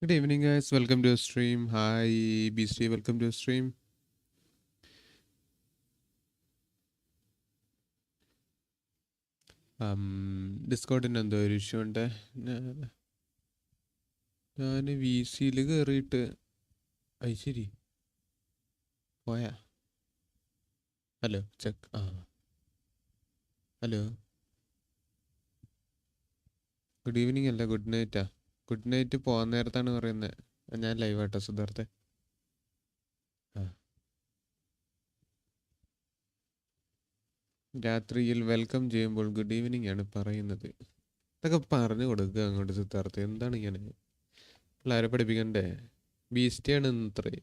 Good evening, guys. Welcome to the stream. Hi, BC. Welcome to the stream. ഡിസ്കോഡിന് എന്തോ ഒരു issue ഉണ്ട്. ഞാൻ V സിയിൽ കയറിയിട്ട് ശരി പോയാ. Hello check. Hello, good evening അല്ല, ഗുഡ് നൈറ്റാ. ഗുഡ് നൈറ്റ് പോകാൻ നേരത്താണ് പറയുന്നത്. ഞാൻ ലൈവാട്ടോ സിദ്ധാർത്ഥെ. രാത്രിയിൽ വെൽക്കം ചെയ്യുമ്പോൾ ഗുഡ് ഈവനിങ് ആണ് പറയുന്നത്. ഇതൊക്കെ പറഞ്ഞു കൊടുക്കുക അങ്ങോട്ട് സിദ്ധാർത്ഥ. എന്താണ് ഇങ്ങനെ പിള്ളേരെ പഠിപ്പിക്കണ്ടേ? ബീസ്റ്റിയാണ് ഇത്രേ.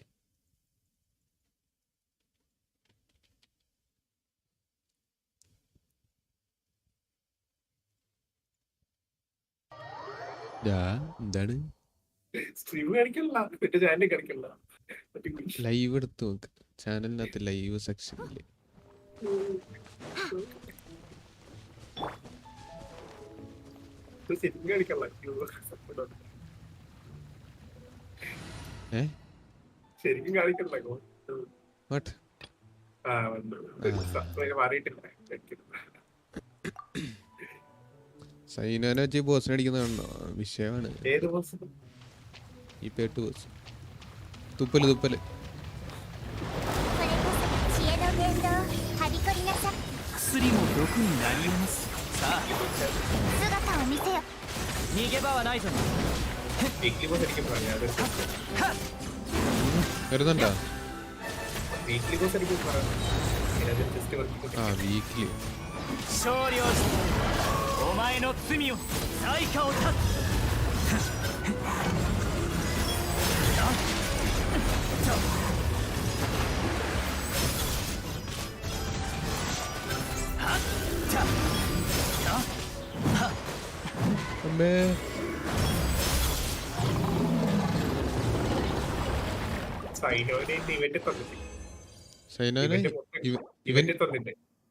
എന്താണ് ലൈവ് എടുത്ത് നോക്ക്. ചാനലിനകത്ത് ലൈവ് സെക്ഷനില് സൈനാനെ വെച്ച് ബോസിനെ അടിക്കുന്നതാണോ വിഷയമാണ്. ഈ പേട്ട് ബോസ് തുപ്പല് തുപ്പല്. വരുന്നുണ്ടോ? വീക്കിലി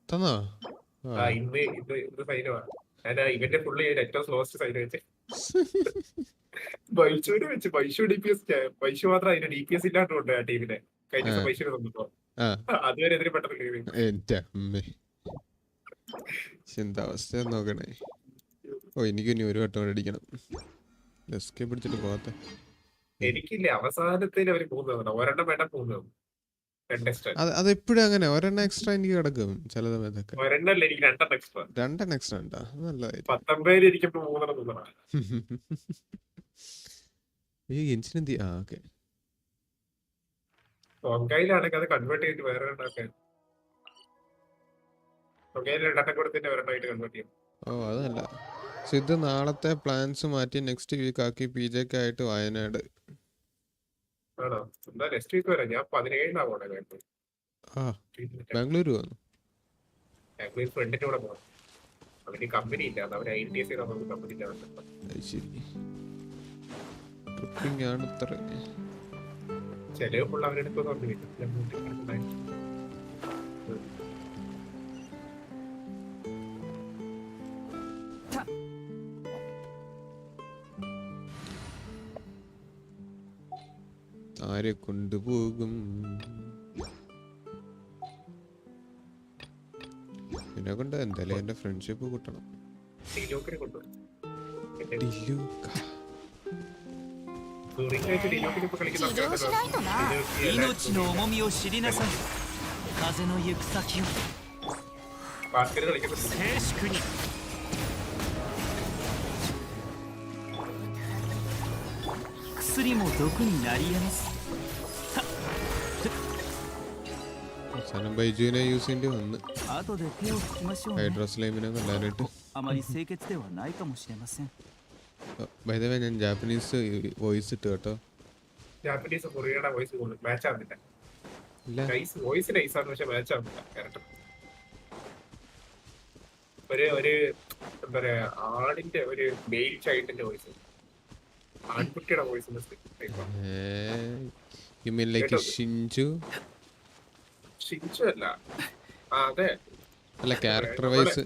തന്നോ? ഇവന്റെ ഫുള്ള് ഏറ്റവും സ്ലോസ്റ്റ് സൈഡ് വെച്ച് ബൈഷുവിനെ വെച്ച് ബൈഷു DPS ബൈഷു മാത്രം അതിന്റെ DPS ഇല്ലാണ്ട് ആ ടീമിനെ കഴിഞ്ഞ ബൈഷുവിനെ തന്നിട്ടോ. അതുവരെ എതിരെ പെട്ടെന്ന് എന്റെ അമ്മേ, എന്താ അവസ്ഥ നോക്കണേ. എനിക്ക് ഇനി ഒരു വട്ടം അടിക്കണം. എസ്കേപ്പ് പിടിച്ചിട്ട് പോകത്തെ. എനിക്കില്ല, അവസാനത്തിൽ അവര് പോകുന്നതാണ്. ഒരെണ്ണം വേണ്ട പോകുന്നത്. അതെപ്പോഴും അങ്ങനെ ഒരെണ്ണം എക്സ്ട്രാ എനിക്ക് കിടക്കും ചില സമയത്തൊക്കെ. രണ്ടെണ്ണം എക്സ്ട്രാ ഉണ്ടാ നല്ലതായിട്ട്. ഗെൻഷിൻ എന്തി ഓക്കെ. അത് കൺവേർട്ട് ചെയ്തിട്ട് വേറെ അതല്ല. ഇത് നാളത്തെ പ്ലാൻസ് മാറ്റി നെക്സ്റ്റ് വീക്ക് ആക്കി PJ ആയിട്ട് വയനാട്. ബാംഗ്ലൂർ വന്നു. ഫ്രണ്ടിന്റെ കൂടെ പോകണം. അവന് കമ്പനി ഇല്ല, ട്രിപ്പിംഗ് ആണ് ഇത്ര. ചെലവുള്ള അവരെടുത്ത് ആരെ കൊണ്ടുപോകും? എന്നെ കൊണ്ട് എന്തായാലും എന്റെ ഫ്രണ്ട്ഷിപ്പ് കൂട്ടണം. ബൈജുവിനെ യൂസ് ചെയ്യേണ്ടി വന്ന് ഹൈഡ്രോസ്ലൈമിനെ കൊല്ലാനായിട്ട്. ബൈ ദ വേ ഞാൻ ജാപ്പനീസ് വോയിസ് ഇട്ട് കേട്ടോ. ജാപ്പനീസ് കൊറിയയുടെ വോയിസ് മാച്ച് ആവുന്നില്ല. വോയിസ് നൈസാണ്, പക്ഷെ മാച്ച് ആവുന്നില്ല. ഒരു എന്താ പറയാ, ആടിന്റെ ഒരു മെയിൽ ചൈൽഡിന്റെ വോയിസ്, ആൺകുട്ടിയുടെ voice. You mean like Shinju? Shinju അല്ല, അതെ അല്ല, character wise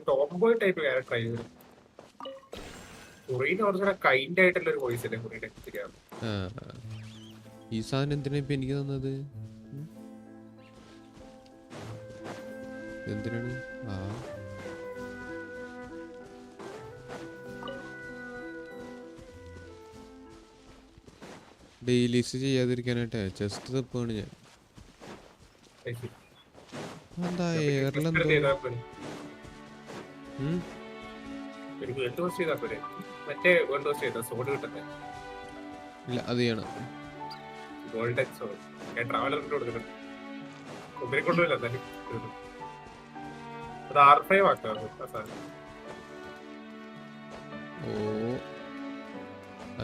tomboy type character ആയിരുന്നു. ഫുറീന കുറച്ചുകൂടെ കൈൻഡ് ആയിട്ടുള്ള ഒരു വോയിസ് അല്ലേ ഫുറീന ശരിയാണ്. ആ ഈ സാധനം എന്തിനാ ഇപ്പൊ എനിക്ക് തന്നത്? എന്തിനാണ്? ആ ഡെയിലീസ് ചെയ്യാതിരിക്കാനായിട്ടേ ചെസ്റ്റ് തപ്പാണ് ഞാൻ. എന്താ എയറിലെന്തോ ഇല്ല അത് ചെയ്യണം. ഗോൾഡൻ സോഡ് ഞാൻ ട്രാവലറിന്റെ കൊടുത്തിട്ടുണ്ട്. ഒന്നിനെ കൊണ്ടുപോയില്ല എന്തായാലും അത് R5 ആക്കാം. ഓ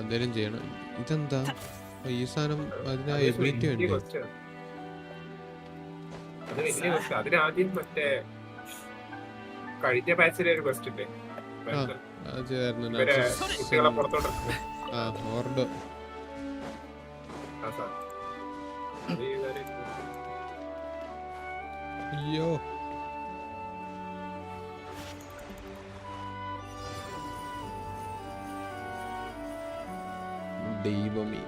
എന്തേലും ചെയ്യണം. ഇതെന്താ ഈ സാധനം? അതിന് എബിലിറ്റി ഉണ്ട്. അത് വലിയ ക്വസ്റ്റ്. അതിനാദ്യം മറ്റേ കഴിഞ്ഞ ബാച്ചിലെ ഒരു ക്വസ്റ്റ് ഉണ്ട് കുട്ടികളെ പുറത്തോട്ട്. അയ്യോ ദൈവമേ.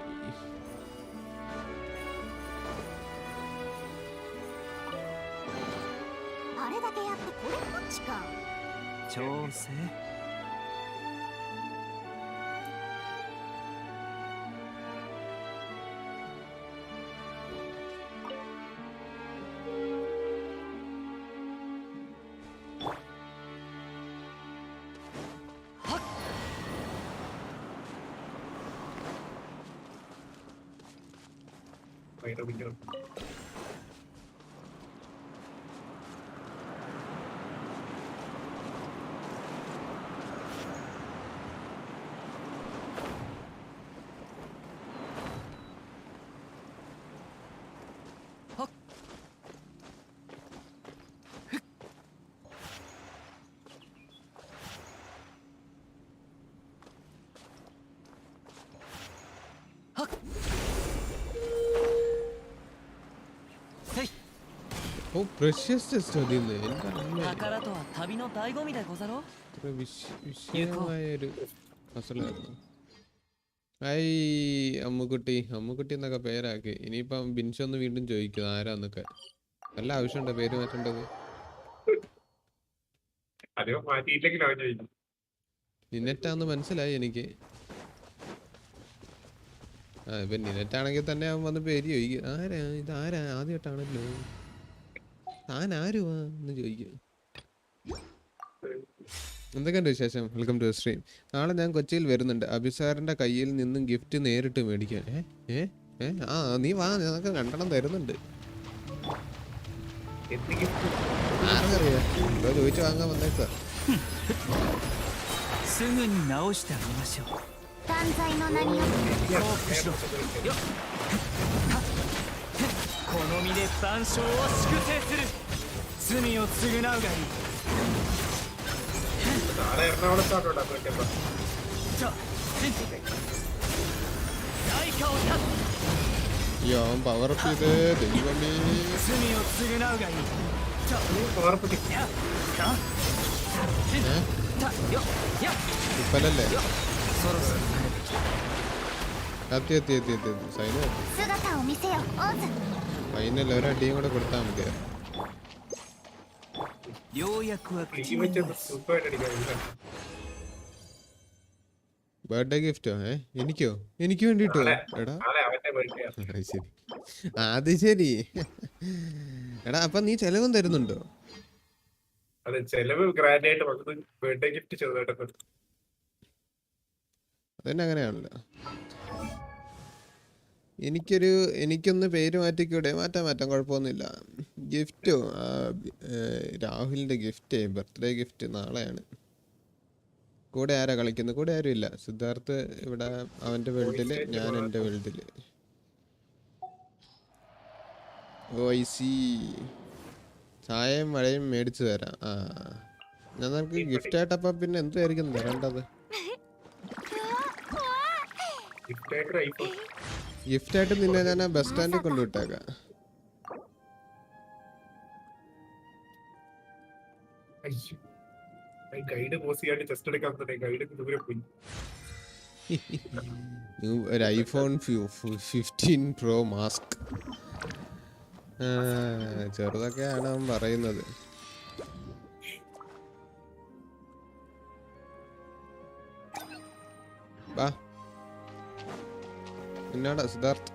ഓ പ്രഷ്യസ് ടെസ്റ്റ് അതിന്ന് വിഷയമായൊരു ഫസലായിരുന്നു. അമ്മുക്കുട്ടി എന്നൊക്കെ പേരാക്കി. ഇനിയിപ്പം ബിൻഷൊന്ന് വീണ്ടും ചോദിക്കും ആരാന്നൊക്കെ. നല്ല ആവശ്യമുണ്ടോ പേര് മാറ്റേണ്ടത്? നിന്നെറ്റാന്ന് മനസ്സിലായി എനിക്ക്. ഇപ്പൊ നിന്നെറ്റാണെങ്കിൽ തന്നെ അവൻ വന്ന് പേര് ചോദിക്കും. ഇതാരാ ആദ്യമായിട്ടാണല്ലോ, താൻ ആരുവാ എന്ന് ചോദിക്കും. എന്തൊക്കെയുണ്ട് വിശേഷം? Welcome to stream. നാളെ ഞാൻ കൊച്ചിയിൽ വരുന്നുണ്ട്. അഭിസാറിന്റെ കയ്യിൽ നിന്നും ഗിഫ്റ്റ് നേരിട്ട് മേടിക്കാൻ. നീ വാ, നിനക്ക് രണ്ടെണ്ണം തരുന്നുണ്ട്. ആർക്കറിയാ, എന്തോ ചോദിച്ചു വാങ്ങാൻ വന്നേക്കാ. പവറപ്പ് ചെയ്ത് ദൈവമേ. ഇപ്പല്ലേ ഫൈനൽ ഒരടിയും കൂടെ കൊടുത്താൽ മതി. ബർത്ത്ഡേ ഗിഫ്റ്റോ? എനിക്കോ? എനിക്ക് വേണ്ടിട്ടോ? എടാ ശരി, അത് ശരി. എടാ അപ്പൊ നീ ചെലവും തരുന്നുണ്ടോ? അതന്നെ അങ്ങനെയാണല്ലോ. എനിക്കൊന്ന് പേര് മാറ്റിക്കൂടെ? മാറ്റാൻ കുഴപ്പമൊന്നുമില്ല. ഗിഫ്റ്റോ? രാഹുലിന്റെ ഗിഫ്റ്റ്, ബർത്ത്ഡേ ഗിഫ്റ്റ് നാളെയാണ്. കൂടെ ആരാ കളിക്കുന്നത്? കൂടെ ആരും ഇല്ല. സിദ്ധാർത്ഥ് ഇവിടെ അവന്റെ വേൾഡില്, ഞാൻ എൻ്റെ വേൾഡില്. ചായയും മഴയും മേടിച്ചു തരാം. ഞാൻ നിനക്ക് ഗിഫ്റ്റ് ആയിട്ടപ്പ പിന്നെ എന്തായിരിക്കും തരേണ്ടത്? ഗിഫ്റ്റ് ആയിട്ട് നിന്നെ ഞാൻ ബസ് സ്റ്റാൻഡിൽ കൊണ്ടുവിട്ടേക്കാം. ഗൈഡ് പോസ് ചെയ്യാണ്ട് ചെസ്റ്റ് എടുക്കാൻ തന്നെ ഗൈഡ് ദൂരെ പോയി. ഒരു ഐഫോൺ 15 പ്രോ മാസ്ക് ചെറുതൊക്കെയാണ് അവൻ പറയുന്നത്. വാ എന്നാടാ സിദ്ധാർത്ഥ്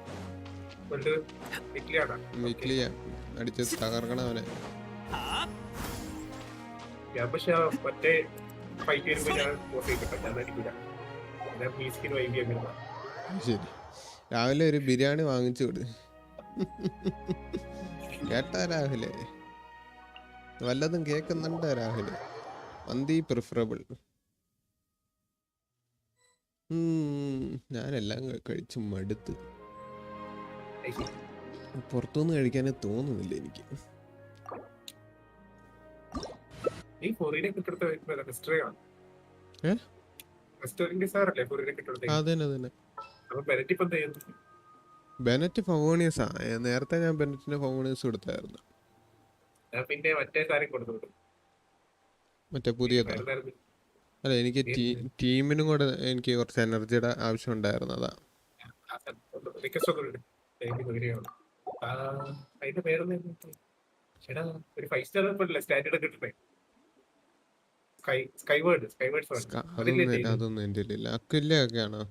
വീക്ക്ലിയാ അടിച്ച് തകർക്കണം അവനെ. പക്ഷെ മറ്റേ ഫൈറ്റ് വരുമ്പോ ഞാൻ പോസ് ചെയ്തിട്ട് ഞാൻ അടിക്കില്ല. ശരി, രാവിലെ ഒരു ബിരിയാണി വാങ്ങിച്ചു വിട്. കേട്ടാ രാഹുലെ? വല്ലതും കേക്കുന്നുണ്ടോ രാഹുല്? മന്തി പ്രിഫറബിൾ. ഞാനെല്ലാം കഴിച്ചു മടുത്ത്. പുറത്തുനിന്ന് കഴിക്കാനേ തോന്നുന്നില്ല എനിക്ക്. ബെനറ്റ് ഫവോണിയസാ. നേരത്തെ ഞാൻ ബെനറ്റിന് ഫവോണിയസ് കൊടുത്തായിരുന്നു. പിന്നെ മറ്റേ പുതിയതാ. അല്ല, എനിക്ക് ടീമിനും കൂടെ എനിക്ക് കുറച്ച് എനർജിയുടെ ആവശ്യം ഉണ്ടായിരുന്നു. അതാ അതൊന്നും എന്റെ ഇല്ല. അക്കില്ല ഒക്കെയാണോ?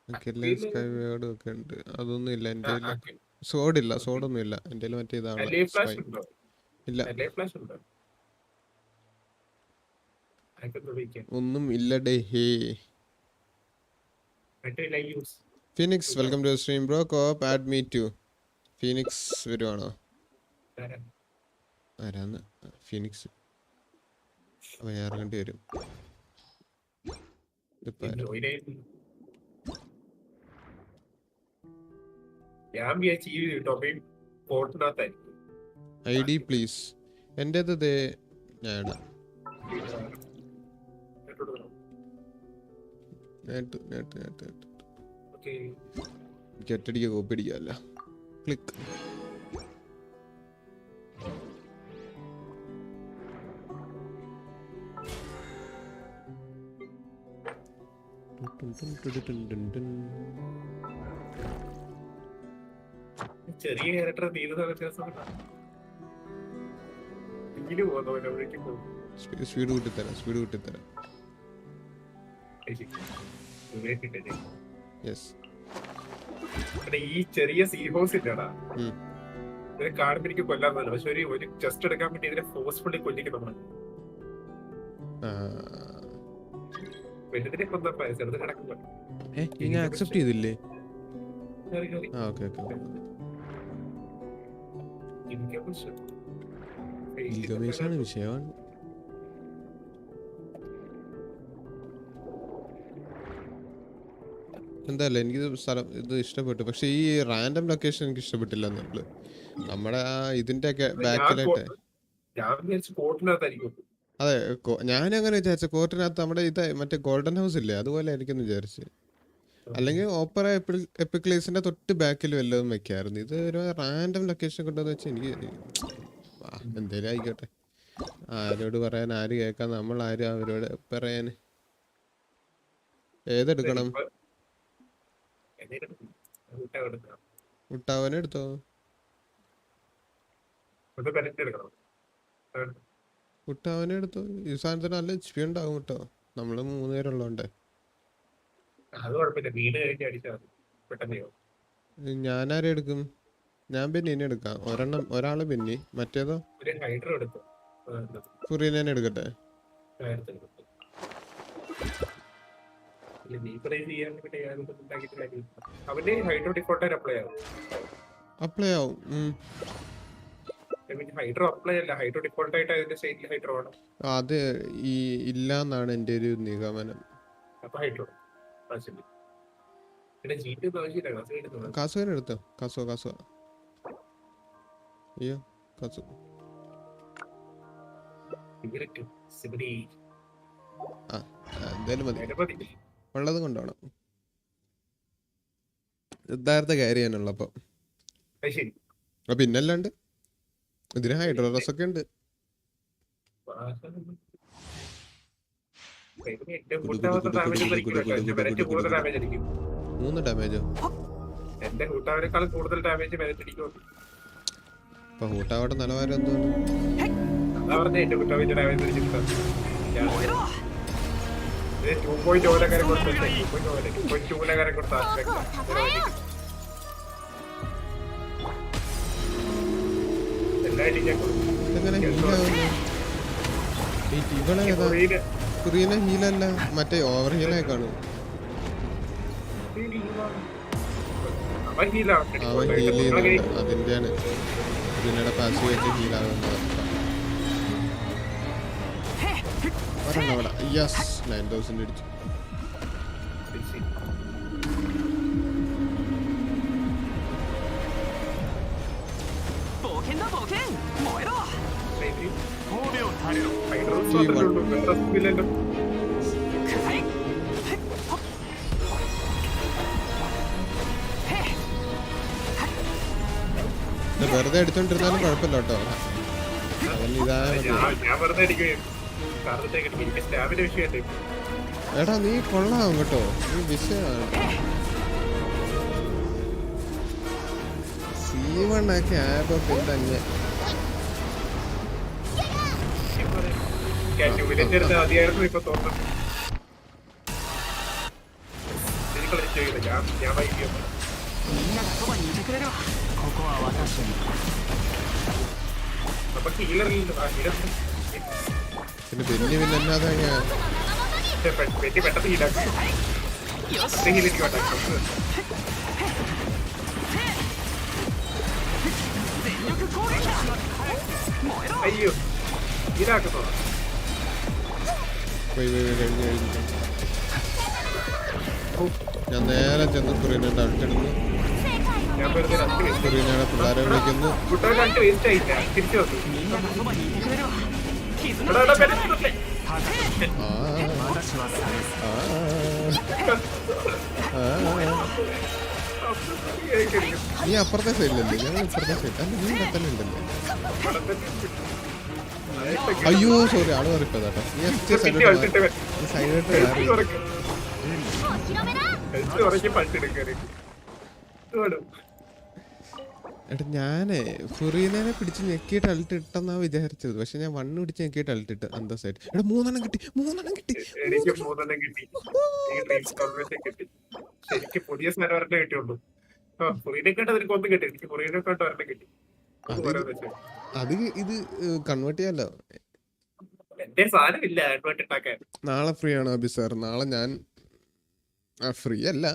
അക്കില്ല സ്കൈവേർഡും ഒക്കെ ഉണ്ട്. അതൊന്നും ഇല്ല എന്റെ. സോഡില്ല, സോഡൊന്നും ഇല്ല എന്റെ. മറ്റേ ഇതാണ് ഇല്ല, ഒന്നും ഇല്ലടേ. Hey Phoenix, welcome to stream bro. Co-op add me too. Phoenix വരുവാണോ? ആരാന്ന് ഫീനിക്സ്? അവൻ ഇറങ്ങേണ്ടി വരും. ID please. എന്റേത് ഞാൻ ഒറ്റടിക്ക് കോപ്പി അടിക്കാല്ല. ക്ലിക്ക്. ചെറിയ ക്യാരക്ടർ തീരുന്ന വ്യത്യാസം. സ്പീഡ് കൂട്ടിത്തരാം, സ്പീഡ് കൂട്ടിത്തരാം. ഈ ചെറിയ സീഹോസ് ഇല്ലടാ, ഇതിനെ കാണുമ്പോ എനിക്ക് കൊല്ലാൻ. പക്ഷെ ഒരു ജസ്റ്റ് എടുക്കാൻ വേണ്ടി ഇതിനെ ഫോഴ്സ്ഫുള്ളി കൊല്ലിക്കും നമ്മള്. വലുതിനെ കൊന്ന ചെറുത് കിടക്കുമ്പോ അക്സെപ്റ്റ് ചെയ്തില്ലേ? വിഷയമാണ്. എന്തായാലും എനിക്ക് ഇത് ഇഷ്ടപ്പെട്ടു. പക്ഷെ ഈ റാൻഡം ലൊക്കേഷൻ എനിക്ക് ഇഷ്ടപ്പെട്ടില്ല. നമ്മുടെ ആ ഇതിന്റെ ഒക്കെ ബാക്കിലായിട്ട്. അതെ, ഞാനങ്ങനെ വിചാരിച്ചു. കോർട്ടിനകത്ത് നമ്മുടെ ഇത് മറ്റേ ഗോൾഡൻ ഹൗസ് ഇല്ലേ, അതുപോലെ ആയിരിക്കും വിചാരിച്ചു. അല്ലെങ്കിൽ ഓപ്പറ എപ്പിക്ലേസിന്റെ തൊട്ട് ബാക്കിൽ വല്ലതും വെക്കായിരുന്നു. ഇത് ഒരു റാൻഡം ലൊക്കേഷൻ കൊണ്ടുവന്ന് വെച്ചാൽ എനിക്ക് എന്തേലും ആയിക്കോട്ടെ. ആരോട് പറയാൻ, ആര് കേൾക്കാൻ, നമ്മൾ ആരും അവരോട് പറയാൻ. ഏതെടുക്കണം? മുട്ടാവനെ എടുത്തോ. മുട്ടാവനെ എടുത്തോ. ഈ സാധനത്തിന് നല്ല HP ഉണ്ടാവും കേട്ടോ. നമ്മള് 3 പേരുള്ളോണ്ടേ. ഞാനാരെ എടുക്കും? ഞാൻ ബെന്നിനെ എടുക്കാം. ഒരാള് ബെന്നി, മറ്റേതോ ഫുറീനെ എടുക്കട്ടെ. അപ്ലൈ ആവും. അത് ഇല്ലാന്നാണ് എന്റെ ഒരു നിഗമനം. കാസുവിനെ എടുത്തോ. കാസോ അയ്യോ, കാസു എന്തായാലും മതി. ഉള്ളത് കൊണ്ടുപോകണം. യഥാർത്ഥ കാര്യമാണുള്ളപ്പോ. പിന്നല്ലാണ്ട് ഇതിന് ഹൈഡ്രോറസ് ഒക്കെ ഉണ്ട്. എന്റെ കൂട്ടാവാത്ത ഡാമേജ് ഒന്നും അടിക്കില്ല കേട്ടോ. എന്റെ മെരറ്റ് കൂടുതൽ ഡാമേജ് അടിക്കും. 3 ഡാമേജോ? എന്റെ കൂട്ടാവിനേക്കാളും കൂടുതൽ ഡാമേജ് മെരറ്റ് അടിക്കും. അപ്പൊ കൂട്ടാവട്ടെ നിലവാരം എന്താണ്? അതാ പറഞ്ഞ എന്റെ കൂട്ടാവിന്റെ ഡാമേജ് അടിച്ചിട്ടുണ്ട്. 2.0 കൊടുത്തിട്ട് 2.2 കൊടുത്ത ഇതെങ്ങനെ ഹീലാവുന്നു? ഇവളെ ഏതാ? ഫുറീന ഹീലല്ല, മറ്റേ ഓവർ ഹീലായി കാണും. അവൻ ഹീൽ ചെയ്യുന്നുണ്ട്, അതിന്റെയാണ് ഫുറീനയുടെ പാസീവ് വെച്ച് ഹീലാകുന്നത്. ഒരെണ്ണം അവിടെ. യെസ്, 9000 അടിച്ചു. വെറുതെ അടിച്ചോണ്ടിരുന്നാലും കുഴപ്പമില്ല കേട്ടോ. എടാ നീ കൊള്ളാം കേട്ടോ, നീ വിഷയമാണ്. C1 ആക്കി ആയപ്പോ പിന്നെ പിന്നെ വലിയ വില്ലല്ലാതെ അയ്യോ ഇതാക്കുന്നോ ഞാൻ നേരെ ചെന്ന് ഫുറീനയുടെ അടുത്തെടുന്നു. ഫുറീനയുടെ പിള്ളേരെ വിളിക്കുന്നു. നീ അപ്പുറത്തെ സൈഡിലല്ലേ, ഞങ്ങൾ ഇപ്പുറത്തെ സൈഡ്. അല്ല നീ ഇവിടെ തന്നെ ഉണ്ടല്ലേ? അയ്യോ സോറി, ആള് പറയപ്പോ എടാ ഞാനേ ഫുറീനെ പിടിച്ച് ഞെക്കിയിട്ട് അൾട്ട് ഇട്ടെന്നാ വിചാരിച്ചത്. പക്ഷെ ഞാൻ 1 പിടിച്ച് ഞെക്കിയിട്ട് അൾട്ട് ഇട്ട്. എന്താ സൈഡ്? എടാ 3 കിട്ടി. എനിക്ക് പുതിയ സാധനം കിട്ടിയുള്ളൂ. അത് ഇത് കൺവേർട്ട് ചെയ്യാലോ. നാളെ ഫ്രീ ആണോ അബി സാർ? നാളെ ഞാൻ ഫ്രീ അല്ല,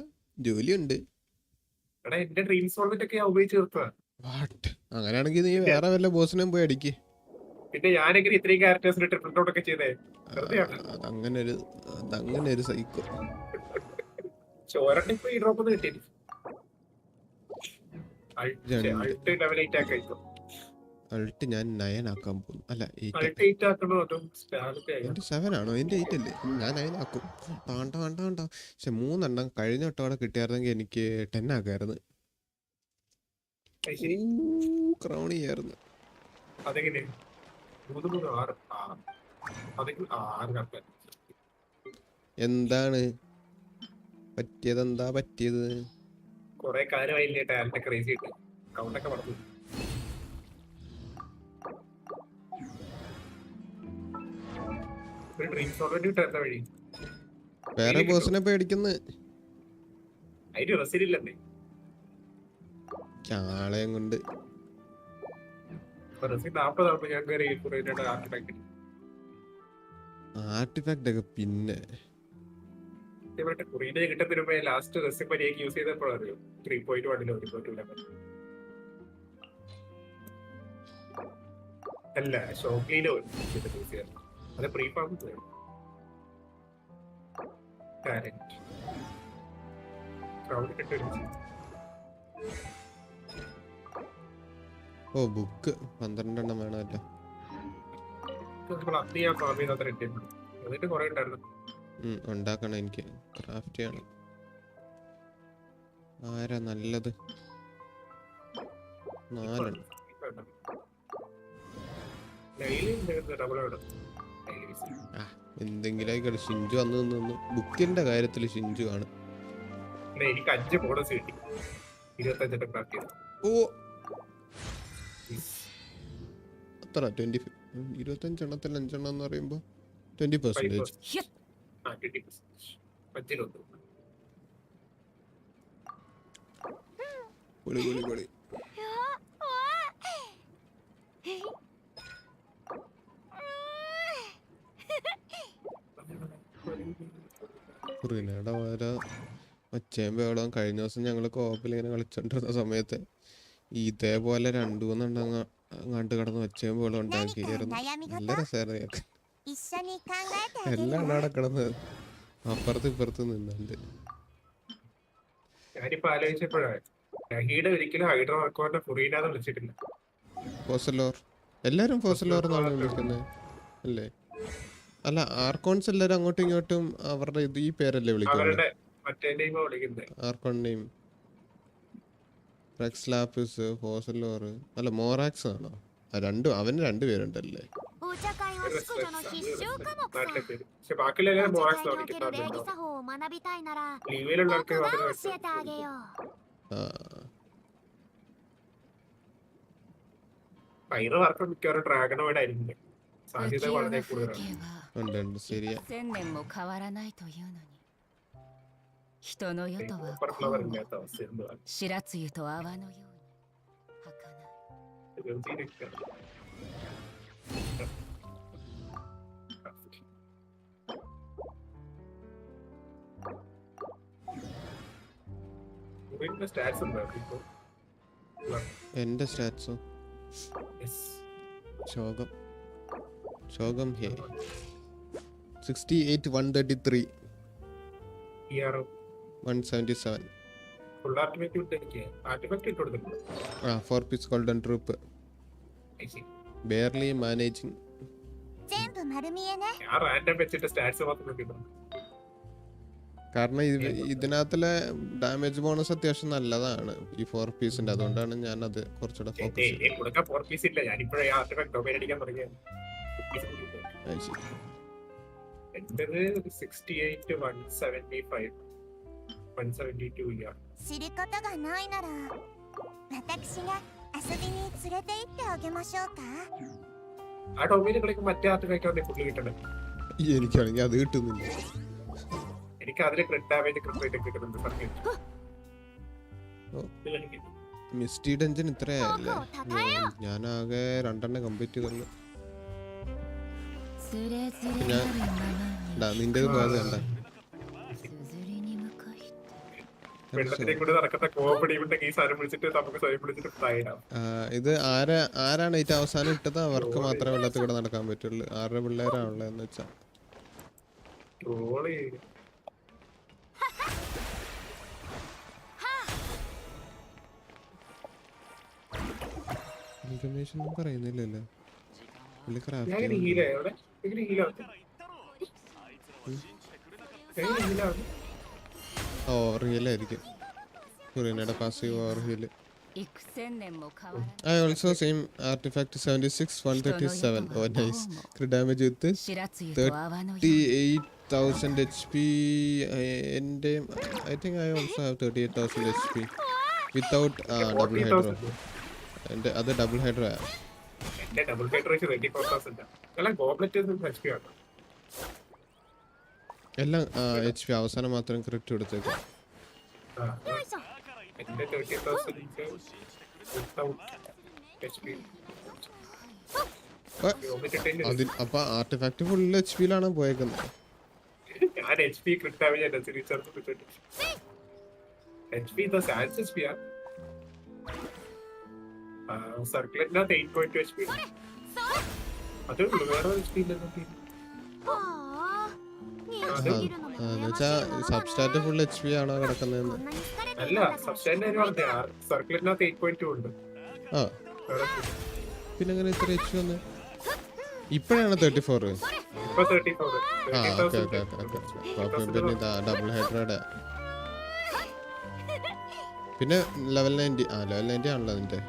ജോലിയുണ്ട്. അങ്ങനെയാണെങ്കിൽ നീ വേറെ വല്ല ബോസിനെയും പോയി അടിക്ക്. പിന്നെ ഞാനെങ്ങനെ ഇത്രയും ക്യാരക്ടേഴ്സിന് ട്രിപ്പിൾ ഔട്ട് ഒക്കെ ചെയ്തേ? അതങ്ങനെ ഒരു സൈക്കോ. ചോരട്ടിപ്പോ ഈ ഡ്രോപ്പ് ഒന്ന് കിട്ടിയില്ല. അൾട്ട് ഞാൻ 9 ആക്കാൻ പോകുന്നു. അല്ല 7 ആണോ? എന്റെ 8 അല്ലേ? ഞാൻ 9 ആക്കും. വേണ്ട. പക്ഷെ 3 എണ്ണം കഴിഞ്ഞ വട്ടം കിട്ടിയായിരുന്നെങ്കിൽ എനിക്ക് 10 ആക്കായിരുന്നു. ക്രൗൺ ചെയ്യായിരുന്നു. എന്താണ് പറ്റിയത്? കൊറേ കാലമായില്ലേ ടാലന്റ് ക്രേസി ആയിട്ട് കൗണ്ടൊക്കെ പറഞ്ഞു. വേറെ ബോസിനെ പേടിക്കുന്നു. ആളെയും കൊണ്ട് ആർട്ടിഫാക്ട് ഒക്കെ പിന്നെ കിട്ടുന്നതിന് ലാസ്റ്റ് റെസിപ്പി യൂസ് ചെയ്തപ്പോഴറിയോ 3.1 അല്ല ഷോക്കിലോ അത് പ്രീഫാം ഓ ബുക്ക് 12 എണ്ണം വേണമല്ലോ. ഉണ്ടാക്കണം, എനിക്ക് ക്രാഫ്റ്റ് ചെയ്യണം. ആരാ നല്ലത്? 4 ഡെയിലി എന്തെങ്കിലും ആയിക്കോട്ടെ. ഷിഞ്ചു അന്ന് നിന്ന് ബുക്കിന്റെ കാര്യത്തിൽ ഷിഞ്ചു ആണ്. എനിക്ക് 5 ബോണസ് കിട്ടി 25 ക്രാഫ്റ്റ് ചെയ്തു. ഓ അത്ര 25 എണ്ണത്തിൽ 5 എണ്ണം എന്ന് പറയുമ്പോ 20%. പൊളി പൊളി പൊളി. ഫുറീനയുടെ വര ഒച്ചയും ബഹളവും. കഴിഞ്ഞ ദിവസം ഞങ്ങൾ കോപ്പിൽ ഇങ്ങനെ കളിച്ചോണ്ടിരുന്ന സമയത്ത് ഇതേപോലെ 2-3 അങ്ങാണ്ട് കിടന്ന് ഒച്ചയും ബഹളം ഉണ്ടാക്കിയായിരുന്നു. നല്ല രസമായിരുന്നു. എല്ലാം അവിടെ കിടന്ന് അപ്പുറത്ത് ഇപ്പുറത്ത് നിന്നുണ്ട്. ഞാനിപ്പോ ആലോചിച്ചപ്പോഴാണ് നഹീടെ ഒരിക്കലും ഹൈഡ്രോ അക്കൗണ്ട് ഫുറീനാന്ന് വിളിച്ചിട്ടില്ല. ഫോസലോർ എല്ലാരും ഫോസലോർ എന്നാണ് വിളിക്കുന്നത് അല്ലേ? അല്ല ആർക്കോൺസ് എല്ലാരും അങ്ങോട്ടും ഇങ്ങോട്ടും അവരുടെ ഈ പേരല്ലേ വിളിക്കുന്നത്? ആർക്കോൺ നെയിം റെക്സ് ലാപ്പിസ് ഫോസലോർ അല്ല മോറാക്സ് ആണോ? രണ്ടും അവന് 2 പേരുണ്ടല്ലേ? ഉണ്ട് ശരിയാ. 人の世とはこうも白露と泡のように儚い。എന്റെ സ്റ്റാറ്റ്സോ ശോകം ഹേ 68 133 177 full artefact 4 piece golden troop barely managing. കാരണം ഇതിനകത്തിലെ ഡാമേജ് ബോണസ് അത്യാവശ്യം നല്ലതാണ് ഈ 4 പീസിന്റെ. അതുകൊണ്ടാണ് ഞാൻ അത് കുറച്ചുകൂടെ ഫോക്കസ് എനിക്കാണെങ്കിൽ അത് കിട്ടുന്നില്ല. എനിക്ക് അതില് ഡാമേജ് കിട്ടുന്നുണ്ട്. മിസ്റ്റി ഡഞ്ചൻ ഇത്രയല്ലേ? ഞാൻ ആകെ 2 കംപ്ലീറ്റ് ചെയ്തുള്ളൂ. നിന്റെ പോയത് കണ്ട ഇത് ആരാണ് ഏറ്റവും അവസാനം ഇട്ടത് അവർക്ക് മാത്രമേ വെള്ളത്തിൽ കൂടെ നടക്കാൻ പറ്റുള്ളൂ. 6 പിള്ളേരാണുള്ളതെന്ന് വെച്ചാ ഇൻഫർമേഷൻ പറയുന്നില്ലല്ലോ. ഓ റിയലായിരിക്കും. ഫുറീനയുടെ passive over heal. I also same artifact 76 137. Oh nice. Crit damage with 38,000 HP and I think I also have 38,000 HP without double hydro. And other double hydro. എന്റെ ഡബിൾ ഹൈഡ്രോ 24,000. എല്ലാം ഗോബ്ലെറ്റ് HP ആണ്. എല്ലാം HP അവസാനം മാത്രം ക്രിറ്റ് കൊടുത്തേക്കും. എന്റെ 30,000 അപ്പൊ artefact full HP ലാണ് പോയേക്കുന്നത്. ഞാൻ HP ക്രിറ്റ് ഡാമേജ് HP സർക്കുലേറ്റിനകത്ത് 8.2 HP. അതേ ഉള്ളൂ, വേറെ HP സബ്സ്റ്റാറ്റ് ഫുൾ HP ആണോ കിടക്കുന്നതെന്ന്? അല്ല, സബ്സ്റ്റാൻഡ് സർക്കുലേറ്റിനകത്ത് 8.2 ഉണ്ട്. പിന്നെ അങ്ങനെ ഇത്ര HP വന്ന് ഇപ്പഴാണ് 34. പിന്നെ ഡബിൾ ഹൈഡ്രോയുടെ പിന്നെ ലെവൽ 90. ലെവൽ 90 ആണല്ലോ അതിന്റെ.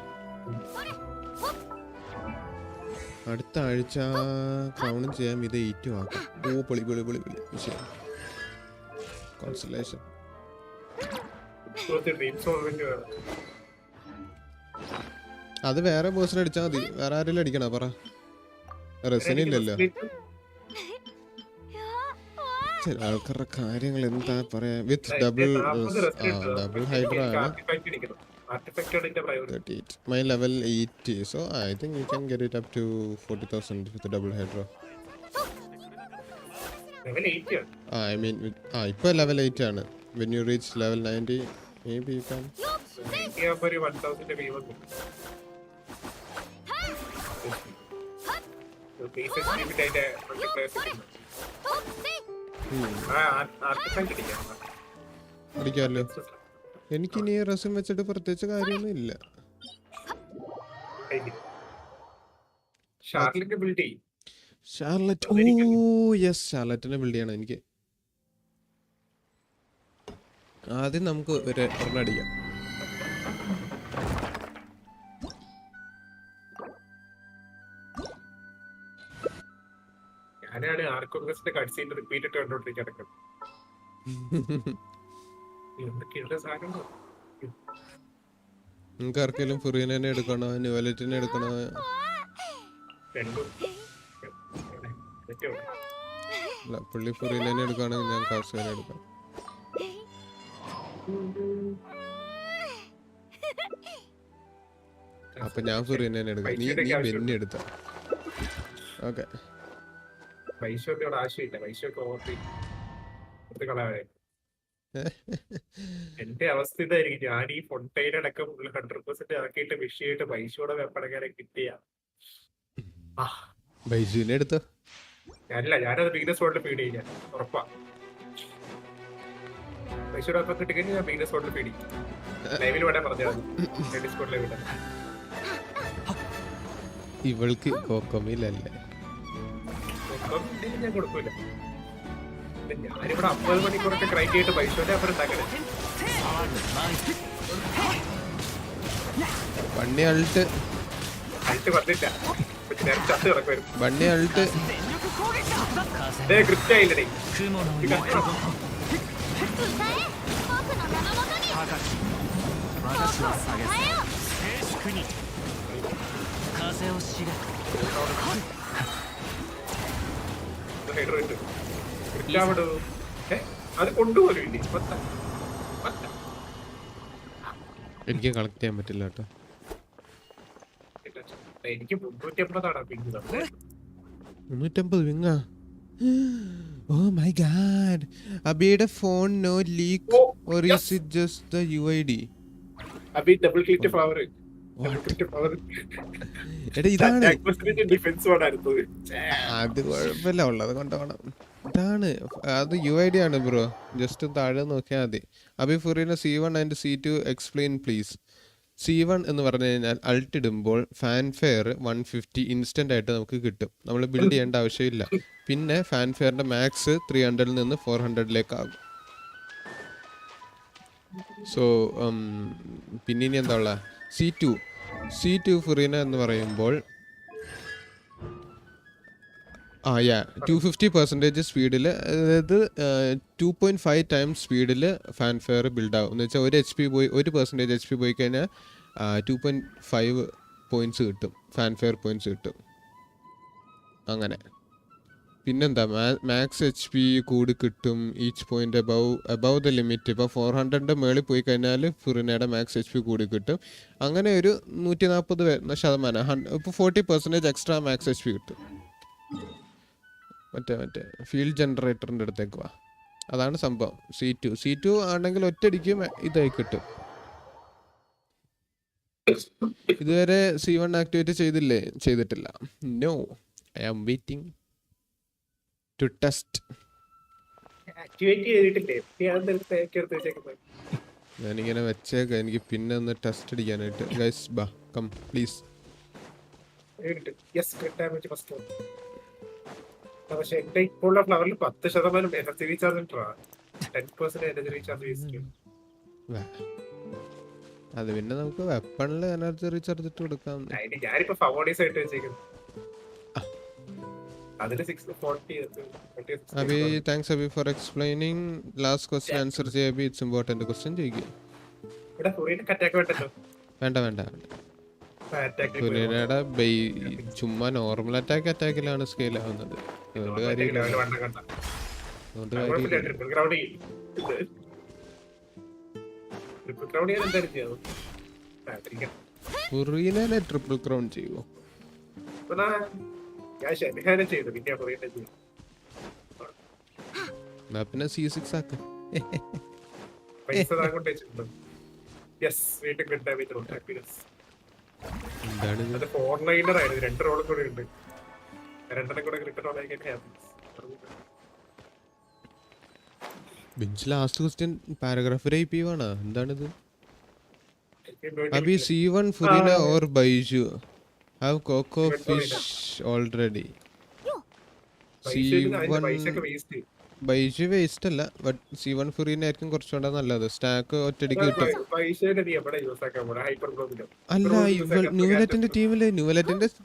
അടുത്ത ആഴ്ച ക്രൗണും ചെയ്യാം. ഇത് 8 ആക്കാം. ഓ പൊളി പൊളി പൊളി പൊളി വിഷയം. കോൺസലേഷൻ അത് വേറെ ബോസിനെ അടിച്ചാൽ മതി. വേറെ ആരെങ്കിലും അടിക്കണോ പറ? റെസിനില്ലല്ലോ. ചില ആൾക്കാരുടെ കാര്യങ്ങൾ എന്താ പറയാ. വിത്ത് ഡബിൾ ഹൈഡ്ര ആണ്. 38. My level 80, so I think you can get it up to 40,000 with the double hydro. Level 8 I mean, ipo level 8 ആണ്. When you reach level 90, maybe you can. Yeah, for 1,000 viewers. So basic limit ആയിട്ട് multipliers അടിക്കാമല്ലോ. എനിക്കിനി resume വെച്ചിട്ട് പ്രത്യേകിച്ച് കാര്യമൊന്നും ഇല്ല. Charlotte, ഓ yes, ഷാർലറ്റിനെ build ചെയ്യണം എനിക്ക്. ആദ്യം നമുക്ക് ഒരെണ്ണം അടിക്കാം. ഞാനാണ് ആർക്കോൺഗ്രസിന്റെ കട്സീന്റെ റിപ്പീറ്റ് ഇട്ട് കണ്ടോണ്ടിരിക്കാൻ. നിങ്ങൾക്ക് ആർക്കെങ്കിലും ഫുറീനെ എടുക്കണോ, ന്യൂവലറ്റിനെ എടുക്കണോ? അല്ല, പുള്ളി ഫുറീനെ എടുക്കുകയാണെങ്കിൽ ഞാൻ കാസുവിനെ എടുക്കാം. അപ്പൊ ഞാൻ ഫുറീനെ എടുക്കാം. നീ ബെന്നി എടുത്ത. ഓക്കെ. എന്റെ അവസ്ഥ ഇതായിരിക്കും. ഞാൻ ഈ ഫൊണ്ടൈൻ അടക്കം 100% ആക്കിയിട്ട് വിഷയമായിട്ട് പൈസയോടെ വെപ്പടക്കാരെ കിട്ടിയ ബൈജുവിനെ എടുത്തോ. ഞാനില്ല, ഞാനത് ബിഗ്നസ് വേൾഡിൽ ഫീഡ് ചെയ്യാൻ ഉറപ്പാ. പൈസയുടെ ഒപ്പം കിട്ടിക്കഴിഞ്ഞാൽ ഞാൻ ബിഗ്നസ് വേൾഡിൽ ഫീഡ് ചെയ്യും. ലൈവിൽ വേണേ പറഞ്ഞാൽ ഡിസ്കോഡ് ലൈവ് ഇടാൻ. ഇവൾക്ക് കോക്കോമില്ലല്ലേ? ഞാൻ കൊടുക്കൂല. ഞാനിവിടെ 50 മണിക്കൂറൊക്കെ ക്രൈറ്റ് ചെയ്തിട്ട് പൈസയുടെ അപ്പുറം ഉണ്ടാക്കണേ. ബണ്ണി അൾട്ട് വന്നില്ല. ചത്ത് കിടക്കുമായിരുന്നു. ബണ്ണി അൾട്ട് കൃത്യമായില്ലേ? അത് കൊണ്ടുപോലും എനിക്ക് കളക്ട് ചെയ്യാൻ പറ്റില്ല കേട്ടോ. എനിക്ക് 350 വിങ്ങാ. Oh my god. Abhiയുടെ phone no leak or is it just the UID? Abhi double click power. എടാ ഇതാണ്. ഡിഫൻസ് മോഡായിരുന്നു. അത് കുഴപ്പമില്ല, ഉള്ളത് കൊണ്ടുപോകണം. ഇതാണ്, അത് UID ആണ് ബ്രോ. ജസ്റ്റ് താഴെ നോക്കിയാൽ മതി. Abi Furina C1 and C2 explain please. C1 എന്ന് പറഞ്ഞു കഴിഞ്ഞാൽ അൾട്ട് ഇടുമ്പോൾ ഫാൻഫെയർ 150 ഇൻസ്റ്റന്റ് ആയിട്ട് നമുക്ക് കിട്ടും. നമ്മൾ ബിൽഡ് ചെയ്യേണ്ട ആവശ്യമില്ല. പിന്നെ ഫാൻഫെയറിന്റെ മാക്സ് 300 നിന്ന് 400 ആകും. സോ പിന്നെ ഇനി എന്താ ഉള്ള C2 ഫുറീന എന്ന് പറയുമ്പോൾ 250% സ്പീഡിൽ, അതായത് 2.5 ടൈംസ് സ്പീഡിൽ ഫാൻഫെയർ ബിൽഡ് ആവും. എന്ന് വെച്ചാൽ 1% HP പോയി കഴിഞ്ഞാൽ 2.5 പോയിന്റ്സ് കിട്ടും, ഫാൻഫെയർ പോയിന്റ്സ് കിട്ടും. അങ്ങനെ പിന്നെന്താ, മാക്സ് HP കൂടി കിട്ടും. Each point above the limit. ഇപ്പോൾ 400 മേളിൽ പോയി കഴിഞ്ഞാൽ ഫുറിനയുടെ മാക്സ് HP കൂടി കിട്ടും. അങ്ങനെ ഒരു 140% ഇപ്പോൾ 40% എക്സ്ട്രാ മാക്സ് HP കിട്ടും. മറ്റേ ഫീൽഡ് ജനറേറ്ററിൻ്റെ അടുത്തേക്ക് വാ. അതാണ് സംഭവം. C2 ആണെങ്കിൽ ഒറ്റയടിക്കും ഇതായി കിട്ടും. ഇതുവരെ C1 ആക്ടിവേറ്റ് ചെയ്തിട്ടില്ല. No, I am waiting to test. ഞാനിങ്ങനെ വെച്ചേക്കാം, എനിക്ക് പിന്നെ ഒന്ന് ടെസ്റ്റ് അടിക്കാനായിട്ട്. ഗൈസ് ബാ, കം പ്ലീസ്. പക്ഷെ എന്റെ ഇപ്പോഴുള്ള ഫ്ലവറിൽ 10% energy recharge 10% energy recharge waste. അത് പിന്നെ നമുക്ക് വെപ്പണില് എനർജി റീചാർജ് ഇട്ട് കൊടുക്കാം. ഞാനിപ്പോ ഫവോഡീസ് ആയിട്ട് വെച്ചേക്കുന്നു. അതിന് 640 Abhi thanks Abhi for explaining. Last question answer ചെയ്യാൻ അബി. ഇറ്റ്സ് ഇമ്പോർട്ടന്റ് ക്വസ്റ്റ്യൻ ചോദിക്കുക. ഇവിടെ ഫുറീനക്ക് അറ്റാക്ക് വേണ്ടല്ലോ. വേണ്ട ഫുറീനയുടെ ചുമ്മാ നോർമൽ അറ്റാക്കിലാണ് സ്കെയിൽ ആവുന്നത്. അതുകൊണ്ട് കാര്യമില്ല. ഫുറീനെ ട്രിപ്പിൾ ക്രൗൺ ചെയ്യുമോ? പിന്നെ C6 ആക്ക. Bench last question paragraph type ആണ്. എന്താണിത്? Abi C1 Furina or Baizhu have Koko fish already. C1 Baizhu waste അല്ല, ബട്ട് C1 ഫുറീന ആയിരിക്കും കുറച്ചുകൂടെ നല്ലത്. സ്റ്റാക്ക് ഒറ്റടിക്ക് കിട്ടും. അല്ല, ന്യൂലറ്റിന്റെ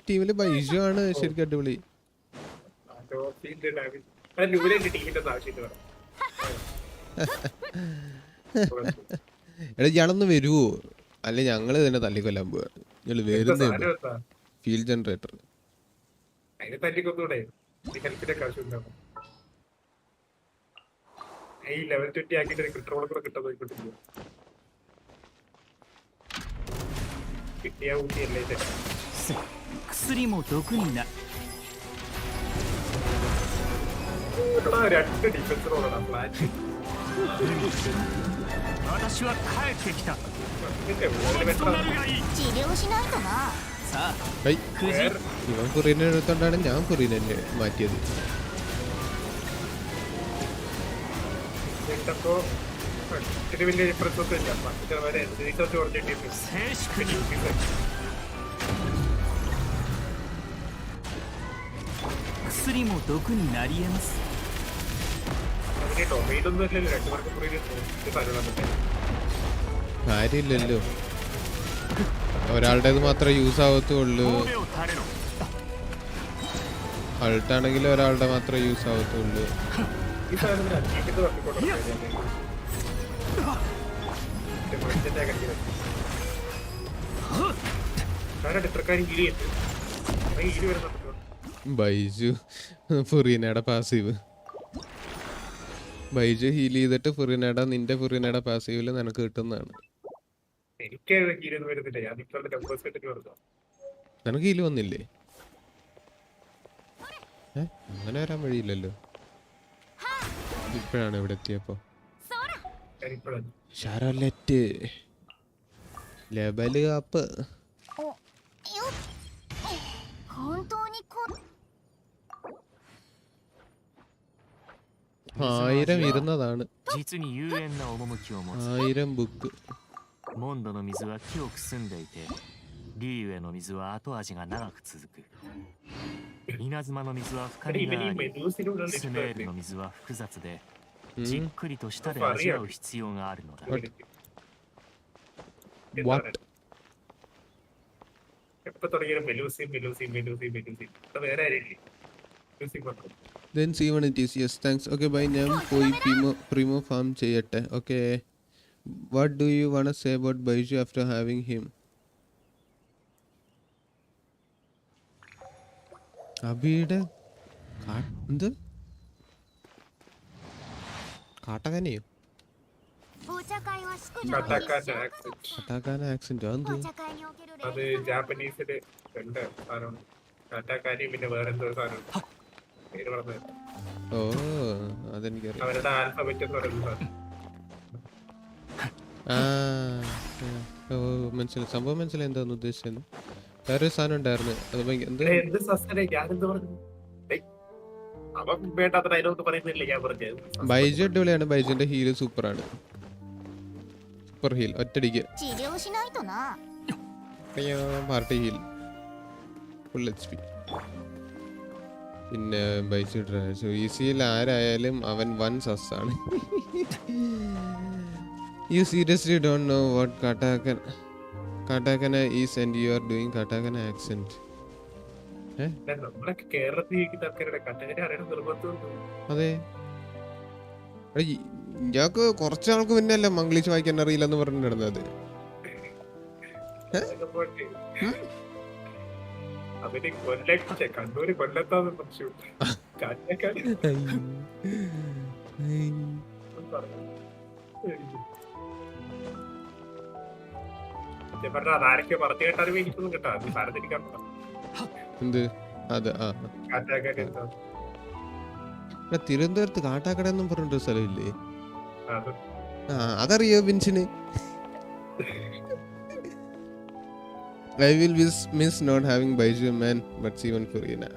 ടീമില് ബൈജു ആണ് ശരിക്കും അടിപൊളി. എടാ ഇയാളൊന്ന് വരുവോ? അല്ലെ ഞങ്ങള് തന്നെ തല്ലിക്കൊല്ലാൻ പോവാ. ഇയാള് വരുന്ന ഫീൽഡ് ജനറേറ്റർ. ലെവൽ 20 ആക്കിട്ട് കിട്ടുന്നത് കിട്ടിയ ഊട്ടിയല്ലേ. രണ്ട് ഡിഫൻസ് റോളാണ് ഫ്ലാറ്റ്. ഇവൻ ഫുറീനെ എടുത്തോണ്ടാണ് ഞാൻ ഫുറീനെ മാറ്റിയത്. വലിയ ഡിഫറൻസ് ഒന്നും ഇല്ല. കാര്യമില്ലല്ലോ, ഒരാളുടേത് മാത്രമേ യൂസ് ആവത്തുള്ളൂ. അൾട്ടാണെങ്കിൽ ഒരാളുടെ മാത്രമേ യൂസ് ആവത്തുള്ളൂ. ബൈജു ഫുറീനയുടെ പാസീവ്. ബൈജു ഹീൽ ചെയ്തിട്ട് നിന്റെ ഫുറീനയുടെ പാസീവില് നിനക്ക് കിട്ടുന്നതാണ്. നിനക്ക് ഹീല് വന്നില്ലേ? അങ്ങനെ വരാൻ വഴിയില്ലല്ലോ. ഇപ്പോഴാണ് ഇവിടെ എത്തിയപ്പോ. Charlotte level up. 1000 ഇരുന്നതാണ്. 1000 book. モンドの水は清く澄んでいて、リュウへの水は後味が長く続く。稲妻の水は深みがあり、スネールの水は複雑で、じっくりと舌で味わう必要があるのだ。What? Then C1 it is. Yes, thanks. Okay, bye. ഞാൻ പോയി primo farm ചെയ്യട്ടെ. Okay. What do you want to say about Baiju after having him? അബിയുടെ എന്ത് കാട്ടകനെയോ? കാട്ടാക്കാന ആക്സെന്റ് അത് ജാപ്പനീസില് രണ്ട് സാധനമാണ്. കാട്ടാക്കാനി പിന്നെ വേറെന്തോ സാധനം പേര് പറഞ്ഞത്. ഓ അതെനിക്കറിയാം. അവരുടെ ആൽഫബറ്റ് എന്ന് പറയുന്ന സാധനം. മനസ്സിലായി, സംഭവം മനസ്സിലായി എന്താന്ന് ഉദ്ദേശിച്ചത്. വേറൊരു സാധനം ഉണ്ടായിരുന്നു. ബൈജു അടിപൊളിയാണ്. ബൈജുന്റെ ഹീല് സൂപ്പറാണ്. സൂപ്പർ ഹീൽ ഒറ്റടിക്ക് പാർട്ടി ഹീൽ ഫുൾ HP. പിന്നെ ബൈജു ഈസിയിൽ ആരായാലും അവൻ വൻ സസ്സാണ്. You seriously don't know what katakana is and you are doing katakana accent. നമ്മളൊക്കെ കേരളത്തിൽ ജീവിക്കുന്ന ആൾക്കാരുടെ കണ്ണങ്ങനെ അറിയണം നിർബന്ധമൊന്നും. അതെ, ഇയാൾക്ക് കുറച്ചാൾക്ക് മുന്നേ അല്ലേ മംഗ്ലീഷ് വായിക്കാൻ അറിയില്ലെന്ന് പറഞ്ഞിരുന്നത്. അതൊക്കെ പോട്ടെ. അവന് കണ്ണൂര് കൊല്ലത്താന്ന് സംശയം. കാഞ്ഞക്കാട് പറഞ്ഞു. സത്യം പറഞ്ഞാൽ അതാരൊക്കെ പറഞ്ഞു കേട്ടാലും എനിക്കൊന്നും കേട്ടോ. അത് സാരത്തിരിക്കാൻ എന്ത് അത് കാറ്റാക്കാട് എന്താ തിരുവനന്തപുരത്ത് കാട്ടാക്കട എന്നും പറഞ്ഞിട്ടൊരു സ്ഥലമില്ലേ? അത് അതറിയോ ബിൻസിന്? I will miss not having Baiju man, but C1 Furina.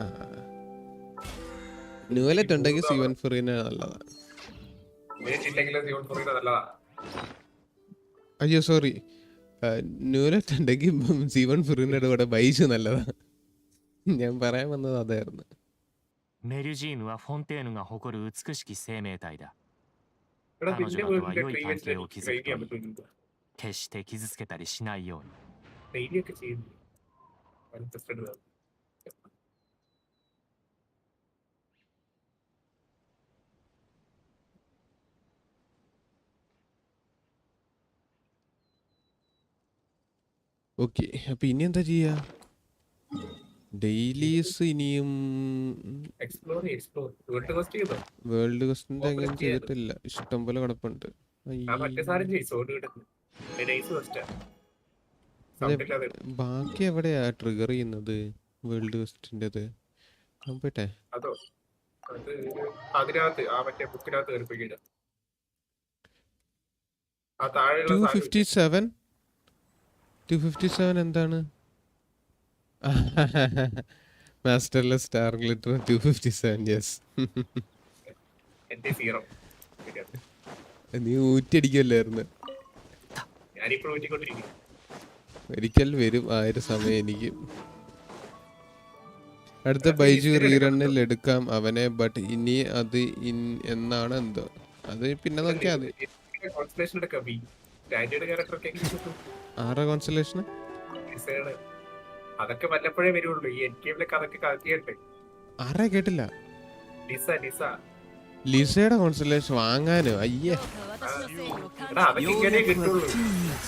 ന്യൂലറ്റ് ഉണ്ടെങ്കിൽ C1 Furina നല്ലതാണ്. അയ്യോ സോറി, ന്യൂലറ്റ് ഉണ്ടെങ്കിൽ C1 Furina കൂടെ ബൈജു നല്ലതാണ്. ഞാൻ പറയാൻ വന്നത് അതായിരുന്നു. メルジーヌはフォンテーヌが誇る美しき生命体だ。 എടാ 彼 നിന്റെ 女とは വീടിന്റെ 良い関係を築 ട്രെയിൻ く ചെയ്യാൻ といい。 പറ്റുന്നുണ്ടോ? 決して傷つけたりしないように。 ട്രെയിനിയൊക്കെ ചെയ്യുന്നു. Interested ആണ്. ഓക്കെ, അപ്പൊ ഇനി എന്താ ചെയ്യാ? ഡെയിലീസ് ഇനിയും Explore. വീട്ടിൽ quest ചെയ്തോ? വേൾഡ് ക്വസ്റ്റിന്റെ അങ്ങനെ ചെയ്തിട്ടില്ല. ഇഷ്ടം പോലെ കിടപ്പുണ്ട്. ആ മറ്റേ സാധനം ചെയ്യും. സോഡ് കിടക്കുന്നു. നൈസ് quest ആ. Sound ഇല്ലാതെ. ബാക്കി എവിടെയാ ട്രിഗർ ചെയ്യുന്നത് വേൾഡ് ക്വസ്റ്റിൻ്റെത്? പോട്ടെ. അതോ അത് അതിനകത്ത് ആ മറ്റേ ബുക്കിനകത്ത് കയറിപ്പോയില്ല. ആ താഴെയുള്ള സാധനം 257 എന്താണ്? മാസ്റ്റർലെസ് സ്റ്റാർ ഗ്ലിറ്റർ 257. യെസ്, എന്റെ സീറോ. നീ ഊറ്റിയടിക്കല്ലായിരുന്നു. ഞാനിപ്പോൾ ഊറ്റിക്കൊണ്ടിരിക്കും. ഒരിക്കൽ വരും ആ ഒരു സമയം എനിക്ക്. അടുത്ത ബൈജു റീറണ്ണിൽ എടുക്കാം അവനെ, ബട്ട് ഇനി അത് എന്നാണ് എന്തോ, അത് പിന്നെ നോക്കിയാ മതി. കോൺസ്റ്റലേഷൻ എടുക്കാം. സ്റ്റാൻഡേർഡ് ക്യാരക്ടറൊക്കെ ആറാ കോൺസ്റ്റലേഷൻ അതൊക്കെ വല്ലപ്പോഴേ വരുള്ളൂ. ഈ എൻ ഗെയിമിലൊക്കെ അതൊക്കെ കളിക്കട്ടെ. ആരാ കേട്ടില്ല? ലിസ ലിസയുടെ കോൺസ്റ്റലേഷൻ വാങ്ങാനോ? അയ്യേ, എടാ അതൊക്കെ ഇങ്ങനെ കിട്ടുള്ളൂ.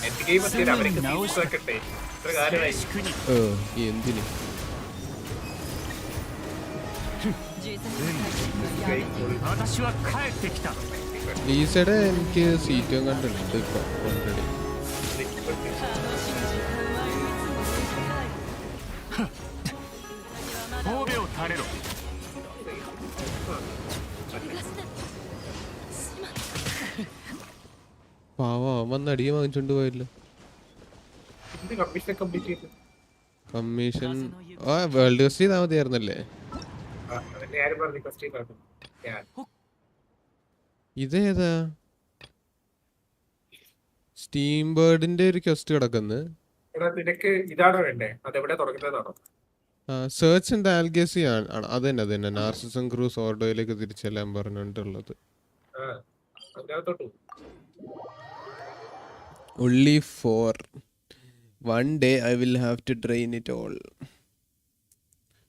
എൻ ഗെയിം ഒക്കെ അവരൊക്കെ ആക്കട്ടെ. ഇത്ര കാലമായി. ഓ എന്തിന്? ലീസയുടെ എനിക്ക് സീറ്റും കണ്ടിട്ടുണ്ട് ഇപ്പൊ ഓൾറെഡി. പാവ വന്ന് അടിയെ വാങ്ങിച്ചോണ്ട് പോയല്ലോ. കമ്മീഷൻ വേൾഡ് കസ്റ്റ് ചെയ്താൽ മതിയായിരുന്നല്ലേ? ഇതേതാ? സ്റ്റീം ബേർഡിന്റെ ഒരു ക്വസ്റ്റ് കിടക്കുന്നു. നിനക്ക് ഇതാണോ വേണ്ടേ? അതെവിടെ തുടങ്ങുന്നതാണോ? സെർച്ച് ആൻഡ് ആൽഗസി ആണ്. അത് തന്നെ നാർസിസം ക്രൂസ് ഓർഡോയിലേക്ക് തിരിച്ചെല്ലാം പറഞ്ഞിട്ടുള്ളത്. Only 4. One day I will have to drain it all.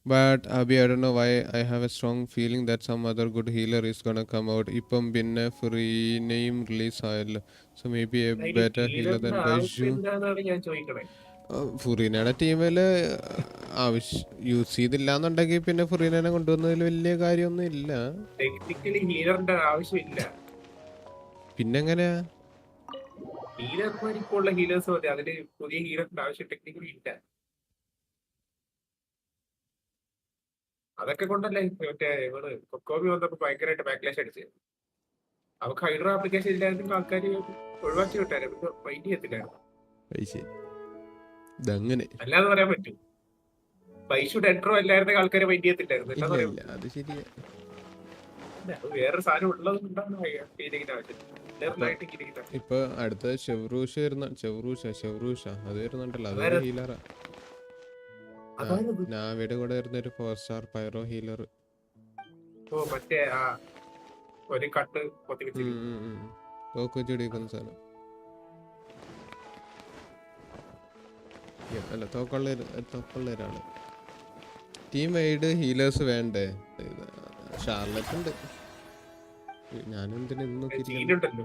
But Abhi, I don't know why I have a strong feeling that some other good healer is gonna come out. Ippam pinne Furina release ആയല്ലോ. So maybe a better healer than Baiju. ഫുറീനയുടെ ടീമില് use ചെയ്തില്ലാന്നുണ്ടെങ്കിൽ പിന്നെ ഫുറീനെ കൊണ്ടുവന്നതിൽ വലിയ കാര്യമൊന്നും ഇല്ല. ആവശ്യമില്ല. പിന്നെങ്ങനെയാ healers മതി. അതിന് പുതിയ ഹീലറിന്റെ ആവശ്യം ടെക്നിക്കലി ഇല്ല. അതൊക്കെ കൊണ്ടല്ലേ മറ്റേ ഇവള് കൊക്കോബി വന്നപ്പോ ഭയങ്കരമായിട്ട് ബാക്ക്ലാഷ് അടിച്ച്. അവക്ക് ഹൈഡ്രോ ആപ്ലിക്കേഷൻ ഇല്ലായിരുന്നെങ്കിൽ ആൾക്കാർ ഒഴിവാക്കി വിട്ടായിരുന്നു. മൈൻഡ് ചെയ്യത്തില്ലായിരുന്നു. അല്ലാതെ പറയാൻ പറ്റും. പൈസ ഡെൻട്രോ അല്ലായിരുന്നെങ്കിൽ ആൾക്കാരെ മൈൻഡ് ചെയ്യത്തില്ലായിരുന്നു. അത് ശരിയാ. വേറെ സാധനം ഉള്ളതുകൊണ്ടാണ് ആവശ്യം. ഇപ്പൊ അടുത്ത ഷെവ്റൂഷ അത് വരുന്നുണ്ടല്ലോ. അതൊരു ഹീലറാ. നാവിയുടെ കൂടെ വരുന്ന ഒരു 4 സ്റ്റാർ പൈറോ ഹീലർ. തോക്കുവെച്ചെടുക്കുന്ന സാധനം അല്ല, തോക്കുള്ള ഒരാള്. ടീം വൈഡ് ഹീലേഴ്സ് വേണ്ടേ? ഷാർലറ്റ് ഉണ്ട്. ഞാനെന്തിനു ഇത് നോക്കിയിരിക്കുന്നു? ജീനുണ്ടല്ലോ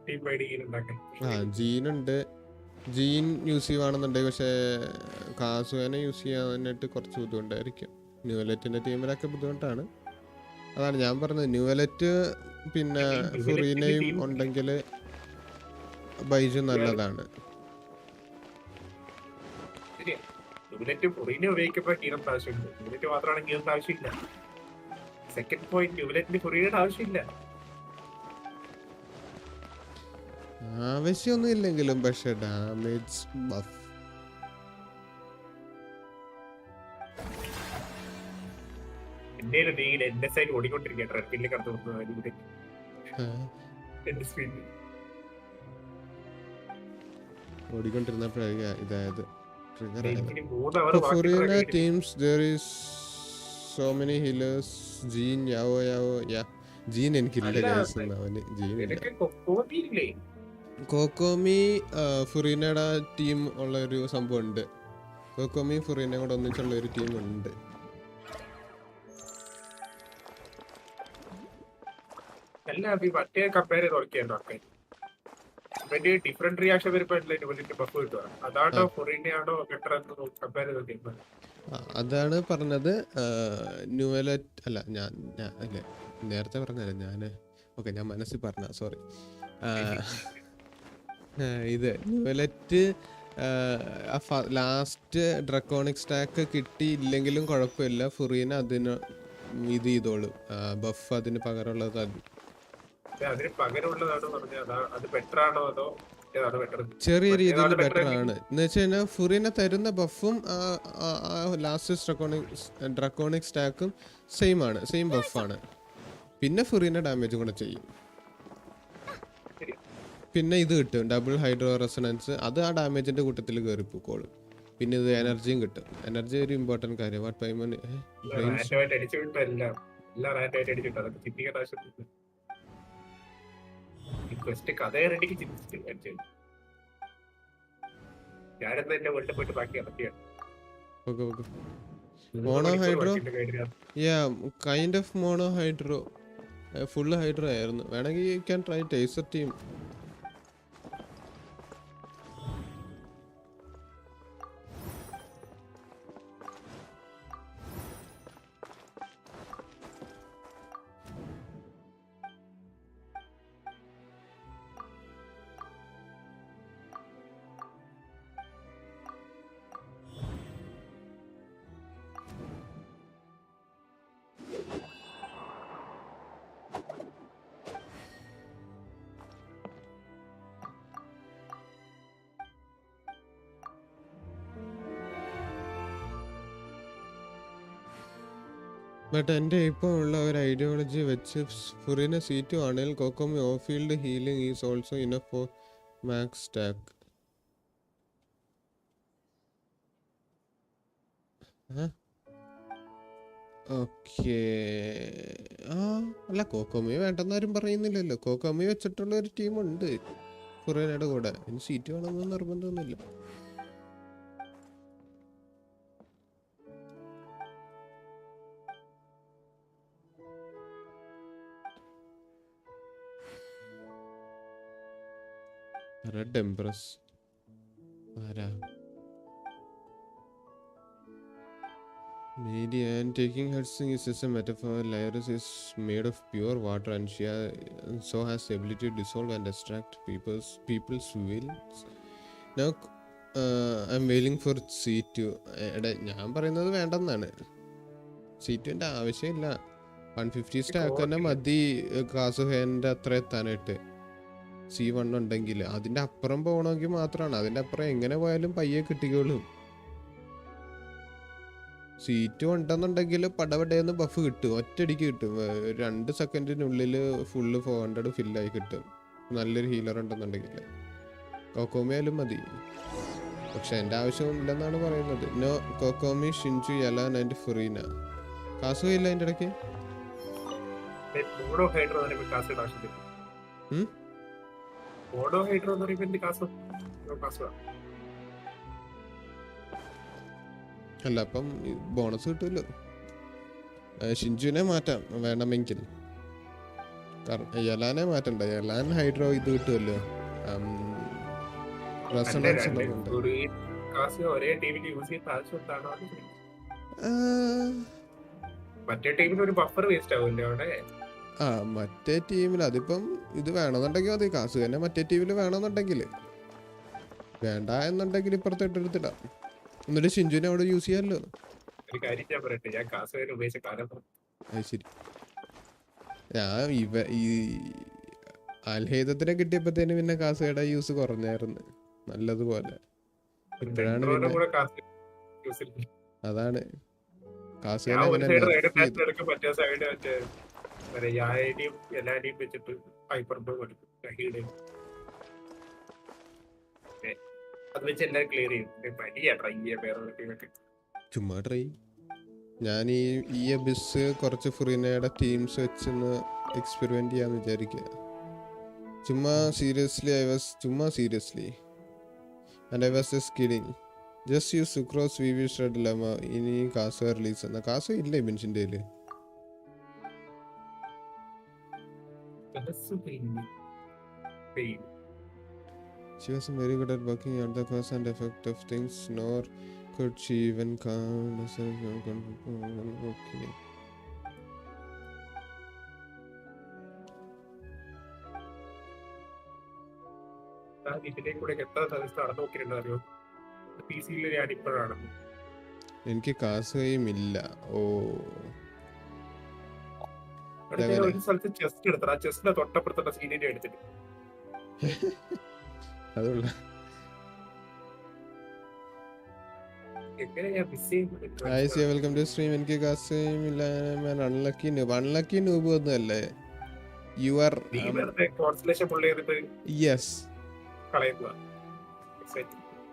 ടീം വൈഡ് ജീൻ ഉണ്ടാക്കാൻ. ആ ജീനുണ്ട്. ജീൻ യൂസ് ചെയ്യുവാണെന്നുണ്ടെങ്കിൽ പക്ഷേ കാസുവിനെ യൂസ് ചെയ്യാനായിട്ട് കുറച്ച് ബുദ്ധിമുട്ടായിരിക്കും. ന്യൂവലറ്റിൻ്റെ ടീമിലൊക്കെ ബുദ്ധിമുട്ടാണ്. അതാണ് ഞാൻ പറഞ്ഞത്. ന്യൂവലറ്റ് പിന്നെ ഫുറീനയും ഉണ്ടെങ്കിൽ ബൈജു നല്ലതാണ്. ശരിയാ, ന്യൂലറ്റ് ഫുറീനെ ഉപയോഗിക്കുമ്പോൾ ഗീറിന്റെ ആവശ്യമുണ്ട്. ന്യൂലറ്റ് മാത്രമാണ് ഗീറിന്റെ ആവശ്യമില്ല. സെക്കൻഡ് പോയിന്റ്, ന്യൂലറ്റിന് ഫുറീനയുടെ ആവശ്യമില്ല. ആവശ്യമൊന്നും ഇല്ലെങ്കിലും പക്ഷെ ഡാമേജ് ബഫ് എന്റെ നീല എന്റെ സൈഡ് ഓടിക്കൊണ്ടിരിക്കുക. ട്രെഡ്മില്ലിൽ കടന്നു കൊടുക്കുന്നത് എന്റെ സ്പീഡിൽ ഓടിക്കൊണ്ടിരുന്നപ്പോഴാണ് ഇതായത്. എനിക്ക് 3 അവർ Furina teams there is so many healers. Jean Yao yeah. Jean എനിക്കില്ല ഗൈസ്. അവന് ജീൻ ഇല്ല. കോക്കോമി ഫുറീനയുടെ ടീം ഉള്ള ഒരു സംഭവം ഉണ്ട്. കോക്കോമി ഫുറീനയും കൂടെ ഒന്നിച്ചുള്ള ഒരു ടീം ഉണ്ട്. മറ്റേ കമ്പയർ ചെയ്ത് നോക്കിയായിരുന്നു ആൾക്കാർ. ഡിഫറെന്റ് റിയാക്ഷൻ വരുമ്പോഴല്ലേ ബഫ് കിട്ടുക. അതാണോ ഫുറീനയാണോ ബെറ്റർ എന്ന് കമ്പയർ ചെയ്ത് നോക്കിയത്? അതാണ് പറഞ്ഞത്. ന്യൂവലറ്റ് അല്ല, ഞാൻ അല്ലേ നേരത്തെ പറഞ്ഞല്ലേ ഞാൻ. ഓക്കെ, ഞാൻ മനസ്സിൽ പറഞ്ഞ സോറി. ഇത് ന്യൂവലറ്റ് ലാസ്റ്റ് ഡ്രക്കോണിക് സ്റ്റാക്ക് കിട്ടിയില്ലെങ്കിലും കുഴപ്പമില്ല. ഫുറീന അതിന് ഇത് ചെയ്തോളും. ബഫ് അതിന് പകരമുള്ളത്. അതിന് പകരമുള്ളതാണോ പറഞ്ഞത്? അത് ബെറ്റർ ആണോ അതോ ചെറിയ രീതിയിൽ ബെറ്റർ ആണ് എന്ന് വെച്ച് കഴിഞ്ഞാൽ ഫുറീന തരുന്ന ബഫും ലാസ്റ്റ് ഡ്രക്കോണിക് സ്റ്റാക്കും സെയിം ആണ്, സെയിം ബഫാണ്. പിന്നെ ഫുറീന ഡാമേജും കൂടെ ചെയ്യും. പിന്നെ ഇത് കിട്ടും ഡബിൾ ഹൈഡ്രോ റെസൊണൻസ്. അത് ആ ഡാമേജിന്റെ കൂട്ടത്തിൽ കയറി പോക്കോളും. പിന്നെ ഇത് എനർജിയും കിട്ടും. എനർജി ഒരു ഇമ്പോർട്ടന്റ് കാര്യം. What Paimon mono hydro, kind of mono hydro. Full hydro ആയിരുന്നു. വേണമെങ്കിൽ you can try taser team. But എൻ്റെ ഇപ്പോൾ ഉള്ള ഒരു ഐഡിയോളജി വെച്ച് ഫുറീന C2 ആണെങ്കിൽ Kokomi off field healing is also enough for max stack. Okay. അല്ല, കോക്കോമി വേണ്ടെന്നാരും പറയുന്നില്ലല്ലോ. കോക്കോമി വെച്ചിട്ടുള്ള ഒരു ടീമുണ്ട് ഫുറീനയുടെ കൂടെ. ഇനി C2 വേണമെന്ന് നിർബന്ധമൊന്നുമില്ല. റെഡ് എംപ്രസ് ആരാ? Media and taking her sing is just a metaphor. Lyris is made of pure water and she so has the ability to dissolve and extract people's wills. Now I'm waiting for C2. ഞാൻ പറയുന്നത് വേണ്ടെന്നാണ്. C2ന്റെ ആവശ്യമില്ല. 150 stack തന്നെ മതി കാസുഹേന്റെ അത്ര എത്താനായിട്ട്. C1 ഉണ്ടെങ്കിൽ അതിന്റെ അപ്പുറം പോകണമെങ്കിൽ മാത്രമാണ്. അതിന്റെ അപ്പുറം എങ്ങനെ പോയാലും പയ്യെ കിട്ടിക്കോളും. C2 ഉണ്ടെന്നുണ്ടെങ്കിൽ പടപടയെന്ന് ബഫ് കിട്ടും, ഒറ്റയടിക്ക് കിട്ടും. 2 സെക്കൻഡിനുള്ളിൽ ഫുള്ള് 400 ഫില്ലായി കിട്ടും. നല്ലൊരു ഹീലർ ഉണ്ടെന്നുണ്ടെങ്കിൽ കോക്കോമിയാലും മതി. പക്ഷെ എൻ്റെ ആവശ്യമില്ലെന്നാണ് പറയുന്നത്. No കോക്കോമി, Shinju, യലാൻ and ഫുറീന. കാസു ഇല്ല അതിൻ്റെ ഇടയ്ക്ക്. അല്ല അപ്പം ബോണസ് കിട്ടുമല്ലോ. ഷിൻജുവിനെ മാറ്റാം വേണമെങ്കിൽ. കാരണം യലാനെ മാറ്റണ്ട, യലാൻ ഹൈഡ്രോ ഇത് കിട്ടുമല്ലോ, റെസണൻസ് ഉള്ളതുകൊണ്ട്. ഒരേ ടീമിൽ യൂസ് ചെയ്യുന്ന ആവശ്യമുണ്ടാണോ? മറ്റേ ടീമിൽ ഒരു ബഫർ വേസ്റ്റ് ആവില്ലേ അവിടെ? ആ മറ്റേ ടീമിൽ അതിപ്പം ഇത് വേണമെന്നുണ്ടെങ്കിൽ മതി, കാസ് തന്നെ മറ്റേ ടീമിൽ വേണമെന്നുണ്ടെങ്കിൽ. വേണ്ട എന്നുണ്ടെങ്കിൽ ഇപ്പുറത്തോട്ട് എടുത്തിടാം, എന്നിട്ട് ഷിൻജുവിനെ അവിടെ യൂസ് ചെയ്യാമല്ലോ. ഒരു കാര്യം ഞാൻ പറയട്ടെ, ഞാൻ കാസുകാരെ ഉപയോഗിച്ച കാലം. അത് ശരി. ഞാൻ ഈ അൽഹേദത്തിനെ കിട്ടിയപ്പോഴത്തേന് പിന്നെ കാസുകയുടെ യൂസ് കുറഞ്ഞായിരുന്നു നല്ലതുപോലെ. ഇപ്പോഴാണ് പിന്നെ അതാണ് ചുമ്മാ ട്രൈ. ഞാൻ ഈ അബിസ് കുറച്ച് ഫുറിനയുടെ ടീംസ് വെച്ചൊന്ന് എക്സ്പെരിമെന്റ് ചെയ്യാന്ന് വിചാരിക്കുക. ചുമ്മാ seriously and I was just kidding. Just use sucrose VV shred lemma. ഇനി കാസോ റിലീസ് എന്നാ കാസോ ഇല്ലേ മെൻഷൻ്റെ കയ്യില്? She wasn't very good at working out the cause and effect of things, nor could she even count herself. Okay. എനിക്ക് കാസുകയും ഇല്ല. ഓ അതുള്ള welcome to stream. എനിക്ക് കാസുകയും ഇല്ല. അൺലക്കി നൂബ് ഒന്നുമല്ലേ? You are yes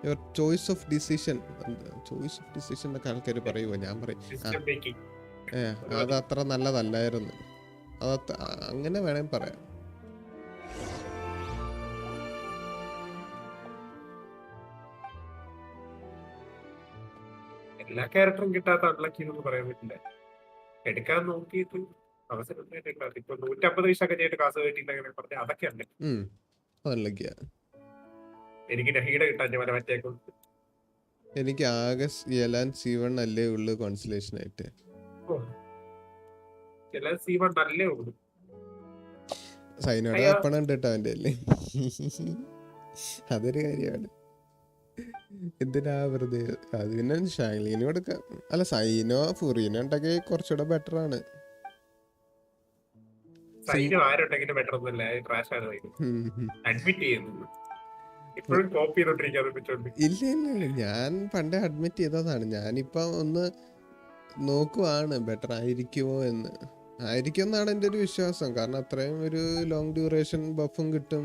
your choice of decision എന്നൊക്കെ ആൾക്കാർ പറയുമോ? ഞാൻ പറയും അത് അത്ര നല്ലതല്ലായിരുന്നു. അങ്ങനെ വേണേൽ പറയാം. എല്ലാ ക്യാരക്ടറും കിട്ടാത്ത അൺലക്കി എന്നൊന്നും പറയാൻ പറ്റില്ല. എടുക്കാൻ നോക്കിയിട്ട് അവസരം ഇപ്പൊ 150 വയസ്സൊക്കെ ചെയ്തിട്ട് കാസ് കയറ്റിങ്ങനെ പറഞ്ഞ അതൊക്കെ ഉണ്ട്. എനിക്ക് നഹീഡ കിട്ടാൻ മറ്റേക്കും. എനിക്ക് ആകെ യലാൻ C1 അല്ലേ ഉള്ളു കോൺസലേഷൻ ആയിട്ട്. സൈനോടെ വെപ്പണ ഉണ്ട് കേട്ടോ അവന്റെ അല്ലേ. അതൊരു കാര്യമാണ്. എന്തിനാ വെറുതെ അത്. പിന്നെ ഷൈലീന് കൊടുക്കാം. അല്ല സൈനോ ഫുറീന ഉണ്ടെങ്കിൽ കുറച്ചുകൂടെ ബെറ്റർ ആണ്. ഇല്ല ഞാൻ പണ്ടേ അഡ്മിറ്റ് ചെയ്തതാണ്. ഞാനിപ്പം ഒന്ന് നോക്കുവാണ് ബെറ്റർ ആയിരിക്കുമോ എന്ന്. ആയിരിക്കും എന്നാണ് എൻ്റെ ഒരു വിശ്വാസം. കാരണം അത്രയും ഒരു ലോങ് ഡ്യൂറേഷൻ ബഫും കിട്ടും.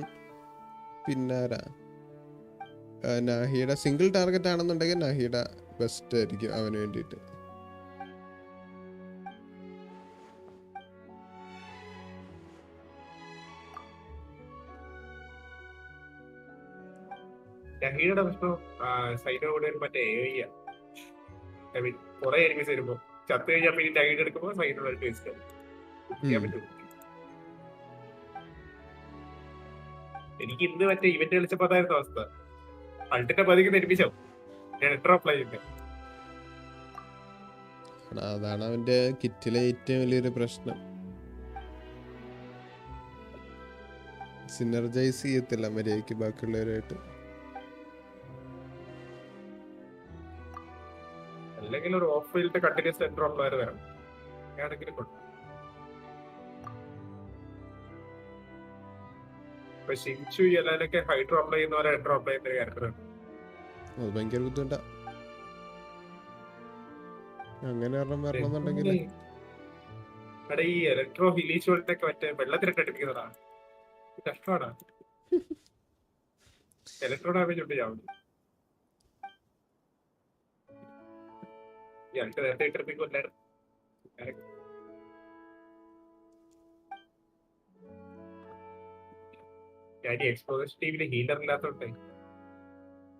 പിന്നാരാ നാഹിയുടെ സിംഗിൾ ടാർഗറ്റ് ആണെന്നുണ്ടെങ്കിൽ നാഹിയുടെ ബെസ്റ്റ് ആയിരിക്കും അവന് വേണ്ടിയിട്ട്. നഹീയുടെ പ്രശ്നം സൈനോ കൂടെ മറ്റേ കുറെ എനിമീസ് വരുമ്പോ ചത്ത് കഴിഞ്ഞാൽ പിന്നെ നഹീഡ് എടുക്കുമ്പോ സൈനോ വേസ്റ്റ് ആവും. എനിക്ക് ഇന്ന് മറ്റേ ഇവന്റ് കളിച്ചപ്പോ അതായിരുന്നു അവസ്ഥ. അൾട്ടിനെ പതിക്കുന്ന എനിമീസാവും. ഞാൻ എത്ര അപ്ലൈ ചെയ്യുന്നത്. അതാണ് അവന്റെ കിറ്റിലെ ഏറ്റവും വലിയൊരു പ്രശ്നം. സിനർജൈസ് ചെയ്യത്തില്ല മര്യാദയ്ക്ക് ബാക്കിയുള്ളവരായിട്ട്. അല്ലെങ്കിൽ ഒരു ഓഫ് ഫീൽഡ് കണ്ടിന്യൂസ് സെന്റർ ഉള്ളവർ വരണം. ആണെങ്കിലും ഇപ്പൊ ഷിൻചു എല്ലാവരൊക്കെ ഹൈഡ്രോ അപ്ലൈ ചെയ്യുന്നവരെ എൻട്രോ അപ്ലൈ ചെയ്യുന്ന ക്യാരക്ടറാണ്. അത് ഭയങ്കര ബുദ്ധിമുട്ടാ. അങ്ങനെ വരണമെന്നുണ്ടെങ്കിൽ ഈ ഇലക്ട്രോ ഹിലീഷോളിന്റെ ഒക്കെ മറ്റേ വെള്ളത്തിലിട്ട് അടിപ്പിക്കുന്നതാ കഷ്ടമാണ്. ഇലക്ട്രോ ഡാമേജ് ഉണ്ട് ചാവുന്നു. നേരത്തെ ഇട്ടിരിപ്പിക്കൊല്ലായിരുന്നു. ഞാൻ എക്സ്പോസ് ടീമില് ഹീലർ ഇല്ലാത്തോണ്ടേ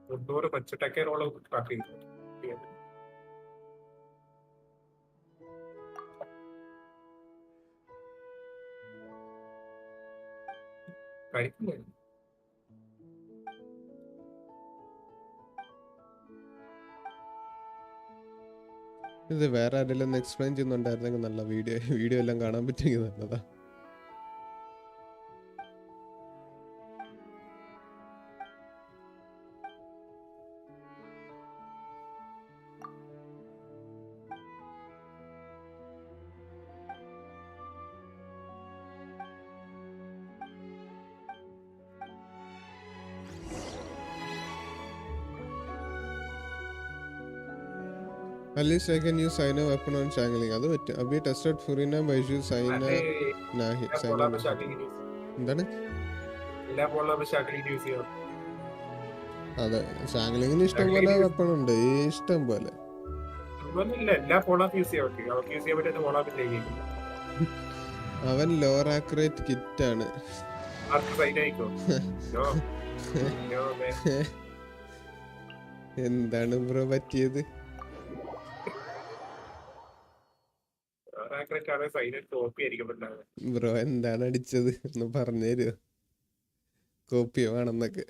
300 പച്ചട്ടൊക്കെ റോള് ട്രാക്ക് ചെയ്തു. കഴിക്കില്ല. ഇത് വേറെ ആരെങ്കിലും ഒന്ന് എക്സ്പ്ലെയിൻ ചെയ്യുന്നുണ്ടായിരുന്നെങ്കിൽ നല്ല വീഡിയോ എല്ലാം കാണാൻ പറ്റുമെങ്കിൽ നല്ലതാ. At least I can use Sino weapon on Shangling. അത് പറ്റും. അബി ടെസ്റ്റഡ് ഫുറിന ബൈജു സൈന നാഹി സൈന. എന്താണ്? അതെ, ഷാങ്ലിങ്ങിന് ഇഷ്ടം പോലെ വെപ്പൺ ഉണ്ട്, ഇഷ്ടം പോലെ. അവൻ ലോർ ആക്യുറേറ്റ് കിറ്റ് ആണ്. എന്താണ് ബ്രോ പറ്റിയത്? ബ്രോ എന്താണ് അടിച്ചത് ഒന്ന് പറഞ്ഞു തരുമോ? കോപ്പി വേണമെന്നൊക്കെ.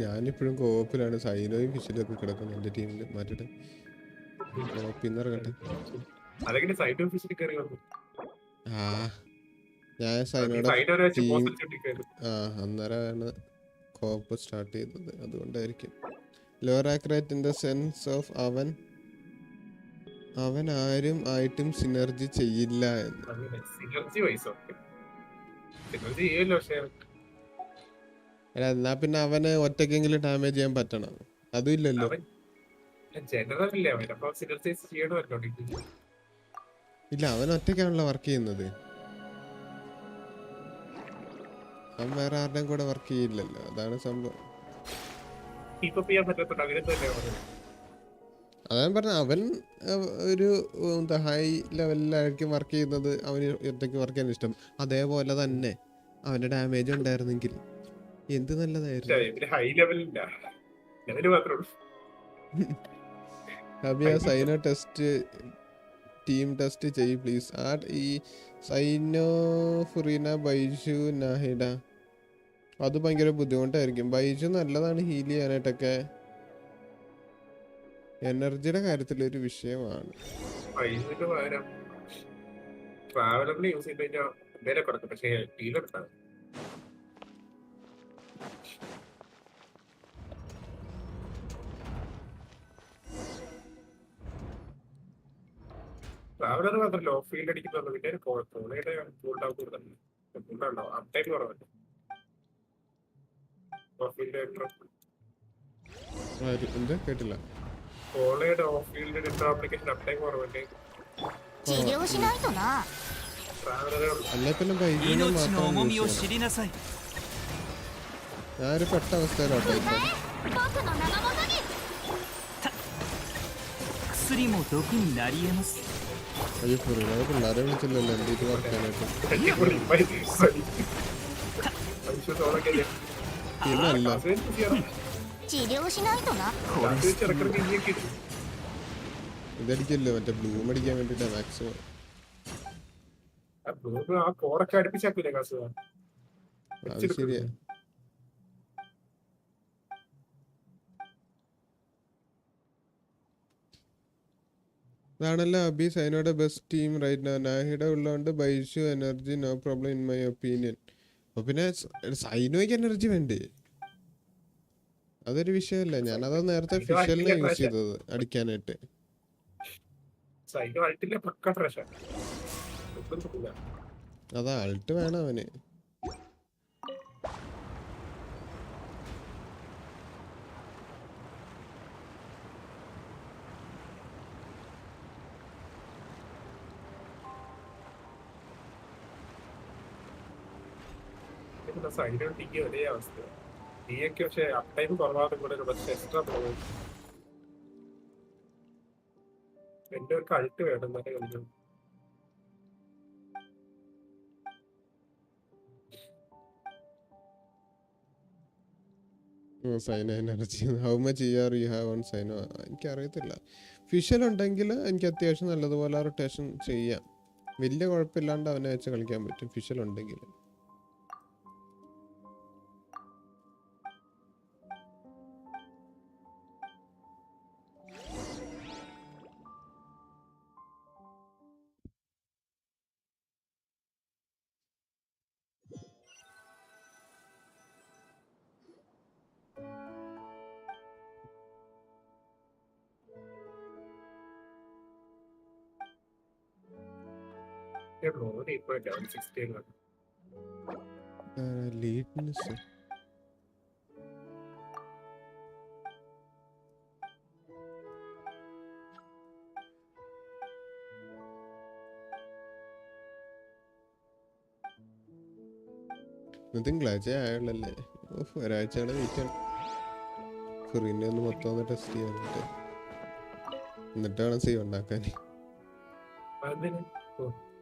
ഞാനിപ്പോഴും കോപ്പിലാണ്. സൈനോയും ഫിഷിലും ഒക്കെ കിടക്കുന്നു എന്റെ ടീമിൽ. മാറ്റിട്ട് കോപ്പിന്ന് ഇറങ്ങട്ടെ. ആ, ഞാൻ സൈനോടെ ടീം അന്നേരമാണ് കോപ്പ് സ്റ്റാർട്ട് ചെയ്തത്, അതുകൊണ്ടായിരിക്കും. Lore accurate in the sense of അവൻ ആരും ആയിട്ടും സിനർജി ചെയ്യില്ല എന്ന്. അല്ല, എന്നാ പിന്നെ അവന് ഒറ്റയ്ക്കെങ്കിലും ഡാമേജ് ചെയ്യാൻ പറ്റണം. അതും ഇല്ലല്ലോ. ഇല്ല, അവൻ ഒറ്റയ്ക്കാണല്ലോ വർക്ക് ചെയ്യുന്നത്. അവൻ വേറെ ആരുടെയും കൂടെ വർക്ക് ചെയ്യില്ലല്ലോ, അതാണ് സംഭവം. അതാണ് പറഞ്ഞ, അവൻ ഒരു എന്താ ഹൈ ലെവലിലായിരിക്കും വർക്ക് ചെയ്യുന്നത്. അവന് ഒറ്റയ്ക്ക് വർക്ക് ചെയ്യാൻ ഇഷ്ടം. അതേപോലെ തന്നെ അവന്റെ ഡാമേജ് ഉണ്ടായിരുന്നെങ്കിൽ എന്ത് നല്ലതായിരുന്നു. അബിയ സൈനോ ടെസ്റ്റ് ടീം ടെസ്റ്റ് ചെയ്യ് പ്ലീസ്. ഈ സൈനോ ഫുറീന ബൈജു നാഹിഡ അത് ഭയങ്കര ബുദ്ധിമുട്ടായിരിക്കും. ബൈജു നല്ലതാണ് ഹീൽ ചെയ്യാനായിട്ടൊക്കെ. എനർജിയുടെ കാര്യത്തിൽ ഒരു വിഷയമാണ്. ട്രാവലർ മാത്രമല്ല ഓഫ് ഫീൽഡ് അടിക്കുന്നുള്ളൂ. പിന്നെ കോളയുടെ കൂൾ ഡൗൺ കൂടുതലുണ്ടോ? അപ്ടൈം കുറവല്ലേ ഓഫ് ഫീൽഡ്? എന്താ കേട്ടില്ല? കോളയുടെ off field net application uptime കുറവല്ലേ? അല്ലെ പിന്നെ ബൈജുവിനെ മാത്രം യൂസ് ചെയ്യണം. ഞാനൊരു പെട്ട അവസ്ഥയിലോട്ടോ ഇപ്പൊ. അയ്യോ, ഫുറിനെ പിള്ളേരെ വിളിച്ചില്ലല്ലോ എന്റെ ഇത് വർക്കാനായിട്ട്. പിന്നല്ല, ഇതടിക്കല്ലോ മറ്റേ ബ്ലൂം അടിക്കാൻ വേണ്ടിട്ടാ മാക്സിമം. അത് ശരിയാ. അതാണല്ലോ അബി സൈനോയുടെ best team right now. Nahida ഉള്ളതുകൊണ്ട് Baizhu energy no problem in my opinion. അപ്പൊ പിന്നെ സൈനോയ്ക്ക് എനർജി വേണ്ടേ? അതൊരു വിഷയമല്ല. ഞാനത് നേരത്തെ ഫിഷലിനെ യൂസ് ചെയ്തത് അടിക്കാനായിട്ട്. അതാ അൾട്ട് വേണം അവന്. ഒരേ അവസ്ഥ. പക്ഷെ അപ്ടൈം കുറവാതെ കൂടെ എക്സ്ട്രാ പോകും. എന്റെ ഒരു കൾട്ട് വേണം എന്നൊക്കെ കളിക്കും. Cyno energy how much ER you have on Cyno എനിക്കറിയത്തില്ല. ഫിഷ്യൽ ഉണ്ടെങ്കിൽ എനിക്ക് അത്യാവശ്യം നല്ലതുപോലെ റൊട്ടേഷൻ ചെയ്യാം. വലിയ കുഴപ്പമില്ലാണ്ട് അവനെ വെച്ച് കളിക്കാൻ പറ്റും ഫിഷ്യൽ ഉണ്ടെങ്കിൽ. ഇപ്പൊ ലെവൽ 16 ആണ്. ലീഡ്നെസ് തിങ്കളാഴ്ച ആയുള്ളല്ലേ. ഒരാഴ്ചയാണ് വെയിറ്റ് ചെയ്യണം. ഫുറിനെ ഒന്ന് മൊത്തം ഒന്ന് ടെസ്റ്റ് ചെയ്യാൻ പറ്റും. എന്നിട്ട് വേണം സേവ് ഉണ്ടാക്കാൻ. അതിന്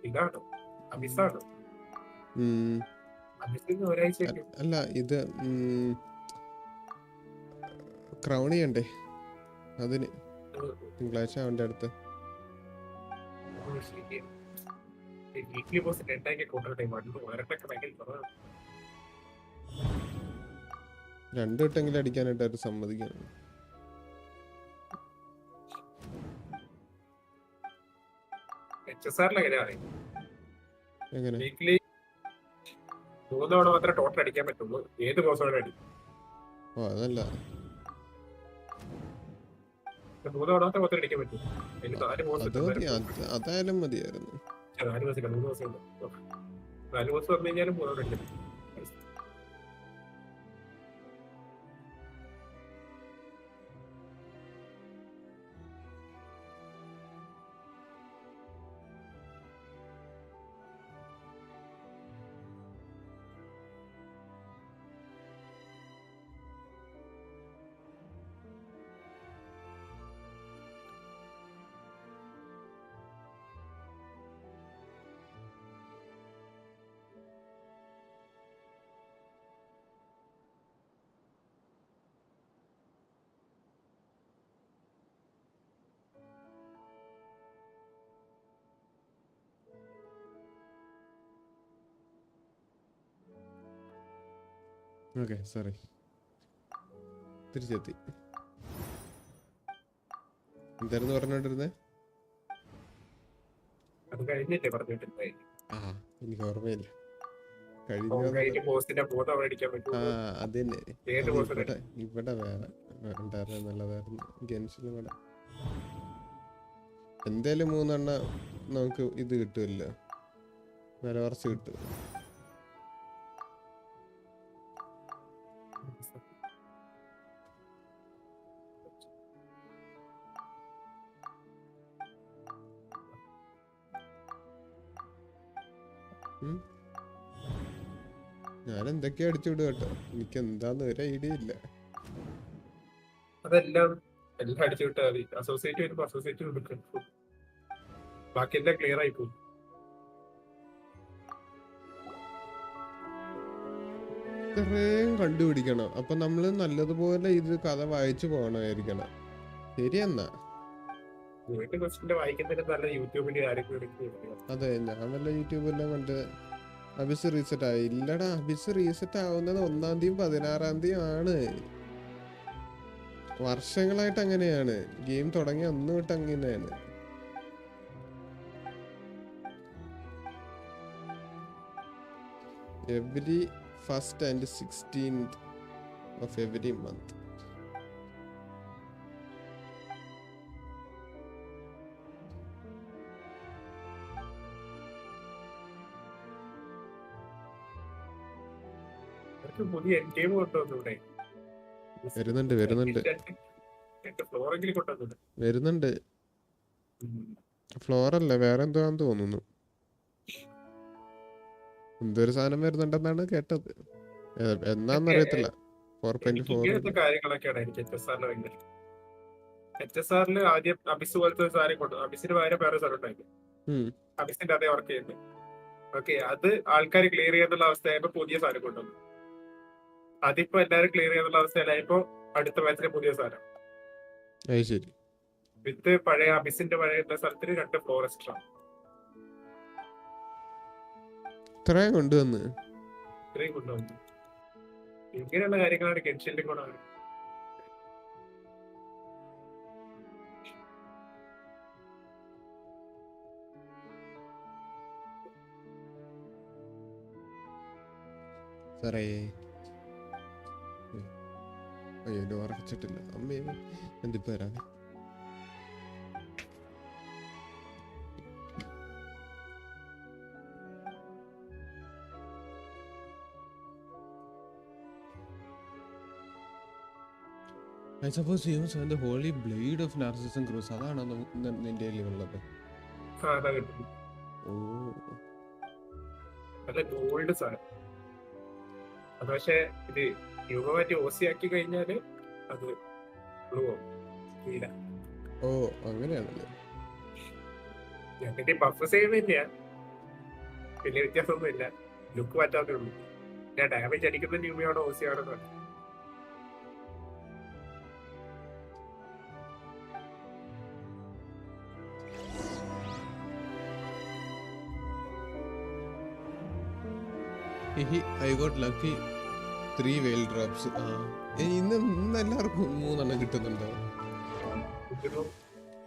ഇതാണോ അബിസാണോ? അബിസിന് ഒരാഴ്ച അല്ല ഇത് ക്രൗൺ ചെയ്യണ്ടേ അതിന് തിങ്കളാഴ്ച അവൻ്റെ അടുത്ത്. വീക്ക്ലി പോസ്റ്റ് 2 കൂട്ടട്ടെ വരട്ടൊക്കെ ഭയങ്കര കുറവാണ്. 2 വട്ടെങ്കിലും അടിക്കാനായിട്ട് അവർ സമ്മതിക്കണം. എങ്ങനെ വീക്ക്ലി 3 തവണ മാത്രമേ ടോട്ടൽ അടിക്കാൻ പറ്റുള്ളൂ. ഏത് ബോസ് വേണം അടിക്കും. ഓ അതല്ല 3 തവണ മാത്രമേ അടിക്കാൻ പറ്റൂ. അതിന് 4 ബോസ് അതായാലും മതിയായിരുന്നു. 4 ദിവസം 3 ദിവസം 4 ദിവസം വന്നു കഴിഞ്ഞാലും 3 തവണ അടിക്കാൻ പറ്റും. ഓക്കെ സോറി തിരിച്ചെത്തി. എന്തായിരുന്നു പറഞ്ഞോണ്ടിരുന്നേ? അത് കഴിഞ്ഞില്ലേ പറഞ്ഞിട്ടില്ലേ? ആ എനിക്ക് ഓർമ്മയില്ല. അതന്നെ ഇവിടെ വേറെ ഉണ്ടായിരുന്നു നല്ലതായിരുന്നു. ഗെൻഷിലും കൂടെ എന്തേലും 3 എണ്ണം നമുക്ക് ഇത് കിട്ടുമല്ലോ, വില കുറച്ച് കിട്ടും. ഞാൻ എന്തൊക്കെയാ അടിച്ചുവിടും കേട്ടോ, എനിക്ക് എന്താന്ന് ഒരു ഐഡിയ ഇല്ല. അതെല്ലാം അടിച്ചു വിട്ടാൽ മതി. അസോസിയേറ്റ് വരുമ്പോ അസോസിയേറ്റ് കൊടുക്കും, ബാക്കിയെല്ലാം ക്ലിയർ ആയി പോകും. ഇത്രയും കണ്ടുപിടിക്കണം. അപ്പൊ നമ്മള് നല്ലതുപോലെ ഇത് കഥ വായിച്ചു പോകണമായിരിക്കണം. ശരിയെന്നാ അതെ, ഞാൻ വല്ല യൂട്യൂബെല്ലാം കണ്ട് അബിസ് റീസെറ്റ് ആയി. ഇല്ലടാ, അബിസ് റീസെറ്റ് ആവുന്നത് 1-ാം തീയതി 16-ാം തീയതി ആണ്. വർഷങ്ങളായിട്ട് അങ്ങനെയാണ്. ഗെയിം തുടങ്ങിയ അന്ന് തൊട്ട് അങ്ങനെയാണ്. Every 1st and 16th of every month. വരുന്നുണ്ട് ഫ്ലോറല്ല, വേറെ എന്തോ ആണെന്ന് തോന്നുന്നു. എന്തൊരു സാധനം വരുന്നുണ്ടെന്നാണ് കേട്ടത്. എന്നാന്ന് അറിയത്തില്ല. 4.4 കാര്യങ്ങളൊക്കെയാണ് എനിക്ക് HSR ആദ്യം അബിസ് പോലത്തെ സാധനം കൊണ്ടു. അബിസിന് വേറെ സാധനം ഉണ്ടായിരുന്നു, അബിസിന്റെ അതേ വർക്ക് ചെയ്യുന്നത്. ഓക്കെ, അത് ആൾക്കാർ ക്ലിയർ ചെയ്യാന്നുള്ള അവസ്ഥയായപ്പോ പുതിയ സാധനം കൊണ്ടുവന്നു. അതിപ്പോ എല്ലാരും ക്ലിയർ ചെയ്യാനുള്ള അവസ്ഥയിലായപ്പോ അടുത്ത മാച്ചിലെ പുതിയ സാധനം അത് ശരി. വിത്ത് പഴയ അബിസിന്റെ പഴയ സ്ഥലത്തിന് 2 ഫ്ലോർ എക്സ്ട്രാ. ഇത്രയും കൊണ്ടുവന്ന് ഇത്രയും കൊണ്ടുവന്നു. ഇങ്ങനെയുള്ള കാര്യങ്ങളാണ് ഗെൻഷിന്റെ കൂടെ. സാറേ അയ്യോ ഡോർ അടച്ചിട്ടില്ല. അമ്മേ എന്തിപ്പോ വരാതെ. I suppose you use the holy blade of Narcissus Cruise. അതാണോ നിന്റെ ഉള്ളത്? ഓ നല്ല ഗോൾഡ് സാധനം. അത് പക്ഷെ ഇത് യുഗ മാറ്റി ഓസി ആക്കി കഴിഞ്ഞാല് അത് ഓ അങ്ങനെയാണല്ലേ. ഞങ്ങൾക്ക് ബഫ് സെയിം തന്നെയാ, വലിയ വ്യത്യാസമൊന്നും ഇല്ല. ലുക്ക് മാറ്റാത്തേ ഉള്ളൂ. ഞാൻ ഡാമേജ് അടിക്കുന്ന ന്യൂമിയാണോ ഓസിയാണോ എന്ന്. I got lucky 3 whale drops. ഇന്ന് എല്ലാവർക്കും 3 എണ്ണം കിട്ടുന്നുണ്ടോ?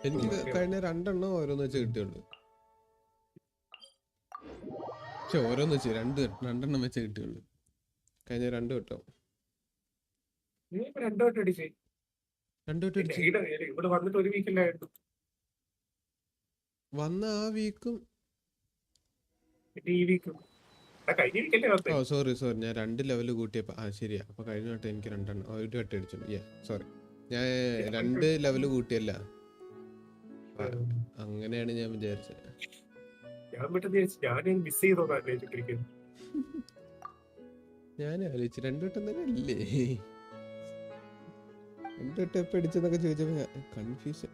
എനിക്ക് കഴിഞ്ഞ 2 എണ്ണം ഓരോന്ന് വെച്ച് കിട്ടിയുള്ളൂ. പക്ഷെ ഓരോന്ന് വെച്ച് 2 എണ്ണം വെച്ച് കിട്ടിയുള്ളൂ. കഴിഞ്ഞ 2 വട്ടം 2 വട്ടം അടിച്ചേ. 2 വട്ടം അടിച്ചു. ഇവിടെ വന്നിട്ട് ഒരു വീക്കില്ലായിരുന്നു. വന്ന ആ വീക്കും ഈ വീക്കും ഓ സോറി ഞാൻ 2 ലെവൽ കൂട്ടിയപ്പോ ശരിയാ. അപ്പൊ കഴിഞ്ഞ വട്ടം എനിക്ക് 2 എണ്ണം 1 വട്ടം അടിച്ചു. സോറി ഞാൻ 2 ലെവൽ കൂട്ടിയല്ല, അങ്ങനെയാണ് ഞാൻ വിചാരിച്ചത്. ഞാൻ ആലോചിച്ചു 2 വട്ടം തന്നെ അല്ലേ, 2 വട്ടം എപ്പോ അടിച്ചെന്നൊക്കെ ചോദിച്ചപ്പോ കൺഫ്യൂഷൻ.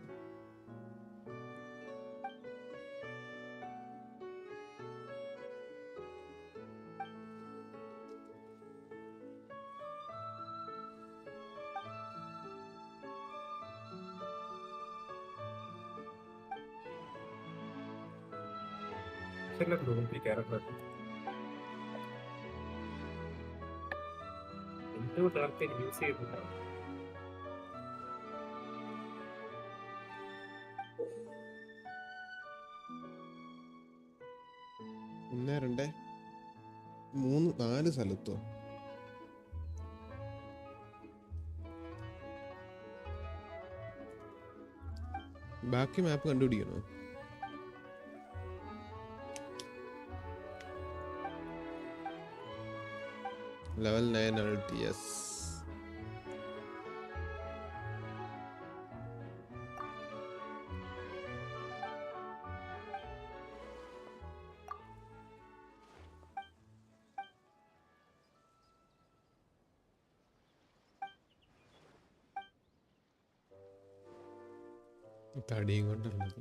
എന്തുകൊണ്ട് ആൾക്കാർ യൂസ് ചെയ്യുന്നില്ല? ഒന്ന് 2 3 4 സ്ഥലത്തോ? ബാക്കി മാപ്പ് കണ്ടുപിടിക്കണോ? Level 9 LTS. തടിയും കൊണ്ടുള്ളത്.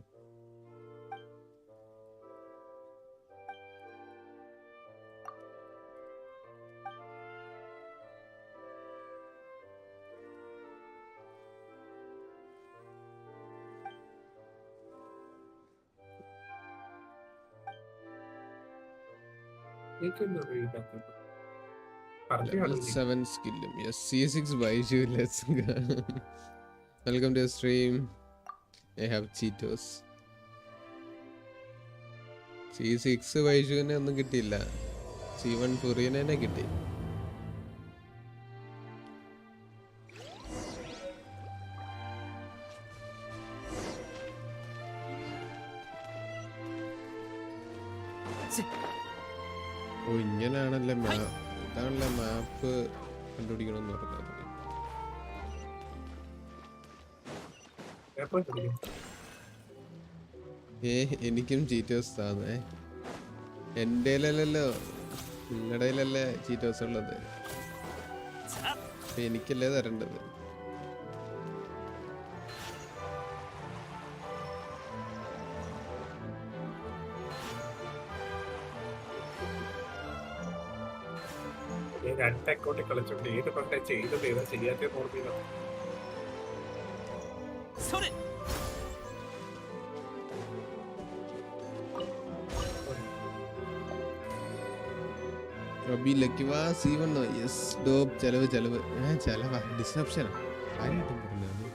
Level 7 skill. Yes, C6 Baiju. Let's go. Welcome to the stream. I have Cheetos. C6 Baiju ഒന്നും കിട്ടിയില്ല. C1 Furina കിട്ടി. ഓ ഇങ്ങനെയാണല്ലേ ഇതാണല്ലേ മാപ്പ് കണ്ടുപിടിക്കണമെന്ന് പറഞ്ഞത്. എനിക്കും ചീറ്റോസ് താന്നേ. എൻ്റെ കയ്യിലല്ലല്ലോ, നിങ്ങളുടെ കയ്യിലല്ലേ ചീറ്റോസ് ഉള്ളത്. എനിക്കല്ലേ തരേണ്ടത്. രണ്ട് അക്കൗണ്ടിൽ കളിച്ചോണ്ട് ഏത് കൊണ്ടേ ചെയ്തത് ഏതാ ചെയ്യാത്ത ഓർമ്മയില്ല. റബി ലക്കിവ C1 യെസ് ഡോപ്പ് ചെലവ് ചെലവാ ഡിസ്റപ്ഷനാ ആരും പറഞ്ഞത്.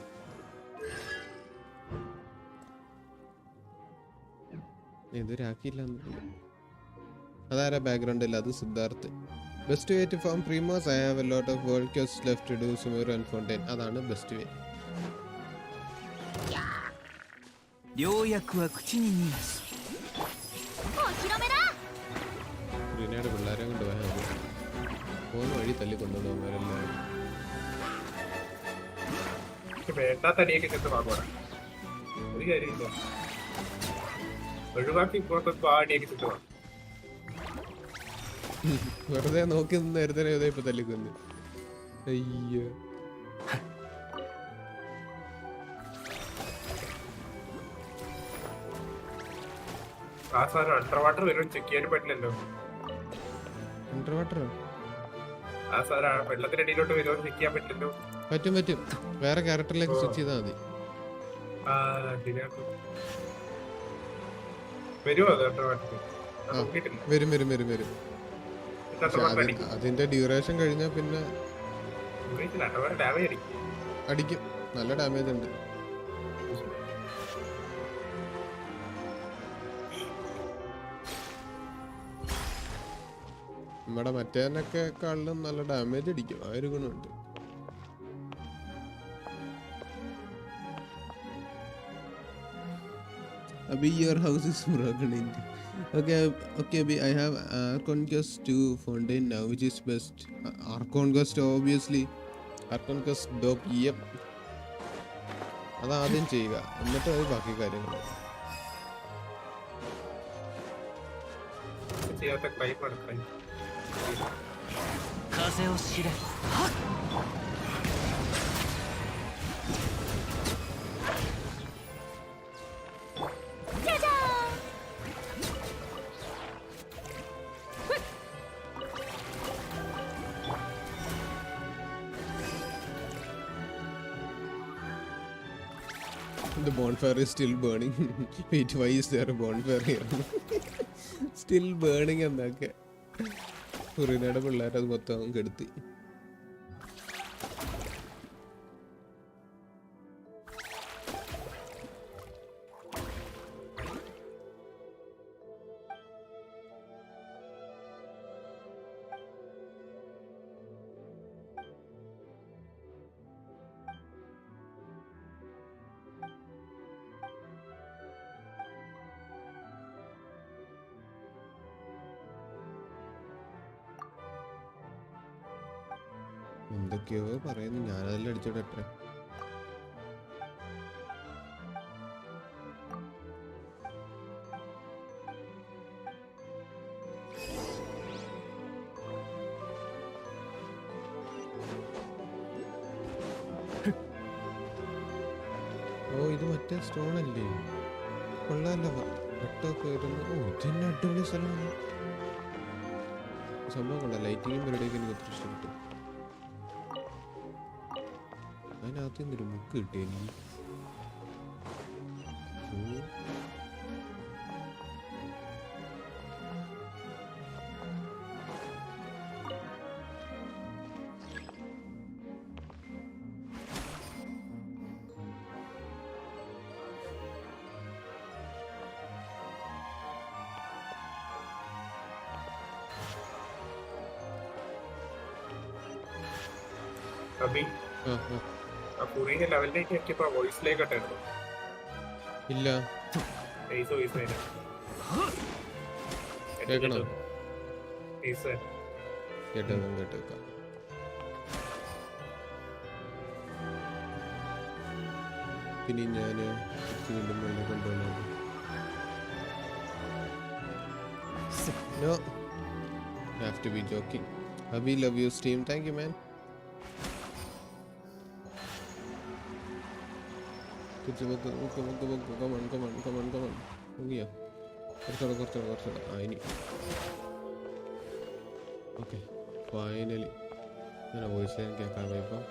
ഇതൊരാക്കിയില്ല. അതാരാ ബാക്ക്ഗ്രൗണ്ടിൽ? അത് Siddharth. Best way to farm primos. I have a lot of world quest left to do Sumeru and Fontaine. അതാണ് ബെസ്റ്റ് വേ. ഫുറിനയുടെ പിള്ളേരെ കൊണ്ട് പോയാൽ മതി. പോകുന്ന വഴി തല്ലിക്കൊണ്ടുവന്നവരെല്ലാവരും. വേണ്ടാത്ത അടിയൊക്കെ ചെന്ന് വാങ്ങുവാ. ഒരു കാര്യമില്ല, ഒഴിവാക്കി ഇപ്പോഴത്തെ ആ അടിയൊക്കെ ചെന്ന് വാങ്ങും. വെറുതെ നോക്കി നിന്ന് നേരത്തെ ഇപ്പൊ തല്ലിക്കൊന്ന്. അയ്യോ, ആ സാധനം അണ്ടർ വാട്ടർ വരും, ചെക്ക് ചെയ്യാനും പറ്റില്ലല്ലോ. അണ്ടർ വാട്ടറോ? ആ സാധനം വെള്ളത്തിന്റെ അടിയിലോട്ട് വരുമോ ചെക്ക് ചെയ്യാൻ പറ്റില്ലല്ലോ. പറ്റും. വേറെ ക്യാരക്ടറിലേക്ക് സ്വിച്ച് ചെയ്താൽ മതി. വരുമോ അത് അണ്ടർ വാട്ടർ? വരും. അതിന്റെ ഡ്യൂറേഷൻ കഴിഞ്ഞാൽ പിന്നെ അടിക്കും. നല്ല ഡാമേജ് ഉണ്ട്. നമ്മുടെ മറ്റേനൊക്കെക്കാളിലും നല്ല ഡാമേജ് അടിക്കും. ആ ഒരു ഗുണമുണ്ട്. Abhi, your house is broken into. Okay, Abhi, I have Arconquest 2 Fountain now, which is best? Arconquest, obviously. Arconquest dope, yep. അത് ആദ്യം ചെയ്യുക, എന്നിട്ട് അത് ബാക്കി കാര്യങ്ങൾ. The bonfire is still burning. Wait, why is there a bonfire here? Still burning എന്നൊക്കെ. ഫുറിനയുടെ പിള്ളേർ അത് മൊത്തം കെടുത്തി. എന്തൊക്കെയോ പറയുന്നു, ഞാനതെല്ലാം അടിച്ചോട്ടെ. ഓ, ഇത് മറ്റേ സ്റ്റോൺ അല്ലേ? കൊള്ളാമല്ലോ, വെട്ടമൊക്കെ വരുന്നു. ഓ, ഇതന്നെ അടിപൊളി സ്ഥലമാണ്. സംഭവം കൊള്ളാം. ലൈറ്റിങ്ങും പരിപാടിയൊക്കെ എനിക്ക് ഒത്തിരി ഇഷ്ടപ്പെട്ടു. അതിനകത്ത് നിന്നൊരു ബുക്ക് കിട്ടി എനിക്ക്. ഇല്ല, കേൾക്കണോ? കേട്ടേക്കാം. ഇനി ഞാൻ വീണ്ടും വെള്ളം കൊണ്ടുപോകണം. No, I have to be joking. Abhi, love you stream. Thank you, man. Come on. Okay. കുറച്ചുകൂടെ. ഇനി ഓക്കെ, ഫൈനലി അങ്ങനെ വോയിസ് ലൈൻ കേൾക്കാൻ പോയപ്പോൾ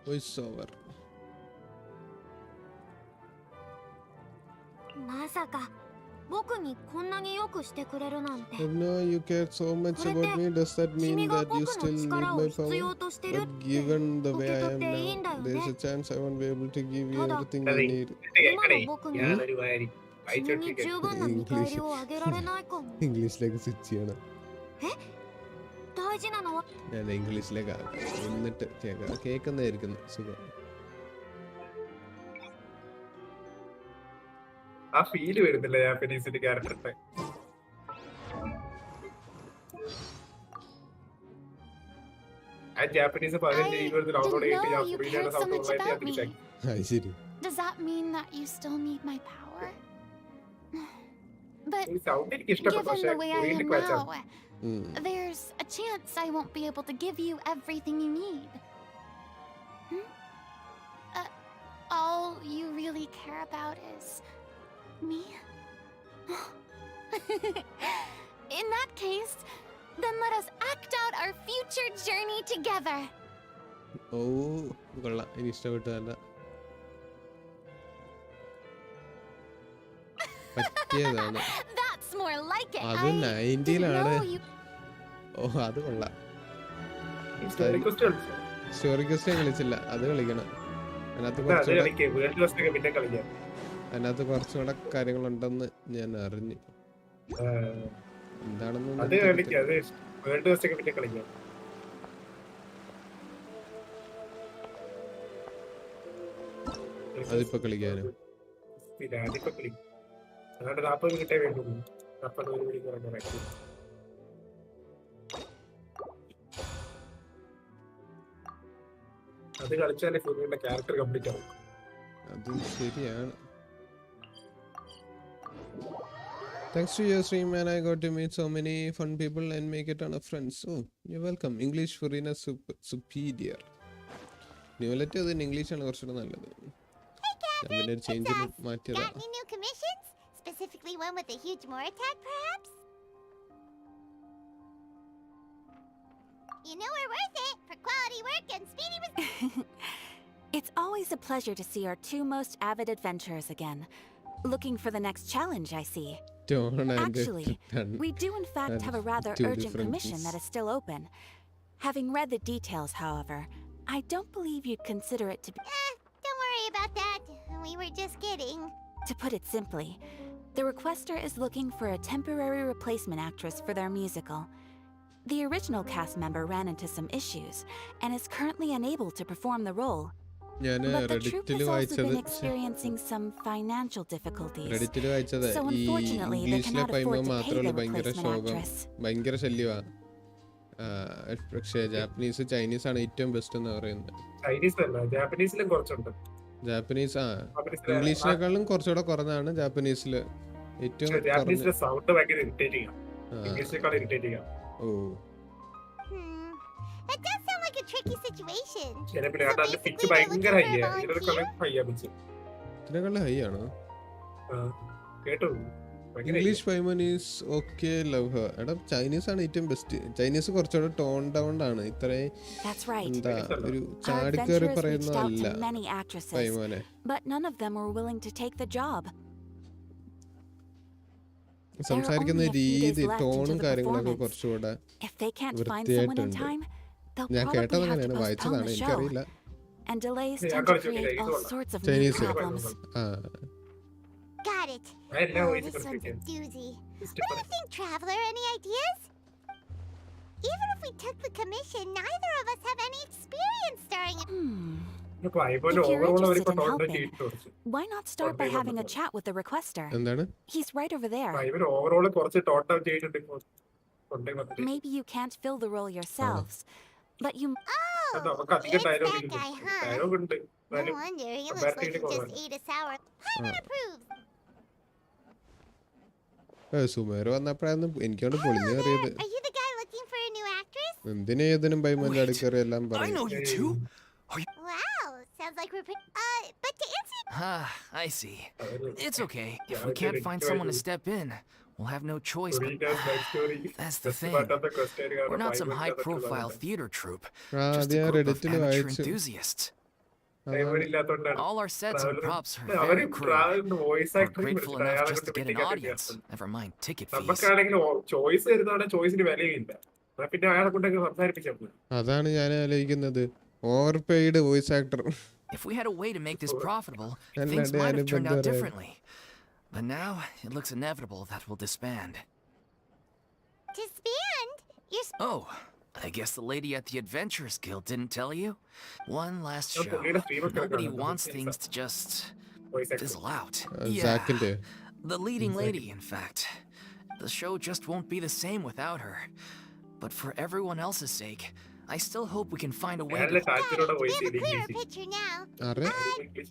voice over. まさか僕にこんなによくしてくれるなんて。 No, you care so much about me. Does that mean 君が that you 僕 still の need 力を my 必要 power? としてるっ But て given the 受 way け I 取っ am ていいんだ now, よ there's a ね。 chance I won't be able to give you Tada. everything you need. 今の僕に ഞാനൊരു കാര്യം 君に十分な見返りをあげられないかも。 ഇംഗ്ലീഷിലേക്ക് switch ചെയ്യണം. 大事なのは ഞാൻ ഇംഗ്ലീഷിലേക്ക് ആക്കാം. എന്നിട്ട് കേൾക്കാം. കേൾക്കുന്നതായിരിക്കും സുഖം. ആ ഫീല് വരുന്നില്ല ജാപ്പനീസിന്റെ ക്യാരക്ടറിന്റെ. ആ ജാപ്പനീസ് 15-20 ഡൗൺലോഡ് ചെയ്തിട്ട് ഞാൻ ഫുറിനയുടെ സൗണ്ട് ഓൺലൈനിൽ തിരിച്ചാക്കി. അത് ശരി. Does that mean that you still need my power? But ഈ സൗണ്ട് എനിക്ക് ഇഷ്ടപ്പെട്ടു, given പക്ഷെ the way I ഫുറിനിൽ am ക്വാച്ചാ. now, there's a chance I won't be able to give you everything you need. All you really care about is me? In that case, then let us act out our future journey together. ഓ കൊള്ളാം. എനിക്ക് ഇഷ്ടപ്പെട്ടു. നല്ല പറ്റിയതാണ്. That's more like it. അത് I 90-ലാണ്. know you. ഓ അത് കൊള്ളാം. Story quest കളിച്ചോ? സ്റ്റോറി ക്വസ്റ്റ് കളിച്ചില്ല. അത് കളിക്കണം. അതിനകത്ത് അത് കുറച്ചുകൂടെ കളിക്കേ, വേൾഡ് ക്വസ്റ്റ് ഒക്കെ പിന്നെ കളിക്കാം. അതിനകത്ത് കുറച്ചുകൂടെ കാര്യങ്ങളുണ്ടെന്ന് ഞാൻ അറിഞ്ഞു. എന്താണെന്ന് അത് കളിക്കാം, അത് വേൾഡ് ക്വസ്റ്റ് ഒക്കെ പിന്നെ കളിക്കാം. അതിപ്പോ കളിക്കാനോ? പിന്നെ അതിപ്പോ കളിക്കും. അതുകൊണ്ട് 40 മിനിറ്റേ വേണ്ടുള്ളൂ. 40 മണിക്കൂർ മാക്സിമം. അത് കളിച്ചാലേ ഫുറിയുടെ ക്യാരക്ടർ കംപ്ലീറ്റ് ആവും. അത് ശരിയാണ്. Thanks to your stream, man, I got to meet so many fun people and make a ton of friends. Oh, you're welcome. English Furina superior. Nivalette അത് ഇംഗ്ലീഷാണ് കുറച്ചുകൂടെ നല്ലത്. ഞാൻ പിന്നെ ഒരു change മാറ്റിയതാ. got any new commissions? Specifically one with a huge more attack, perhaps? You know we're worth it for quality work and speedy It's always a pleasure to see our two most avid adventurers again. Looking for the next challenge, I see. Tone and Actually, done. we do in fact That have a is rather two urgent different commission things. that is still open. Having read the details, however, I don't believe you'd consider it to be... Don't worry about that. We were just kidding. To put it simply, the requester is looking for a temporary replacement actress for their musical. The original cast member ran into some issues and is currently unable to perform the role. ഞാൻ But the troupe റെഡിറ്റിൽ has also വായിച്ചത് been experiencing some financial difficulties. റെഡിറ്റിൽ വായിച്ചത് So ഈ unfortunately, they ഇംഗ്ലീഷിലെ cannot പൈമ afford to pay മാത്രമുള്ള the ഭയങ്കര replacement ശോകം, actress. ഭയങ്കര ശല്യമാണ്. പക്ഷേ ജാപ്പനീസ് ചൈനീസ് ആണ് ഏറ്റവും ബെസ്റ്റ് എന്ന് പറയുന്നത്. ചൈനീസ് അല്ല, ജാപ്പനീസിലും കുറച്ചുണ്ട്. ജാപ്പനീസ് ജാപ്പനീസിലെ ഇംഗ്ലീഷിനേക്കാളും കുറച്ചുകൂടെ കുറഞ്ഞാണ് ജാപ്പനീസിൽ ഏറ്റവും കുറഞ്ഞ. ജാപ്പനീസിലെ സൗണ്ട് ഭയങ്കര ഇറിറ്റേറ്റിംഗ് ആണ്. ഇംഗ്ലീഷിനേക്കാൾ ഇറിറ്റേറ്റിംഗ് ആണ്. ഓ That does sound like a tricky situation. ചിലപ്പോൾ So അതിന്റെ basically പിച്ച് they're looking ഭയങ്കര for ഹൈ a ആണ്. ഇതിനൊക്കെ volunteer? High pitch. ഇതിനേക്കാളും ഹൈ ആണോ? കേട്ടോ ഭയങ്കര ഇംഗ്ലീഷ് പൈമനീസ് ഓക്കെ ലവ്. എടാ ചൈനീസ് ആണ് ഏറ്റവും ബെസ്റ്റ്. ചൈനീസ് കുറച്ചുകൂടെ ടോൺ ഡൗൺ ആണ്. ഇത്രയും That's right. എന്താ ഒരു Our ചാടിക്കേറി adventurers reached out പറയുന്നതല്ല to many actresses, പൈമോനെ. but none of them were willing to take the job. സംസാരിക്കുന്ന only a few days രീതി left ടോണും into the കാര്യങ്ങളൊക്കെ performance. കുറച്ചുകൂടെ If they can't find someone in വൃത്തിയായിട്ടുണ്ട്. time, they'll ഞാൻ probably കേട്ടത് have to അങ്ങനെയാണ്, postpone വായിച്ചതാണ്, the show. എനിക്കറിയില്ല. And delays Yeah, tend I to got you. create Yeah, all it's all sorts of Chinese. new problems. Got it. എല്ലാം Oh, voice this one's a confusion. doozy. What do you think, Traveler? Any ideas? Even if we took the commission, neither of us have any experience starring it. പൈമോന്റെ If you're overall interested അവരിപ്പോ in tone helping, ചെയ്തിട്ട് കുറച്ച്. Why not start by Okay, having a wonderful. chat with the requester? എന്താണ്? He's right over there. Paimon overall കുറച്ച് tone down ചെയ്തിട്ടുണ്ട് ഇപ്പോൾ. കൊണ്ടേ വന്നിട്ട്. Maybe you can't fill the role yourselves, but you... Oh, നമുക്ക് അധികം it's dialogue that guy, huh? Dialogue ഉണ്ട്. No wonder. He looks like he just ate a sour. Hyman approves. Sumer വന്നപ്പോഴാണ് എനിക്കവിടെ പൊളിഞ്ഞു കയറിയത്. Are you the guy looking for a new actress? എന്തിനും ഏതിനും പൈമോന്റെ അടുക്കറി എല്ലാം I പറയും. know you too. Wow, I see. It's okay. If we can't find someone to step in, we'll have no choice but... That's the thing. We're not some high-profile theater troupe. Just a group of amateur enthusiasts. All our sets and props are very crude. We're grateful enough just to get an audience, never mind ticket fees. നമുക്കാണെങ്കിൽ choice തരുന്നതാണ് ചോയ്സിന് വിലയില്ല. പിന്നെ അയാളെ കൊണ്ടൊക്കെ സംസാരിപ്പിച്ചു. അതാണ് ഞാൻ ആലോചിക്കുന്നത്. Over paid voice actor. If we had a way to make this profitable, things might have turned out differently. But now it looks inevitable that we'll disband. Disband? Oh, I guess the lady at the Adventurers Guild didn't tell you? One last show. Nobody wants things to just fizzle out. Yeah, the leading lady, in fact. The show just won't be the same without her. But for everyone else's sake, I still hope we can find a way to... We have a clearer picture now. Let's see if we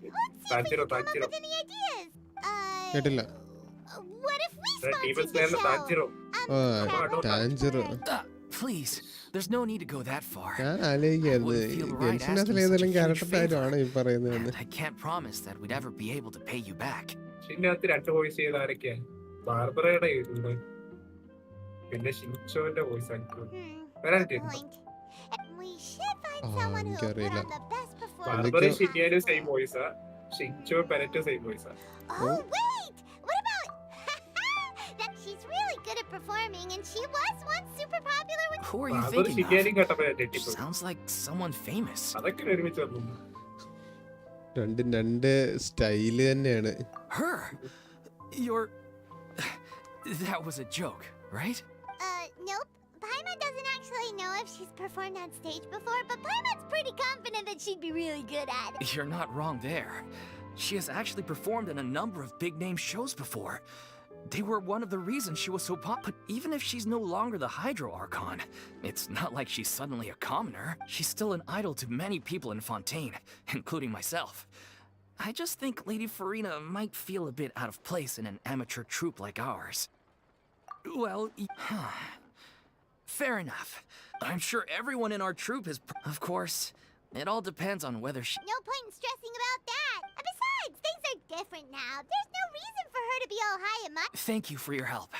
can come up with any ideas. What if we sponsored the show? Please, there's no need to go that far. ഞാൻ ആലോചിക്കായിരുന്നു ഗെൻഷിനകത്തിൽ ഏതെങ്കിലും ക്യാരക്ടറായിട്ടാണ് ഈ പറയുന്നത്. And I can't promise that we'd ever be able to pay you back. ഇതിനകത്ത് 2 voice ചെയ്ത ആരൊക്കെയാ? ബാർബറയുടെ ചെയ്തിട്ടുണ്ട്. പിന്നെ ഷിൻചോന്റെ voice actor. We should find someone who will put on the best performance. Barbara ഷിൻചോന്റെ സെയിം വോയിസാ. ഷിൻചോ പെനറ്റോ സെയിം വോയിസാ. Oh wait! What about that she's really good at performing and she was once super popular with... Who are you thinking of? Sounds like someone famous. അതൊക്കെ ഒരുമിച്ച് വന്നു. രണ്ട് style തന്നെയാണ്. Her? You're... That was a joke, right? Nope. Paimon doesn't actually know if she's performed on stage before, but Paimon's pretty confident that she'd be really good at it. You're not wrong there. She has actually performed in a number of big-name shows before. They were one of the reasons she was so popular. But even if she's no longer the Hydro Archon, it's not like she's suddenly a commoner. She's still an idol to many people in Fontaine, including myself. I just think Lady Furina might feel a bit out of place in an amateur troupe like ours. Well, fair enough. I'm sure everyone in our troupe is... Of course, it all depends on whether she... No point in stressing about that. And besides, things are different now. There's no reason for her to be all high and mighty. Thank you for your help.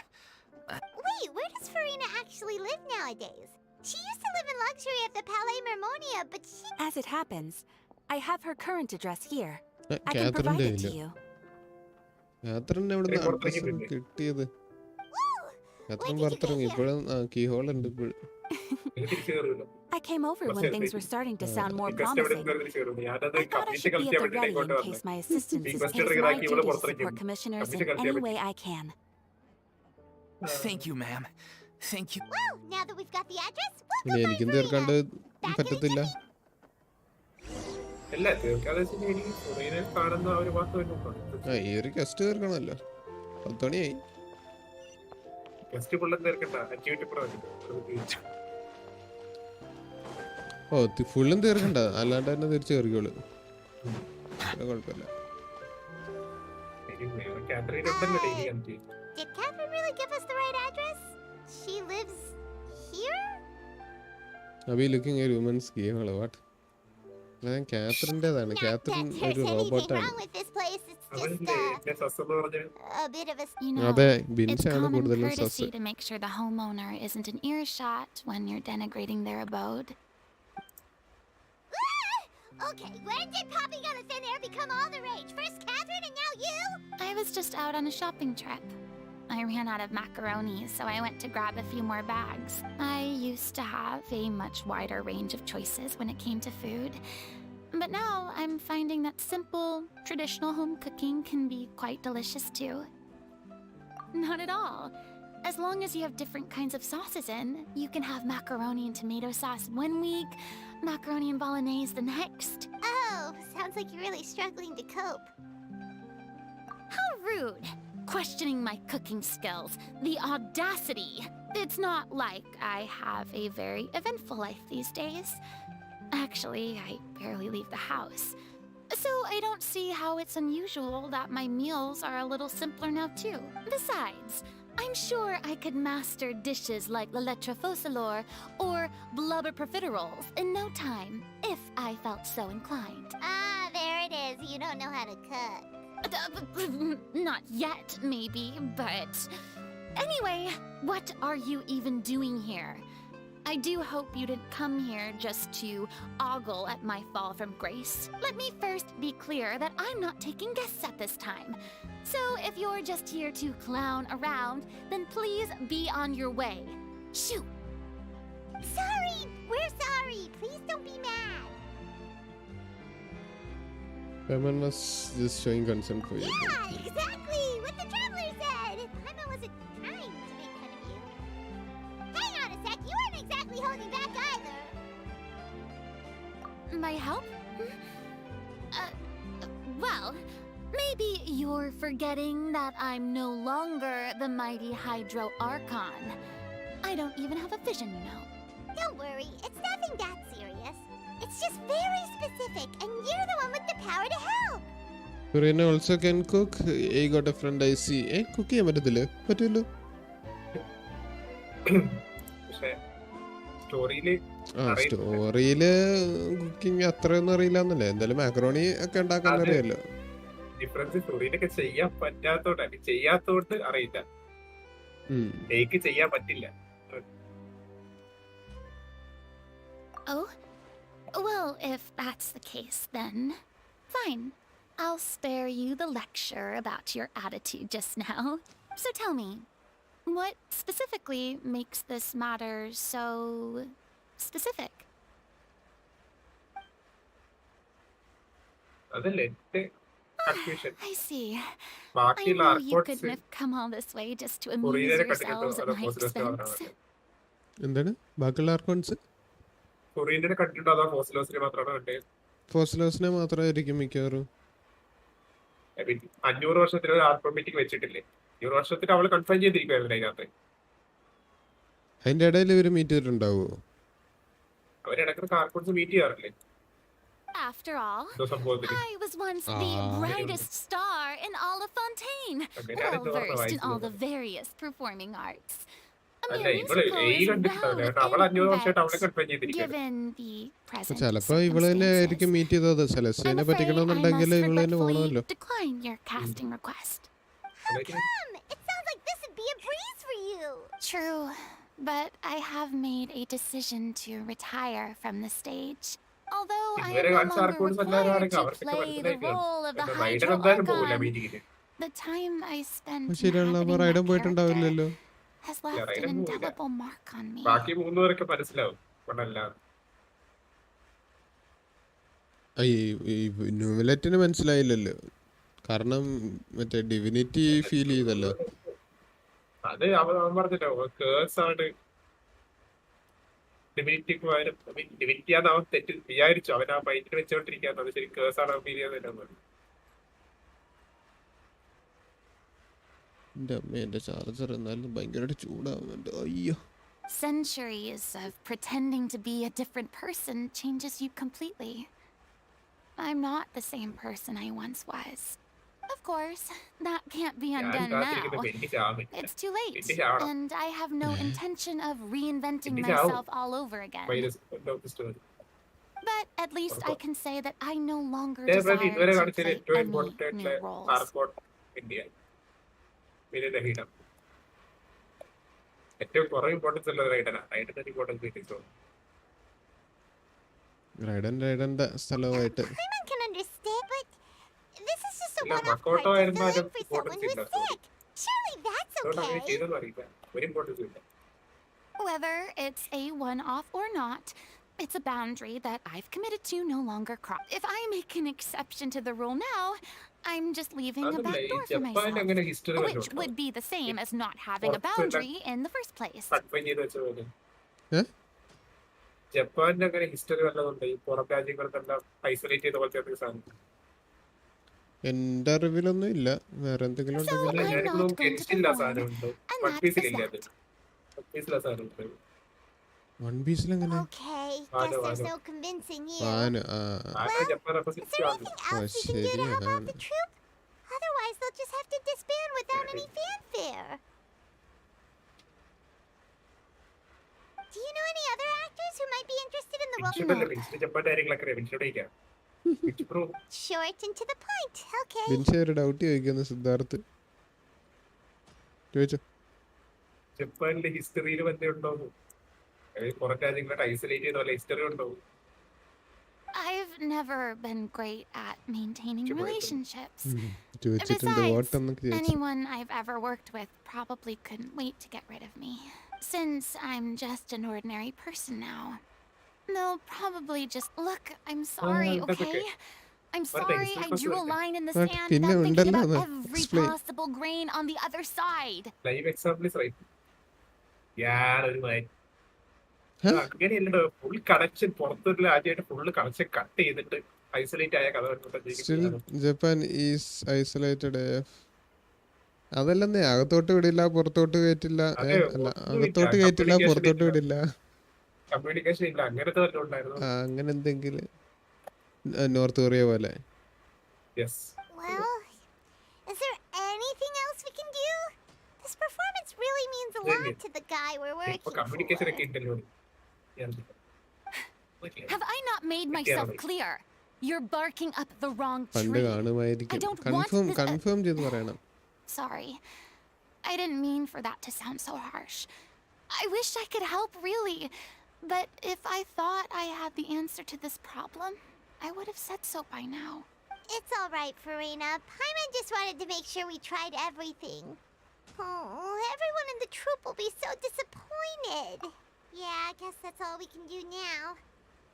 Wait, where does Furina actually live nowadays? She used to live in luxury at the Palais Mermonia, but she... As it happens, I have her current address here. I can provide it to you. കാത്തറിന്റെ എവിടെ നിന്ന് address കിട്ടിയത്? Catherine പുറത്തിറങ്ങി. ഇപ്പോഴും key hole ഉണ്ട് ഇപ്പോഴും. I came over when things were starting to sound more promising. I thought I should be at the ready in case my assistance is paid my duty to support commissioners in any way I can. Thank you, ma'am. Thank you. Well, now that we've got the address, we'll ഇനി go എനിക്കും find തീർക്കാണ്ട് Furina. പറ്റത്തില്ല. അല്ല തീർക്കാതെ എനിക്ക് ഫുറീനെ കാണുന്ന ഒരു വാക്ക് വരുന്നുണ്ടോ? ഈ ഒരു ഗസ്റ്റ് തീർക്കണമല്ലോ. 10 മണിയായി. ഗസ്റ്റ് ഫുള്ളും തീർക്കണ്ട. 5 മിനിറ്റ് ഇപ്പുറം. ഫുള്ളും തീർക്കണ്ട, അല്ലാണ്ട് തന്നെ തിരിച്ചു കയറിക്കോളൂ. കുഴപ്പമില്ല. Did Catherine really give us the right address? She lives here? Are we looking at women's game or what? കാത്തറിന്റേതാണ്. കാത്തറിൻ ഒരു റോബോട്ടാണ്. അതെ, ബിൻഷാണ് കൂടുതലും സസ്. To make sure the homeowner isn't an earshot when you're denigrating their abode. Okay, when did popping on a thin air become all the rage? First Catherine and now you? I was just out on a shopping trip. I ran out of macaroni, so I went to grab a few more bags. I used to have a much wider range of choices when it came to food. But now I'm finding that simple, traditional home cooking can be quite delicious too. Not at all. As long as you have different kinds of sauces in, you can have macaroni and tomato sauce one week, macaroni and bolognese the next. Oh, sounds like you're really struggling to cope. How rude. Questioning my cooking skills. The audacity. It's not like I have a very eventful life these days. Actually, I barely leave the house. So I don't see how it's unusual that my meals are a little simpler now too. Besides, I'm sure I could master dishes like la lettre faucilor or blubber profiteroles in no time, if I felt so inclined. Ah, there it is. you don't know how to cook. Not yet, maybe, but... Anyway, what are you even doing here? I do hope you didn't come here just to ogle at my fall from grace. Let me first be clear that I'm not taking guests at this time. So if you're just here to clown around, then please be on your way. Shoo! Sorry! We're sorry! Please don't be mad! Paimon was just showing concern for you. Yeah, exactly! What the traveler said! Paimon wasn't trying to make fun of you. Hang on a sec, you weren't exactly holding back either! My help? Well, maybe you're forgetting that I'm no longer the mighty Hydro Archon. I don't even have a vision, you know. Don't worry, it's nothing that serious. It's just very specific, and you're the one with the power to help! Furina also can cook. I got a friend I see. Cook ചെയ്യാൻ പറ്റത്തില്ലേ? പറ്റുമല്ലോ. പക്ഷേ സ്റ്റോറിയില് സ്റ്റോറിയില് cooking അത്രയൊന്നും അറിയില്ലെന്നല്ലേ. എന്തായാലും macaroni ഒക്കെ ഉണ്ടാക്കാൻ അറിയാലോ. Difference സ്റ്റോറിയിലൊക്കെ ചെയ്യാൻ പറ്റാത്തോണ്ട് ചെയ്യാത്തോണ്ട് അറിയില്ല. എനിക്ക് ചെയ്യാൻ പറ്റില്ല. Oh? Well, if that's the case, then fine. I'll spare you the lecture about your attitude just now. So tell me, what specifically makes this matter so specific? അതല്ലേ എന്റെ കൺഫ്യൂഷൻ. I see. I ബാക്കിയുള്ള know you couldn't ആർക്കോട്സ് have come all this way just to amuse കൊറിയനെ yourselves കണ്ടിട്ടുണ്ടോ? at my expense. എന്താണ് ബാക്കിയുള്ള ആർക്കോൺസ്? കൊറിയനെ കണ്ടിട്ടുണ്ടോ അതോ ഫോസിലോസിനെ മാത്രമാണ് കണ്ടത്? ഫോസിലോസിനെ മാത്രമായിരിക്കും മിക്കവാറും. 500 വർഷത്തിൽ ഒരു ആർക്കോൺ മീറ്റിംഗ് വെച്ചിട്ടില്ലേ? 500 വർഷത്തിൽ അവള് കൺഫൈൻ ചെയ്തിരിക്കുവായിരുന്നു അതിനകത്ത്. അതിന്റെ ഇടയിൽ ഇവര് മീറ്റ് ചെയ്തിട്ടുണ്ടാവോ? അവരിടയ്ക്ക് ആർക്കോൺസ് മീറ്റ് ചെയ്യാറില്ലേ? After all, എന്തോ സംഭവത്തില് I was once the brightest star in all of Fontaine, well versed in all the various performing arts. അല്ല ഇവള് കണ്ടിട്ടുണ്ടാവില്ല കേട്ടോ. അവൾ 500 വർഷമായിട്ട് അവളെ കൺഫൈൻ ചെയ്തിരിക്കുകയാണ്. Given the present ചിലപ്പോ ഇവള് തന്നെ ആയിരിക്കും circumstances, മീറ്റ് ചെയ്തത്. I'm സെലസ്റ്റിനെ afraid I പറ്റിക്കണമെന്നുണ്ടെങ്കിൽ must ഇവള് തന്നെ regretfully പോകണമല്ലോ. decline your casting request. How come? It sounds like this would be a breeze for you! True, but I have made a decision to retire from the stage. Although I am ഇതുവരെ no കാണിച്ച longer ആർക്കോൺസ് required എല്ലാവരും to അവർക്കൊക്കെ play the മനസ്സിലാക്കിയാണ്. role of the rider Hydro എന്തായാലും പോകില്ല Archon, മീറ്റിങ്ങിന്. the time I spent ശരിയാണല്ലോ. അപ്പൊ inhabiting ridden that character പോയിട്ടുണ്ടാവില്ലല്ലോ. has left an ridden പോവില്ല. indelible mark on me. ബാക്കി 3 പേരൊക്കെ മനസ്സിലാവും. കൊണ്ടല്ലാതെ ന്യൂമിലറ്റിന് മനസ്സിലായില്ലല്ലോ. കാരണം മറ്റേ ഡിവിനിറ്റി ഫീൽ ചെയ്തല്ലോ. അത് അവൻ പറഞ്ഞല്ലോ കേഴ്സ് ആണ്. ഡിവിനിറ്റിക്ക് പകരം ഡിവിനിറ്റി ആണെന്ന് അവൻ തെറ്റ് വിചാരിച്ചു. അവൻ ആ മൈൻഡിൽ വെച്ചോണ്ടിരിക്കാന്ന്. അത് ശരി കേഴ്സ് ആണ് അവൻ ഫീൽ ചെയ്യാൻ. എന്റെ അമ്മ, എന്റെ ചാർജർ എന്നാലും ഭയങ്കരമായിട്ട് ചൂടാവുന്നുണ്ട്. അയ്യോ. Centuries of pretending to be a different person changes you completely. I'm not the same person I once was. Of course, that can't be undone now. It's too late, and I have no intention of reinventing myself all over again. But at least I can say that I no longer desire to play any new roles. ഏറ്റവും കുറേ importance ഉള്ളത് റൈഡനാ. റൈഡന്റെ importance കിട്ടിക്കോ. റൈഡന്റെ സ്ഥലമായിട്ട് Paimon can understand, but this is just a ഇല്ല, one-off മക്കോട്ടോ part to ആയിരുന്നു fill അതിന്റെ in for someone importance who's ഇല്ല. sick. Surely that's അതുകൊണ്ട് അങ്ങനെ okay. ചെയ്തെന്ന് അറിയില്ല. ഒരു ഇമ്പോർട്ടൻസ് ഇല്ല. Whether it's a one-off or not, it's a boundary that I've committed to no longer cross. If I make an exception to the rule now, I'm just leaving a അതല്ല, back ഈ door for ജപ്പാനിൽ myself, അങ്ങനെ history which വല്ലതും would be the same as not having a Or- boundary in the first place. Confine ചെയ്ത് വെച്ച പോലെ. ഏ? ജപ്പാനിൽ അങ്ങനെ ഹിസ്റ്ററി വല്ലതുണ്ട് ഈ പുറം രാജ്യങ്ങൾക്കെല്ലാം ഐസൊലേറ്റ് ചെയ്ത പോലത്തെ ഒരു സാധനം. എന്റെ അറിവിലൊന്നും ഇല്ല. വേറെ എന്തെങ്കിലും So ഉണ്ടെങ്കിൽ I'm ഞാനിപ്പോ not going to ഗെൻഷില്ല perform, സാധനം ഉണ്ട്. and വൺ that is പീസിലില്ല അത്. that. വൺ പീസിലെ സാധനം ഉണ്ട്. വൺ പീസിൽ എങ്ങനെ? Okay, Wano, guess there's wano. no convincing you. ആന ആരോ ജപ്പാൻ Is റെപ്രസെന്റ് there ആണ്. anything else we can do to help out ശരിയാണ്. the troop? Otherwise, they'll just have to disband without any fanfare. Do you know any other actors who might be interested in the role? വിൻഷിപ്പല്ലേ വിൻഷിന്റെ Japan കാര്യങ്ങളൊക്കെ അറിയാം. വിൻഷിയോട് ചോദിക്കാം. Which bro? Short and to the point. Okay. ബിൻഷെ ഒരു doubt ചോദിക്കുന്നു സിദ്ധാർത്ഥ്. ചോദിച്ചോ. ജപ്പാനിലെ ഹിസ്റ്ററിയിൽ വല്ല ഉണ്ടോ? പുറം രാജ്യങ്ങളായിട്ട് ഐസൊലേറ്റ് ചെയ്ത പോലെ ഹിസ്റ്ററി ഉണ്ടോ? I've never been great at maintaining relationships. ചോദിച്ചിട്ടുണ്ട് Besides, വാട്ടെന്നൊക്കെ ചോദിച്ചു. anyone I've ever worked with probably couldn't wait to get rid of me. Since I'm just an ordinary person now, they'll probably just look. I'm sorry, that's okay? okay. I'm What sorry things? I What's drew a that? line in the But sand pinna without thinking undalla about na. every Explain. possible grain on the other side. Live example right. യാതൊരു Huh? അങ്ങനെയല്ലോ full connection പുറത്തൊരു രാജ്യമായിട്ട് full connection cut ചെയ്തിട്ട് isolate ആയ കഥ still Japan is isolated AF. അതല്ലെന്നേ, അകത്തോട്ട് വിടില്ല പുറത്തോട്ട് കയറ്റില്ല. അതെ, അല്ല, ഒന്നുമില്ല. അകത്തോട്ട് കയറ്റില്ല Communication പുറത്തോട്ട് ഇല്ല. വിടില്ല. കമ്മ്യൂണിക്കേഷൻ ഇല്ല, അങ്ങനത്തെ വല്ലതും ഉണ്ടായിരുന്നു. അങ്ങനെ എന്തെങ്കിലും നോർത്ത് കൊറിയ പോലെ. Yes. Well, is there anything else we can do? This performance really means a lot to the guy we're ഇപ്പൊ working കമ്മ്യൂണിക്കേഷൻ for. ഒക്കെ ഉണ്ടല്ലോ. Have I not made myself clear? You're barking up the wrong പണ്ട് tree. കാണുമായിരിക്കും. I don't want this- confirm ചെയ്ത് പറയണം. Sorry. I didn't mean for that to sound so harsh. I wish I could help, really. But if I thought I had the answer to this problem, I would have said so by now. It's all right, Furina. Paimon just wanted to make sure we tried everything. Oh, everyone in the troop will be so disappointed. Yeah, I guess that's all we can do now.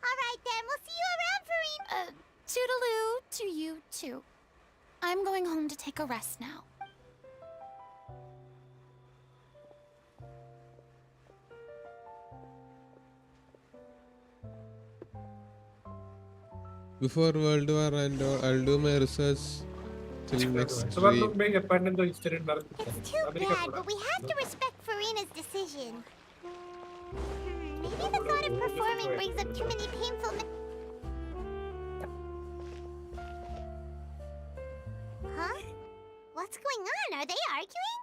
All right then, we'll see you around, Furina. Toodaloo to you too. I'm going home to take a rest now. Before World War and all, I'll do my research till next stream. ജപ്പാനിൽ എന്തോ history ഉണ്ടായിരുന്നു. It's too bad, but we have to respect Furina's decision. Maybe the thought of performing brings up too many painful Huh? What's going on? Are they arguing?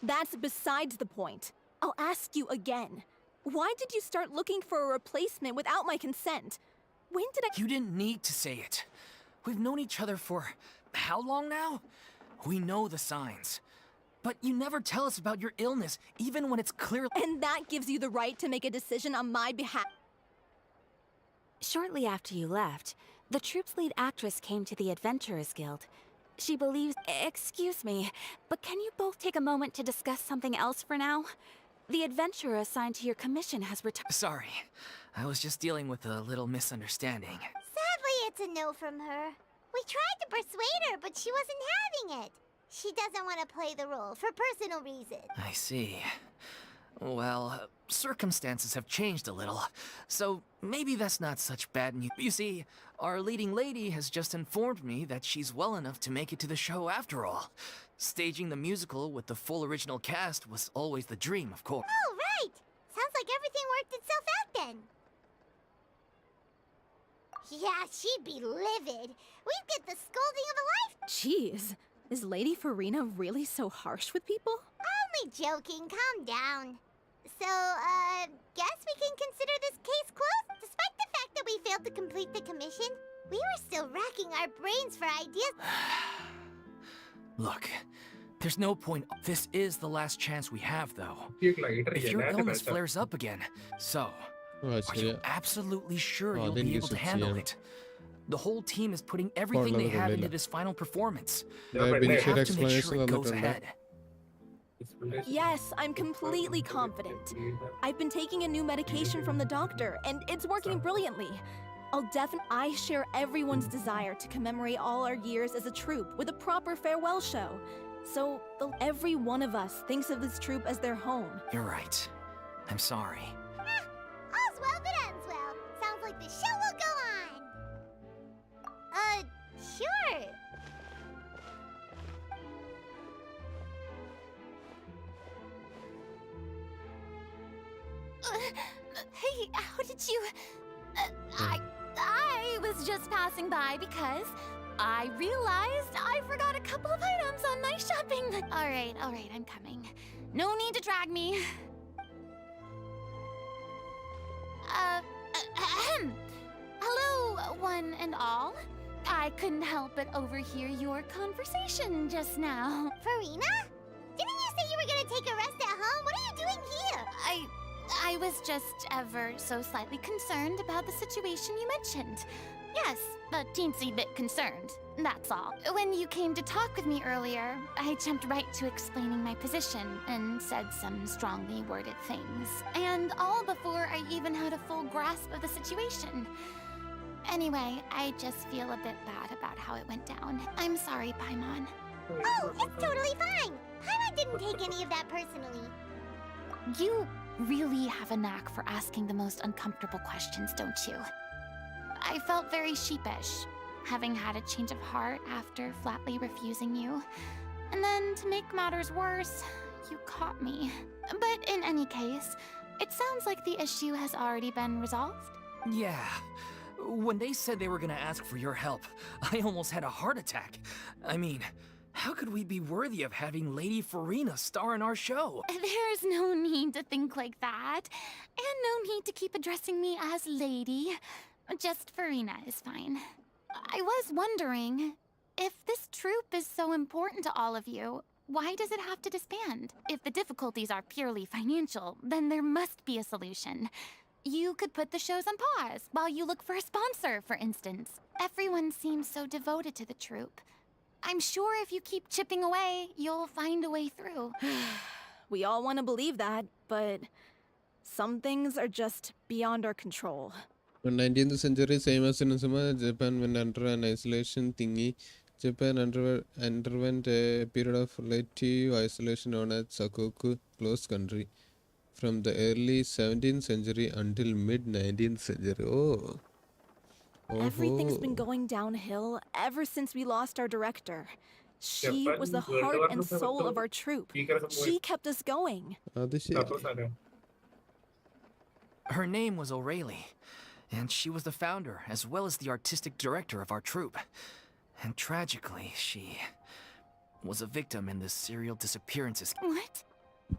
That's besides the point. I'll ask you again. Why did you start looking for a replacement without my consent? When did I... You didn't need to say it. We've known each other for how long now? We know the signs. But you never tell us about your illness, even when it's clear. And that gives you the right to make a decision on my behalf. Shortly after you left, the troop's lead actress came to the Adventurers Guild. She believes... Excuse me, but can you both take a moment to discuss something else for now? The adventurer assigned to your commission has returned. Sorry, I was just dealing with a little misunderstanding. Sadly, it's a no from her. We tried to persuade her, but she wasn't having it. She doesn't want to play the role for personal reasons. I see. Well, circumstances have changed a little, so maybe that's not such bad news. You see, our leading lady has just informed me that she's well enough to make it to the show after all. Staging the musical with the full original cast was always the dream, of course. Oh, right! Sounds like everything worked itself out then. Yeah, she'd be livid. We'd get the scolding of a life. Jeez, is Lady Furina really so harsh with people? Only joking, calm down. So, guess we can consider this case closed? Despite the fact that we failed to complete the commission, we were still racking our brains for ideas. Look, there's no point. This is the last chance we have, though. later, If your illness flares up again, so are you absolutely sure you'll be able to handle it? The whole team is putting everything they have into this final performance. We have to make sure it goes ahead. Yes, I'm completely confident. I've been taking a new medication from the doctor, and it's working brilliantly. I share everyone's desire to commemorate all our years as a troupe with a proper farewell show. So, every one of us thinks of this troupe as their home. You're right. I'm sorry. All's well that ends well. Sounds like the show will go on. Sure. Hey, how did you... I was just passing by because I realized I forgot a couple of items on my shopping. All right, I'm coming. No need to drag me. Hello, one and all. I couldn't help but overhear your conversation just now. Furina? Didn't you say you were gonna take a rest at home? What are you doing here? I was just ever so slightly concerned about the situation you mentioned. Yes, a teensy bit concerned, that's all. When you came to talk with me earlier, I jumped right to explaining my position and said some strongly worded things. And all before I even had a full grasp of the situation. Anyway, I just feel a bit bad about how it went down. I'm sorry, Paimon. Oh, it's totally fine. Paimon didn't take any of that personally. You really have a knack for asking the most uncomfortable questions, don't you? I felt very sheepish, having had a change of heart after flatly refusing you. And then, to make matters worse, you caught me. But in any case, it sounds like the issue has already been resolved. Yeah. When they said they were gonna ask for your help, I almost had a heart attack. I mean, how could we be worthy of having Lady Furina star in our show? There's no need to think like that. And no need to keep addressing me as Lady. Just Furina is fine. I was wondering, if this troupe is so important to all of you, why does it have to disband? If the difficulties are purely financial, then there must be a solution. You could put the shows on pause while you look for a sponsor, for instance. Everyone seems so devoted to the troupe. I'm sure if you keep chipping away, you'll find a way through. We all want to believe that, but some things are just beyond our control. In 19th century, same as in Japan went under an isolation thingy. Japan underwent a period of relative isolation known as Sakoku closed country from the early 17th century until mid 19th century. Oh. Everything's been going downhill ever since we lost our director. She was the heart and soul of our troupe. She kept us going. Her name was O'Reilly, and she was the founder as well as the artistic director of our troupe. And tragically, she was a victim in the serial disappearances. What?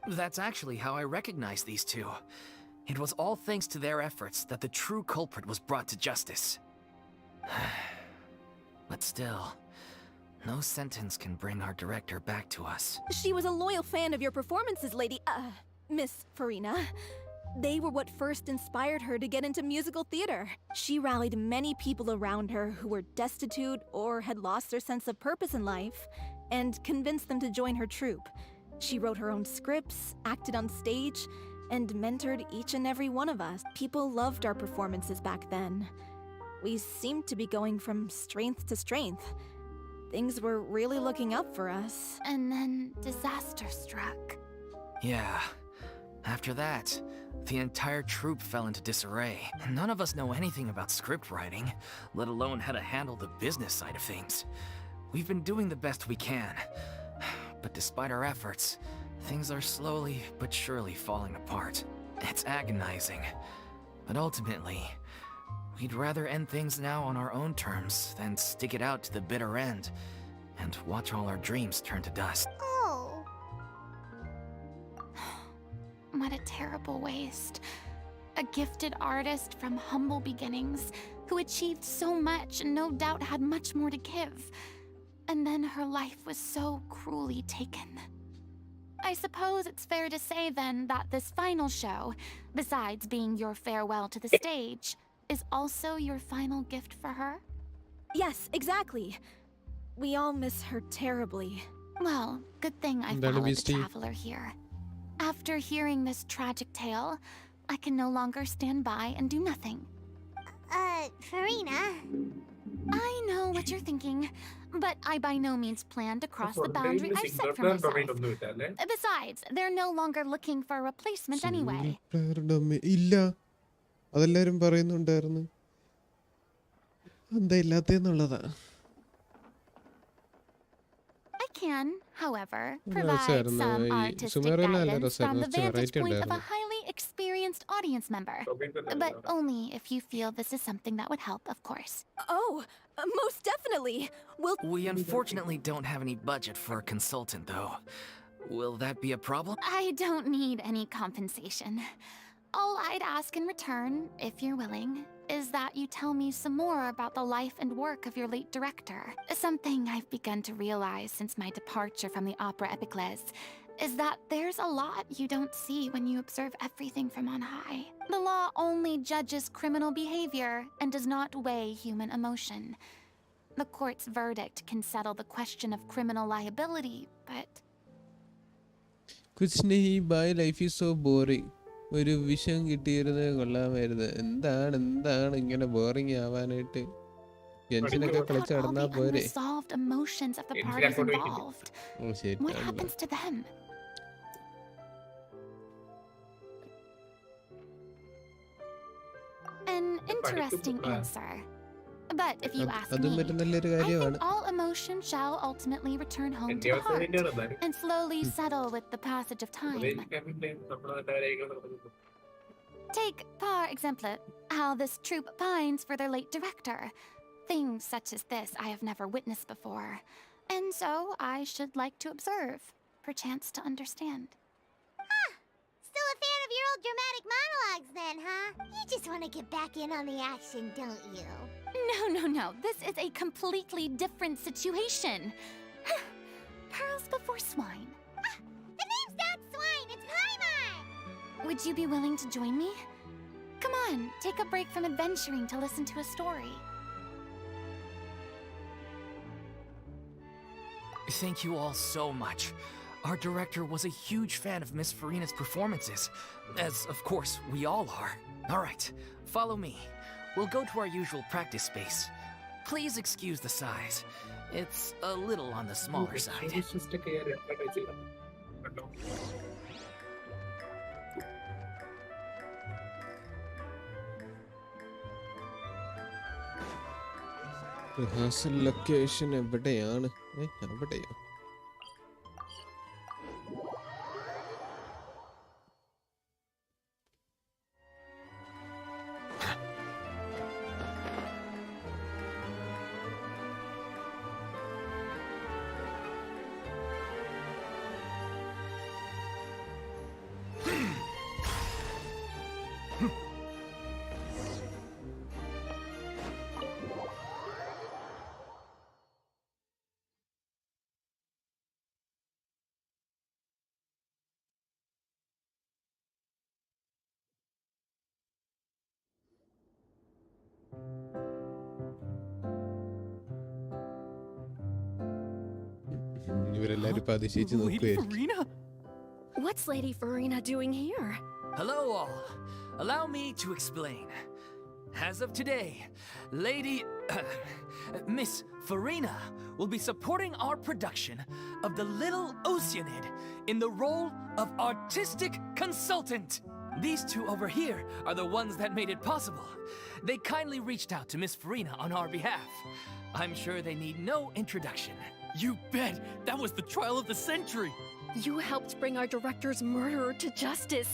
That's actually how I recognized these two. It was all thanks to their efforts that the true culprit was brought to justice. But still, no sentence can bring our director back to us. She was a loyal fan of your performances, Miss Furina. They were what first inspired her to get into musical theater. She rallied many people around her who were destitute or had lost their sense of purpose in life, and convinced them to join her troupe. She wrote her own scripts, acted on stage, and mentored each and every one of us. People loved our performances back then. We seemed to be going from strength to strength. Things were really looking up for us. And then disaster struck. Yeah. After that, the entire troupe fell into disarray. None of us know anything about script writing, let alone how to handle the business side of things. We've been doing the best we can. But despite our efforts, things are slowly but surely falling apart. It's agonizing. But ultimately, we'd rather end things now on our own terms than stick it out to the bitter end and watch all our dreams turn to dust. Oh. What a terrible waste. A gifted artist from humble beginnings who achieved so much and no doubt had much more to give. And then her life was so cruelly taken. I suppose it's fair to say then that this final show, besides being your farewell to the stage, is also your final gift for her? Yes, exactly. We all miss her terribly. Well, good thing I followed the traveler here. After hearing this tragic tale, I can no longer stand by and do nothing. Furina. I know what you're thinking, but I by no means plan to cross the boundary I've set for myself. Besides, they're no longer looking for a replacement anyway. ഇല്ല അതെല്ലാരും പറയുന്നുണ്ടായിരുന്നു എന്താ ഇല്ലാത്തെന്നുള്ളതാ I can, however, provide some artistic guidance from the vantage point of a highly experienced audience member. But only if you feel this is something that would help, of course. Oh, most definitely. We unfortunately don't have any budget for a consultant, though. Will that be a problem? I don't need any compensation. All I'd ask in return, if you're willing, is that you tell me some more about the life and work of your late director. Something I've begun to realize since my departure from the Opera Epicles is that there's a lot you don't see when you observe everything from on high. The law only judges criminal behavior and does not weigh human emotion. The court's verdict can settle the question of criminal liability, but... കുച്ച് നഹീ ബൈ life is so boring. ഒരു വിഷയം കിട്ടിയിരുന്നത് കൊള്ളാമായിരുന്നു. എന്താണ് ഇങ്ങനെ boring ആവാനായിട്ട്? ഗെൻഷിനൊക്കെ കളിച്ച് നടന്നാ പോരെ? emotions of the parties involved. What happens to them? An interesting answer. But if you ask me, I think all emotion shall ultimately return home to the heart and slowly settle with the passage of time. Take, for example, how this troupe pines for their late director. Things such as this I have never witnessed before, and so I should like to observe, perchance to understand. Still a fan of your old dramatic monologues then, huh? You just want to get back in on the action, don't you? No. This is a completely different situation. Pearls before swine. The name's not Swine, it's Paimon! Would you be willing to join me? Come on, take a break from adventuring to listen to a story. Thank you all so much. Our director was a huge fan of Miss Furina's performances, as of course we all are. Alright, follow me. We'll go to our usual practice space. Please excuse the size. It's a little on the smaller side. Rehearsal location എവിടെയാണ്? അവിടെയോ? ഇവരെല്ലാരും അതിശയിച്ച് നോക്കുകയായിരിക്കും. Furina? What's Lady Furina doing here? Hello all. Allow me to explain. As of today, Miss Furina will be supporting our production of The Little Oceanid in the role of artistic consultant. These two over here are the ones that made it possible. They kindly reached out to Miss Furina on our behalf. I'm sure they need no introduction. You bet! That was the trial of the century! You helped bring our director's murderer to justice.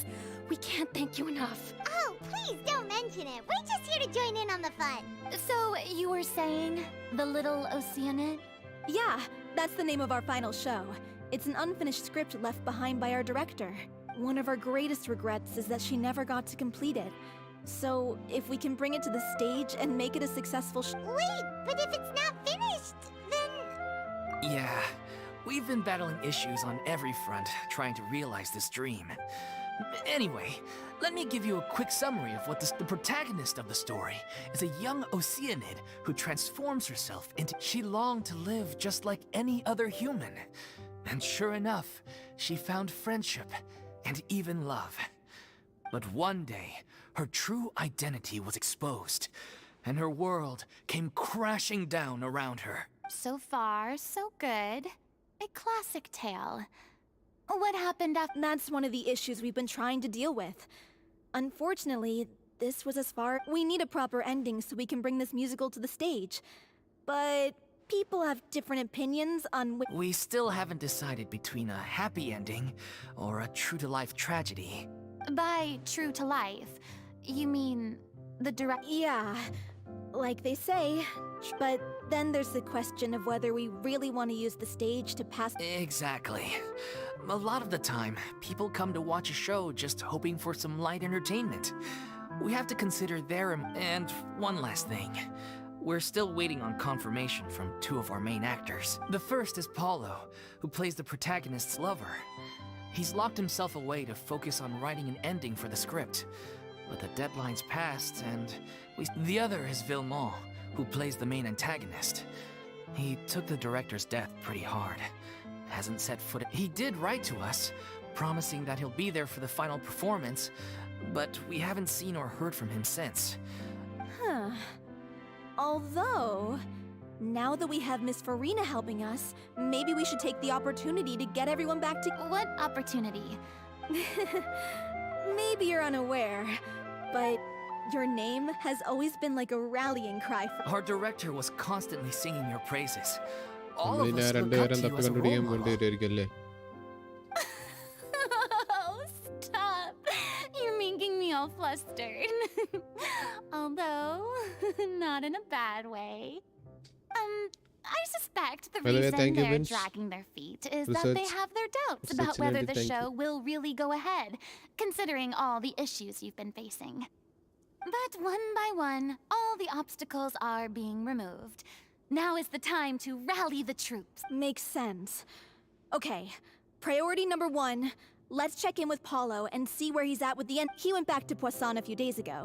We can't thank you enough. Oh, please don't mention it. We're just here to join in on the fun. So, you were saying The Little Oceanid? Yeah, that's the name of our final show. It's an unfinished script left behind by our director. One of our greatest regrets is that she never got to complete it. So, if we can bring it to the stage and make it a successful Wait, but if it's not finished, then... Yeah, we've been battling issues on every front trying to realize this dream. Anyway, let me give you a quick summary of what the protagonist of the story is a young Oceanid who transforms herself into... She longed to live just like any other human. And sure enough, she found friendship and even love. But one day, her true identity was exposed, and her world came crashing down around her. So far, so good. A classic tale. What happened after? That's one of the issues we've been trying to deal with. Unfortunately, this was as far... We need a proper ending so we can bring this musical to the stage. But people have different opinions on... We still haven't decided between a happy ending or a true-to-life tragedy. By true to life, you mean the direct... Yeah. like they say. But then there's the question of whether we really want to use the stage to pass. Exactly. A lot of the time, people come to watch a show just hoping for some light entertainment. We have to consider their... And one last thing. We're still waiting on confirmation from two of our main actors. The first is Paulo, who plays the protagonist's lover. He's locked himself away to focus on writing an ending for the script. But the deadline's passed, and the other is Villemont, who plays the main antagonist. He took the director's death pretty hard. Hasn't set foot... He did write to us, promising that he'll be there for the final performance, but we haven't seen or heard from him since. Huh. Although, now that we have Miss Furina helping us, maybe we should take the opportunity to get everyone back to... What opportunity? Maybe you're unaware, but your name has always been like a rallying cry for... Our director was constantly singing your praises. All നമ്മൾ of ഇനി us look up രണ്ടുപേരും to you തപ്പി as a role കണ്ടുപിടിക്കാൻ model. വേണ്ടിയിട്ടായിരിക്കും അല്ലേ? Oh, stop. You're making me all flustered. Although, not in a bad way. I suspect the By the way, reason thank you, they're Vince. dragging their feet is that they Research- have their doubts research about whether lady, the thank show you. will really go ahead, considering all the issues you've been facing. But one by one, all the obstacles are being removed. Now is the time to rally the troops. Makes sense. Okay, priority number 1. Let's check in with Paulo and see where he's at with the end. He went back to Poisson a few days ago.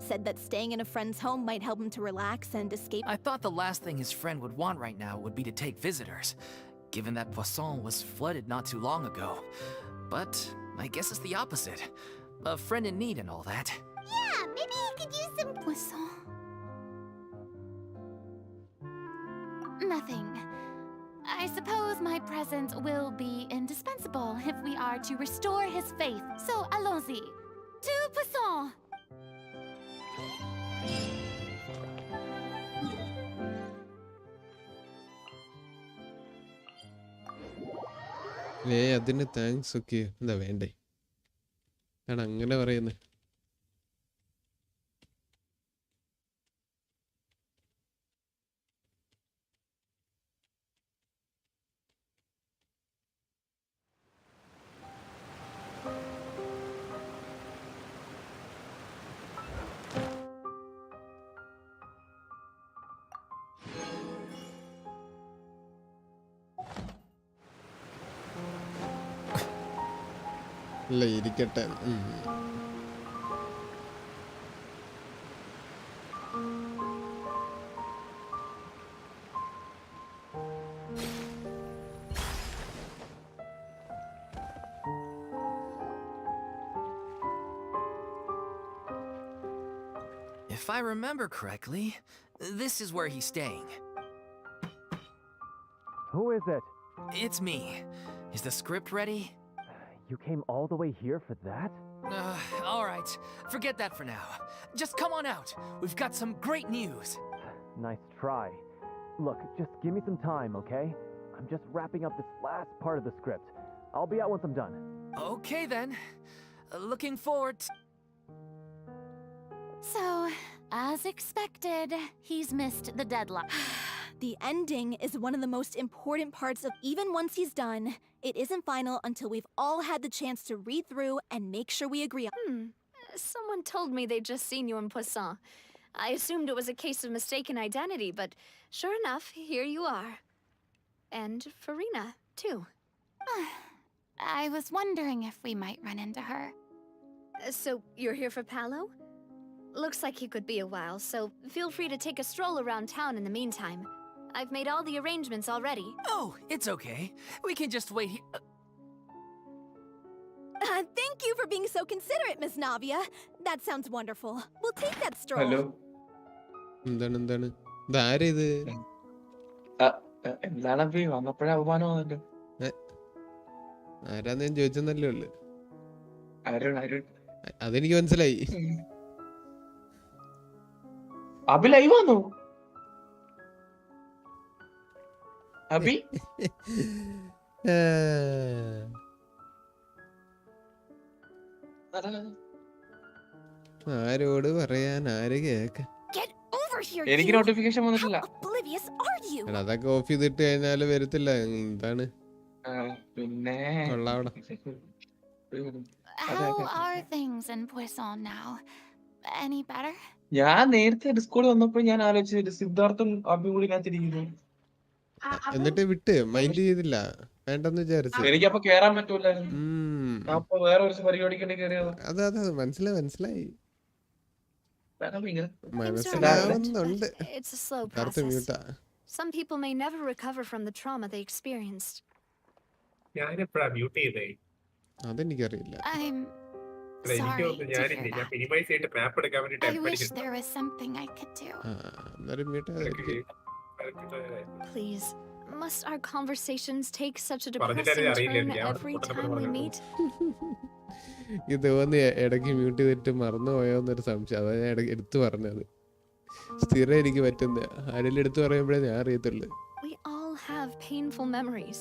Said that staying in a friend's home might help him to relax and escape. I thought the last thing his friend would want right now would be to take visitors, given that Poisson was flooded not too long ago. But I guess it's the opposite. A friend in need and all that. Yeah, maybe he could use some... Poisson. Nothing. I suppose my presence will be indispensable if we are to restore his faith. So allons-y. To Poisson! അതിന് thanks ഒക്കെ എന്താ വേണ്ടേ? ആണ് അങ്ങനെ പറയുന്നത്. അല്ല ഇരിക്കട്ടെ. If I remember correctly, this is where he's staying. Who is it? It's me. Is the script ready? You came all the way here for that? All right. Forget that for now. Just come on out. We've got some great news. Nice try. Look, just give me some time, okay? I'm just wrapping up this last part of the script. I'll be out once I'm done. Okay then. Looking forward to... So, as expected, he's missed the deadline. The ending is one of the most important parts of... Even once he's done, it isn't final until we've all had the chance to read through and make sure we agree on... Someone told me they'd just seen you in Poisson. I assumed it was a case of mistaken identity, but sure enough, here you are. And Furina, too. I was wondering if we might run into her. So, you're here for Paolo? Looks like he could be a while, so feel free to take a stroll around town in the meantime. I've made all the arrangements already. Oh, it's okay. We can just wait here. Thank you for being so considerate, Miss Navia. That sounds wonderful. We'll take that stroll. Hello. എന്താണ് ഇതാരിത്? എന്താണ് അഭി വന്നപ്പോഴേ അപമാനമാണല്ലോ. ആരാന്ന് ഞാൻ ചോദിച്ചെന്നല്ലേ ഉള്ളു. അരുൺ അതെനിക്ക് മനസ്സിലായി. അഭി live വന്നു. അഭി ആരോട് പറയാൻ ആര് കേക്ക? Get over here, എനിക്ക് you! നോട്ടിഫിക്കേഷൻ വന്നിട്ടില്ല. How oblivious are you? അതൊക്കെ ഓഫ് ചെയ്തിട്ട് കഴിഞ്ഞാല് വരത്തില്ല. എന്താണ് പിന്നെ കൊള്ളാവിടെ. How are things in Poisson now? Any better? ഞാൻ നേരത്തെ ഡിസ്കോഡ് വന്നപ്പോൾ ഞാൻ ആലോചിച്ചത് സിദ്ധാർത്ഥും അഭിയും കൂടി ഇതിനകത്തിരിക്കുന്നു. എന്നിട്ട് വിട്ട് മൈൻഡ് ചെയ്തില്ല, വേണ്ടെന്ന് വിചാരിച്ചു. എനിക്കപ്പൊ കേറാൻ പറ്റൂലായിരുന്നു. അപ്പൊ വേറെ ഒരു പരിപാടിക്ക് വേണ്ടി കയറിയത്. അതെ മനസ്സിലായി മനസ്സിലാവുന്നുണ്ട്. It's a slow process. മ്യൂട്ടാ. Some people may never recover from the trauma they experienced. ഞാൻ എപ്പോഴാ മ്യൂട്ട് ചെയ്തേ? അതെനിക്കറിയില്ല. I'm എനിക്ക് sorry to തോന്നുന്നു hear ഞാൻ that. മിനിമൈസ് ചെയ്തിട്ട് മാപ്പ് എടുക്കാൻ വേണ്ടി I wish there was something I could do. അന്നേരം മ്യൂട്ടാ. Please, must our conversations take such a പറഞ്ഞിട്ടേ depressing അറിയില്ല, turn ഞാൻ every പൊട്ടത്തരം time we പറഞ്ഞു. meet? ഇത് തോന്നി ഇടയ്ക്ക് മ്യൂട്ട് ചെയ്തിട്ട് മറന്നുപോയോന്നൊരു സംശയം. അതാ ഞാൻ ഇടയ്ക്ക് എടുത്തു പറഞ്ഞത്. സ്ഥിരം എനിക്ക് പറ്റുന്ന ആരെങ്കിലും എടുത്തു പറയുമ്പോഴേ ഞാൻ അറിയത്തുള്ളൂ. We all have painful memories,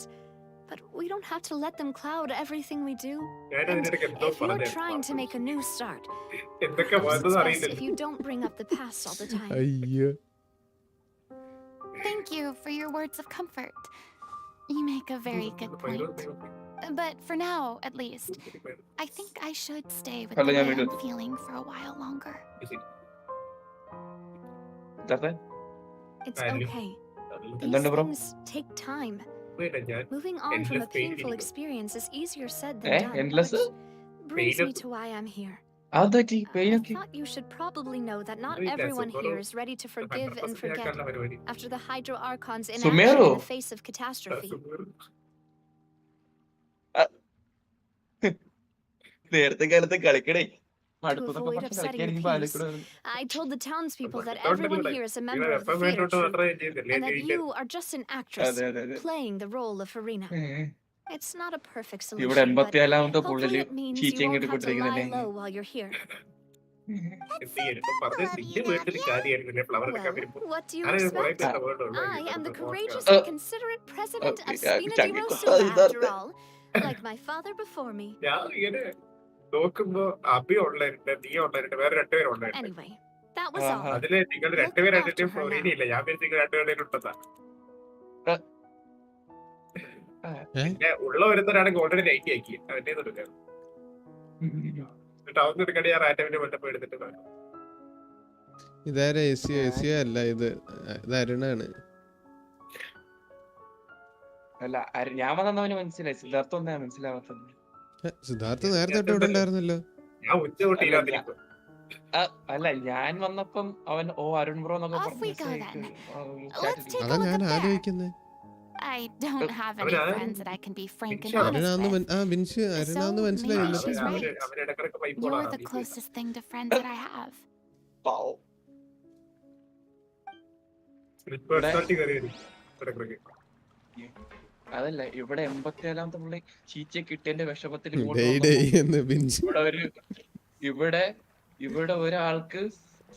but we don't have to let them cloud everything we do. And if you're trying to make a new start, perhaps it's best if you don't bring up the past all the time. അയ്യോ. Thank you for your words of comfort. You make a very good point. But for now, at least, I think I should stay with the way I'm feeling for a while longer. It's okay. These things take time. Moving on from a painful experience is easier said than done, which brings me to why I'm here. I thought you should probably know that not everyone here is ready to forgive and forget after the Hydro Archon's inaction in the face of catastrophe. നേരത്തെ കാലത്ത് കളിക്കണേ. To avoid upsetting the peace, I told the townspeople that everyone here is a member of the theater troupe, and that you are just an actress playing the role of Furina. It's not a perfect solution, but hopefully it means you won't have to lie low while you're here. Well, what do you expect? I am the courageous and considerate president of Spina di Rosula, after all, like my father before me. നോക്കുമ്പോ അബി ഉള്ളായിട്ട് നീ ഉള്ളായിട്ട് വേറെ രണ്ടുപേരും ഉണ്ടായിട്ട്. Anyway, that was all. അതില് നിങ്ങൾ രണ്ടുപേരായിട്ട് ഫ്ലോറിനയില്ല, ഞാൻ നിങ്ങൾ രണ്ടുപേരുടെ ഉണ്ടെന്നാ. പിന്നെ ഉള്ള ഒരുത്തരാണെങ്കിൽ ഓൾറെഡി നൈറ്റ് ആക്കി അവന്റെ എടുക്കാം. എന്നിട്ട് അവന്ന് എടുക്കണേ ഞാൻ റാറ്റവിന്റെ ബന്ധപ്പ് എടുത്തിട്ട് കാണും. ഇതാരാ? എസിയോ അല്ല, ഇത് അരുണാണ്. അല്ല ഞാൻ വന്നവന് മനസ്സിലായി. സിദ്ധാർത്ഥം ഒന്നാ മനസ്സിലാവാത്തത്. സിദ്ധാർത്ഥ നേരത്തെ ഇവിടെ ഉണ്ടായിരുന്നല്ലോ. അല്ല ഞാൻ വന്നപ്പം അവൻ അരുൺ ബ്രോ എന്നൊക്കെ Off we go then. Let's take a അതാ look ഞാൻ up there. ആലോചിക്കുന്നത്. I don't have any friends that I can be frank and honest അരുണാന്ന് with. അരുണാന്ന് മനസ്സിലായില്ല. Maybe she's right. You're the closest thing to friends that I have. അതല്ല ഇവിടെ 87ാമത്തെ പുള്ളി ചീച്ചയെ കിട്ടിയതിന്റെ വിഷമത്തിൽ ഇവിടെ ഒരാൾക്ക്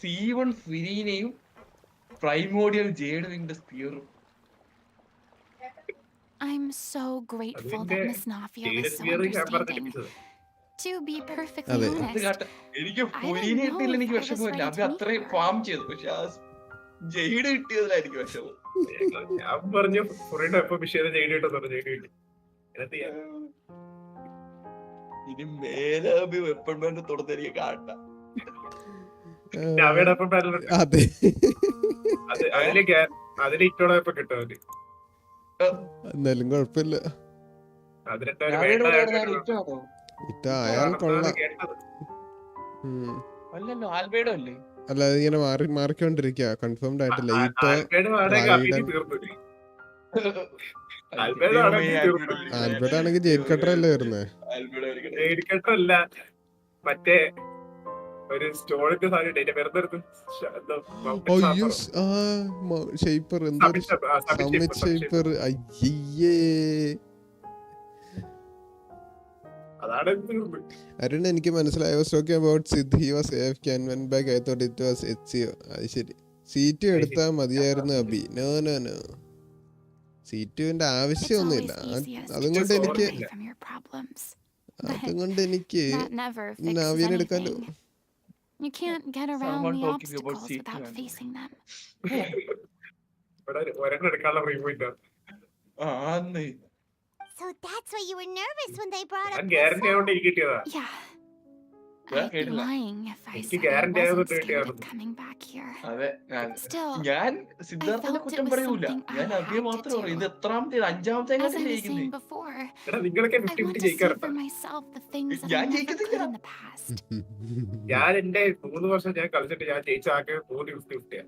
C1 ഫിരീനയും പ്രൈമോഡിയൽ ജേഡുവിന്റെ സ്പിയറും. I'm so grateful that Miss Nafia was so understanding. To be perfectly honest, എനിക്ക് ഫിരീന കിട്ടിയില്ല, എനിക്ക് വിഷമമില്ല. അവ അത്രയും ഫാം ചെയ്തു. പക്ഷെ ആ ജെയ്ഡ് കിട്ടിയതിലാണ് എനിക്ക് വിഷമം. ഞാൻ പറഞ്ഞു ഫുറിനെ എപ്പോ വിഷയം ജെയ്ഡ് കിട്ടി. ഇനി മേലാബി വെപ്പൺ ബാൻഡ് തുടർന്ന് എനിക്ക് കാണാം. അതിലിട്ടോടൊപ്പം കിട്ടും. എന്നാലും കുഴപ്പമില്ല. അയാൾ കൊള്ളാം. അല്ലല്ലോ ആൽബേഡോ അല്ലേ? അല്ല, അതിങ്ങനെ മാറിക്കൊണ്ടിരിക്കുക. കൺഫേംഡ് ആയിട്ടില്ല. ആൽബർട്ട് ആണെങ്കിൽ ജെയിൽ കട്ടർ അല്ലേ വരുന്നത്? മറ്റേ ഒരു സ്റ്റോണിന്റെ ഷേപ്പർ, എന്തോ ഷേപ്പർ. അയ്യേ അരുൺ, എനിക്ക് മനസ്സിലായി. Was talking about Siddh. He was AFK and went back. I thought it was HCO. അത് ശരി. C2 എടുത്താൽ മതിയായിരുന്നു അബി. നോ C2ന്റെ ആവശ്യമൊന്നുമില്ല. അതുകൊണ്ട് എനിക്ക് നാവിനെ എടുക്കാലോ. You can't get around Someone the talking about obstacles CT without man. facing them. ഒരെണ്ണം എടുക്കാനുള്ള ഫ്രീ പോയിന്റ് ആന്ന്. So that's why you were nervous when they brought up ഞാൻ ഗ്യാരണ്ടി ആയതുകൊണ്ട് എനിക്ക് കിട്ടിയതാ. Yeah. Yeah, I'd be കേട്ടില്ല. lying if I എനിക്ക് said I guarantee wasn't ആയതുകൊണ്ട് scared of കിട്ടിയതാണ്. coming back here. അതെ Still, ഞാൻ I സിദ്ധാർത്ഥനെ felt it കുറ്റം was പറയൂല. something ഞാൻ I അഭിയെ had മാത്രം to പറയും. do. ഇത് എത്രാമത്തെ അഞ്ചാമത്തെ As I കണ്ടില്ലേ was ഇരിക്കുന്നേ. saying before, എടാ നിങ്ങളൊക്കെ I 50-50 want to see ജയിക്കാറുണ്ടോ? for myself the things that I ഞാൻ never ജയിക്കത്തില്ല. could in the past. ഞാൻ എന്റെ 3 വർഷം ഞാൻ കളിച്ചിട്ട് ഞാൻ ജയിച്ച ആകെ 50-50.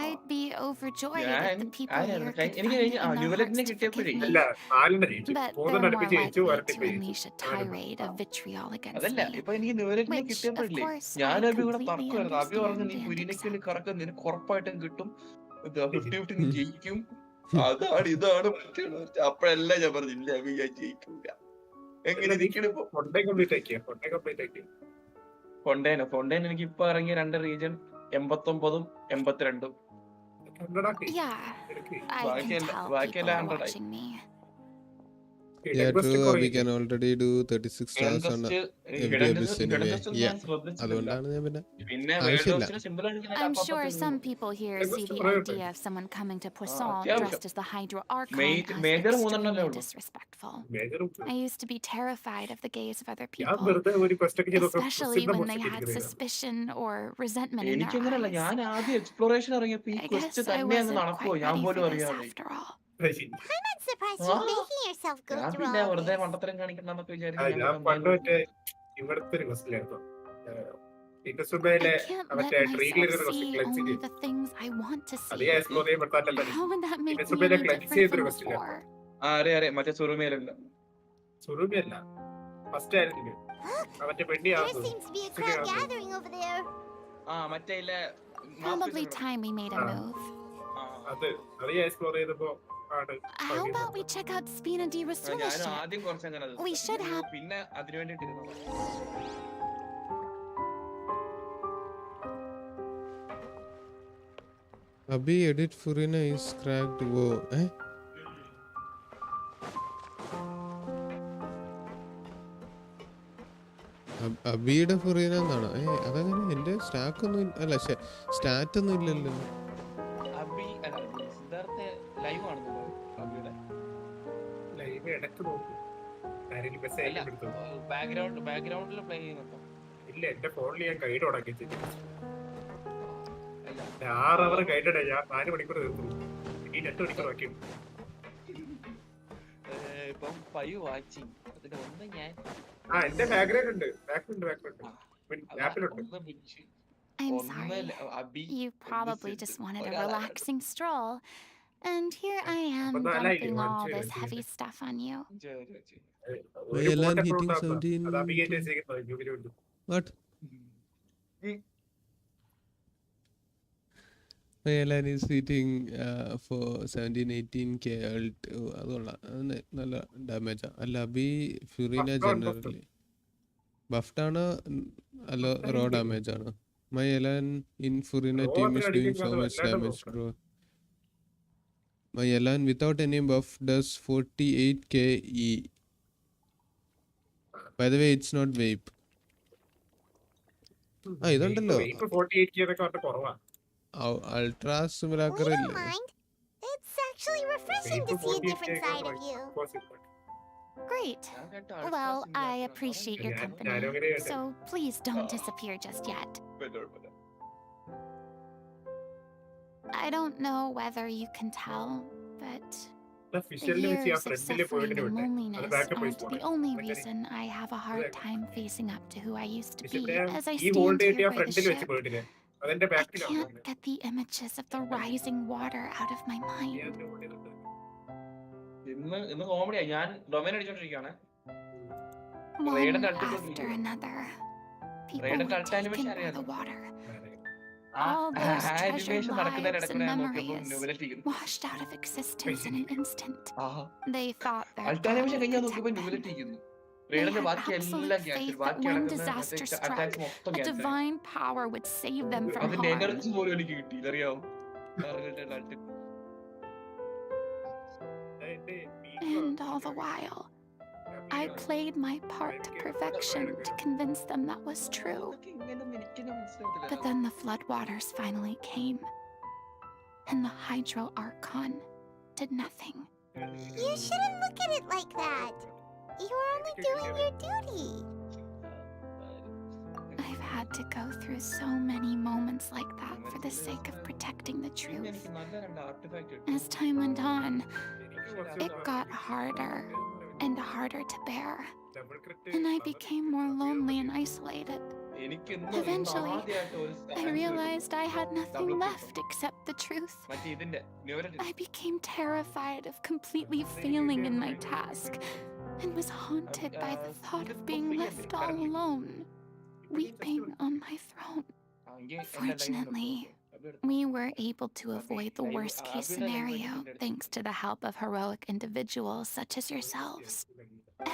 I'd be overjoyed if ഞാൻ the people here could എനിക്ക് find കഴിഞ്ഞ it in their ന്യൂവലറ്റിനെ hearts to കിട്ടിയപ്പോഴേ forgive me. അല്ല 4 ജയിച്ചു. But 3 they're more അടുപ്പിച്ച് ജയിച്ചു, likely ഒരട്ടി to ജയിച്ചു. unleash a tirade of vitriol against അതല്ല me. ഇപ്പൊ എനിക്ക് ന്യൂവലറ്റിനെ Which, കിട്ടിയപ്പോഴില്ലേ of course, ഞാൻ I അഭി കൂടെ completely തർക്കമായിരുന്നു. അഭി പറഞ്ഞു നീ understand and പുരിനയ്ക്ക് വേണ്ടി accept. കറക്കം നിനക്ക് ഉറപ്പായിട്ടും കിട്ടും. 50-50 നീ ജയിക്കും. അതാണ് ഇതാണ് പറ്റുള്ളൂ. അപ്പഴല്ല ഞാൻ പറഞ്ഞില്ല അഭി ഞാൻ ജയിക്കൂല. എങ്ങനെ ഇരിക്കണിപ്പോ ഫൊണ്ടേൻ എനിക്ക് ഇപ്പൊ ഇറങ്ങിയ 2 region 89ഉം 82ഉം. Yeah, I can tell people are watching me. Yeah, true. We can already do 36 stars on NVIDIA anyway. Yeah. അതുകൊണ്ടാണ് ഞാൻ പിന്നെ ആവശ്യമില്ല. I'm sure some people here see the idea of someone coming to Poisson dressed as the Hydro Archon as extremely disrespectful. I used to be terrified of the gaze of other people, especially when they had suspicion or resentment in their eyes. ഞാൻ ആദ്യം exploration ഇറങ്ങിയപ്പോ ഈ I question guess I തന്നെ അങ്ങ് wasn't നടക്കുവോ quite ഞാൻ ready പോലും for this അറിയാതെ. after all. I'm not surprised you're making yourself go ഞാൻ through പിന്നെ all വെറുതെ this. മണ്ടത്തരം കാണിക്കണ്ടെന്നൊക്കെ ഞാൻ വിചാരിക്കും. പണ്ട് മറ്റേ ഇവിടുത്തെ ഒരു ക്വസ്റ്റിലായിരുന്നു I ഇൻഡസ്ട്രിയിലെ can't മറ്റേ let ട്രീറ്റിൽ myself question see clutch only ചെയ്തു. the things I want to അത് see. ഞാൻ എക്സ്പ്ലോർ ചെയ്യപ്പെടുത്താനല്ല. How would that make me ഇൻഡസ്ട്രിയിലെ any ക്ലച്ച് different ചെയ്തൊരു from ക്വസ്റ്റ്യൻ before? അറിയാം മറ്റേ സുറുമയിലല്ല. സുറുമിയല്ല ഫസ്റ്റ് ആയിരുന്നു മറ്റേ പെണ്ണി There seems to be a crowd gathering over there. മറ്റേ Probably time we made a move. അത് ഞാൻ എക്സ്പ്ലോർ ചെയ്തപ്പോ ആണ്. How about we check out Spina di ഞാൻ Rasulish? ആദ്യം കുറച്ചങ്ങനെ We should have. പിന്നെ അതിനു വേണ്ടിട്ട് Abhi edit Furina is cracked. Wo അബിയുടെ ഫുറീന എന്നാണോ? അതങ്ങനെ എന്റെ സ്റ്റാക്ക് ഒന്നും അല്ല സ്റ്റാറ്റ് ഒന്നും ഇല്ലല്ലോ. അബി അല്ല സിദ്ധാർത്ഥ ലൈവ് ആണെന്നല്ലോ അബിയുടെ ലൈവ് ഇടയ്ക്ക് നോക്കും. ബാക്ക്ഗ്രൗണ്ടിൽ പ്ലേ ചെയ്യുന്നുണ്ടോ? ഇല്ല എന്റെ ഫോണിൽ ഞാൻ ഗൈഡ് ഉടക്കി 6 അവർ ഗൈഡഡ് ഞാൻ 4 മണിക്കൂർ തീർത്തു. ഈ 8 മണിക്കൂർ ബാക്കിയുണ്ട്. ഇപ്പം 5 വാച്ചിങ് അതിൽ ഒന്ന് ഞാൻ എന്റെ ബാക്ക്ഗ്രൗണ്ട് ഉണ്ട്. Background I'm sorry. You probably just wanted a relaxing stroll. And here I am dumping all this heavy stuff on you. Malayalam hitting 17. What? Malayalam is hitting for 17-18k ult. അതുകൊള്ള നല്ല damage. അല്ല Abi ഫ്യൂറിന generally ബഫ്ഡ് ആണ് അല്ല raw damage ആണ്. My Elan in Furina team is doing so much damage, bro. My Elan without any buff does 48k E. By the way, it's not vape. ഇതുണ്ടല്ലോ ultra സിമുലാക്കർ We don't ഇല്ലേ? mind. It's actually refreshing to see a different side of you. Great. Well, I appreciate your company, so please don't disappear just yet. I don't know whether you can tell, but the years of suffering and loneliness aren't the only reason I have a hard time facing up to who I used to be. As I stand here by the ship, I can't get the images of the rising water out of my mind. ഇന്ന് കോമഡിയാ. ഞാൻ domain അടിച്ചോണ്ടിരിക്കുകയാണ്. One after another, people were taken by the water. All those treasured lives and memories washed out of existence in an instant. They thought their God would protect them. They had absolute faith that when disaster struck, a divine power would save them from അതിന്റെ harm. Energy പോലും എനിക്ക് കിട്ടിയില്ല അറിയാവോ? And all the while, I played my part to perfection to convince them that was true. But then the floodwaters finally came, and the Hydro Archon did nothing. You shouldn't look at it like that. You were only doing your duty. I've had to go through so many moments like that for the sake of protecting the truth. As time went on, it got harder and harder to bear, and I became more lonely and isolated. Eventually, I realized I had nothing left except the truth. I became terrified of completely failing in my task, and was haunted by the thought of being left all alone, weeping on my throne. Fortunately, we were able to avoid the worst-case scenario thanks to the help of heroic individuals such as yourselves.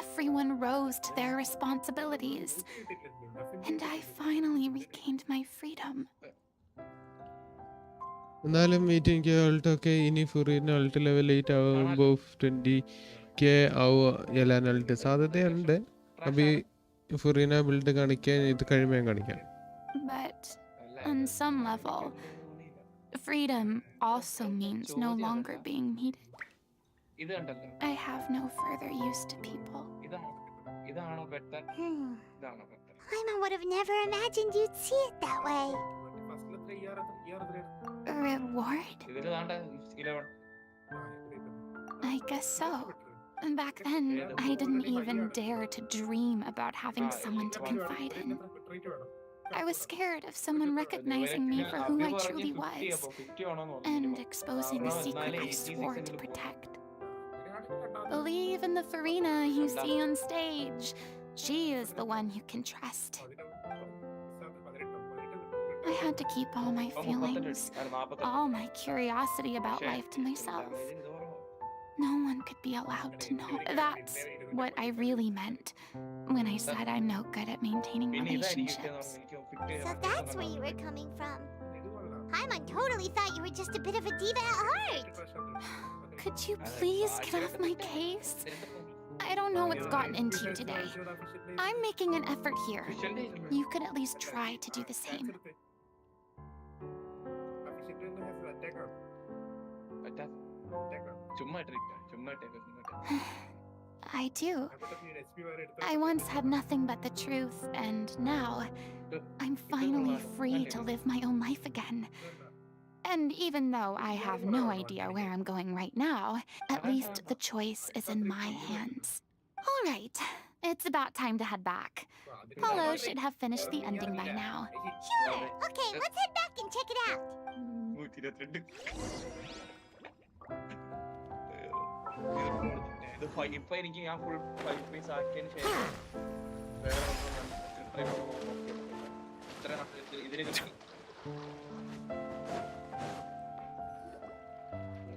Everyone rose to their responsibilities, and I finally regained my freedom. എന്നാലും meeting അൾട്ടൊക്കെ ഇനി ഫുറീന അൾട്ട് level 8 ആകുമ്പോൾ 20k ആവുക എലാൻ അൾട്ട് സാധ്യതയുണ്ട്. അപ്പോൾ ഈ ഫുറീന build കാണിക്കാൻ ഇത് കഴിയുമ്പോൾ കാണിക്കാം. But on some level, freedom also means no longer being needed. I have no further use to people. Paimon would have never imagined you'd see it that way. A reward? I guess so. Back then, I didn't even dare to dream about having someone to confide in. I was scared of someone recognizing me for who I truly was and exposing the secret I swore to protect. Believe in the Furina you see on stage. She is the one you can trust. I had to keep all my feelings, all my curiosity about life to myself. No one could be allowed to know. That's what I really meant when I said I'm no good at maintaining relationships. So that's where you were coming from. Paimon totally thought you were just a bit of a diva at heart. Could you please get off my case? I don't know what's gotten into you today. I'm making an effort here. You could at least try to do the same. I do. I once had nothing but the truth, and now I'm finally free to live my own life again. And even though I have no idea where I'm going right now, at least the choice is in my hands. All right, it's about time to head back. Paulo should have finished the ending by now. Sure. Okay, let's head back and check it out.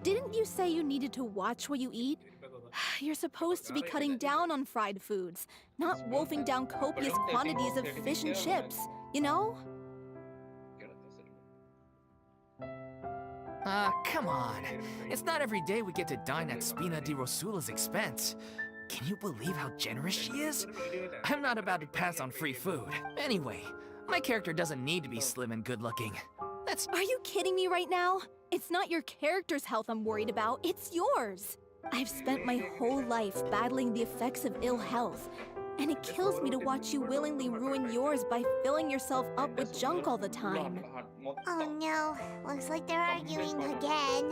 Didn't you say you needed to watch what you eat? You're supposed to be cutting down on fried foods, not wolfing down copious quantities of fish and chips, you know? Come on. It's not every day we get to dine at Spina di Rosula's expense. Can you believe how generous she is? I'm not about to pass on free food. Anyway, my character doesn't need to be slim and good-looking. Are you kidding me right now? It's not your character's health I'm worried about, it's yours. I've spent my whole life battling the effects of ill health, and it kills me to watch you willingly ruin yours by filling yourself up with junk all the time. Oh no, looks like they're arguing again.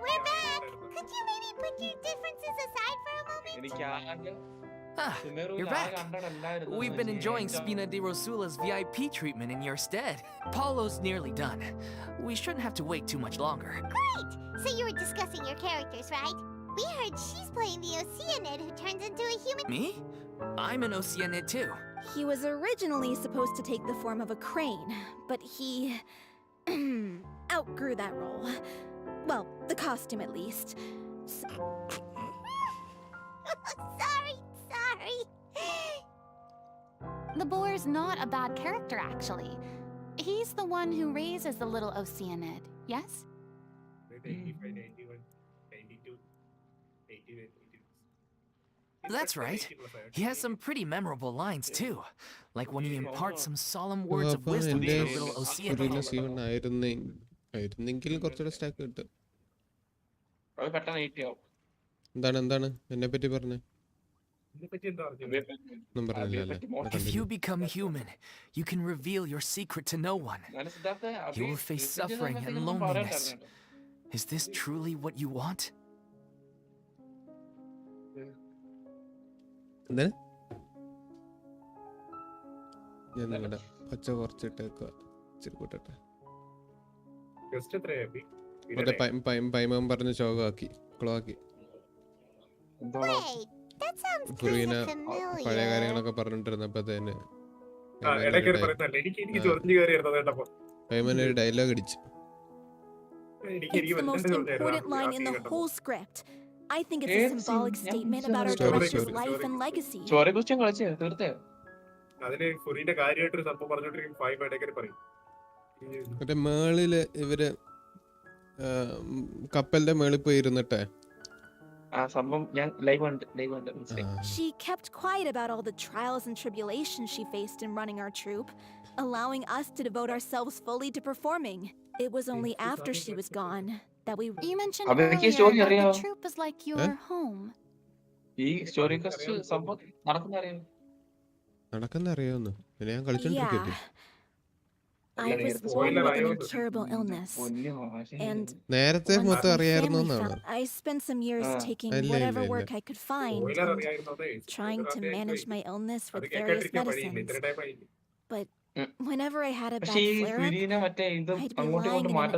We're back! Could you maybe put your differences aside for a moment? You're back. We've been enjoying Spina di Rosula's VIP treatment in your stead. Paulo's nearly done. We shouldn't have to wait too much longer. Great! So you were discussing your characters, right? We heard she's playing the Oceanid who turns into a human. Me? I'm an Oceanid too. He was originally supposed to take the form of a crane, but he outgrew that role. Well, the costume at least. Sorry. The boar's not a bad character, actually. He's the one who raises the little Oceanid, yes? That's right. He has some pretty memorable lines too, like when he imparts some solemn words of wisdom to the little Furina Oceanic. C1 ആയിരുന്നെങ്കിൽ കുറച്ചുകൂടെ stack കിട്ടും. അത് പെട്ടെന്ന് 80 ആവും. എന്താണ് എന്നെ പറ്റി പറഞ്ഞേ? ഒന്നും പറഞ്ഞില്ലല്ലേ? If you become human, you can reveal your secret to no one. You will face suffering and loneliness. Is this truly what you want? എന്താണ്? ഞാൻ നിങ്ങളുടെ പച്ച കുറച്ചിട്ടേക്കുക, ഇച്ചിരി കൂട്ടട്ടെ. മറ്റേ പൈമം പറഞ്ഞ് ചോകാക്കി ക്ലോക്കി. ഫുറീന പഴയ കാര്യങ്ങളൊക്കെ പറഞ്ഞിട്ടിരുന്നപ്പോഴത്തേന് പൈമൻ ഒരു ഡയലോഗ് അടിച്ചു. It's the most important line in the whole script. I think it's a symbolic statement about our director's life and legacy. ചോരെ കുറിച്ചും കളിച്ചേ തീർത്തേ. അതിന് ഫുറീന്റെ കാര്യമായിട്ടൊരു സംഭവം പറഞ്ഞോണ്ടിരിക്കും. 5 ഇടയ്ക്ക് പറയും. മറ്റേ മേളില് ഇവര് കപ്പലിന്റെ മേളിൽ പോയി ഇരുന്നിട്ടേ സംഭവം ഞാൻ ലൈവ് ഉണ്ട്. She kept quiet about all the trials and tribulations she faced in running our troupe, allowing us to devote ourselves fully to performing. It was only after she was gone that we... You mentioned earlier that the troupe is like your home. ഈ story കസ്റ്റ് സംഭവം നടക്കുന്നറിയാവുന്നു. ഞാൻ കളിച്ചോണ്ടിരിക്കല്ലേ. I was born with an incurable illness, and നേരത്തെ മൊത്തം അറിയായിരുന്നു എന്നാണ്. I spent some years taking whatever work I could find and trying to manage my illness with various medicines. But whenever I had a bad flare-up, I'd be lying in and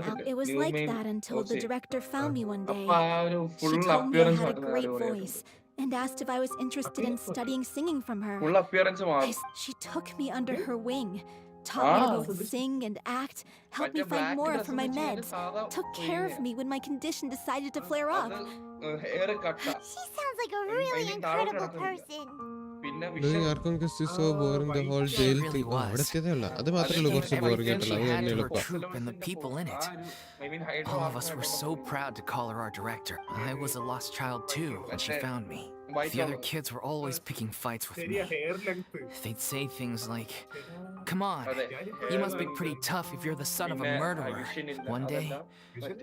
out. It was like that until the director found me one day. She told me I had a great voice and asked if I was interested in studying singing from her. She took me under her wing, taught me to both sing and act, helped me find more for my meds, took care of me when my condition decided to flare up. She sounds like a really incredible person. Doing Archon is so boring, the whole jail thing. അത് മാത്രമല്ല കുറച്ച് boring ആയിട്ടുള്ള. അത് തന്നെ എളുപ്പം. And the people in it. All of us were so proud to call her our director. I was a lost child too when she found me. The other kids were always picking fights with me. They'd say things like, "Come on, you must be pretty tough if you're the son of a murderer." One day,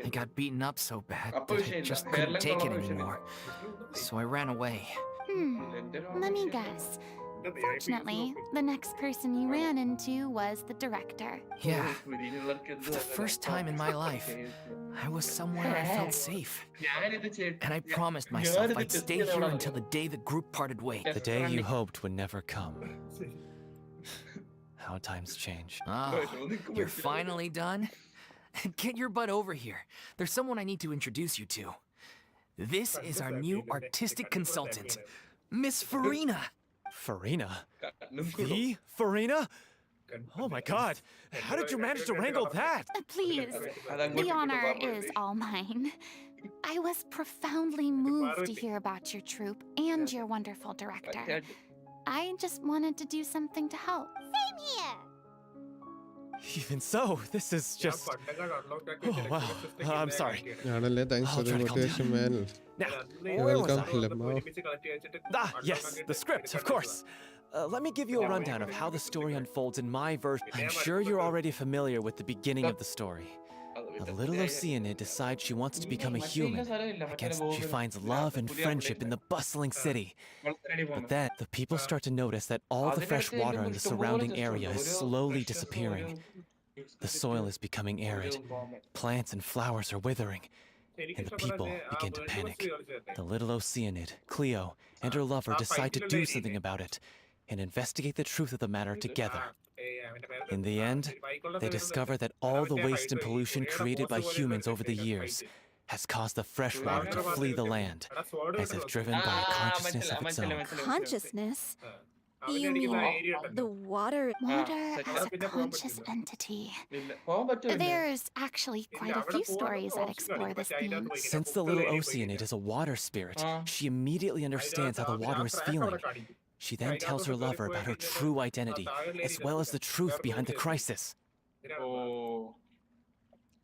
I got beaten up so bad that I just couldn't take it anymore. So I ran away. Let me guess. Fortunately, the next person you ran into was the director. Yeah. For the first time in my life, I was somewhere I felt safe. And I promised myself I'd stay here until the day the group parted ways. The day you hoped would never come. How times change. Ah, you're finally done? Get your butt over here. There's someone I need to introduce you to. This is our new artistic consultant, Miss Furina. Furina? The Furina? Oh my god! How did you manage to wrangle that? Please, the honor is all mine. I was profoundly moved to hear about your troupe and your wonderful director. I just wanted to do something to help. Same here. Even so, this is just... Oh, wow. I'm sorry. Thanks for the motivation, man. Now, where was I? Yes, the script, of course. Let me give you a rundown of how the story unfolds in my version. I'm sure you're already familiar with the beginning of the story. A little Oceanid decides she wants to become a human. Against, she finds love and friendship in the bustling city. But then, the people start to notice that all the fresh water in the surrounding area is slowly disappearing. The soil is becoming arid. Plants and flowers are withering. And the people begin to panic. The little Oceanid, Cleo, and her lover decide to do something about it and investigate the truth of the matter together. In the end, they discover that all the waste and pollution created by humans over the years has caused the fresh water to flee the land, as if driven by a consciousness of its own. Consciousness? You mean the water? Water as a conscious entity. There's actually quite a few stories that explore this theme. Since the little Oceanid is a water spirit, she immediately understands how the water is feeling. She then tells her lover about her true identity, as well as the truth behind the crisis.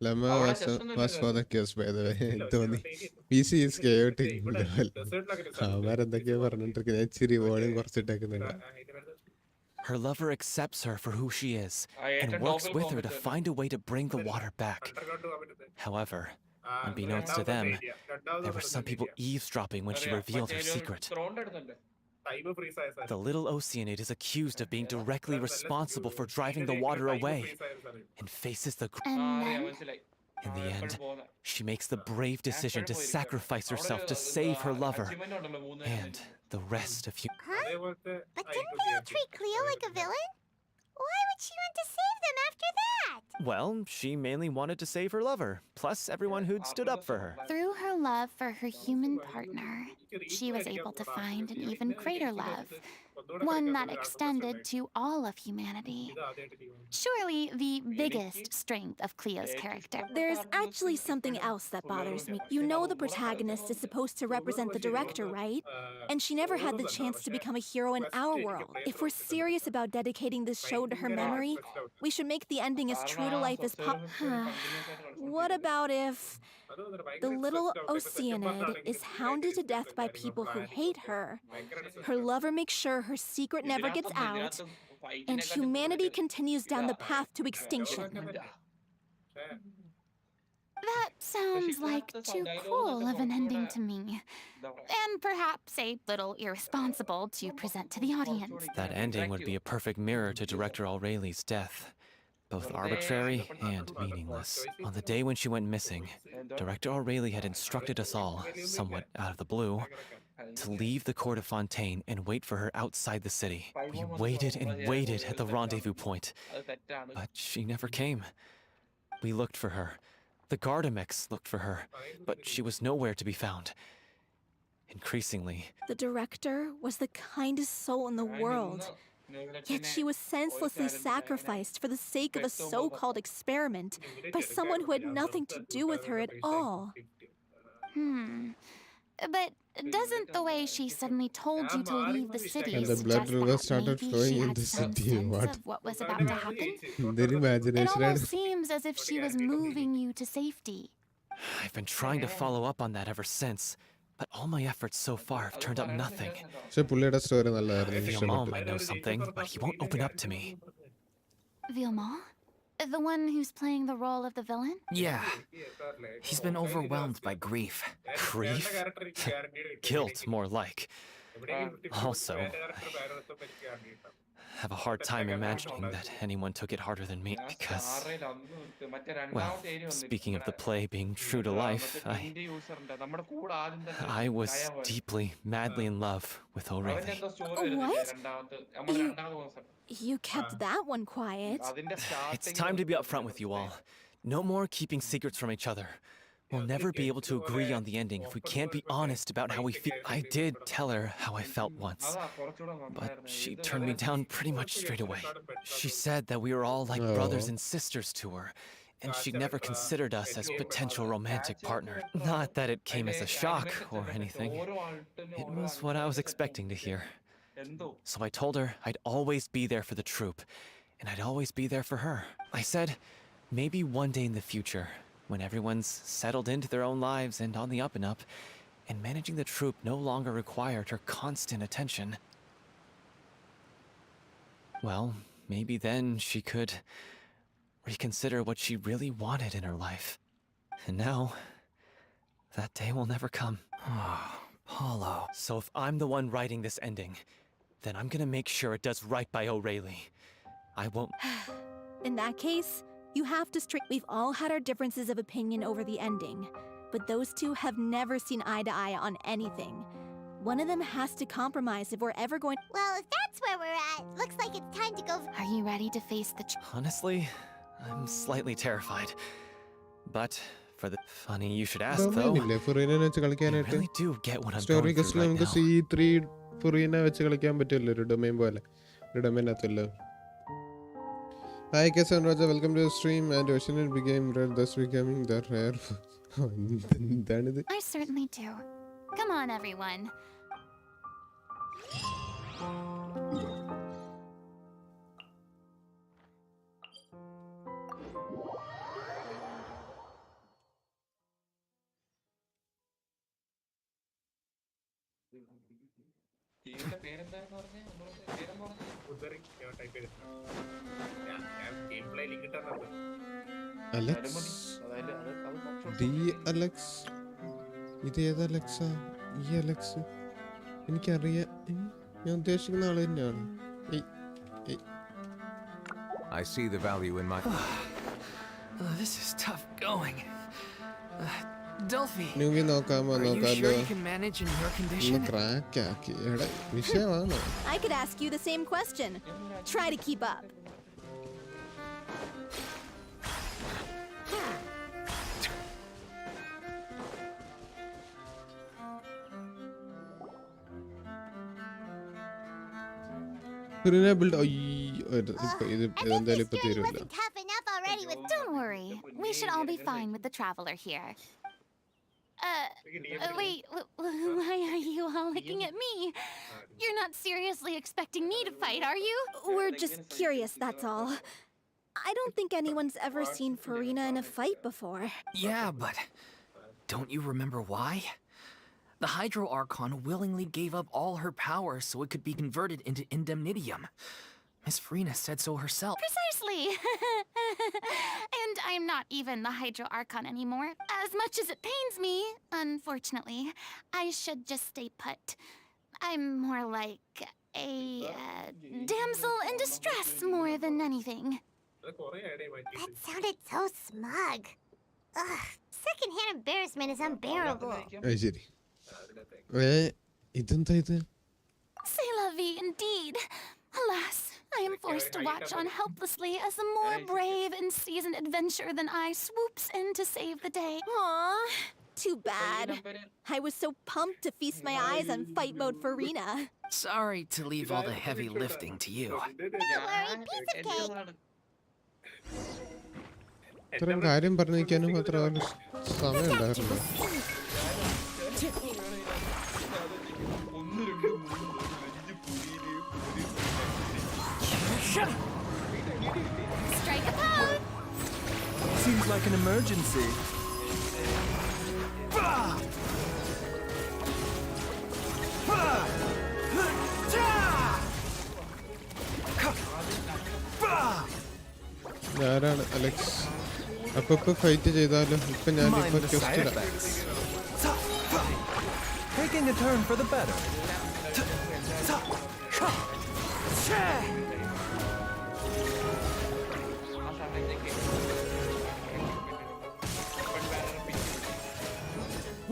Lemma അവിടെ was, chess ഒന്നും was for ഇല്ലല്ലോ. the kiss, by the way. തോന്നി PC is chaotic level. അവന്മാരെന്തൊക്കെയാ പറഞ്ഞിട്ടിരിക്കുന്നത്. ഞാൻ ഇച്ചിരി volume കുറച്ചിട്ടേക്കുന്നുണ്ട്. Her lover accepts her for who she is and works with her to find a way to bring the water back. However, unbeknownst to them, there were some people eavesdropping when she revealed her secret. The little Oceanid is accused of being directly responsible for driving the water away and faces the... And then? In the end, she makes the brave decision to sacrifice herself to save her lover and the rest of you. Huh? But didn't they all treat Cleo like a villain? Why would she want to save them after that? Well, she mainly wanted to save her lover, plus everyone who'd stood up for her. Through her love for her human partner, she was able to find an even greater love, one that extended to all of humanity. Surely the biggest strength of Cleo's character. There's actually something else that bothers me. You know the protagonist is supposed to represent the director, right? And she never had the chance to become a hero in our world. If we're serious about dedicating this show to her memory, we should make the ending as true to life as possible. What about if the little Oceanid is hounded to death by people who hate her, her lover makes sure her secret never gets out, and humanity continues down the path to extinction? That sounds like too cruel of an ending to me. And perhaps a little irresponsible to present to the audience. That ending would be a perfect mirror to Director Aureli's death. Both arbitrary and meaningless. On the day when she went missing, Director Aureli had instructed us all, somewhat out of the blue, to leave the court of Fontaine and wait for her outside the city. We waited and waited at the rendezvous point, but she never came. We looked for her. The Gardamex looked for her, but she was nowhere to be found. Increasingly, The director was the kindest soul in the world. Yet she was senselessly sacrificed for the sake of a so-called experiment by someone who had nothing to do with her at all. But doesn't the way she suddenly told you to leave the city And the blood suggest river that started maybe flowing she in had the some city? sense What? of what was about to happen? Their It imagination. almost seems as if she was moving you to safety. I've been trying to follow up on that ever since, but all my efforts so far have turned up nothing. പക്ഷെ പുള്ളിയുടെ story നല്ലതായിരുന്നു. എനിക്ക് Villemont ഇഷ്ടപ്പെട്ടു. might know something, but he won't open up to me. Villemont? The one who's playing the role of the villain? Yeah. He's been overwhelmed by grief. Grief? Guilt, more like. Also, I have a hard time imagining that anyone took it harder than me because, well, speaking of the play being true to life, I was deeply, madly in love with Aureli. What? You kept that one quiet. It's time to be upfront with you all. No more keeping secrets from each other. We'll never be able to agree on the ending if we can't be honest about how we feel. I did tell her how I felt once, but she turned me down pretty much straight away. She said that we were all like brothers and sisters to her, and she'd never considered us as potential romantic partners. Not that it came as a shock or anything. It was what I was expecting to hear. So I told her I'd always be there for the troupe, and I'd always be there for her. I said, maybe one day in the future, when everyone's settled into their own lives and on the up and up, and managing the troupe no longer required her constant attention, well, maybe then she could reconsider what she really wanted in her life. And now, that day will never come. Paulo. So if I'm the one writing this ending, then I'm gonna make sure it does right by Aureli. I won't... In that case, you have to we've all had our differences of opinion over the ending, but those two have never seen eye to eye on anything. One of them has to compromise if we're ever going... Well, if that's where we're at, looks like it's time to go... Are you ready to face the Honestly, I'm slightly terrified. But for the... Funny you should ask, though. Furina വെച്ച് I കളിക്കാനായിട്ട് really do get what I'm story going through ഗസ്റ്റിൽ right നമുക്ക് now. C3 ഫുറീന വെച്ച് കളിക്കാൻ പറ്റില്ല ഒരു domain പോലെ ഒരു ഡൊമൈനകത്തല്ലോ. Hi Kesan Raja, welcome to the stream and Oceanid became rare, thus becoming the rare. എന്താണിത്? I certainly do. Come on, everyone. ഗെയിമിന്റെ പേരെന്താന്ന് പറഞ്ഞേ? പേരെന്താ പറഞ്ഞേ? ഉദറി ഞാൻ ടൈപ്പ് ചെയ്തിട്ടുണ്ട്. ഞാൻ ഗെയിം പ്ലേ ലിങ്ക് ഇട്ടിട്ടുണ്ട്. Alex D Alex. ഇത് ഏത് അലക്സാ? ഈ അലക്സ് എനിക്കറിയാം. ഞാൻ ഉദ്ദേശിക്കുന്ന ആള് തന്നെയാണ്. I see the value in my. This is tough going. Delphi, ന്യൂവി നോക്കാമോ? are you നോക്കാലോ. sure you can manage in your condition? Crack ആക്കി. എടാ വിഷയമാണോ? I could ask you the same question. Try to keep up. Furina build ഇത് എന്തായാലും ഇപ്പൊ Mystery തീരുമല്ലോ. wasn't tough enough already with. Don't worry, we should all be fine with the traveler here. Wait, why are you all looking at me? You're not seriously expecting me to fight, are you? We're just curious, that's all. I don't think anyone's ever seen Furina in a fight before. Yeah, but don't you remember why? The Hydro Archon willingly gave up all her power so it could be converted into indemnitium. Miss Furina said so herself. Precisely! And I'm not even the Hydro Archon anymore. As much as it pains me, unfortunately, I should just stay put. I'm more like a damsel in distress more than anything. That sounded so smug. Ugh, secondhand embarrassment is unbearable. അത് ശരി. ഇതെന്താ ഇത്? C'est la vie indeed. Alas, I am forced to watch on helplessly as a more brave and seasoned adventurer than I swoops in to save the day. Aww, too bad. I was so pumped to feast my eyes on fight mode Furina. Sorry to leave all the heavy lifting to you. Don't worry, piece of cake. ഇത്രയും കാര്യം പറഞ്ഞിരിക്കാനും മാത്രം സമയം ഉണ്ടായിരുന്നു. Strike a pose! Seems like an emergency. ഞാനാണ് Alex. അപ്പൊ fight ചെയ്താലോ? ഇപ്പൊ ഞാനിപ്പോ ക്വസ്റ്റിലാ. Taking a turn for the better.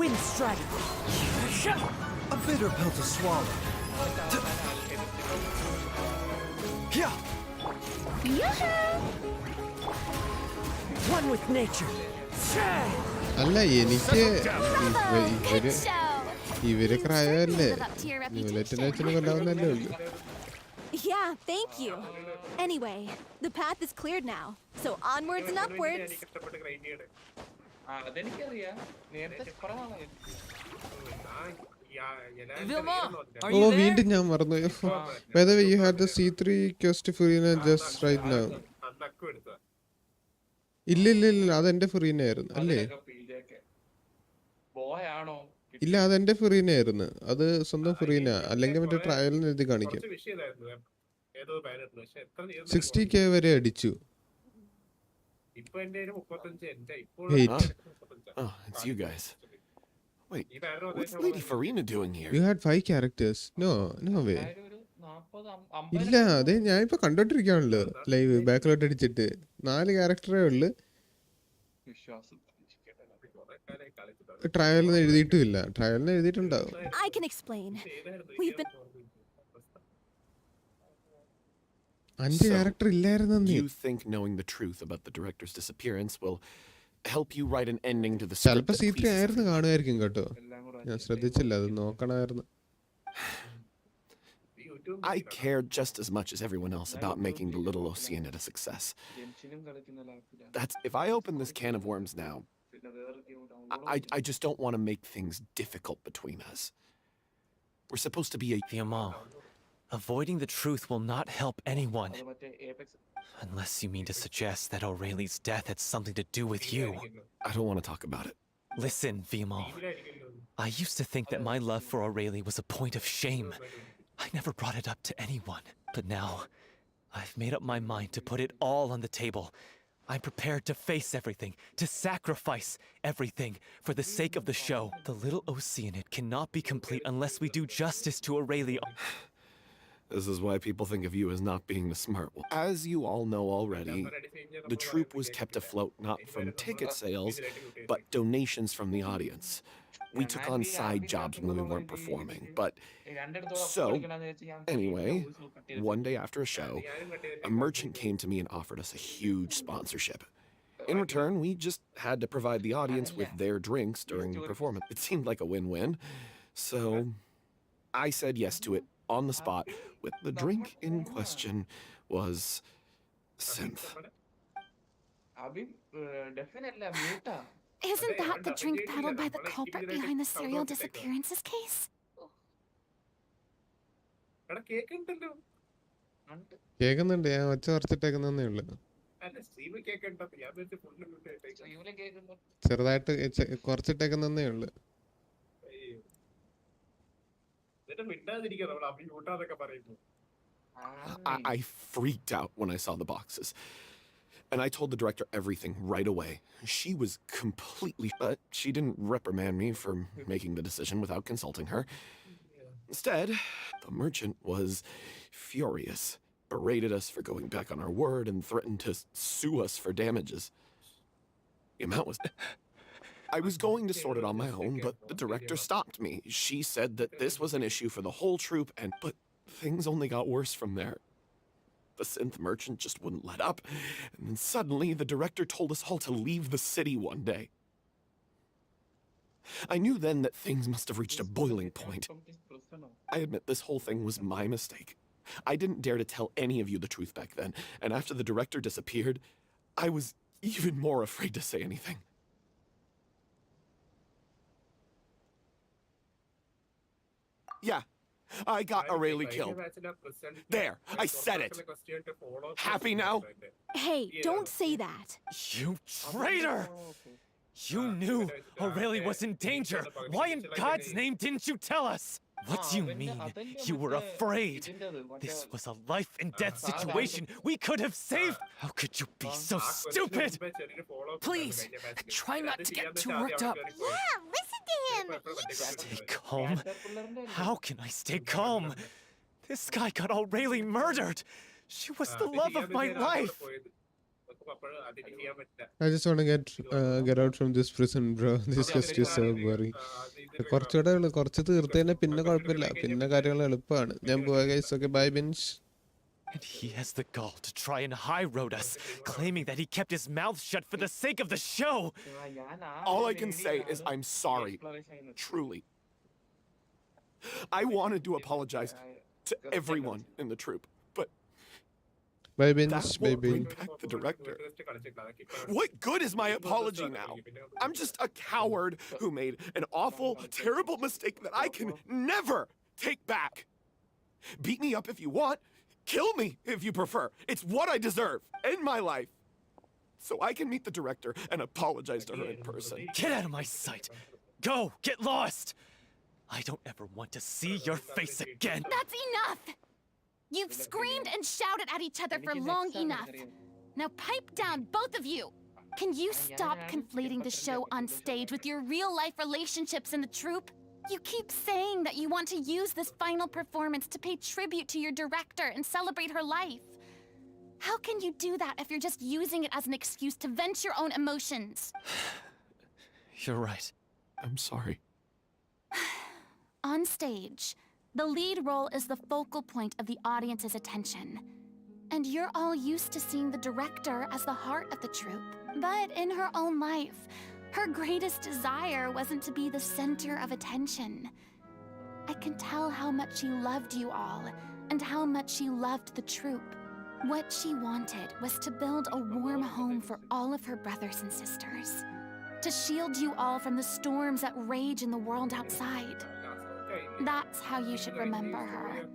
Wind strike. A bitter pill to swallow. One with nature. അല്ല എനിക്ക് ഇവര് ക്രയല്ലേ. ന്യൂലറ്റിനെ വെച്ചിന് കൊല്ലാവുന്നല്ലേ ഉള്ളു. Yeah, thank you. Anyway, the path is cleared now, so onwards and upwards. അതെനിക്കറിയാം. നേരത്തെ കുറെ നാളായി. Vilma, are oh you there? വീണ്ടും ഞാൻ മറന്നു. By the way, you had the C3 quest Furina just right now. ഇല്ല അതെന്റെ ഫുറീന ആയിരുന്നു അല്ലേ? ബോയാണോ? ഇല്ല അതെന്റെ ഫുറീന ആയിരുന്നു. അത് സ്വന്തം ഫുറീന അല്ലെങ്കിൽ മറ്റേ ട്രയലിന് എഴുതി കാണിക്കും. 60k വരെ അടിച്ചു. Oh, it's you guys. Wait, what's Lady Furina doing here? You had 5 characters. No way. ഇല്ല അതെ ഞാൻ ഇപ്പൊ കണ്ടോണ്ടിരിക്കാണല്ലോ ലൈവ് ബാക്കിലോട്ട് അടിച്ചിട്ട് 4 ക്യാരക്ടറേ ഉള്ളു. ട്രയലിന് എഴുതിയിട്ടുമില്ല. ട്രയലിന് എഴുതിയിട്ടുണ്ടാവും. I can explain. We've been. അഞ്ച് ക്യാരക്ടർ ഇല്ലായിരുന്നു. You think knowing the truth about the director's disappearance will help you write an ending to the script? ചിലപ്പോ C3 ആയിരുന്നു കാണുമായിരിക്കും കേട്ടോ. ഞാൻ ശ്രദ്ധിച്ചില്ല. അത് നോക്കണമായിരുന്നു. I care just as much as everyone else about making the Little Oceanid a success. That's if I open this can of worms now, I just don't want to make things difficult between us. We're supposed to be a Vilma, avoiding the truth will not help anyone. Unless you mean to suggest that Aurelie's death had something to do with you. I don't want to talk about it. Listen, Vimo. I used to think that my love for Aurelie was a point of shame. I never brought it up to anyone. But now, I've made up my mind to put it all on the table. I'm prepared to face everything, to sacrifice everything for the sake of the show. The little Oceanid cannot be complete unless we do justice to Aurelie. This is why people think of you as not being the smart one. As you all know already, the troupe was kept afloat not from ticket sales, but donations from the audience. We took on side jobs when we weren't performing, but... So, anyway, one day after a show, a merchant came to me and offered us a huge sponsorship. In return, we just had to provide the audience with their drinks during the performance. It seemed like a win-win, so I said yes to it on the spot, with the drink in question was synth. Isn't that the drink peddled by the culprit behind the serial disappearances case? കേൾക്കുന്നുണ്ട്, ഞാൻ ഒച്ച കുറച്ചിട്ടേക്കുന്നേ ഉള്ളു. ചെറുതായിട്ട് കുറച്ചിട്ടേക്കുന്നേ ഉള്ളു. I freaked out when I saw the boxes. And I told the director everything right away. She was completely... But she didn't reprimand me for making the decision without consulting her. Instead, the merchant was furious, berated us for going back on our word, and threatened to sue us for damages. The amount was... I was going to sort it on my own, but the director stopped me. She said that this was an issue for the whole troupe, but things only got worse from there. The synth merchant just wouldn't let up, and then suddenly the director told us all to leave the city one day. I knew then that things must have reached a boiling point. I admit this whole thing was my mistake. I didn't dare to tell any of you the truth back then, and after the director disappeared, I was even more afraid to say anything. Yeah, I got Aurelie killed. There, I said it. Happy now? Hey, don't say that. You traitor! You knew Aurelie was in danger. Why in God's name didn't you tell us? What do you mean? You were afraid. This was a life and death situation we could have saved. How could you be so stupid? Please, try not to get too worked up. Yeah, listen to him. Stay calm? How can I stay calm? This guy got Aurelie murdered. She was the love of my life. I just want to get out from this prison, bro. This quest is so boring. കുറച്ച് തീർത്തതിനെ പിന്നെ കുഴപ്പമില്ല, പിന്നെ കാര്യങ്ങൾ എളുപ്പമാണ്. ഞാൻ പോവാ guys. Okay, bye Binge. And he has the gall to try and high road us, claiming that he kept his mouth shut for the sake of the show. All I can say is I'm sorry. Truly. I wanted to apologize to everyone in the troupe, but bye Binge, that won't bring back the director. What good is my apology now? I'm just a coward who made an awful, terrible mistake that I can never take back. Beat me up if you want. Kill me if you prefer. It's what I deserve in my life. So I can meet the director and apologize to her in person. Get out of my sight. Go, get lost. I don't ever want to see your face again. That's enough! You've screamed and shouted at each other for long enough. Now pipe down, both of you. Can you stop conflating the show on stage with your real-life relationships in the troupe? You keep saying that you want to use this final performance to pay tribute to your director and celebrate her life. How can you do that if you're just using it as an excuse to vent your own emotions? You're right. I'm sorry. On stage, the lead role is the focal point of the audience's attention. And you're all used to seeing the director as the heart of the troupe. But in her own life, her greatest desire wasn't to be the center of attention. I can tell how much she loved you all, and how much she loved the troupe. What she wanted was to build a warm home for all of her brothers and sisters. To shield you all from the storms that rage in the world outside. That's how you should remember her.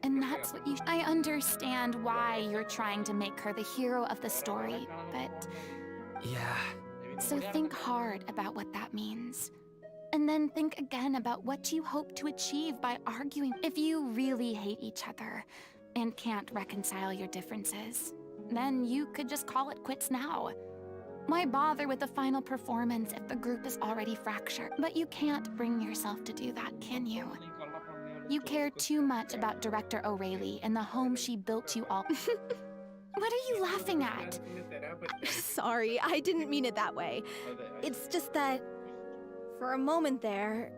And that's what you... I understand why you're trying to make her the hero of the story, but... Yeah, So think hard about what that means. And then think again about what you hope to achieve by arguing. If you really hate each other and can't reconcile your differences, then you could just call it quits now. Why bother with the final performance if the group is already fractured? But you can't bring yourself to do that, can you? You care too much about Director O'Reilly and the home she built you all. What are you laughing at? Sorry, I didn't mean it that way. It's just that, for a moment there,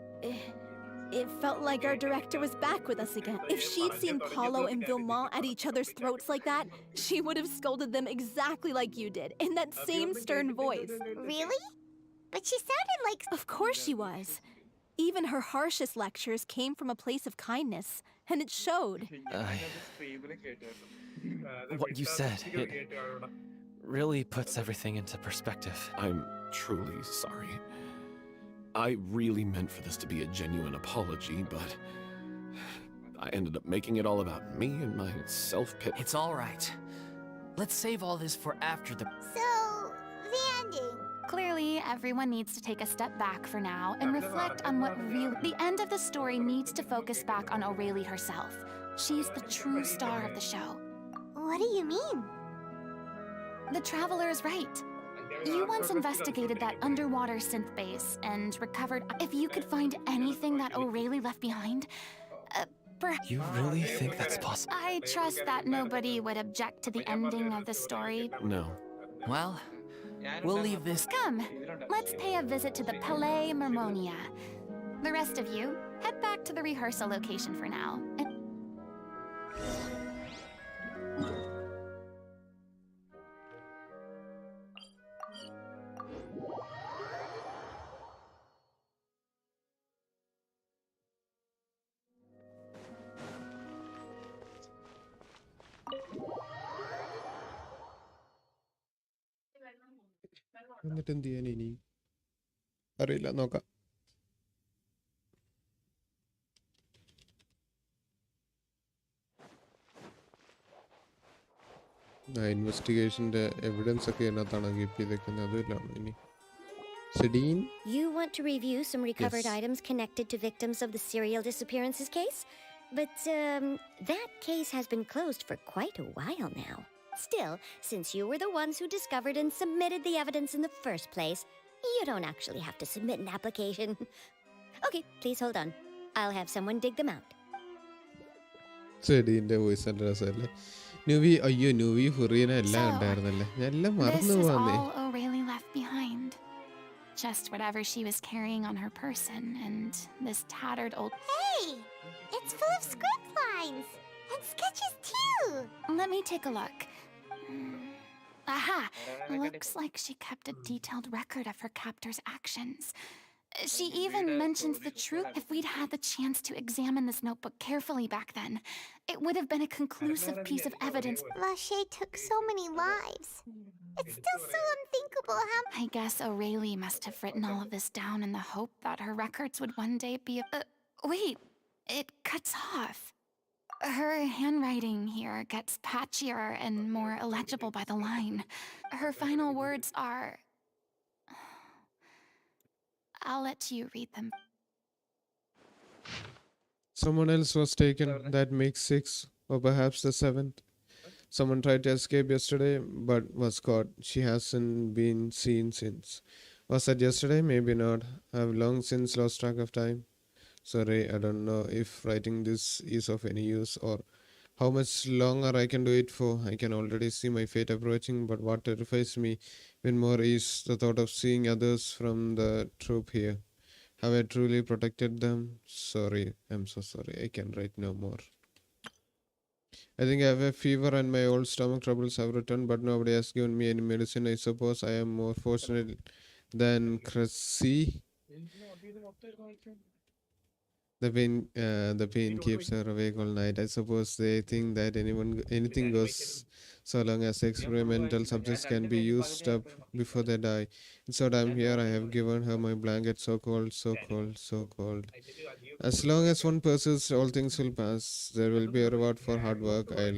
it felt like our director was back with us again. If she'd seen Paulo and Vilmont at each other's throats like that, she would have scolded them exactly like you did, in that same stern voice. Really? But she sounded like... Of course she was. Even her harshest lectures came from a place of kindness, and it showed. What you said, it really puts everything into perspective. I'm truly sorry. I really meant for this to be a genuine apology, but I ended up making it all about me and my self-pity. It's all right. Let's save all this for after the... So, the ending. Clearly, everyone needs to take a step back for now and reflect on what really... The end of the story needs to focus back on O'Reilly herself. She's the true star of the show. What do you mean? The Traveler is right. You once investigated that underwater synth base and recovered... If you could find anything that O'Reilly left behind, perhaps... You really think that's possible? I trust that nobody would object to the ending of the story. No. Well, we'll leave this... Come, let's pay a visit to the Palais Mermonia. The rest of you, head back to the rehearsal location for now. എന്നിട്ട് എന്ത് ചെയ്യാൻ ഇനി അറിയില്ല, നോക്കാം. ഇൻവെസ്റ്റിഗേഷന്റെ evidence ഒക്കെ ഇതിനകത്താണ് keep ചെയ്തേക്കുന്നത്, അതുമില്ലാണ് ഇനി. You want to review some recovered items connected to victims of the serial disappearances case? But that case has been closed for quite a while now. Still, since you were the ones who discovered and submitted the evidence in the first place, you don't actually have to submit an application. Okay, please hold on. I'll have someone dig them out. ചെടീൻ്റെ voice നല്ല രസമല്ലേ? അയ്യോ ന്യൂവി ഫുറീന എല്ലാം ഉണ്ടായിരുന്നല്ലേ, ഞാൻ എല്ലാം മറന്നു പോവാന്നേ. Just whatever she was carrying on her person, and this tattered old... Hey! It's full of script lines! And sketches too! Let me take a look. Aha! Looks like she kept a detailed record of her captor's actions. She even mentions the truth. If we'd had the chance to examine this notebook carefully back then, it would have been a conclusive piece of evidence. Lachey took so many lives. It's still so unthinkable how... I guess O'Reilly must have written all of this down in the hope that her records would one day be... wait, it cuts off. Her handwriting here gets patchier and more illegible by the line. Her final words are... I'll let you read them. Someone else was taken. That makes 6, or perhaps the 7th. Someone tried to escape yesterday, but was caught. She hasn't been seen since. Was that yesterday? Maybe not. I've long since lost track of time. Sorry, I don't know if writing this is of any use or how much longer I can do it for. I can already see my fate approaching, but what terrifies me even more is the thought of seeing others from the troop here. Have I truly protected them? Sorry, I'm so sorry. I can write no more. I think I have a fever and my old stomach troubles have returned, but nobody has given me any medicine. I suppose I am more fortunate than Cressy. The pain keeps her awake all night. I suppose they think that anything goes so long as experimental subjects can be used up before they die. Instead, I'm here. I have given her my blanket. So cold, so cold, so cold. As long as one persists, all things will pass. There will be a reward for hard work. I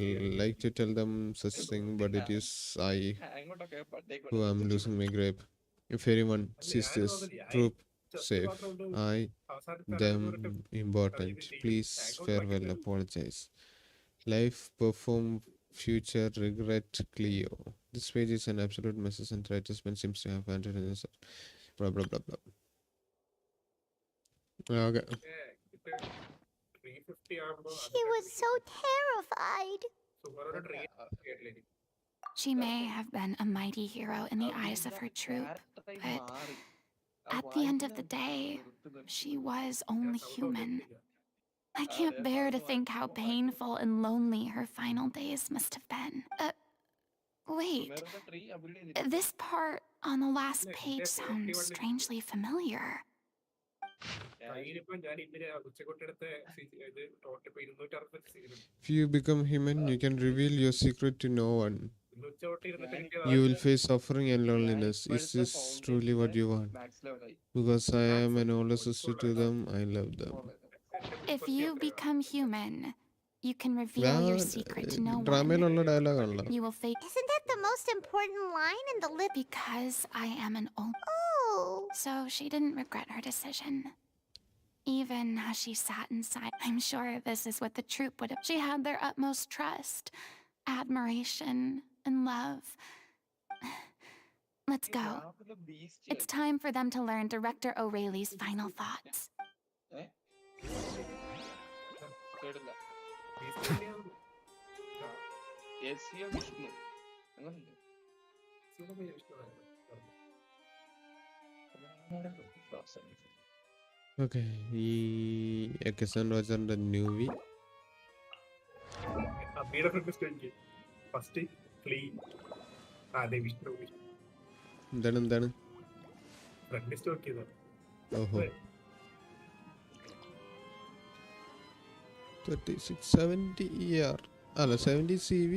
like to tell them such thing, but it is I who am losing my grip. If anyone sees this, troop safe. I them important. Please farewell. Apologize. Life perform future regret Cleo. This page is an absolute message and advertisement seems to have handed in this. Blah blah blah blah. Okay. She was so terrified. She may have been a mighty hero in the eyes of her troop, but at the end of the day, she was only human. I can't bear to think how painful and lonely her final days must have been. Wait. This part on the last page sounds strangely familiar. If you become human, you can reveal your secret to no one. You will face suffering and loneliness. Is this truly what you want? Because I am an older sister to them, I love them. If you become human, you can reveal your secret to no one. You will face. Isn't that the most important line in the lip? Because I am an old. Oh. So she didn't regret her decision. Even as she sat inside, I'm sure this is what the troop would have. She had their utmost trust, admiration, and love. Let's go. It's time for them to learn Director O'Reilly's final thoughts. Okay, Ekesan Roger the newbie. എന്താണ് ഓഹോ 3670 ER അല്ല 70 CV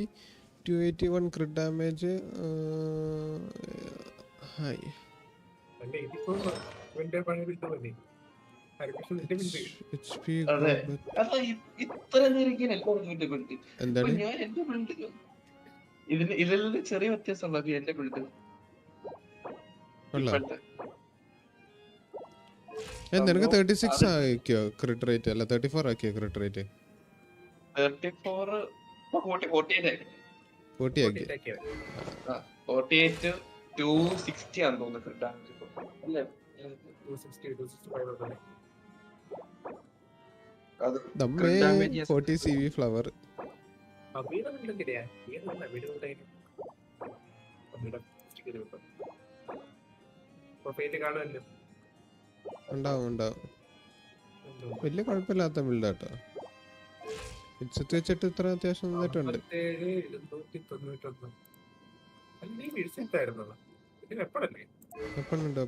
281 crit damage high HP എന്താണ് ഇതിൽ ചെറിയ വ്യത്യാസമുള്ള എന്റെ build നിനക്ക് 36 ആക്കിയോ ക്രിട്ട് rate അല്ല 34 ആക്കിയോ ക്രിട്ട് റേറ്റ് 40 ആക്കി 48 260 ആണെന്ന് തോന്നുന്നു അല്ലേ 40 CV ഫ്ലവർ ഉണ്ടാവും വലിയ കുഴപ്പമില്ലാത്ത ബിൽഡാട്ടോ ഇച്ചത്ത് വെച്ചിട്ട് ഇത്ര അത്യാവശ്യം നന്നായിട്ടുണ്ട് വെപ്പണുണ്ട്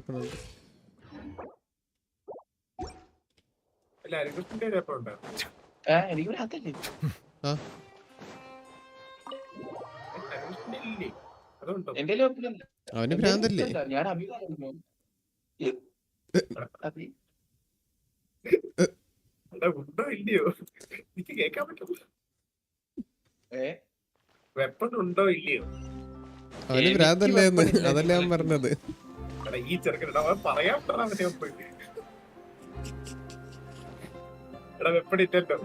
അവന് ഭ്രാന്തല്ലേ വെപ്പണുണ്ടോ ഇല്ലയോ അവന് ഭ്രാന്തല്ലേ അതല്ലേ ഞാൻ പറഞ്ഞത് ഈ ചെറുക്കൻ പറയാൻ വെപ്പണിട്ടോ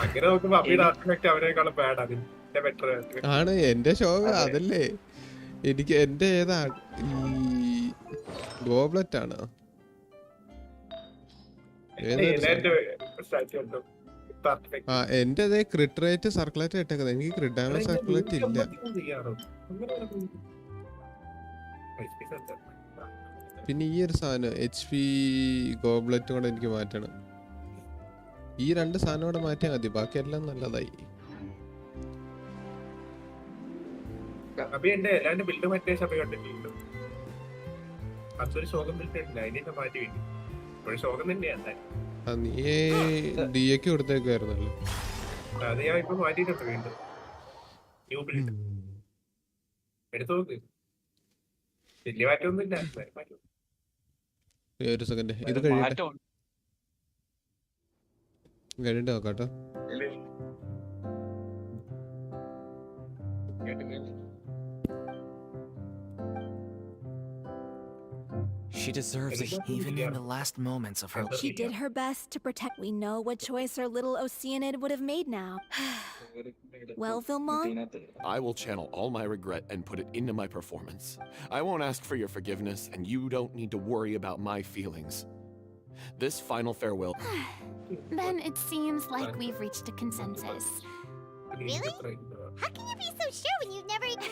അങ്ങനെ നോക്കുമ്പോ അബിയുടെ ആർട്ടിഫാക്ട് അവനേക്കാളും ബാഡ് അതിന്റെ ബെറ്റർ ആണ് എന്റെ ശോക അതല്ലേ എനിക്ക് എന്റെ ഏതാ ഈ ഗോബ്ലറ്റ് ആണ് എന്റെ ക്രിട്ട് റേറ്റ് സർക്കുലേറ്റ് ഇട്ടേക്കുന്നത് എനിക്ക് ക്രിട്ട് ഡാമേജ് സർക്കുലേറ്റ് ഇല്ല പിന്നെ ഈ ഒരു സാധനം HP ഗോബ്ലറ്റും കൂടെ എനിക്ക് മാറ്റണം ഈ രണ്ട് സാധനം കൂടെ മാറ്റിയാൽ മതി ബാക്കി എല്ലാം നല്ലതായി അബിന്റെ എല്ലാണ്ട് ബിൽഡ് മറ്റേ സഭ കണ്ടിട്ടുണ്ട് അതൊരു ശോകം ബിൽഡ് അതിനെ മാറ്റി വേണ്ടി ഇപ്പോഴും ശോകം തന്നെയാണ് നീ DAക്ക് കൊടുത്തേക്കായിരുന്നല്ലോ അത് ഞാൻ ഇപ്പൊ മാറ്റിയിട്ടുണ്ട് വീണ്ടും ന്യൂ ബിൽഡ് എടുത്തു നോക്ക് വലിയ മാറ്റമൊന്നും ഇല്ല ഒരു സെക്കൻഡ് ഇത് കഴിയട്ടെ കഴിഞ്ഞിട്ട് നോക്കാട്ടോ She deserves Even in the last moments of her life. She did her best to protect. We know what choice our little Oceanid would have made now. Well, Vilmont? I will channel all my regret and put it into my performance. I won't ask for your forgiveness, and you don't need to worry about my feelings. This final farewell. Then it seems like we've reached a consensus. Really? How can you be so sure when you've never even...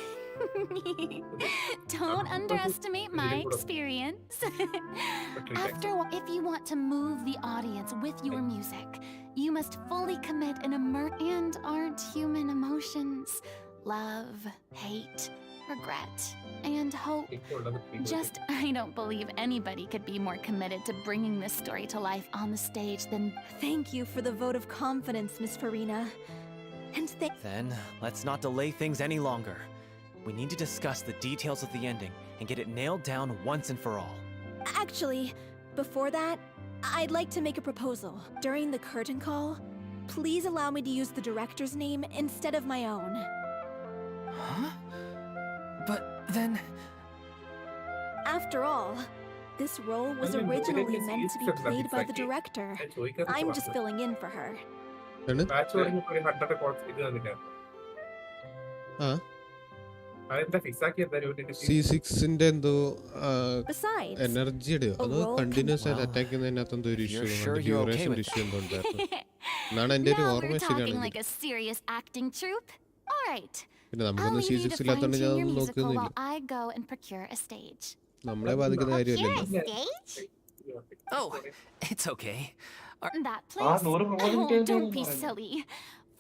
Don't underestimate my experience. If you want to move the audience with your music, you must fully commit and immerse. And aren't human emotions love, hate, regret, and hope? I don't believe anybody could be more committed to bringing this story to life on the stage than... Thank you for the vote of confidence, Miss Furina. And Then, let's not delay things any longer. We need to discuss the details of the ending and get it nailed down once and for all. Actually, before that, I'd like to make a proposal. During the curtain call, please allow me to use the director's name instead of my own. Huh? But then... After all, this role was originally meant to be played by the director. I'm just filling in for her. C6-ന്റെ എന്തോ എനർജിയുടെ അതോ continuous ആയിട്ട് attack ചെയ്യുന്നതിനകത്ത് എന്തോ ഒരു issue duration issue എന്തോ ഉണ്ടായിരുന്നു എന്നാണ് എൻ്റെ ഒരു ഓർമ്മ ശരിയാണെങ്കിൽ. പിന്നെ നമുക്കൊന്നും C6 ഇല്ലാത്തതുകൊണ്ട് ഞാൻ ഒന്നും നോക്കുന്നില്ല. നമ്മളെ ബാധിക്കുന്ന കാര്യമല്ലല്ലോ. Oh, it's okay. That place? Oh, don't be silly.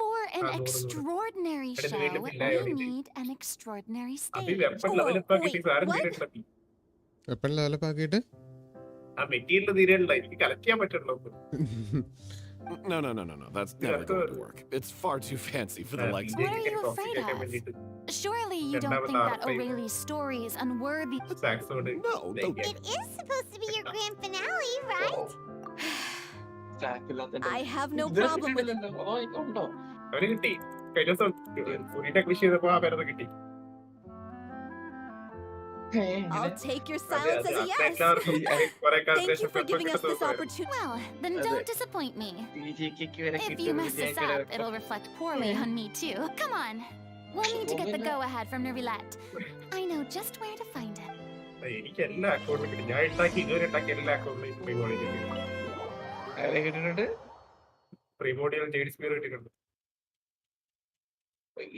For an extraordinary show, we need an extraordinary stage. Weapon level up ആക്കിയിട്ട് No. That's never going to work. It's far too fancy for the likes of What are you afraid of? Surely you don't think that Aureli's story is unworthy? No, It is supposed to be your grand finale, right? I have no problem with it. I'll take your silence as a yes. Thank you for giving us this opportunity. Well, then don't disappoint me. If you mess this up, it'll reflect poorly on me too. Come on. We'll need to get the go-ahead from Nervilette. I know just where to find him.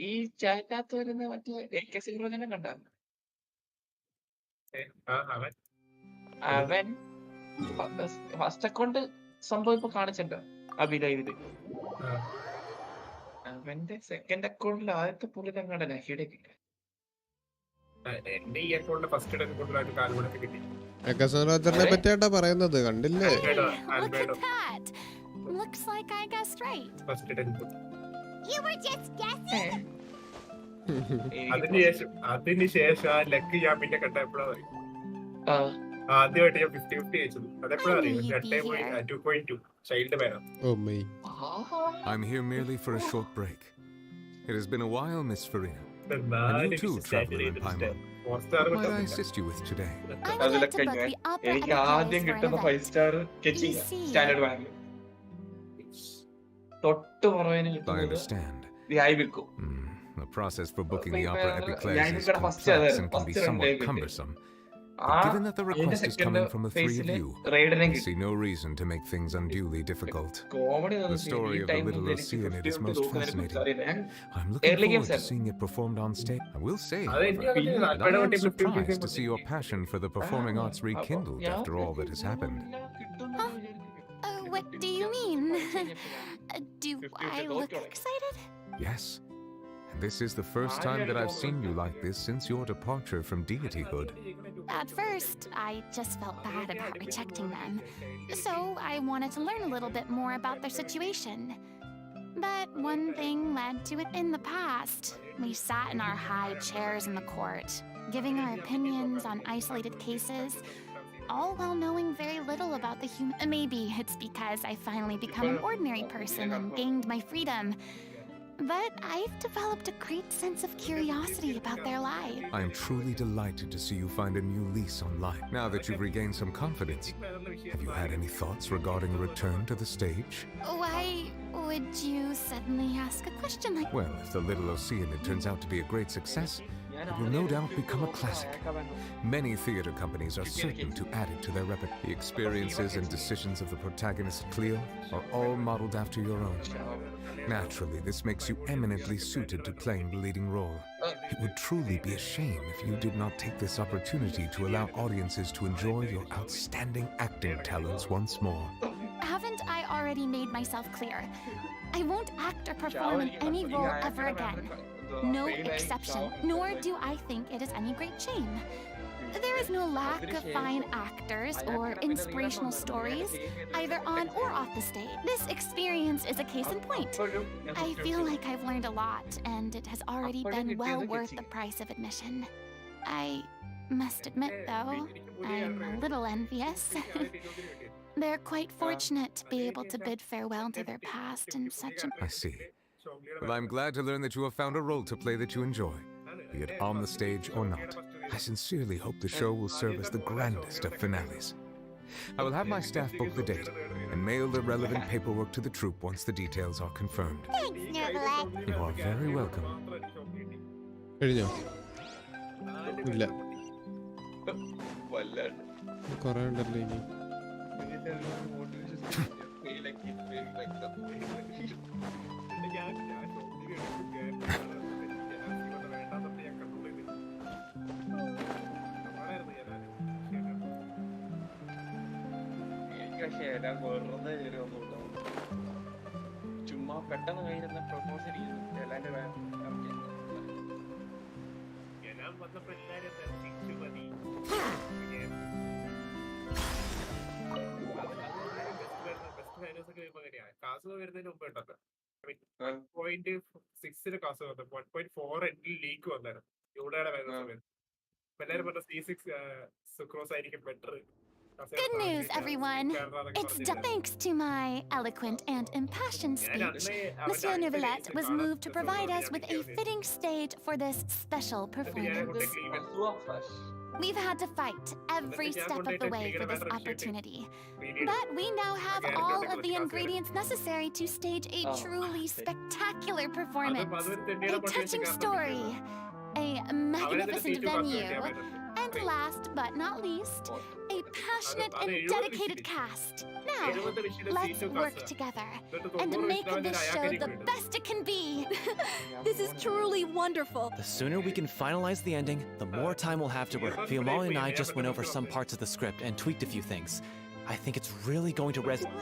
ഈ ചാറ്റിനകത്ത് വരുന്ന മറ്റേ AK-0 കണ്ട അവൻ first account സംഭവം ഇപ്പൊ കാണിച്ചിട്ടുണ്ട് അഭിനയില്. അവന്റെ second അക്കൗണ്ടിൽ ആദ്യത്തെ പുള്ളി തങ്ങാണ്ട നഹിയുടെ എന്റെ ഈ അക്കൗണ്ടിൽ ഫസ്റ്റ് അക്കൗണ്ടിലായിട്ട് കാൽമടക്ക് കിട്ടി. പറ്റിയാട്ടാ പറയുന്നത് കണ്ടില്ലേ? Looks like I guessed right. You were just guessing. അതിനുശേഷം ആ ലക്ക് ഞാൻ പിന്നെ കണ്ടപ്പോഴാണ് ആദ്യമായിട്ട് ഞാൻ 50-50 അയച്ചത്. അതെപ്പോഴാണ് അറിയാം 2.2 ചൈൽഡ് പേരാണ്. I'm here merely for a short break. It has been a while, Miss Furina. And you too, traveler in Paimon. What I assist you with today? എനിക്ക് ആദ്യം കിട്ടുന്ന 5-star സ്റ്റാൻഡേർഡ് വാല്യൂ തൊട്ട് പുറമേന് കിട്ടുന്നത് I will go. The process for booking the opera epiclese is complex and can be somewhat cumbersome. But given that the request is coming from the three of you, I see no reason to make things unduly difficult. The story of the little Oceanid is most fascinating. I'm looking forward to seeing it performed on stage. I will say, that I am surprised to see your passion for the performing arts rekindled after all that has happened. What do you mean? Do I look excited? Yes. And this is the first time that I've seen you like this since your departure from deityhood. At first, I just felt bad about rejecting them. So I wanted to learn a little bit more about their situation. But one thing led to it. In the past, we sat in our high chairs in the court, giving our opinions on isolated cases, all while knowing very little about the human. Maybe it's because I finally become an ordinary person and gained my freedom. but I've developed a great sense of curiosity about their lives. I am truly delighted to see you find a new lease on life. Now that you've regained some confidence, have you had any thoughts regarding a return to the stage? Why would you suddenly ask a question like... Well, if The Little Oceanid turns out to be a great success, it will no doubt become a classic. Many theater companies are certain to add it to their repertoire. The experiences and decisions of the protagonist Cleo are all modeled after your own. Naturally, this makes you eminently suited to playing the leading role. It would truly be a shame if you did not take this opportunity to allow audiences to enjoy your outstanding acting talents once more. Haven't I already made myself clear? I won't act or perform in any role ever again. No exception, nor do I think it is any great shame. There is no lack of fine actors or inspirational stories, either on or off the stage. This experience is a case in point. I feel like I've learned a lot, and it has already been well worth the price of admission. I must admit, though, I'm a little envious. They're quite fortunate to be able to bid farewell to their past in such a... I see. Well, I'm glad to learn that you have found a role to play that you enjoy, be it on the stage or not. I sincerely hope the show will serve as the grandest of finales. I will have my staff book the date and mail the relevant paperwork to the troupe once the details are confirmed. Thanks, Nervalak. You are very welcome. കഴിഞ്ഞോ? ഇല്ല. കുറേ ഉണ്ടല്ലോ ഇനി. ചുമ്മാ പെട്ടെന്ന് കഴിഞ്ഞ proposal കാസ് വരുന്നതിന് മുമ്പ് ഉണ്ടല്ലോ 1.6 കാസ് വന്നു 1.4 എൻഡിൽ ലീക്ക് വന്നായിരുന്നു ഇവിടെയാണ് വരുന്ന സമയത്ത് എല്ലാവരും പറഞ്ഞ C6 സുക്രോസ് ആയിരിക്കും better. Good news, everyone! It's thanks to my eloquent and impassioned speech, Monsieur Neuvillette was moved to provide us with a fitting stage for this special performance. We've had to fight every step of the way for this opportunity, but we now have all of the ingredients necessary to stage a truly spectacular performance. A touching story, a magnificent venue, and last but not least, a passionate and dedicated cast. Now, let's work together and make this show the best it can be. This is truly wonderful. The sooner we can finalize the ending, the more time we'll have to work. Fiamali and I just went over some parts of the script and tweaked a few things. I think it's really going to resonate.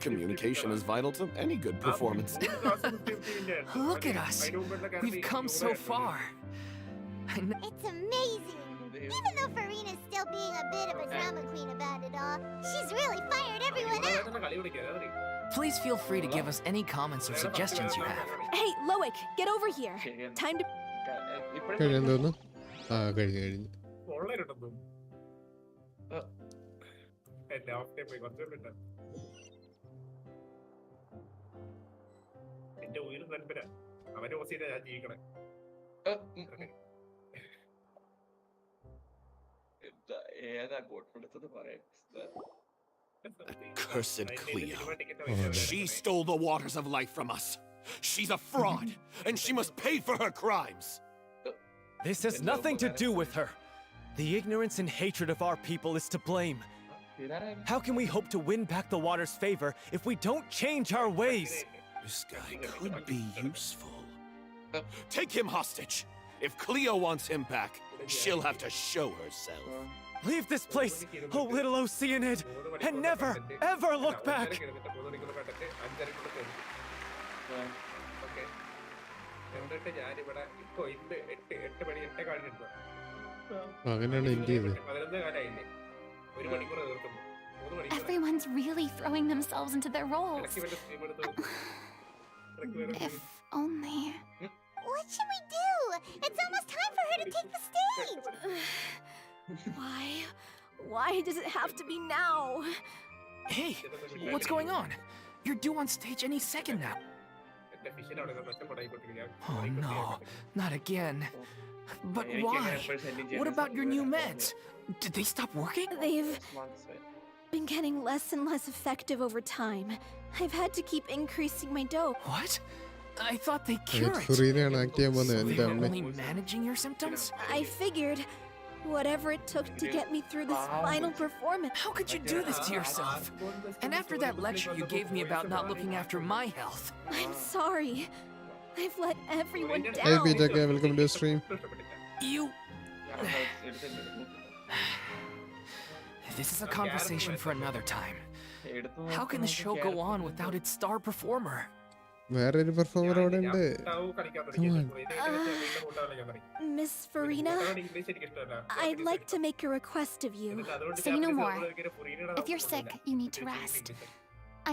Communication is vital to any good performance. Look at us. We've come so far. It's amazing. Even though Furina's still being a bit of a drama queen about it all, she's really fired everyone up. Please feel free to give us any comments or suggestions you have. Hey, Loic, get over here. Time to... കഴിയാൻ തോന്നുന്നു. ആ കഴിഞ്ഞു. എന്റെ ഉയർ നൻപന അവനെ ഓസിയിട്ടാ ഞാൻ ജീവിക്കണേ. Cursed Cleo. She stole the waters of life from us. She's a fraud, and she must pay for her crimes. This has nothing to do with her. The ignorance and hatred of our people is to blame. How can we hope to win back the water's favor if we don't change our ways? This guy could be useful. Take him hostage. If Cleo wants him back, she'll have to show herself. Leave this place, oh little Oceanid, and never, ever look back! അങ്ങനെയാണ് എൻ്റെ ഇത്. Everyone's really throwing themselves into their roles. If only... What should we do? It's almost time for her to take the stage! Why does it have to be now? Hey, what's going on? You're due on stage any second now. Oh no, not again. But why? What about your new meds? Did they stop working? They've been getting less and less effective over time. I've had to keep increasing my dose. What? I thought they cure it. Furina act ചെയ്യാൻ So പോകുന്നത് they were എന്താ only managing your symptoms? I figured whatever it took to get me through this final performance. How could you do this to yourself? And after that lecture you gave me about not looking after my health. I'm sorry. I've let everyone Hey down. BJK, welcome to the stream. You... This is a conversation for another time. How can the show go on without its star performer? വേറൊരു performer അവിടെ ഉണ്ട്. Miss Furina, I'd like to make a request of you. Say no more. If you're sick, you need to rest.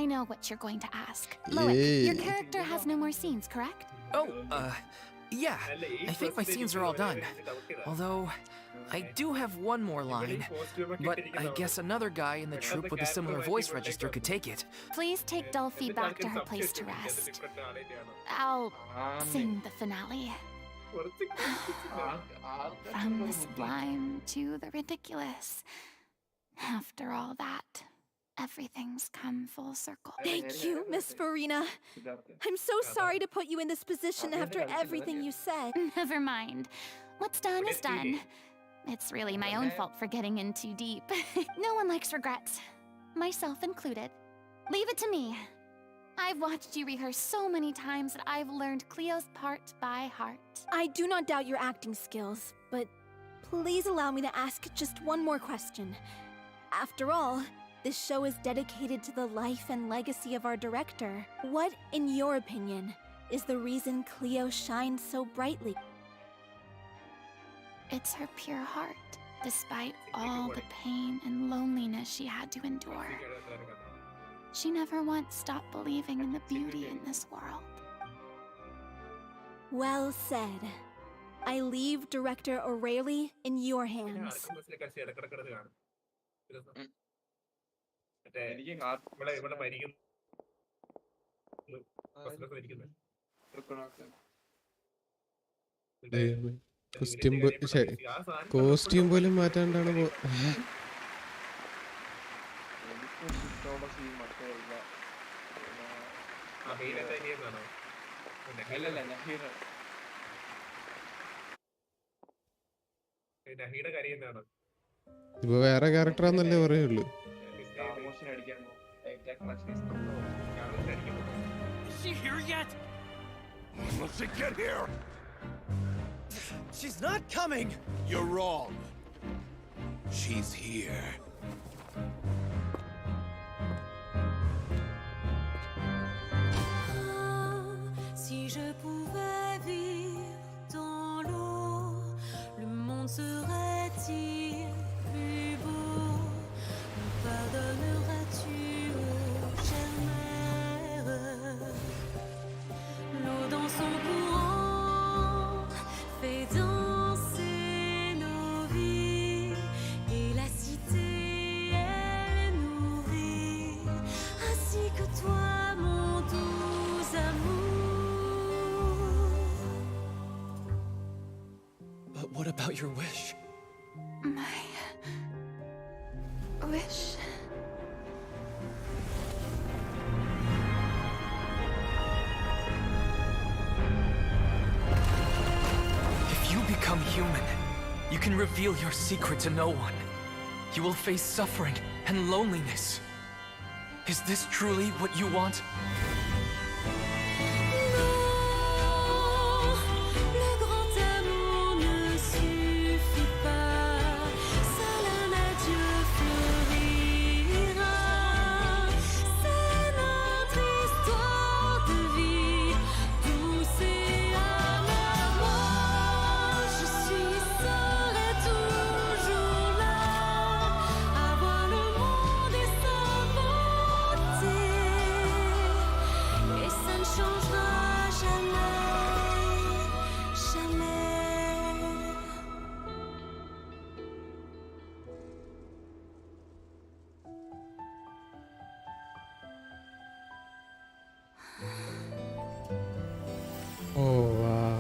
I know what you're going to ask. Look, your character has no more scenes, correct? Oh, yeah. I think my scenes are all done. Although, I do have one more line. But I guess another guy in the troupe with a similar voice register could take it. Please take Dolphy back to her place to rest. I'll sing the finale. From the sublime to the ridiculous. After all that, everything's come full circle. Thank you, Miss Furina. I'm so sorry to put you in this position after everything you said. Never mind. What's done is done. It's really my own fault for getting in too deep. No one likes regrets, myself included. Leave it to me. I've watched you rehearse so many times that I've learned Cleo's part by heart. I do not doubt your acting skills, but please allow me to ask just one more question. After all, this show is dedicated to the life and legacy of our director. What, in your opinion, is the reason Cleo shines so brightly? It's her pure heart, despite all the pain and loneliness she had to endure. She never once stopped believing in the beauty in this world. Well said. I leave Director O'Reilly in your hands. Costume പോലും മാറ്റാണ്ടാണ് ഇപ്പൊ വേറെ ക്യാരക്ടറാന്നല്ലേ പറയുള്ളൂ. Is she here yet? Let's get here. She's not coming! You're wrong. She's here. Si je pouvais vivre dans l'eau, le monde serait-il plus beau? Me pardonneras-tu, ô chère mère? L'eau dans son courant fait danser nos vies, et la cité elle nourrit, ainsi que toi mon doux amour. But what about your wish? My wish. If you become human, you can reveal your secret to no one. You will face suffering and loneliness. Is this truly what you want? Le grand amour ne suffit pas, seul un adieu fleurira. C'est notre histoire de vie, douce et amère. Moi, je serai toujours là, à voir le monde et sa beauté. Oh, wow.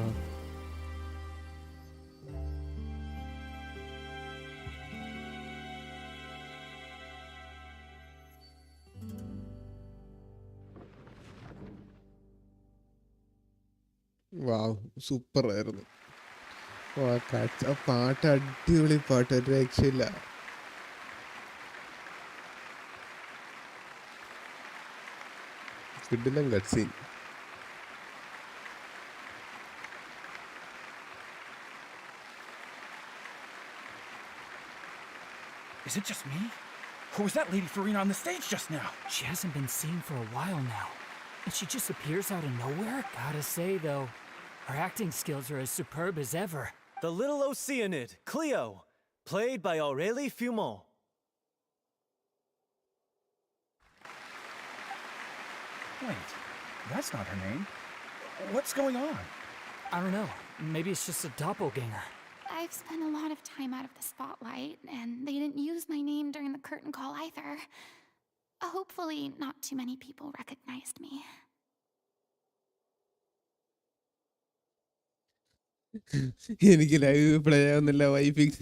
Wow, super ആയിരുന്നു. ആ പാട്ട് അടിപൊളി പാട്ട്, ഒരു രക്ഷയില്ല. കിടിലൻ cut scene. Is it just me? Who was that Lady Furina on the stage just now? She hasn't been seen for a while now. And she just appears out of nowhere? Gotta say, though, her acting skills are as superb as ever. The little Oceanid, Cleo, played by Aurélie Fumont. Wait, that's not her name. What's going on? I don't know. Maybe it's just a doppelganger. I've spent a lot of time out of the spotlight, and they didn't use my name during the curtain call either. Hopefully, not too many people recognized me. എനിക്ക് live play ആവുന്നില്ല. വൈഫിക്സ്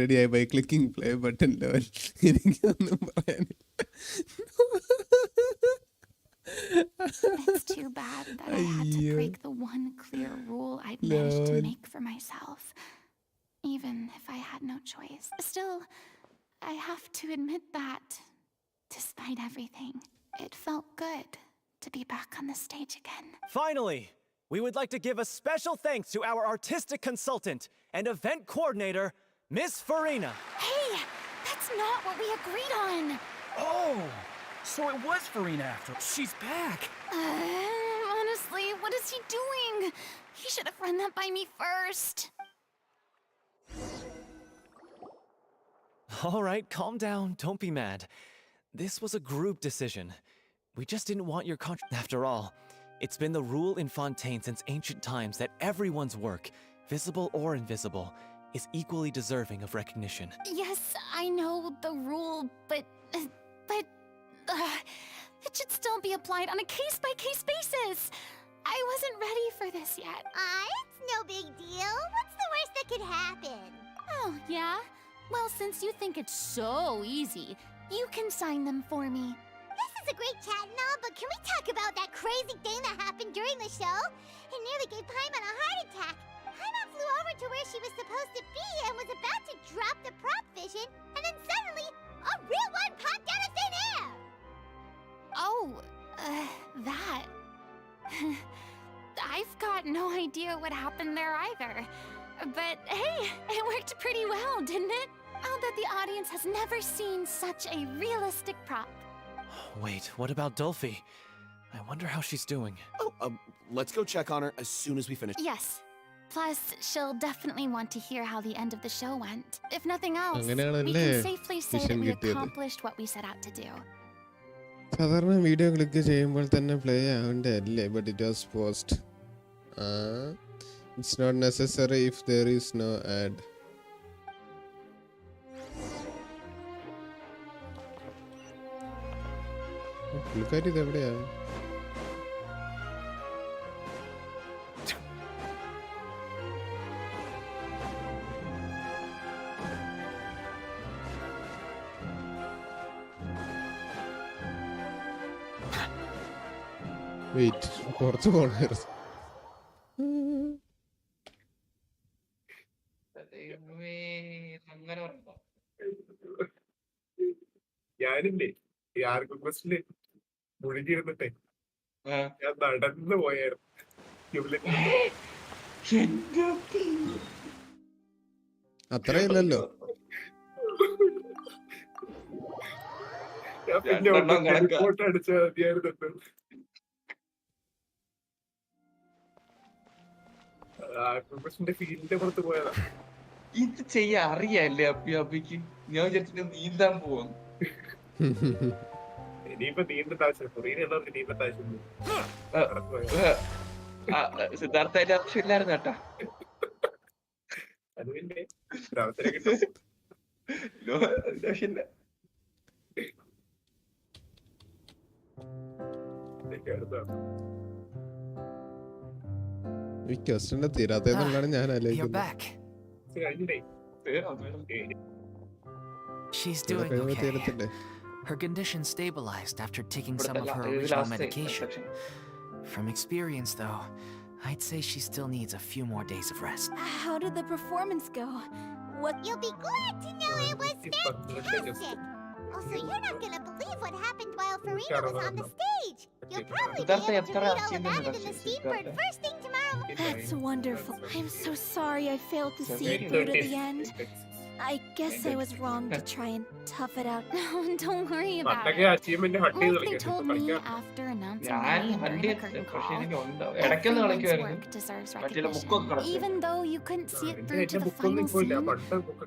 ready ആയി by clicking play button level. എനിക്കൊന്നും പറയാനില്ല. It's too bad that I had to break the one clear rule I'd managed to make for myself, even if I had no choice. Still, I have to admit that, despite everything, it felt good to be back on the stage again. Finally, we would like to give a special thanks to our artistic consultant and event coordinator, Miss Furina. Hey, that's not what we agreed on. Oh, so it was Furina after. She's back. Honestly, what is he doing? He should have run that by me first. All right, calm down. Don't be mad. This was a group decision. We just didn't want your After all, it's been the rule in Fontaine since ancient times that everyone's work, visible or invisible, is equally deserving of recognition. Yes, I know the rule, but it should still be applied on a case-by-case basis. I wasn't ready for this yet. It's no big deal. What's the worst that could happen? Oh, yeah? Well, since you think it's so easy, you can sign them for me. This is a great chat and all, but can we talk about that crazy thing that happened during the show? It nearly gave Paimon a heart attack. Paimon flew over to where she was supposed to be and was about to drop the prop vision, and then suddenly, a real one popped out of thin air! Oh, that. I've got no idea what happened there either. But hey, it worked pretty well, didn't it? I'll bet the audience has never seen such a realistic prop. Wait, what about Dolphy? I wonder how she's doing. Oh, let's go check on her as soon as we finish. Yes. Plus, she'll definitely want to hear how the end of the show went. If nothing else, we can safely say that we accomplished what we set out to do. സാധാരണ video click ചെയ്യുമ്പോൾ തന്നെ play ആവണ്ടല്ലേ, but it was post. It's not necessary if there is no ad. പുള്ളിക്കാരി ഇത് എവിടെയാ? Wait, കുറച്ച് പോണായിരുന്നു. ഞാനില്ലേ ഈ ആർക്കും ക്വസ്റ്റില് മുഴുകിയിരുന്നിട്ടേ ഞാൻ നടന്നു പോയായിരുന്നു. അത്രയില്ലല്ലോ. ഞാൻ പിന്നെ റിപ്പോർട്ട് അടിച്ചാൽ മതിയായിരുന്നു. ഫീൽഡിന്റെ പുറത്ത് പോയതാ. ഇത് ചെയ്യാൻ അറിയാല്ലേ അപ്പിക്ക്? ഞാൻ വിചാരിച്ചിട്ട് നീന്താൻ പോവാം. ഇനിയിപ്പോ നീന്തേണ്ട ആവശ്യം, ഫുറീനുള്ളവർക്ക് നീന്തേണ്ട ആവശ്യം. സിദ്ധാർത്ഥ ആവശ്യമില്ലായിരുന്നു കേട്ടാ. അത് പിന്നെ അവസരം കിട്ടും. ആവശ്യമില്ല. ഈ ക്വസ്റ്റ്യൻ തീരാത്തതെന്നുള്ളതാണ് ഞാൻ You're ആലോചിക്കുന്നത്. back. She's doing okay. തീരത്തില്ലേ? Her condition stabilized after taking some of her original medication. From experience, though, I'd say she still needs a few more days of rest. How did the performance go? What? You'll be glad to know it was fantastic. Also, you're not gonna believe what happened while Furina was on the stage. You'll probably be able to read all about it in the Steambird first thing tomorrow morning. That's wonderful. I'm so sorry I failed to see it through to the end. I guess I was wrong to try and tough it out. No, don't worry about it. Like they told me after announcing my name during the curtain call, everyone's work deserves recognition. Even though you couldn't see it through to the final scene,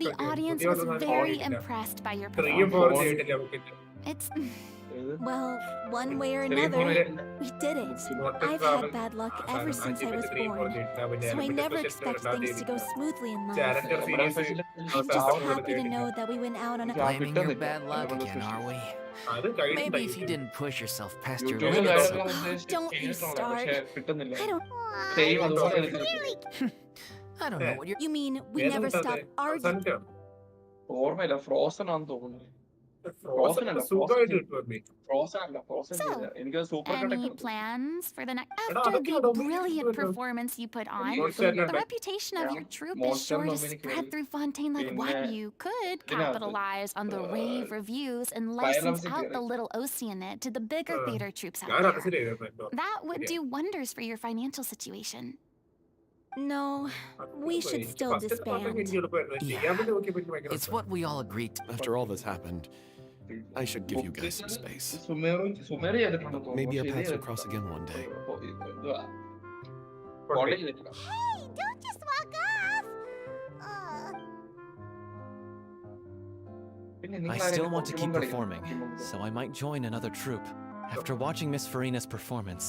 the audience was very impressed by your performance. It's... Well, one way or another, we did it. I've had bad luck ever since I was born, so I never expect things to go smoothly in life. I'm just happy to know that we went out on a... Blaming your bad luck again, are we? Maybe if you didn't push yourself past your limits. Don't you start. I don't... I don't know what you're... You mean we never stopped arguing? So, any plans for the next... After the brilliant performance you put on, the reputation of your troupe is sure to spread through Fontaine like what you could capitalize on the rave reviews and license out the Little Oceanid to the bigger theater troupes out there. That would do wonders for your financial situation. No, we should still disband. Yeah. It's what we all agreed to. After all this happened, I should give you guys some space. Maybe our paths will cross again one day. Hey, don't just walk off. I still want to keep performing, so I might join another troupe. After watching Miss Furina's performance,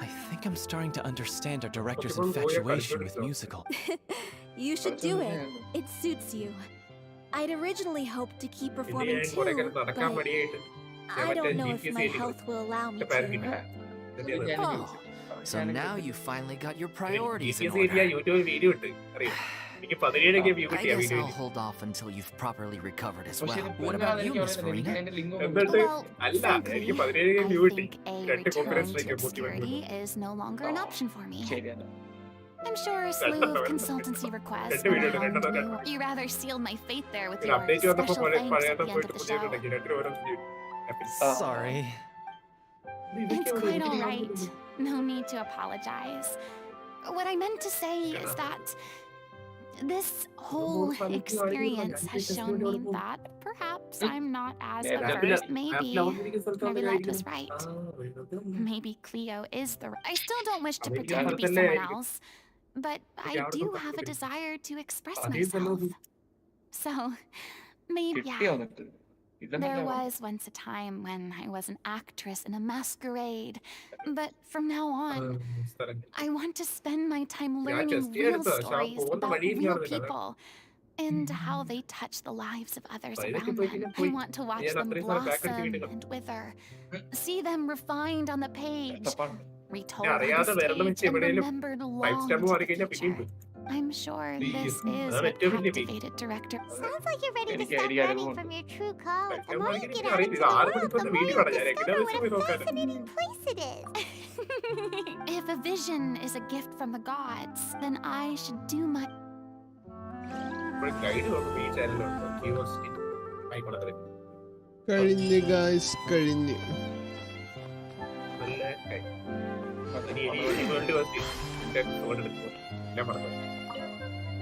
I think I'm starting to understand our director's infatuation with musical. You should do it. It suits you. I'd originally hoped to keep performing too, but I don't know if my health will allow me to. Oh, so now you finally got your priorities in order. I guess I'll hold off until you've properly recovered as well. What about you, Miss Furina? Well, frankly, I think a return to obscurity is no longer an option for me. I'm sure a slew of consultancy requests were hounding me. You rather sealed my fate there with your special thanks at the end of the show. Sorry. It's quite all right. No need to apologize. What I meant to say is that this whole experience has shown me that perhaps I'm not as averse. Maybe Light was right. Maybe Cleo is the... I still don't wish to pretend to be someone else, but I do have a desire to express myself. So, maybe, yeah. There was once a time when I was an actress in a masquerade, but from now on, I want to spend my time learning real stories about real people and how they touch the lives of others around them. I want to watch them blossom and wither, see them refined on the page, retold on the stage, and remembered long into the future. I'm sure this is what captivated director. Sounds like you're ready to stop running from your true calling. The more you get out into the world, the more you discover what a fascinating place it is. If a vision is a gift from the gods, then I should do my... കഴിഞ്ഞു guys, കഴിഞ്ഞു.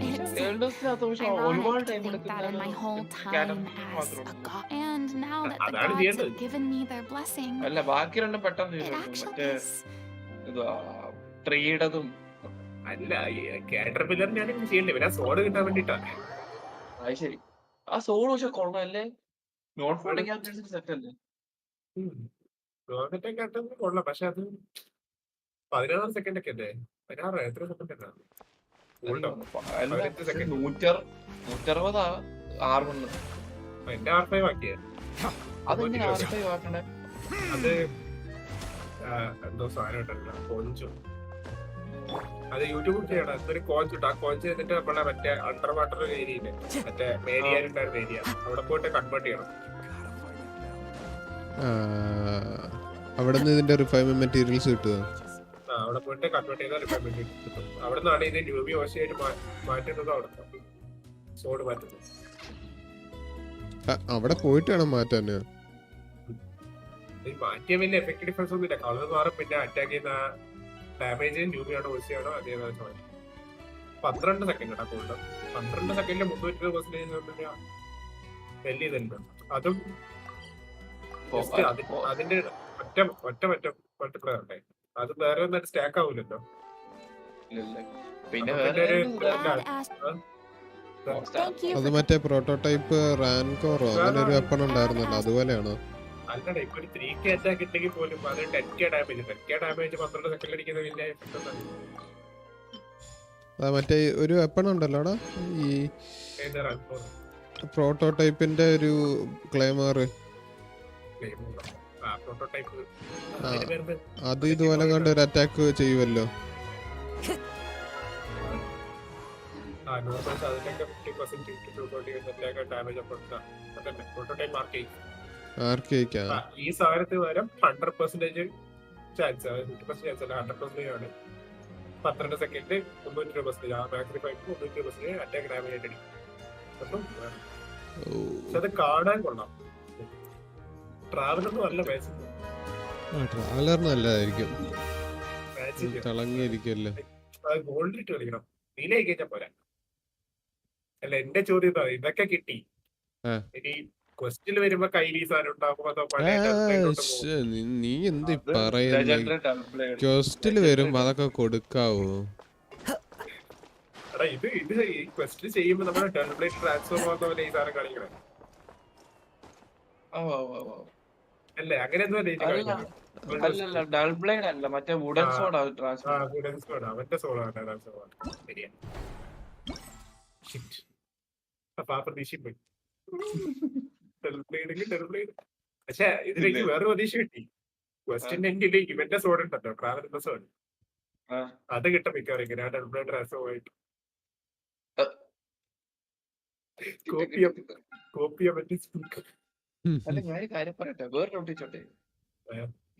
It's ironic to think that in my whole time as a god, and now that the gods have given me their blessing, it actually is. അല്ല caterpillar ഞാൻ ചെയ്യണ്ടേ, പിന്നെ സോഡ് കിട്ടാൻ വേണ്ടിട്ടാണ്. അത് ശരി. ആ സോഡ് പക്ഷെ കൊള്ളാല്ലേ, നോൺ ഫോൾഡിംഗ് സെറ്റ് അല്ലേ? കൊള്ളാം, പക്ഷെ അത് 16 സെക്കൻഡ് ഒക്കെ അല്ലേ? 16 എത്ര സെക്കൻഡ് ആണ്? 160 R1. എന്റെ R5 ആക്കിയ അതെങ്ങനെ R5 ആക്കണേ? അത് എന്തോ സാധനം ഉണ്ടല്ലോ, കൊഞ്ചു അത് യൂട്യൂബിൽ ചെയ്യണം. അതൊരു കോച്ച് കിട്ടും. ആ കോച്ച് ചെയ്തിട്ട് നമ്മളെ മറ്റേ അണ്ടർ വാട്ടർ ഏരിയയില് മറ്റേ മേരിയാനുണ്ടായിരുന്ന ഏരിയ അവിടെ പോയിട്ട് കൺവേർട്ട് ചെയ്യണം. അവിടെ നിന്ന് ഇതിന്റെ റിഫൈൻമെന്റ് മെറ്റീരിയൽസ് കിട്ടുക. അവിടെ പോയിട്ട് കൺവേർട്ട് ചെയ്താൽ റിഫൈൻമെന്റ് കിട്ടും. അവിടെ നിന്നാണ് ഇത് രൂപി ഓശയായിട്ട് മാറ്റുന്നത്. അവിടെ സോഡ് മാറ്റുന്നത് അവിടെ പോയിട്ട് വേണം മാറ്റാൻ. മാറ്റിയ വലിയ എഫക്ട് ഡിഫറൻസ് ഒന്നും ഇല്ല. കളർ മാറും. പിന്നെ അറ്റാക്ക് ചെയ്യുന്ന ഡാമേജ് രൂപയാണോ ഓശയാണോ അതേപോലെ 12 സെക്കൻഡ് കേട്ടോ ഗോൾഡ്. 12 സെക്കൻഡിൽ 320% വലിയ ഇതുണ്ട്. അതും അതിന്റെ ഒറ്റ മൾട്ടിപ്ലയർ ഉണ്ടായി. അത് വേറെ ഒന്നായിട്ട് സ്റ്റാക്ക് ആവൂലല്ലോ. പിന്നെ അത് മറ്റേ പ്രോട്ടോടൈപ്പ് റാൻകോറോ അങ്ങനെ ഒരു വെപ്പൺ ഉണ്ടായിരുന്നല്ലോ, അതുപോലെയാണോ? അല്ലടാ, ഇപ്പൊ ഒരു 3K അറ്റാക്ക് ഇട്ടെങ്കിൽ പോലും അത് 10K ഡാമേജ് 12 സെക്കൻഡ് അടിക്കുന്ന വലിയ മറ്റേ ഒരു വെപ്പൺ ഉണ്ടല്ലോടാ ഈ പ്രോട്ടോടൈപ്പിന്റെ ഒരു ക്ലെയ്മർ. അത് ഇതുപോലെ കണ്ട് ഒരു അറ്റാക്ക് ചെയ്യുമല്ലോ. ഈ സാധനത്തിന് പകരം 100% ചാൻസ്, 50% അല്ല 100% ആണ്. 12 സെക്കൻഡ് 320% അറ്റാക്ക് ഡാമേജ് ആയിട്ട് അടിക്കും. അത് കാണാൻ കൊള്ളാം. ട്രാവലൊന്നും അല്ല മാച്ച്. ട്രാവലർ നല്ലതായിരിക്കും, തിളങ്ങിയിരിക്കുമല്ലോ. ഗോൾഡ് ഇട്ട് കളിക്കണം. നീലേ കഴിഞ്ഞാൽ പോരാ. അല്ല, എന്റെ ചോദ്യം ഇതൊക്കെ കിട്ടി. ഇനി ക്വസ്റ്റിൽ വരുമ്പോ കയ്യിൽ ഈ സാധനം ഉണ്ടാകുമ്പോ നീ എന്ത് പറയുന്നത്? ക്വസ്റ്റിൽ വരുമ്പോ അതൊക്കെ കൊടുക്കാവോ? ഇത് ക്വസ്റ്റ് ചെയ്യുമ്പോ നമ്മള് ഡൾബ്ലേഡ് ട്രാൻസ്ഫോർ ആവുന്ന പോലെ ഈ സാധനം കളിക്കണം. അല്ലേ? അങ്ങനെയൊന്നും അല്ലേ മറ്റേ വുഡൻ സോഡാ അവന്റെ സോഡാണ് ട്രാൻസ്ഫോർ. ശരിയാ. പക്ഷെ ഇതിലേക്ക് വേറെ പ്രതീക്ഷ കിട്ടി. ക്വസ്റ്റിന്റെ എൻഡിലേക്ക് ഇവന്റെ സോഡ് ഉണ്ടല്ലോ, ട്രാവലിന്റെ സോഡ്, അത് കിട്ടും മിക്കവാറും. ഇങ്ങനെ ആ ഡൾബ്ലേഡ് ട്രാൻസ്ഫോർ ആയിട്ട് കോപ്പി ചെയ്യാൻ പറ്റി. അല്ല, ഞാനൊരു കാര്യം പറയട്ടെ, വേറെ ഒട്ടിച്ചോട്ടെ.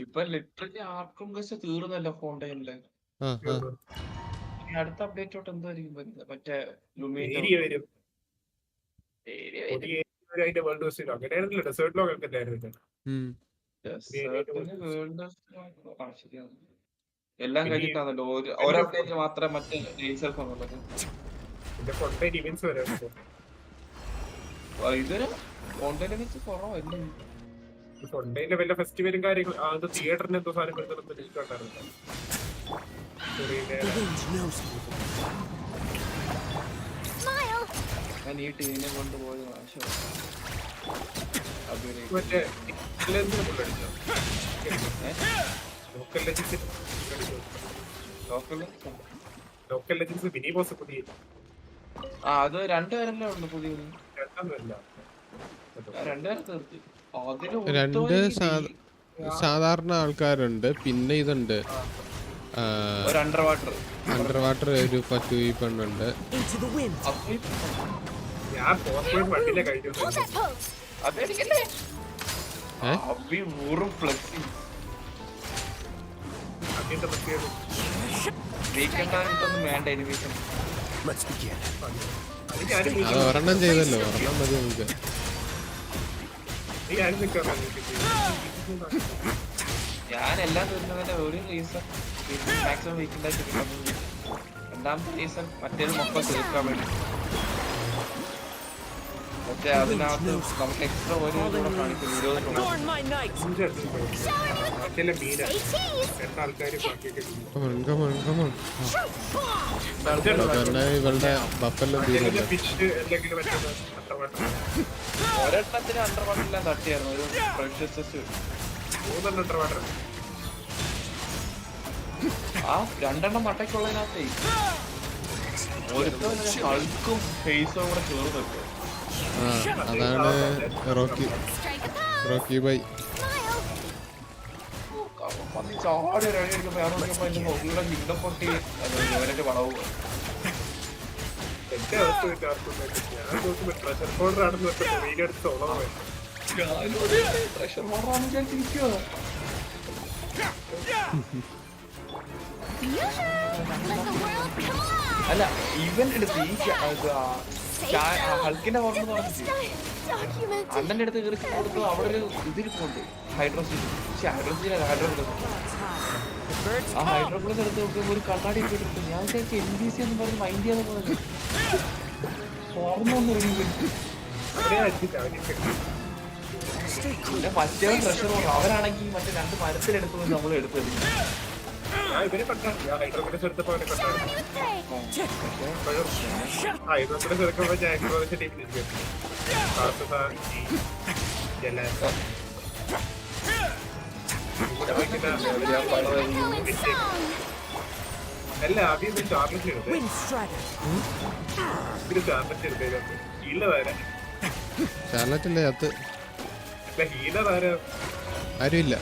ഇപ്പൊ ലിറ്ററലി ആർക്കും തീർന്നല്ലോ ഫോണ്ടൈനില്. അടുത്ത അപ്ഡേറ്റ് തൊട്ട് എന്തായിരിക്കും വരുന്നത്? മറ്റേ ഏരിയ വരും. അങ്ങനെയാണല്ലോ ഡെസേർട്ട് ലോകത്തിന്റെ എല്ലാം കഴിഞ്ഞിട്ടാണല്ലോ ഓരോ അപ്ഡേറ്റ് മാത്രമേ മറ്റേ ഇവന്റ്സ് വരാം. ഇതൊരു കോണ്ടന്റ് വെച്ച് കുറവല്ലേ. കൊണ്ടയിലെ വല്ല ഫെസ്റ്റിവലും കാര്യങ്ങളും അത് തിയേറ്ററിന് എന്തോ സാധനം വരുന്നുണ്ട്. ഞാൻ ഈ ടീമിനെ കൊണ്ടുപോയി മറ്റേ ലോക്കൽ ലെജൻസ് മിനി ബോസ് പുതിയ അത് 2 പേരല്ലേ ഉള്ളു പുതിയത്. 2 സാധാരണ ആൾക്കാരുണ്ട്, പിന്നെ ഇതുണ്ട് അണ്ടർ വാട്ടർ ഒരു 10 പെണ്ണുണ്ട്. അത് ഒരെണ്ണം ചെയ്തല്ലോ, ഒരെണ്ണം മതി നമുക്ക്. ഞാൻ എല്ലാം തീർന്നതിന്റെ ഒരു റീസൺ മാക്സിമം വീക്കിന്റെ രണ്ടാമത്തെ റീസൺ മറ്റേത് മൊത്തം തീർക്കാൻ വേണ്ടി. പക്ഷെ അതിനകത്ത് നമുക്ക് എക്സ്ട്രാ ഒരു കാണിക്കും 20 ഇവളുടെ ബഫെല്ലാം തീരുമല്ലോ. ഒരെണ്ണത്തിന് അണ്ടർ വാട്ടറിലെല്ലാം തട്ടിയായിരുന്നു. ഒരു പ്രഷ്യസ് 3 അണ്ടർ വാട്ടർ. ആ 2 എണ്ണം മട്ടയ്ക്കുള്ളതിനകത്തേ ഒരുത്തും ഹൾക്കും ഫേസും കൂടെ ചേർന്ന് വെക്കും. അതാണ് റോക്കി ബൈ. ചാടി റെഡി എടുക്കുമ്പോ ഞാൻ നോക്കിയപ്പോ എന്റെ മുകളിലെ ലിംഗം പൊട്ടി ഇവനൊക്കെ വളവും എന്റെ അവസ്ഥ ഞാൻ നോക്കുമ്പോ ട്രഷർ ഫോൾഡർ ആണെന്ന് വെച്ചിട്ട് വീഡിയോ എടുത്ത് സോളോ പോയി പ്രഷർ മോഡറാണെന്ന് വിചാരിച്ചിരിക്കുവോ അല്ല ഇവന്റെ അടുത്ത് ഈ ഹൾക്കിന്റെ ഫോട്ടോ അണ്ണന്റെ അടുത്ത് കയറി കൊടുത്തു അവിടെ ഒരു ഇതിരിപ്പുണ്ട് ഹൈഡ്രോസിൻ പക്ഷെ ഹൈഡ്രോപ്ലസ് ആ ഹൈഡ്രോപ്ലസ് എടുത്ത് നോക്കുമ്പോൾ ഒരു കണ്ണാടി ഇട്ടിട്ട് ഞാൻ വിചാരിച്ചു NBC എന്ന് പറഞ്ഞ് മൈൻഡ് ചെയ്യാതെ പോകുന്നത് പിന്നെ മറ്റേ പ്രഷർ അവരാണെങ്കിൽ മറ്റേ 2 മരത്തിലെടുക്കുന്നത് നമ്മൾ എടുത്തത് ഇവര് കണ്ടാ ഹൈഡ്രോപ്ലസ് എടുത്തപ്പോ അവരെ കണ്ടാണ് ഹൈഡ്രോപ്ലസ് എടുക്കുമ്പോ ഞാൻ ടീമിൽ അല്ല ആദ്യം ചാർലറ്റ് ചാർലറ്റില്ലേ അത് ആരുമില്ല.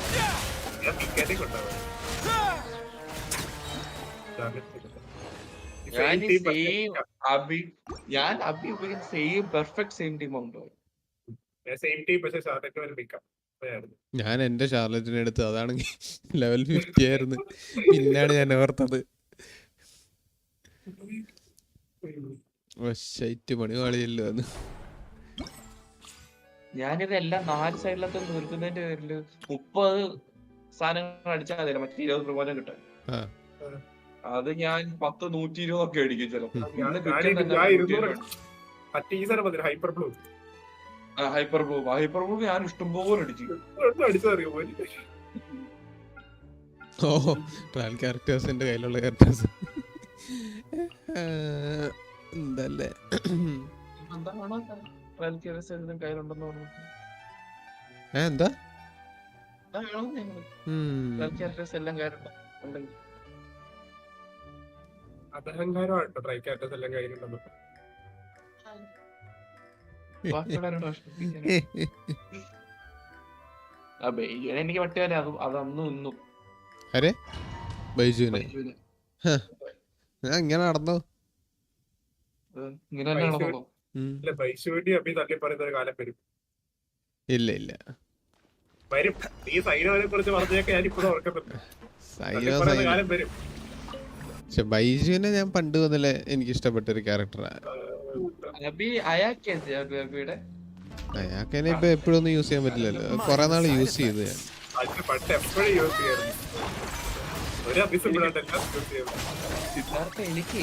ഞാൻ അബി ഉപയോഗിക്കുന്ന സെയിം പെർഫെക്റ്റ് സെയിം ടീം ഉണ്ടോ ഞാൻ എന്റെ ഷാർലറ്റിനെ എടുത്ത് അതാണെങ്കിൽ ലെവൽ 50 ആയിരുന്നു. പിന്നാണ് ഞാൻ ഓർത്തത് പണി കളിയല്ലോ എന്ന്. ഞാനിതെല്ലാം 4 സൈഡിലൊക്കെ തീർക്കുന്നതിന്റെ പേരില് 30 സാധനങ്ങൾ അടിച്ചാൽ മതി മറ്റേ 20 പ്രമോചനം കിട്ടാൻ. അത് ഞാൻ 10-120 ഒക്കെ അടിക്കും ചിലപ്പോ. ഹൈപ്പർ ബ്ലൂ ഞാൻ ഇഷ്ടംപോലെ അടിച്ചു. ഓ ട്രയൽ ക്യാരക്ടേഴ്സ് എന്റെ കയ്യിലുള്ള ക്യാരക്ടേഴ്സ് എന്തല്ലേ എന്താ അഹങ്കാരമായിട്ടോ ട്രൈ ക്യാരക്ടേഴ്സ് എല്ലാം കയ്യിലുണ്ടെന്ന്. എനിക്ക് പറ്റിയാലേ അത് അന്നും ഇന്നും അരെ ബൈജുവിനെ ഇങ്ങനെ നടന്നോ ഇല്ല ഇല്ല പക്ഷെ ബൈജുവിനെ ഞാൻ പണ്ട് മുതലേ എനിക്ക് ഇഷ്ടപ്പെട്ട ഒരു ക്യാരക്ടറാണ്. അയാൾക്കെന്നെ ഇപ്പൊ എപ്പോഴൊന്നും യൂസ് ചെയ്യാൻ പറ്റില്ലല്ലോ. കൊറേ നാള് യൂസ് ചെയ്ത് ഞാൻ എനിക്ക്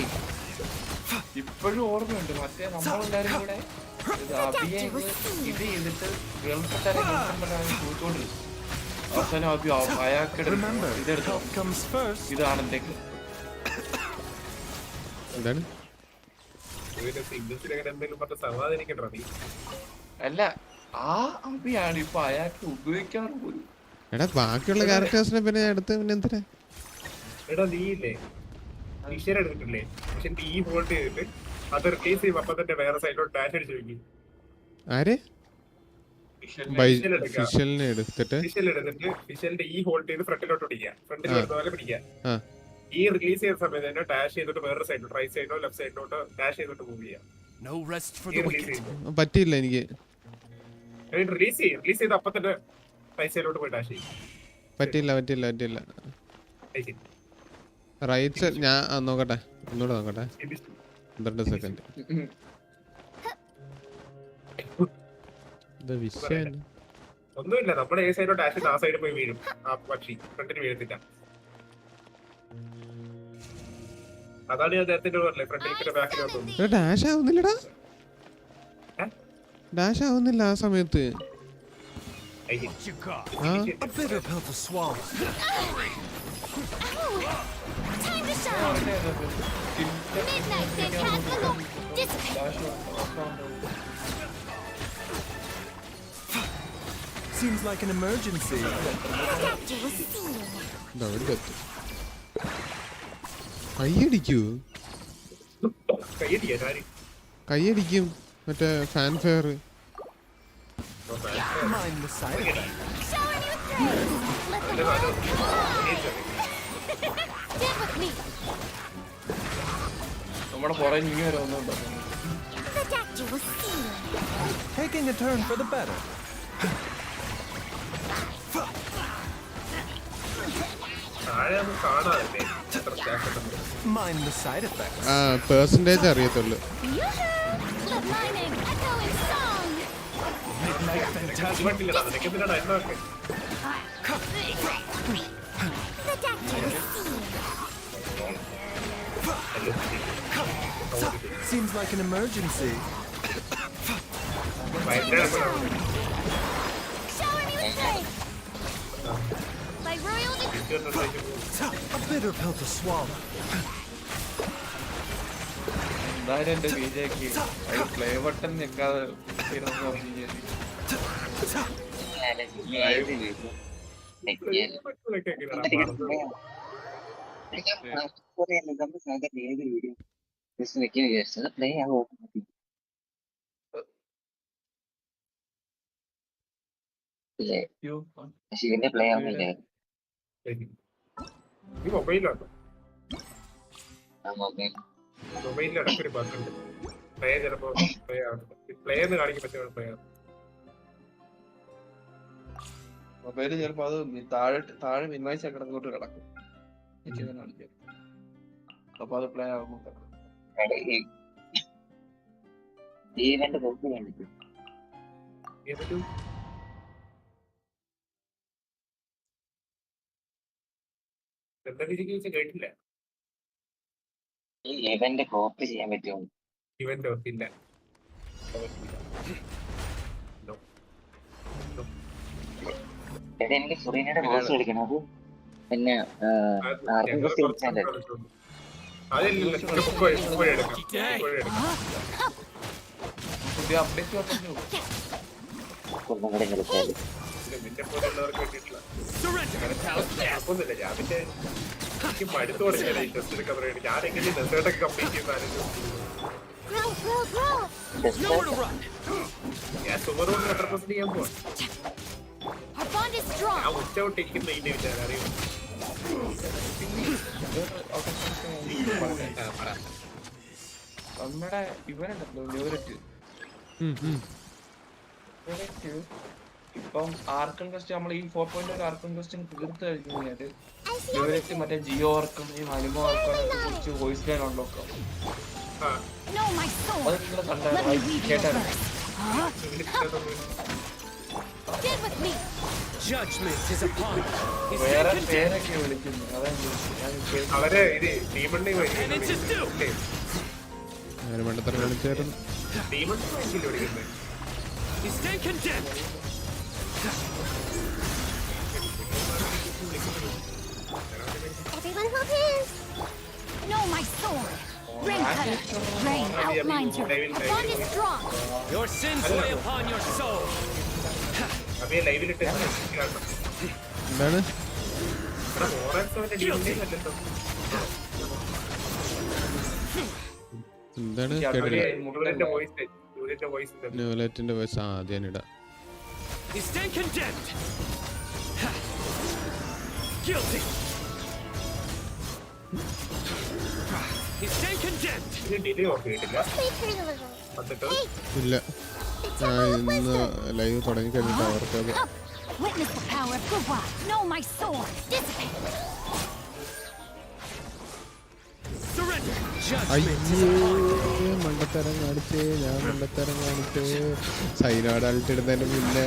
ഇപ്പോഴും ഓർമ്മയുണ്ട്. മറ്റേ നമ്മളെല്ലാരും കൂടെ അബിയെ ഇത് ചെയ്തിട്ട് ചോദിച്ചോണ്ടിരുന്നു. അവസാനം അബി അയാൾക്ക് ഇതെടുത്തോ ഇതാണെന്തെങ്കിലും എന്താണ് അല്ല ആ അബിയാണ് ഇപ്പൊ അയാൾക്ക് ഉപയോഗിക്കാറ് പോലും. എടാ ബാക്കിയുള്ള ക്യാരക്ടേഴ്സിനെ പിന്നെ എടുത്ത് പിന്നെ എന്തിനാ എടാ നീയില്ലേ ഫിഷർ എടുത്തിട്ടില്ലേ? പക്ഷെ ഈ ഹോൾഡ് ചെയ്തിട്ട് അത് റിലീസ് ചെയ്യുമ്പോ അപ്പൊ തന്നെ വേറെ സൈഡിലോട്ട് ഡാഷ് അടിച്ചു നോക്കി. ആര് ഫിഷലിനെ എടുത്തിട്ട് ഫിഷലിന്റെ ഈ ഹോൾഡ് ചെയ്ത് ഫ്രണ്ടിലോട്ട് പിടിക്കുക. ഫ്രണ്ടിൽ പോലെ പിടിക്കുക. ഈ റിലീസ് ചെയ്യുന്ന സമയത്ത് തന്നെ ഡാഷ് ചെയ്തിട്ട് വേറെ സൈഡിലോട്ട് റൈറ്റ് സൈഡിലോ ലെഫ്റ്റ് സൈഡിലോട്ടോ ഡാഷ് ചെയ്തിട്ട് മൂവ് ചെയ്യാം. പറ്റിയില്ല എനിക്ക്. റിലീസ് ചെയ്ത് അപ്പൊ തന്നെ റൈറ്റ് സൈഡിലോട്ട് പോയി ഡാഷ് ചെയ്യും. പറ്റില്ല റൈറ്റ് സൈഡ് ഞാൻ നോക്കട്ടെ ഒന്നുകൂടെ നോക്കട്ടെ. 12 സെക്കൻഡ് ഒന്നുമില്ല. നമ്മുടെ ഏ സൈഡിലോ ഡാഷ് ചെയ്ത് ആ സൈഡിൽ പോയി വീഴും. ആ പക്ഷി ഫ്രണ്ടിന് വീഴത്തില്ല. അതാണ് ഞാൻ നേരത്തെ പറഞ്ഞത് ഫ്രണ്ടിലേക്ക് ബാക്കിലോട്ട് ഡാഷ് ആവുന്നില്ലടാ. ഡാഷ് ആവുന്നില്ല ആ സമയത്ത്. Seems like an emergency. കൈയടിക്കും മറ്റേ ഫാൻ ഫെയർ. നമ്മുടെ പുറകെ ഇനി വരുന്നുണ്ടോ? The doctor will see you. Taking a turn for the better. Mind the side effects. Percentage അറിയത്തുള്ളൂ. Love mining, echoing song. Midnight Phantasm. The doctor will see you. Seems like an emergency. Shower me with strength. My royal A bitter pill to swallow. എന്തായാലും എന്റെ ബിജെക്ക് play button നിൽക്കാതെ മൊബൈലിലുണ്ടോ? മൊബൈലിൽ ഇടയ്ക്കൊരു ബഗ്ഗുണ്ട്. Play ചിലപ്പോ play ആവുന്നു. Play എന്ന് കാണിക്കാൻ പറ്റുന്ന പ്ലേ ആവും. മൊബൈല് ചിലപ്പോ അത് താഴെ മിനിമൈസ് കിടന്നോട്ട് കിടക്കും. അപ്പൊ അത് പ്ലേ ആകുമ്പോ എന്താ വിചാരിച്ച കേട്ടില്ല. ഇവന്റ് കോപ്പി ചെയ്യാൻ പറ്റുമോ? ഇവന്റോ? ഇല്ല. എനിക്ക് ഫുറീനയുടെ ബോസ് കളിക്കണം. അത് പിന്നെ പുതിയ അപ്ഡേറ്റ് വന്നു. ഒന്നും കൂടെ കളിച്ചാല് നിന്റെ പോലുള്ളവർക്ക് വേണ്ടിയിട്ടില്ല. ഞാൻ പിന്നെ എനിക്ക് മടുത്തു കൊടുക്കില്ല ടെസ്റ്റ് എടുക്കാൻ പറയുന്നത്. ഞാൻ എങ്ങനെ ഡെസേർട്ടൊക്കെ കംപ്ലീറ്റ് ചെയ്യുന്നതായിരുന്നു. ഞാൻ സുമറോട് 100% ചെയ്യാൻ പോവാ. ഞാൻ ഉച്ച തൊട്ടിരിക്കുന്ന ഇതിന്റെ വിചാരം അറിയോ? നമ്മുടെ ഇവനുണ്ടല്ലോ ന്യൂരറ്റ്. ഇപ്പം ആർക്കൺ ക്വസ്റ്റ്യൻ നമ്മൾ ഈ 4.1 ആർക്കൺ ക്വസ്റ്റ്യൻ തീർത്ത് കഴിഞ്ഞാല് ന്യൂരറ്റ് മറ്റേ ജിയോ ആർക്കും ഈ മലിമോ ആർക്കും കുറിച്ച് വോയിസ് ലൈൻ ഉണ്ടോക്കാം. അത് നിങ്ങൾ കണ്ടായിരുന്നു കേട്ടായിരുന്നു. വേറെ പേരൊക്കെ വിളിക്കുന്നു. അവരെ ഇത് ടീമണ്ണി Everyone hold hands. No, my sword. Rain cutter. Rain outlines her. Her bond is strong. Your sins weigh upon your soul. ലൈവിലിട്ട് എന്താണ് എന്താണ് കേട്ടില്ല. ന്യൂലറ്റിന്റെ വോയിസ് ആദ്യം ഇടാം. ഇല്ല, ഞാൻ ഇന്ന് ലൈവ് തുടങ്ങി കഴിഞ്ഞിട്ട് അവർക്കത് Witness the power of Gubwa. Know my sword. Dissipate. അയ്യേ മണ്ടത്തരം കാണിച്ചേ. ഞാൻ മണ്ടത്തരം കാണിച്ചേ. സൈനാട് അൾട്ടിടുന്നതിന് മുന്നേ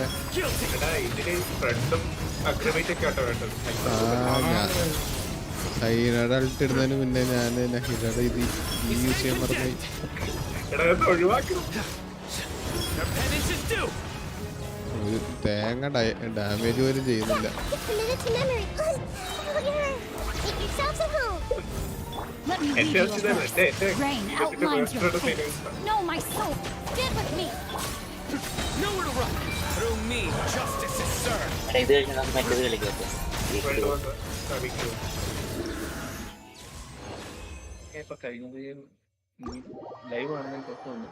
സൈനാട് അൾട്ടിടുന്നതിന് മുന്നേ ഞാൻ നഹിദയുടെ ഇത് യൂസ് ചെയ്യാൻ പറഞ്ഞു. ഒരു തേങ്ങ ഡാമേജ് പോലും ചെയ്യുന്നില്ല. Let me lead you away. Rain outlines your face. Know my soul. Get with me. Nowhere to run. Through me, justice is served. ഇത് കഴിഞ്ഞ് നമുക്ക് മറ്റേത് കളിക്കാം. ഇപ്പൊ കഴിഞ്ഞത് ലൈവ് ആണെന്ന് പ്രശ്നമുണ്ട്.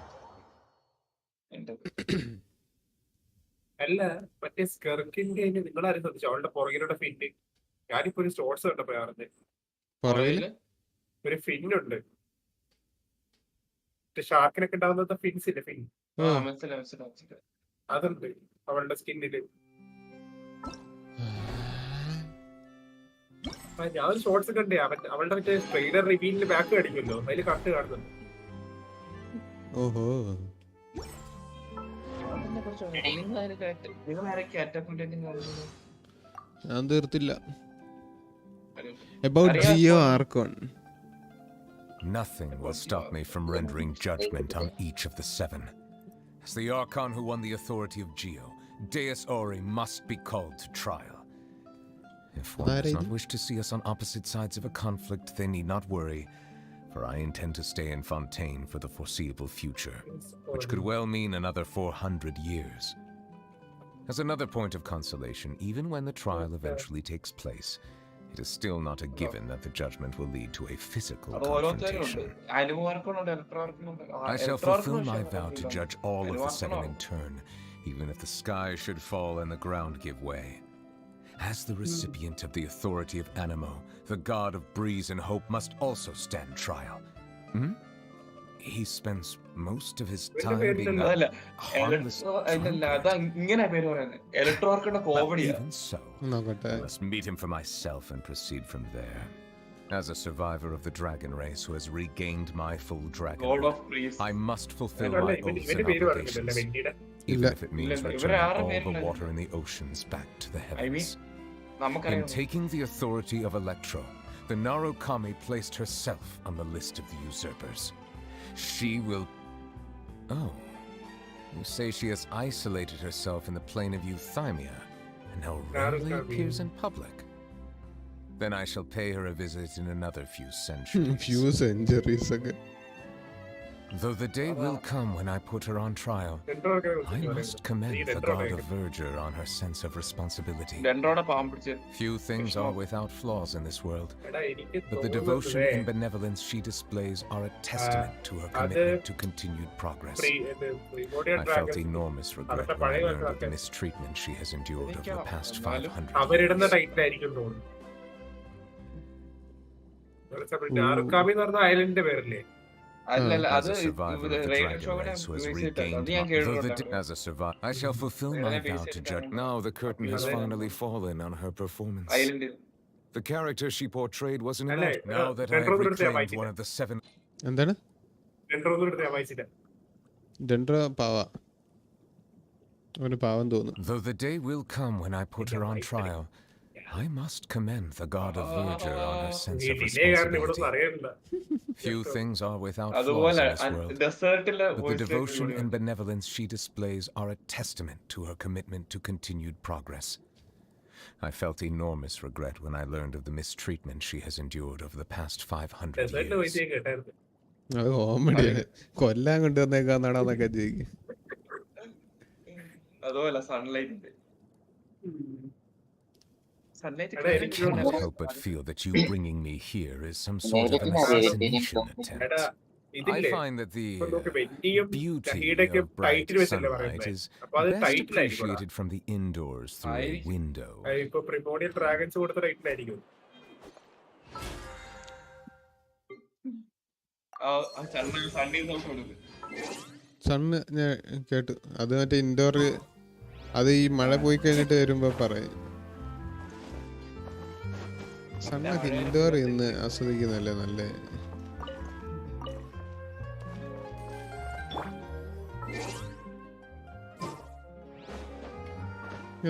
അല്ല മറ്റേ സ്കെർക്കിന്റെ നിങ്ങളാരും ശ്രദ്ധിച്ചു അവളുടെ പുറകിലുള്ള ഫിന്റ്. ഞാനിപ്പോ ഒരു ഷോർട്സ് കണ്ടപ്പോ അറിഞ്ഞ് ഒരു ഫിന്നുണ്ട്. ഷാർക്കിനൊക്കെ ഉണ്ടാവുന്ന ഫിൻസ് ഇല്ലേ, ഫിൻ മനസ്സിലായി. അതുണ്ട് അവളുടെ സ്കിന്നില്. ഞാൻ ഷോർട്സ് കണ്ടേ, അവളുടെ മറ്റേ ട്രെയിലർ റിവ്യൂവിന്റെ ബാക്ക് അടിക്കുമല്ലോ, അതില് കട്ട് കാണുന്നുണ്ട്. ഓഹോ, ഞാൻ തീർത്തില്ല. About Geo Archon. Nothing will stop me from rendering judgment on each of the 7. As the Archon who won the authority of Geo, Deus Ori must be called to trial. If one does not wish to see us on opposite sides of a conflict, they need not worry, for I intend to stay in Fontaine for the foreseeable future, which could well mean another 400 years. As another point of consolation, even when the trial eventually takes place, it is still not a given that the judgment will lead to a physical confrontation. I shall fulfill my vow to judge all of the 7 in turn, even if the sky should fall and the ground give way. As the recipient of the authority of Animo, the god of breeze and hope must also stand trial. He spends most of his time being a harmless Even so, I must meet him for myself and proceed from there. As a survivor of the dragon race who has regained my full dragon, I must fulfill my oaths and obligations, even if it means returning all the water in the oceans back to the heavens. In taking the authority of Electro, the Narukami placed herself on the list of the usurpers. She will... Oh. You say she has isolated herself in the plane of Euthymia, and now rarely appears in public. Then I shall pay her a visit in another few centuries. Few centuries again. Though the day will come when I put her on trial, I must commend the god of verdure on her sense of responsibility. Few things are without flaws in this world, but the devotion and benevolence she displays are a testament to her commitment to continued progress. I felt enormous regret when I learned of the mistreatment she has endured over the past 500 years. As a survivor of the dragon race who has regained as a survivor, I shall fulfill my vow to judge. Now the curtain has finally fallen on her performance. The character she portrayed wasn't enough. Now that I have reclaimed one of the 7. എന്താണ്? ഡെൻഡ്ര പാവ. അവന് പാവം തോന്നുന്നു. Though the day will come when I put her on trial, I must commend the god of verdure on her sense of responsibility. Few things are without flaws in this world, but the devotion and benevolence she displays are a testament to her commitment to continued progress. I felt enormous regret when I learned of the mistreatment she has endured over the past 500 years. അത് കോമഡിയാണ്. കൊല്ലാൻ കൊണ്ടുവന്നേക്കാന്നാണെന്നൊക്കെ ചോദിക്കും. അതുപോലെ sunlight I cannot help but feel that you bringing me here is some sort of an assassination attempt. I find that the beauty of bright sunlight is best appreciated from the indoors through a window. Sun ഞാൻ കേട്ടു. അത് മറ്റേ indoor, അത് ഈ മഴ പോയി കഴിഞ്ഞിട്ട് വരുമ്പോ പറയും. സണ്ണൊക്കെ ഇൻഡോർ ഇന്ന് ആസ്വദിക്കുന്നല്ലേ നല്ല.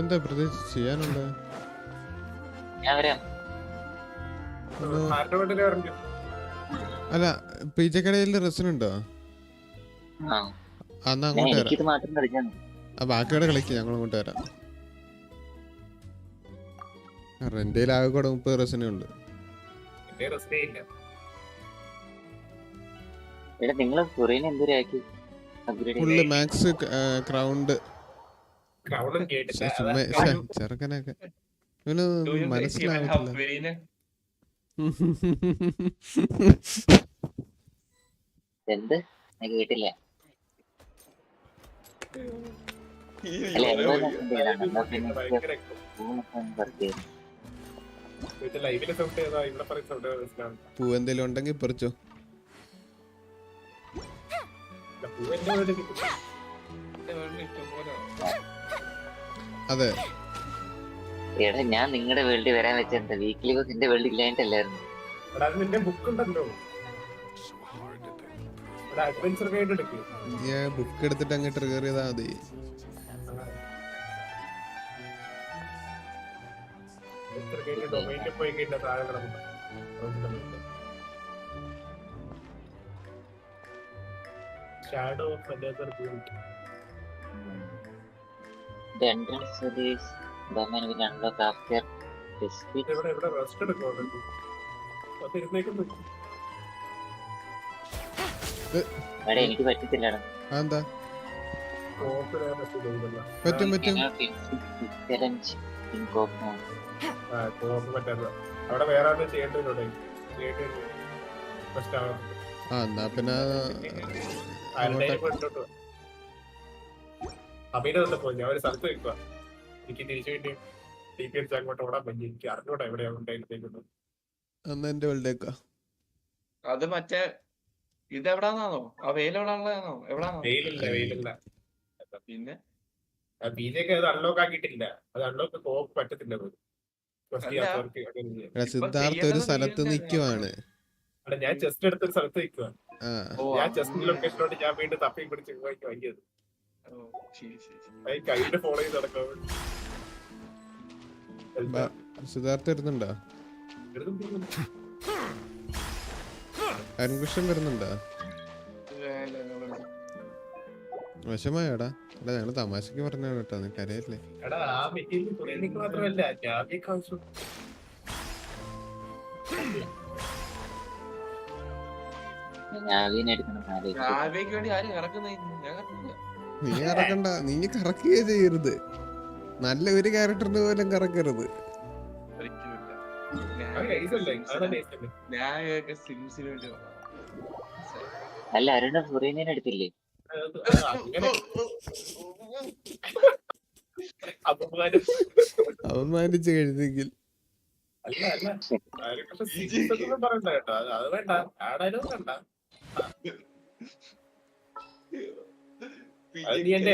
എന്താ പ്രത്യേകിച്ച് ചെയ്യാനുള്ളത്? അല്ല, പീച്ചക്കടയിൽ റെസിൻ ഉണ്ടോ? എന്നാ അങ്ങോട്ട് വരാം. ബാക്കിയുടെ കളിക്ക്, ഞങ്ങൾ അങ്ങോട്ട് വരാം. റെന്റയിൽ ആകെ കൂടെ 30 റെസിനുണ്ട്. Full max crowned. ചെറുക്കനൊക്കെ ഇവന് മനസ്സിലാവത്തില്ല. എന്ത് കേട്ടില്ല. പൂ എന്തെങ്കിലും ഉണ്ടെങ്കിൽ പറിച്ചോ. അതെ എടാ ഞാൻ നിങ്ങളുടെ വേൾഡിൽ വരാൻ വെച്ചെന്താ വീക്കിലി എന്റെ വേൾഡ് ഇല്ലായിട്ടല്ലായിരുന്നു. ഞാൻ ബുക്ക് എടുത്തിട്ട് അങ്ങ് ട്രിഗർ ചെയ്താൽ മതി. Shadow of another world. The entrance to this domain will unlock after this week. ഇവിടെ റെസ്റ്റ് എടുക്കണം. അവിടെ എനിക്ക് പറ്റത്തില്ലടാ. എന്താ പറ്റും പറ്റും. അവിടെ വേറെ ചെയ്യേണ്ടത് എന്നാ പിന്നെ അമീനെ വന്നപ്പോ ഞാൻ ഒരു സ്ഥലത്ത് വെക്കുക. എനിക്ക് തിരിച്ചു വേണ്ടി DPS അങ്ങോട്ട് ഓടാൻ പറ്റി. എനിക്ക് അറിഞ്ഞൂടാ എവിടെയാണ് ഉണ്ടായിരുന്നേക്കുന്നത്. എന്റെ വേൾഡേക്കാ അത് മറ്റേ ഇത് എവിടാന്നാണോ? ആ വെയിലെവിടാണോ? എവിടാണോ? വെയിലില്ല. പിന്നെ ബിജെക്ക് അത് അൺലോക്ക് ആക്കിയിട്ടില്ല. അത് അൺലോക്ക് പോകാൻ പറ്റത്തില്ല. സിദ്ധാർത്ഥ ഒരു സ്ഥലത്ത് നിൽക്കുവാണ്. ഞാൻ ചെസ്റ്റ് എടുത്തൊരു സ്ഥലത്ത് നിൽക്കുക. ഞാൻ ചെസ്റ്റ് ലൊക്കേഷനോട്ട് ഞാൻ വീണ്ടും തപ്പി പിടിച്ച് വാങ്ങിയത്. കയ്യില് ഫോളോ ചെയ്ത് നടക്കാൻ. സിദ്ധാർത്ഥ വരുന്നുണ്ടോ? അരുൺകൃഷ്ണൻ വരുന്നുണ്ടോ? വിഷമായടാ. എടാ ഞങ്ങള് തമാശക്ക് പറഞ്ഞാണ് കേട്ടോ, നിനക്ക് അറിയില്ലേ? നീ കറക്കണ്ട, നീ കറക്കുകയേ ചെയ്യരുത്. നല്ല ഒരു ക്യാരക്ടറിന് പോലും കറക്കരുത്. അല്ല അരുണ ഫുറീനെ എടുത്തില്ലേ? അവമാനിച്ചു കഴിഞ്ഞെങ്കിൽ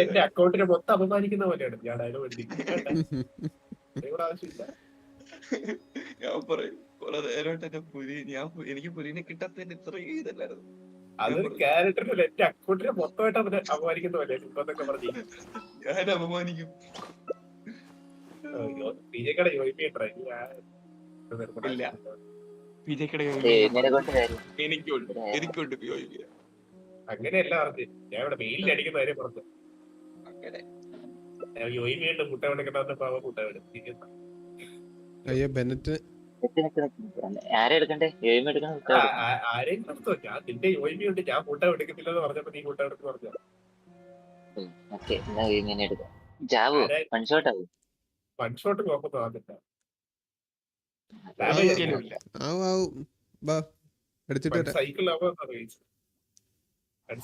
എന്റെ അക്കൗണ്ടിനെ മൊത്തം അപമാനിക്കുന്ന പോലെയാണ്. ഞാൻ ആവശ്യമില്ല. ഞാൻ പറയും കുറെ നേരമായിട്ട് എനിക്ക് പുരീനെ കിട്ടാത്തതിന് ഇത്രയും ഇതല്ലായിരുന്നു. അതൊരു ക്യാരക്ടറിൽ എന്റെ അക്കൗണ്ടിനെ മൊത്തമായിട്ട് അവന് അപമാനിക്കുന്ന പോലെ പറഞ്ഞു. ഞാൻ അപമാനിക്കും. ബിജെക്കടെ അങ്ങനെയല്ല പറഞ്ഞു. ഞാൻ ഇവിടെ വെയിലിൽ അടിക്കുന്ന കാര്യം പറഞ്ഞു. അങ്ങനെ യോയിമിയായിട്ട് മുട്ട വിടക്കണ്ടെന്ന് പാവം മുട്ട വിടും. അയ്യോ ബെനറ്റ് ആരെയും എടുത്തോ. ഞാൻ നിന്റെ യോയിമിയുണ്ട്, ഞാൻ മുട്ട എടുക്കത്തില്ലെന്ന് പറഞ്ഞപ്പോ നീ മുട്ട എടുത്ത് പറഞ്ഞു. വൺഷോട്ട് നോക്കുന്നു ആദ്യത്തെ സൈക്കിളാവാൻ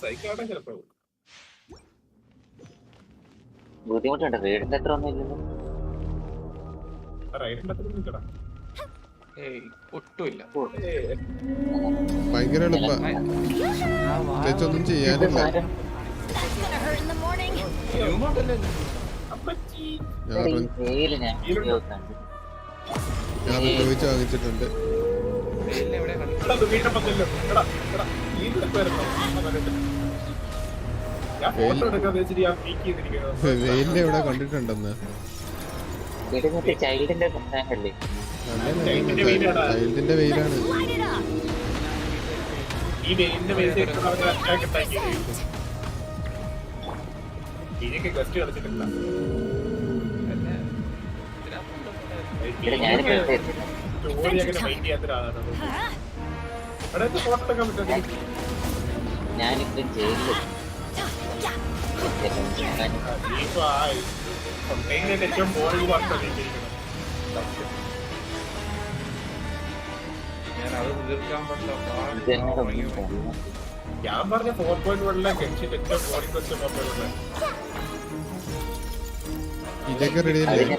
സൈക്കിളാണ് ചിലപ്പോ ബുദ്ധിമുട്ടുണ്ട്. വീടിന്റെ അത്ര ഒന്നും ഇല്ലല്ലോ. ഒട്ടുമില്ല. ഭയങ്കര എളുപ്പ. ഒന്നും ചെയ്യാനില്ല. ഞാൻ ചോദിച്ചു വാങ്ങിച്ചിട്ടുണ്ട്. വെയിലിനെ എവിടെ കണ്ടിട്ടുണ്ടെന്ന്? ചൈൽഡിന്റെ വെയിലാണ്. ഞാനിപ്പോ ജയിലിൽ ഞാൻ പറഞ്ഞ 4.1 Genshin ഏറ്റവും ബോളിംഗ് ക്വസ്റ്റ്യൻ ഇതൊക്കെ റെഡിയല്ലേ?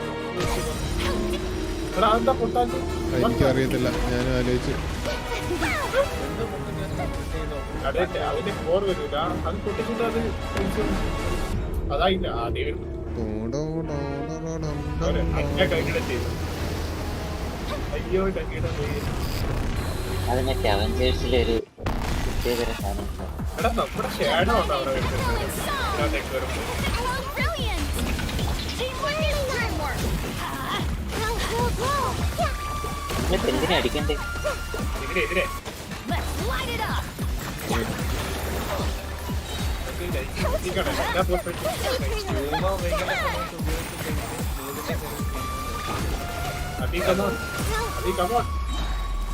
എനിക്കറിയത്തില്ല, ഞാനും ആലോചിച്ചു. അതിന്റെ കോർ വരില്ല, അത് പൊട്ടിച്ചിട്ട് അത് അതായില്ല ആദ്യം അയ്യോ അത് മറ്റേ അവഞ്ചേഴ്സിലെ ഒരു പ്രത്യേകതര സാധനം. എടാ നമ്മുടെ ഷാഡോ ആണ് അവിടെ വരുന്നത്. എന്തിനാ അടിക്കണ്ടേ? ഇതിനെതിരെ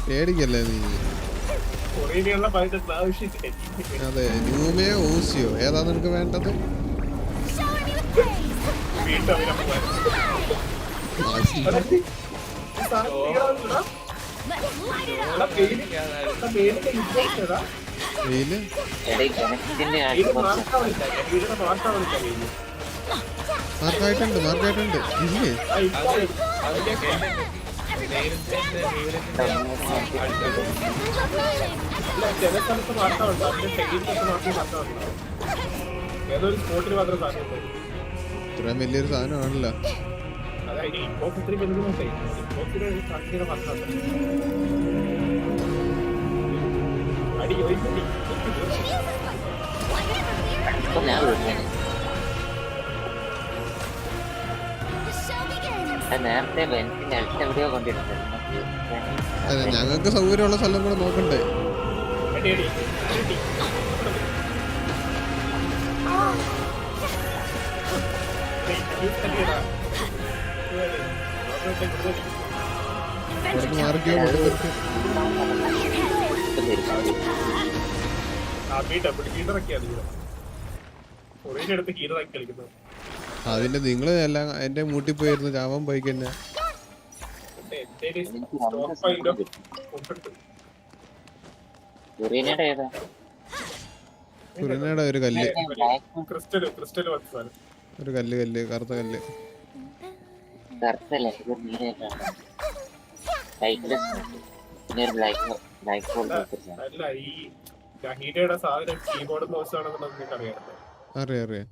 പേടിക്കല്ലേ നീ? അതെ, ന്യൂമയോ ഊസിയോ ഏതാ നിനക്ക് വേണ്ടത്? മാർക്കായിട്ടുണ്ട് ഇല്ലേ? ചില സ്ഥലത്ത് മാർക്കാവുണ്ട്, ഏതൊരു സ്പോട്ടിൽ മാത്രം സാധനം. ഇത്രയും വലിയൊരു സാധനമാണല്ലോ. അതായത് ഇപ്പോസ് ഇത്രയും വലുതുകൊണ്ടേ ഇപ്പോസിന്റെ സാധ്യത മാർക്കാവുണ്ട്. അടി ചോദിച്ചു നേരത്തെ എവിടെയോ കൊണ്ടിട്ടുണ്ട്. അതെ, ഞങ്ങൾക്ക് സൗകര്യമുള്ള സ്ഥലം കൂടെ നോക്കണ്ടേ? അതിന്റെ നിങ്ങള് എല്ലാം എന്റെ മൂട്ടി പോയിരുന്നു ചാവാൻ പോയി തന്നെ. ഫുറിനയുടെ ഒരു കല്ല്, ഒരു കല്ല് കറുത്ത കല്ല്. അല്ല, ഈ ഷഹീദയുടെ സാധനം കീബോർഡ് മൗസ് ആണെന്ന് നിങ്ങൾക്ക് അറിയാമല്ലോ. അറിയാം.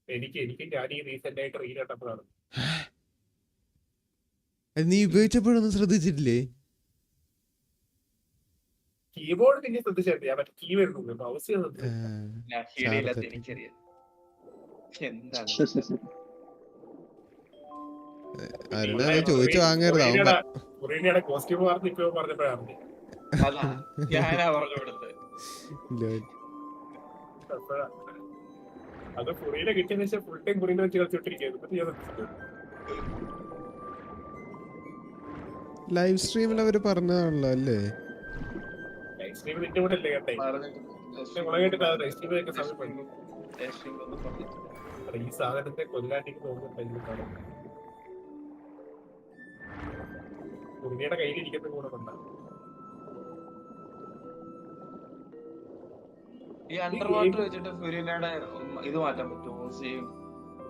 എനിക്ക് ഞാൻ ഈ റീസെന്റ് ആയിട്ട് റീൽ കണ്ടപ്പോഴാണ്. നീ ഉപയോഗിച്ചപ്പോഴൊന്നും ശ്രദ്ധിച്ചിട്ടില്ലേ? കീബോർഡ് പിന്നെ ശ്രദ്ധിച്ചിട്ടില്ല, മറ്റേ കീ വരുന്നു മൗസ് ചോദിച്ചു വാങ്ങരുത്. ഫുറീനയുടെ കോസ്റ്റ്യൂം മാറി ഇപ്പൊ പറഞ്ഞപ്പോഴാണ് അത് ഫുറീനെ കിട്ടിയെന്ന് വെച്ചാൽ ഫുൾ ടൈം ഫുറീനെ വെച്ച് കളിച്ചോണ്ടിരിക്കുന്നു. ലൈവ് സ്ട്രീമിൽ അവര് പറഞ്ഞതാണല്ലോ അല്ലേ? ലൈവ് സ്ട്രീമിൽ നിന്റെ കൂടെ അല്ലേ കേട്ടെ? ഈ സാധനത്തെ കൊല്ലാണ്ടിക്ക് തോന്നുന്നുണ്ട്. ഫുറീനയുടെ കയ്യിലിരിക്കുന്ന കൂടെ കൊണ്ടാണ്. ഈ അണ്ടർ വാട്ടർ വെച്ചിട്ട് ഫുരീനയുടെ ഇത് മാറ്റാൻ പറ്റുമോ?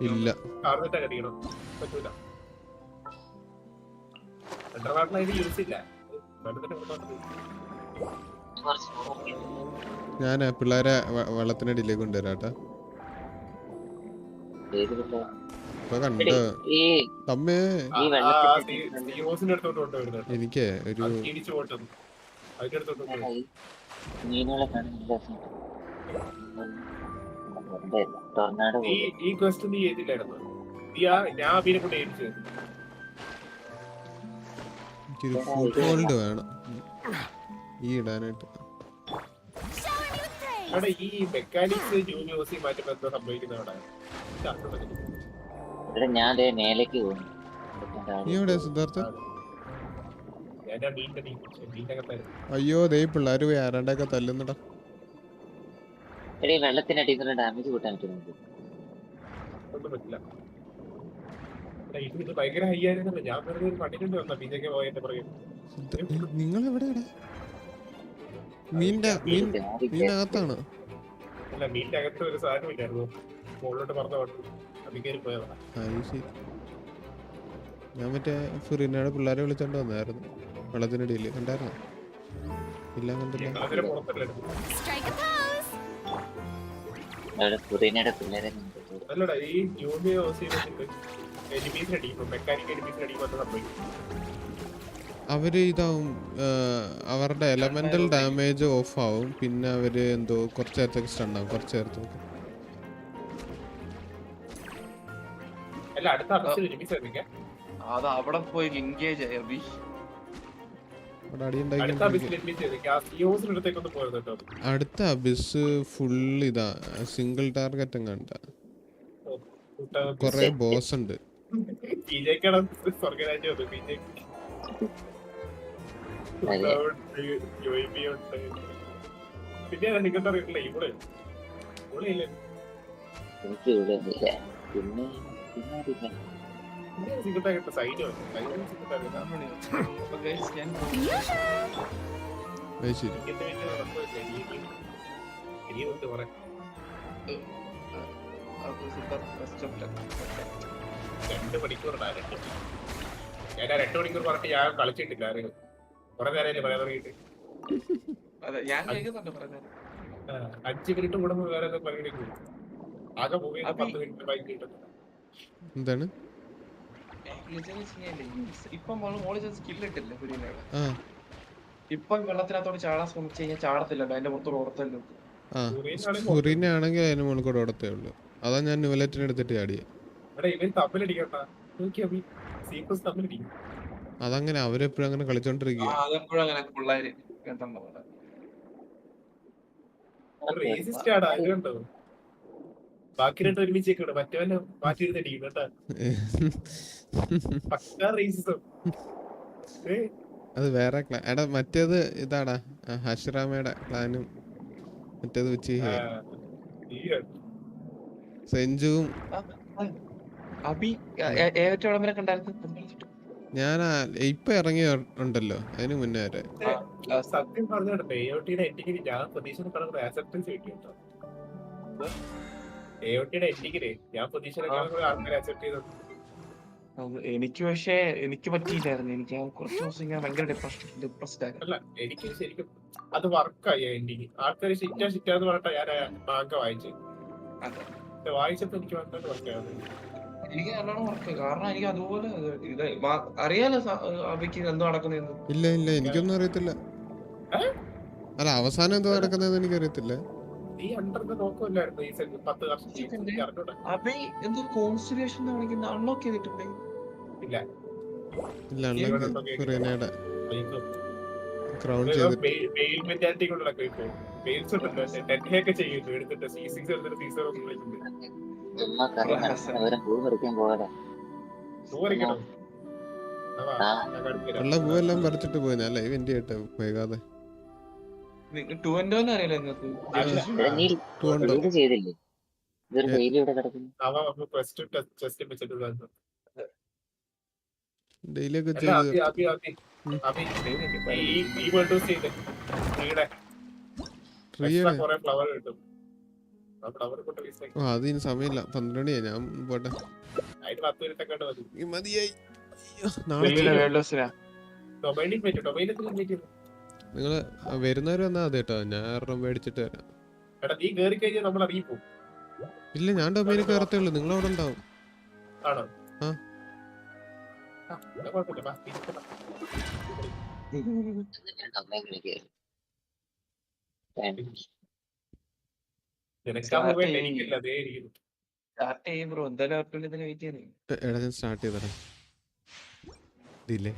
ഇല്ല, പറ്റൂല. അണ്ടർ വാട്ടർ ഇത് യൂസ് ഇല്ല. ഞാൻ പിള്ളേരെ വെള്ളത്തിനടിയിലേക്ക് കൊണ്ടുവരാട്ടാ. കണ്ടോ തമ്മേ? എനിക്ക് ഒരു ഈ ക്വസ്റ്റ് നീ ചെയ്തില്ലായിരുന്നു. ഞാൻ അബീനെ കൊണ്ട് ഏൽപ്പിച്ചത്. എനിക്കൊരു ഫുട്ബോൾഡ് വേണം ഈ ഇടാനായിട്ട്. അവിടെ ഈ മെക്കാനിക്സ് യൂണിവേഴ്സി മാറ്റുമ്പോ എന്താ സംഭവിക്കുന്നവിടെ? ഞാൻ മേലേക്ക് പോകുന്നു. നീ എവിടെ സിദ്ധാർത്ഥ? അയ്യോ ദേ പിള്ളേര് പോയി ആരാണ്ടൊക്കെ തല്ലുന്നടാ. വെള്ളത്തിനടിക്കുന്ന ഡാമേജ് കൂട്ടാൻ പറ്റുന്നുണ്ട്. ഭയങ്കര ഹൈ ആയിരുന്നു. ഞാൻ വെറുതെ ഒരു പണിക്കൊണ്ട് വന്ന ബീജൊക്കെ പോയതിന്റെ പുറകെ. നിങ്ങൾ എവിടെയാണ്? മീനകത്താണ്. അല്ല, മീനിന്റെ അകത്ത് ഒരു സാധനം ഇല്ലായിരുന്നു. മുകളിലോട്ട് പറഞ്ഞു അതിൽ കയറി പോയതാ. ഞാൻ മറ്റേ ഫുറിനയുടെ പിള്ളേരെ വിളിച്ചോണ്ട് വന്നായിരുന്നു വെള്ളത്തിനടിയില്. കണ്ടായിരുന്നോ? ഇല്ല കണ്ടില്ല. ഫുറീനയുടെ പിള്ളേരെ അല്ലടാ ഈ യൂമി എനിമീസിന് അടിക്കും, മെക്കാനിക് എനിമീസിന് അടിക്കുമ്പോൾ സംഭവിക്കും. അവര് ഇതാവും, അവരുടെ എലമെന്റൽ ഡാമേജ് ഓഫ് ആവും. പിന്നെ അവര് എന്തോ കുറച്ച് നേരത്തേക്ക് സ്റ്റണ്ടാവും, കുറച്ച് നേരത്തേക്ക്. അല്ല അടുത്ത അബിസിൽ എനിമീസ് ആയിരിക്കാം. അത് അവിടെ പോയി എൻഗേജ് ആയി അബി. അടുത്ത അബിസ് ഫുൾ ഇതാ, സിംഗിൾ ടാർഗറ്റ് എങ്ങാണ്ട. കൊറേ ബോസ് ഉണ്ട്. ഞാൻ 2 മണിക്കൂർ പറഞ്ഞിട്ട് ഞാൻ കളിച്ചിട്ടില്ല. കുറെ നേരം പറയാൻ തുടങ്ങിയിട്ട് 5 മിനിറ്റ് കൂടുമ്പോ വേറെ പരിപാടി ആകെ പോയി 10 മിനിറ്റ് ബൈക്ക് കിട്ടും. എന്താണ് ഇപ്പം വെള്ളത്തിനകത്തോട് ചാടാൻ ശ്രമിച്ചു കഴിഞ്ഞാൽ ചാടത്തില്ല, അതിന്റെ പുറത്തോട് ഓടത്തല്ലോ. ഫുറീന ആണെങ്കിൽ അതിന് മുകളിൽ കൂടെ ഓടത്തേ ഉള്ളു. അതാ ഞാൻ ന്യൂലറ്റിന് എടുത്തിട്ട് ചാടിയെ. അതങ്ങനെ അവരെപ്പോഴും അങ്ങനെ കളിച്ചോണ്ടിരിക്കുക. അത് വേറെ എടാ, മറ്റേത് ഇതാടാ ഹഷിറാമയുടെ ക്ലാനും മറ്റേത് വെച്ച് സെഞ്ചുവും. ഞാൻ ഇപ്പൊ ഇറങ്ങി ഉണ്ടല്ലോ, അതിന് മുന്നേ വരെ. സത്യം പറഞ്ഞോട്ടെ ഞാൻ പ്രതീക്ഷ എനിക്ക് പക്ഷേ എനിക്ക് പറ്റിയില്ലായിരുന്നു. എനിക്ക് കുറച്ച് ദിവസം ഞാൻ ഭയങ്കര ഡിപ്രസ്ഡ് ആയിരുന്നു. അല്ല എനിക്ക് ശരിക്കും അത് വർക്കായി എൻഡിങ്. ആൾക്കാര് ഷിറ്റാന്ന് പറഞ്ഞിട്ട് ഞാൻ മാങ്ക വായിച്ചപ്പോ എനിക്ക് വന്നിട്ട് വർക്കായിരുന്നു. എനിക്ക് നല്ലോണം വർക്ക്, കാരണം എനിക്ക് അതുപോലെ ഇത് അറിയാലോ അവയ്ക്ക് എന്തോ നടക്കുന്നതെന്ന്. ഇല്ല ഇല്ല, എനിക്കൊന്നും അറിയത്തില്ല. അല്ല അവസാനം എന്തോ നടക്കുന്നതെന്ന് എനിക്കറിയത്തില്ല. ഈ അണ്ടറിന്റെ നോക്കുമല്ലായിരുന്നു ഈ 10 വർഷം. കോൺസ്റ്റിലേഷൻ അൺലോക്ക് ചെയ്തിട്ടുണ്ട്. ഇല്ല ഇല്ല, ഫുറീനയുടെ ക്രൗൺ ചെയ്തിട്ട് ഉള്ള പൂവെല്ലാം പറിച്ചിട്ട് പോയി. ഞാൻ ലൈവ് എൻഡ് ചെയ്യട്ടെ വൈകാതെ. ഡെയിലി ഒക്കെ ചെയ്ത് അതിന് സമയമില്ല. 12 മണിയാ. ഞാൻ പോട്ടെ. മതിയായി. നിങ്ങള് വരുന്നവര് വന്നാ അതെ കേട്ടോ, ഞാൻ 6 മേടിച്ചിട്ട് വരാം. ഇല്ല, ഞാൻ ഡൊമൈനിൽ കയറത്തേ ഉള്ളു. നിങ്ങൾ അവിടെ ഉണ്ടാവും. എടാ ഞാൻ സ്റ്റാർട്ട് ചെയ്തടാ. Delay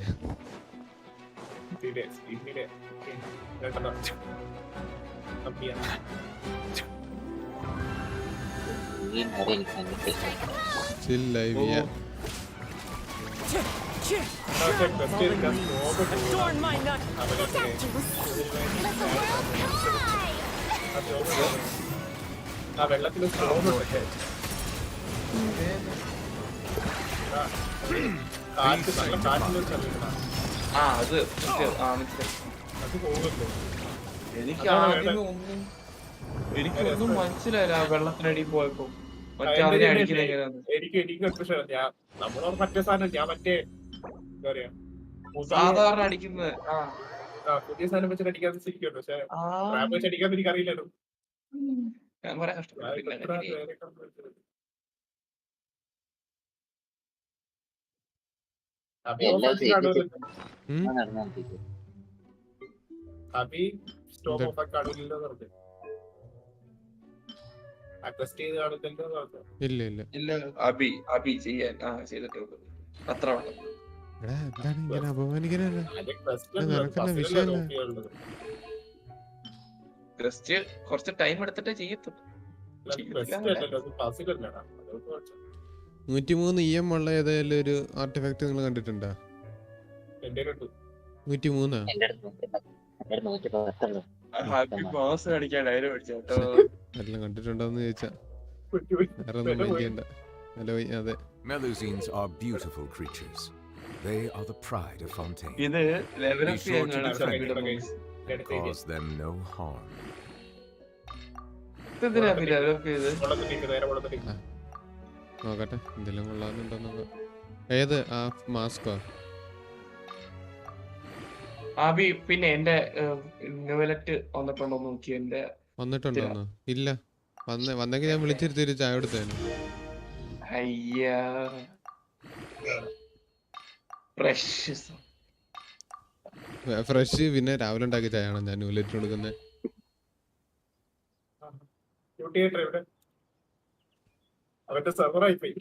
still live, yeah. Adorn my nut. എനിക്കൊന്നും മനസ്സിലായില്ല വെള്ളത്തിനടി പോയപ്പോ. നമ്മളോട് മറ്റേ സാധനം ഞാൻ മറ്റേ സാധാരണ അടിക്കുന്നത് പുതിയ സാധനം വെച്ചിട്ട് അടിക്കാതെ ശരിക്കുണ്ട്. പക്ഷെ റാപ്പ് വെച്ച് അടിക്കാൻ എനിക്ക് അറിയില്ലല്ലോ. അബി സ്റ്റോപ്പ് ഓഫ് ആക്കി കാണൂല്ലോ പറഞ്ഞു. അഡ്ജസ്റ്റ് ചെയ്ത് കാണുന്നല്ലോ പറഞ്ഞു. ഇല്ല ഇല്ല ഇല്ല അബി ചെയ്യാൻ ചെയ്തിട്ടുണ്ട് അത്ര എന്താണ് ഇങ്ങനെ അപമാനിക്കാനല്ല നിനക്കെന്നാ വിഷയം കുറച്ച് ടൈം എടുത്തിട്ടേ ചെയ്യത്തുള്ളൂ. 103 EM ഉള്ള ഏതായാലും ഒരു ആർട്ടിഫാക്ട് നിങ്ങൾ കണ്ടിട്ടുണ്ടോ? 103 എല്ലാം കണ്ടിട്ടുണ്ടോന്ന് ചോദിച്ചാ വേറെ ഒന്നും വേണ്ടിയണ്ട. അതെ Melusines are beautiful creatures. They are the pride of Fontaine. Be sure to defend them and cause them no harm. നോക്കട്ടെ എന്തെങ്കിലും കൊള്ളാന്നുണ്ടോ. ഏത് ആ മാസ്കോ? പിന്നെ എന്റെ നോവലറ്റ് വന്നിട്ടുണ്ടോ നോക്കി. എന്റെ വന്നിട്ടുണ്ടോന്ന്? ഇല്ല. വന്നെങ്കിൽ ഞാൻ വിളിച്ചിരുത്തി ചായ കൊടുത്തേനെ. ഫ്രഷ് പിന്നെ രാവിലെ ഉണ്ടാക്കിയ ചായയാണ് ഞാൻ നോവലറ്റ് കൊടുക്കുന്നത്. അവന്റെ സർവറായി പോയി.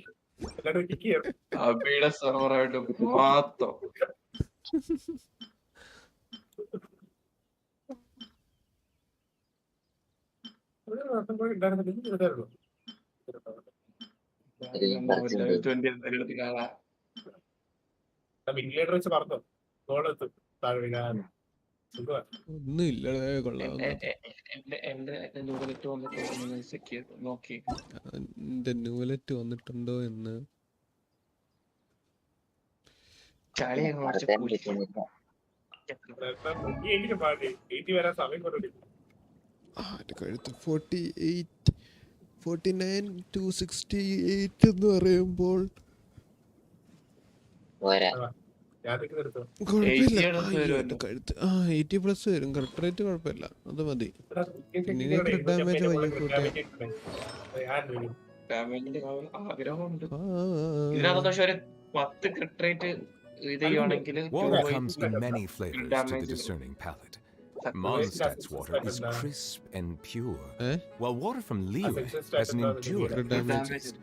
അബിയുടെ സർവറായിട്ട് മാത്രം. മിനിലേറ്റർ വെച്ച് പറഞ്ഞു ഗോളെത്തും താഴെ വീഴാൻ. ഒന്നും ഇല്ല കൊള്ളാം. എന്റെ ന്യൂലറ്റ് വന്നിട്ടുണ്ടോ എന്ന് കഴുത്ത് 48 49 268 എന്ന് പറയുമ്പോൾ കഴുത്ത് 80+ വരും. കറക്റ്റ് റേറ്റ് കുഴപ്പമില്ല, അത് മതി. പിന്നെ ഡാമേജ് വയ്യ കൂട്ടാ. Water comes in many flavors to the discerning palate. Mondstadt's water is crisp and pure, while water from Liyue has an enduring taste.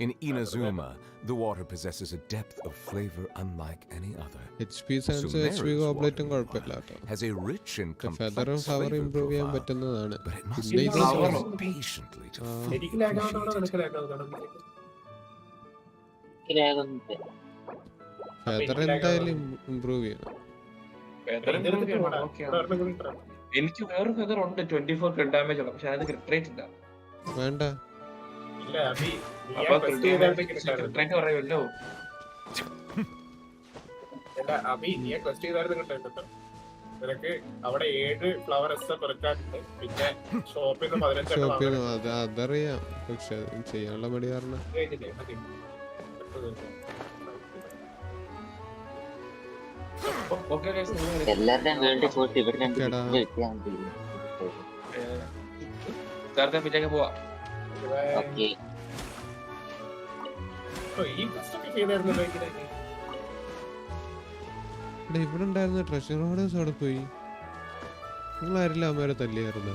In Inazuma, the water possesses a depth of flavor unlike any other. HP sense HP gobletum കുഴപ്പമില്ല കേട്ടോ. Has a rich and complex flavor improve ചെയ്യാൻ പറ്റുന്നതാണ്. but it must be patiently to feather എന്തായാലും improve ചെയ്യണം. എനിക്ക് വേറെ feather ഉണ്ട് 24 ക്രിട്ട് damage ഉള്ള, പക്ഷെ അത് ക്രിട്ട് റേറ്റ് ഇല്ല. വേണ്ട അപ്പൊ ക്രിട്ട് റേറ്റ് പറയുമല്ലോ. നിനക്ക് അവിടെ 7 ഫ്ലവർ പെറുക്കാനുണ്ട്. പിന്നെ ഷോപ്പിൽ നിന്ന് 15 അതറിയാം, പക്ഷെ ചെയ്യാനുള്ള മടി കാരണം പോവാ. ഇവിടെ ഉണ്ടായിരുന്ന ട്രഷർ ഹോർഡേഴ്സ് അവിടെ പോയി. നിങ്ങൾ ആരില്ല അമ്മേരെ തല്ലിയായിരുന്നു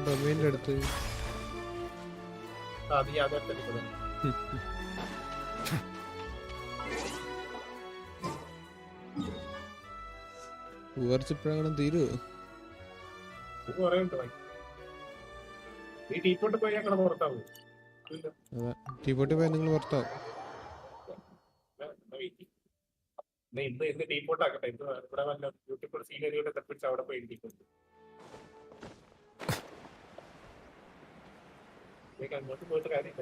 ഡൊമൈൻ്റെ അടുത്ത്. ഊർച്ചപ്രകടനം തീരുവോ? അതാ ടീപ്പോട്ട് പോയി നിങ്ങൾ പുറത്താവും. ഇന്ന് ടീപ്പോട്ട് ആക്കട്ടെ. ഇവിടെ വല്ല ബ്യൂട്ടിഫുൾ സീനറിയുടെ തപ്പിച്ച് അവിടെ പോയി ഇരിക്കുന്നു. അങ്ങോട്ട് പോയിട്ട് കാര്യമില്ല.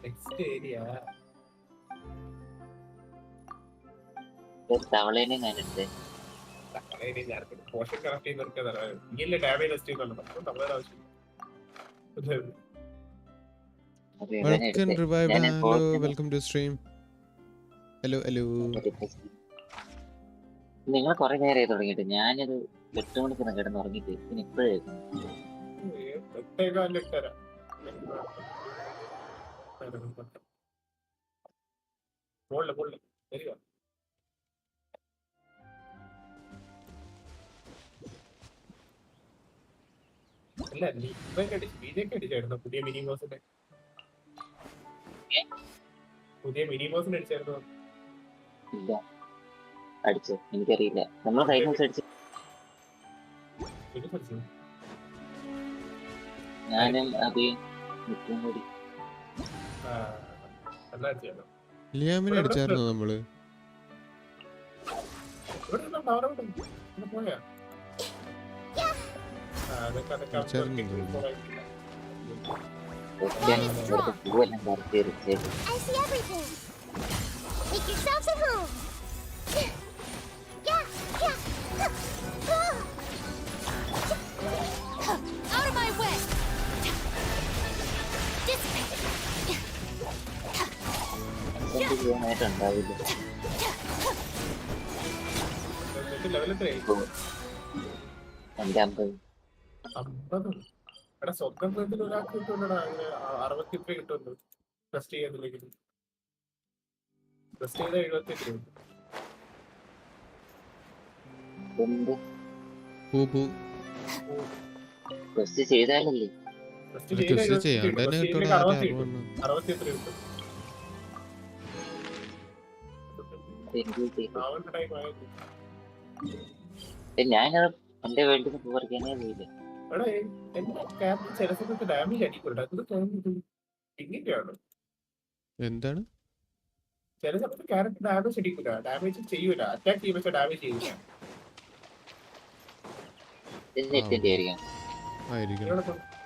നെക്സ്റ്റ് ഏരിയ പോഷൻ കണക്ട് ചെയ്ത് നിർക്കാതെ ഇല്ലേ ഡാമേജ് ടെസ്റ്റ് ചെയ്യുന്നുണ്ട്. തമിഴ് ആവശ്യം. Welcome to stream. Hello. നിങ്ങൾ കുറെ നേരമായി തുടങ്ങിയിട്ട്. ഞാനൊരു 8 മണിക്ക് കിടന്ന് ഉറങ്ങിയിട്ട് പിന്നെ ഇപ്പോഴേ അല്ല നീ ബിജെക്ക് അടിച്ചായിരുന്നു പുതിയ മിനി ബോസിന്റെ അടിച്ചായിരുന്നു. ഇല്ല അടിച്ചു, എനിക്കറിയില്ല. നമ്മൾ കഴിഞ്ഞ ദിവസം അടിച്ചു. ഞാനും അഭിയും നിൽക്കും കൂടി. ലിയാമിനെ അടിച്ചായിരുന്നോ നമ്മള്? I see everything. Make yourselves at home. Yeah. Out of my way. ഉണ്ടാവില്ല. എന്റെ 50. എടാ സ്വന്തം വീട്ടിൽ ഒരാൾക്ക് കിട്ടുമല്ലോടാ 63 കിട്ടുമല്ലോ. ടെസ്റ്റ് ചെയ്യാന്നില്ലെങ്കിൽ ടെസ്റ്റ് ചെയ്ത 78 കിട്ടും. ടെസ്റ്റ് ചെയ്താലല്ലേ? ടെസ്റ്റ് ചെയ്ത 63 കിട്ടും. ഞാൻ എന്റെ വീട്ടിൽ നിന്ന് പറിക്കാനേ പോയില്ല. എടാ എന്റെ ക്യാബിന് ചില സമയത്ത് ഡാമേജ് അടിക്കൂടാ. അത് പിന്നെയാണ് എന്താണ് ചില സമയത്ത് ക്യാരക്ടർ ഡാമേജ് അടിക്കൂല, ഡാമേജ് ചെയ്യൂല. അറ്റാക്ക് ചെയ്യുമ്പോൾ പക്ഷെ ഡാമേജ് ചെയ്യൂല.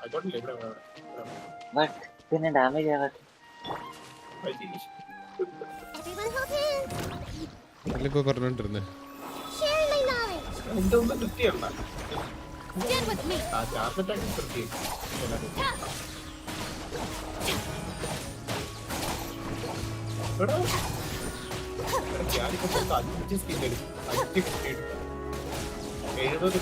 അതുകൊണ്ടല്ലേ പിന്നെ ഡാമേജ് ആവാത്ത ഇപ്പൊ പറഞ്ഞോണ്ടിരുന്നേ. എന്റെ ഒന്നും കൃത്യല്ല. ചാർജ് അറ്റാക്ക് കൃത്യം. ഞാനിപ്പോ 5 സ്കിൻ എടുക്കും. 5 സ്കിൻ എടുക്കും. 70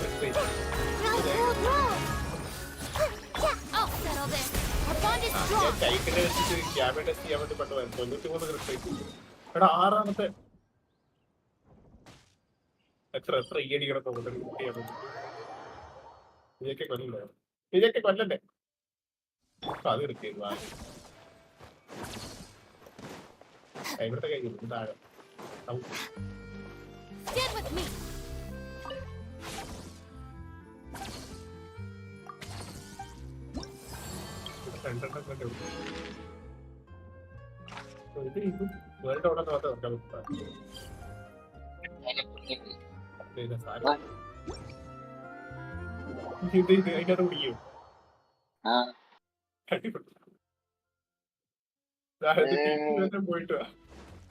ടൈക്കിനെ വെച്ചിട്ട് ക്യാബിൻ ടെസ്റ്റ് ചെയ്യാൻ വേണ്ടി പെട്ടതായിരുന്നു. 93 ക്രിസ്റ്റി. എടാ 6ാമത്തെ എത്ര ഈ അടിക്കണം തോന്നുന്നു ചെയ്യാൻ പറ്റും. ഇതൊക്കെ കൊല്ലല്ലേ അത് എടുക്കുന്നു. ഇവിടുത്തെ കഴിഞ്ഞു താഴെ വേൾഡ് ഓടാൻ മാത്രം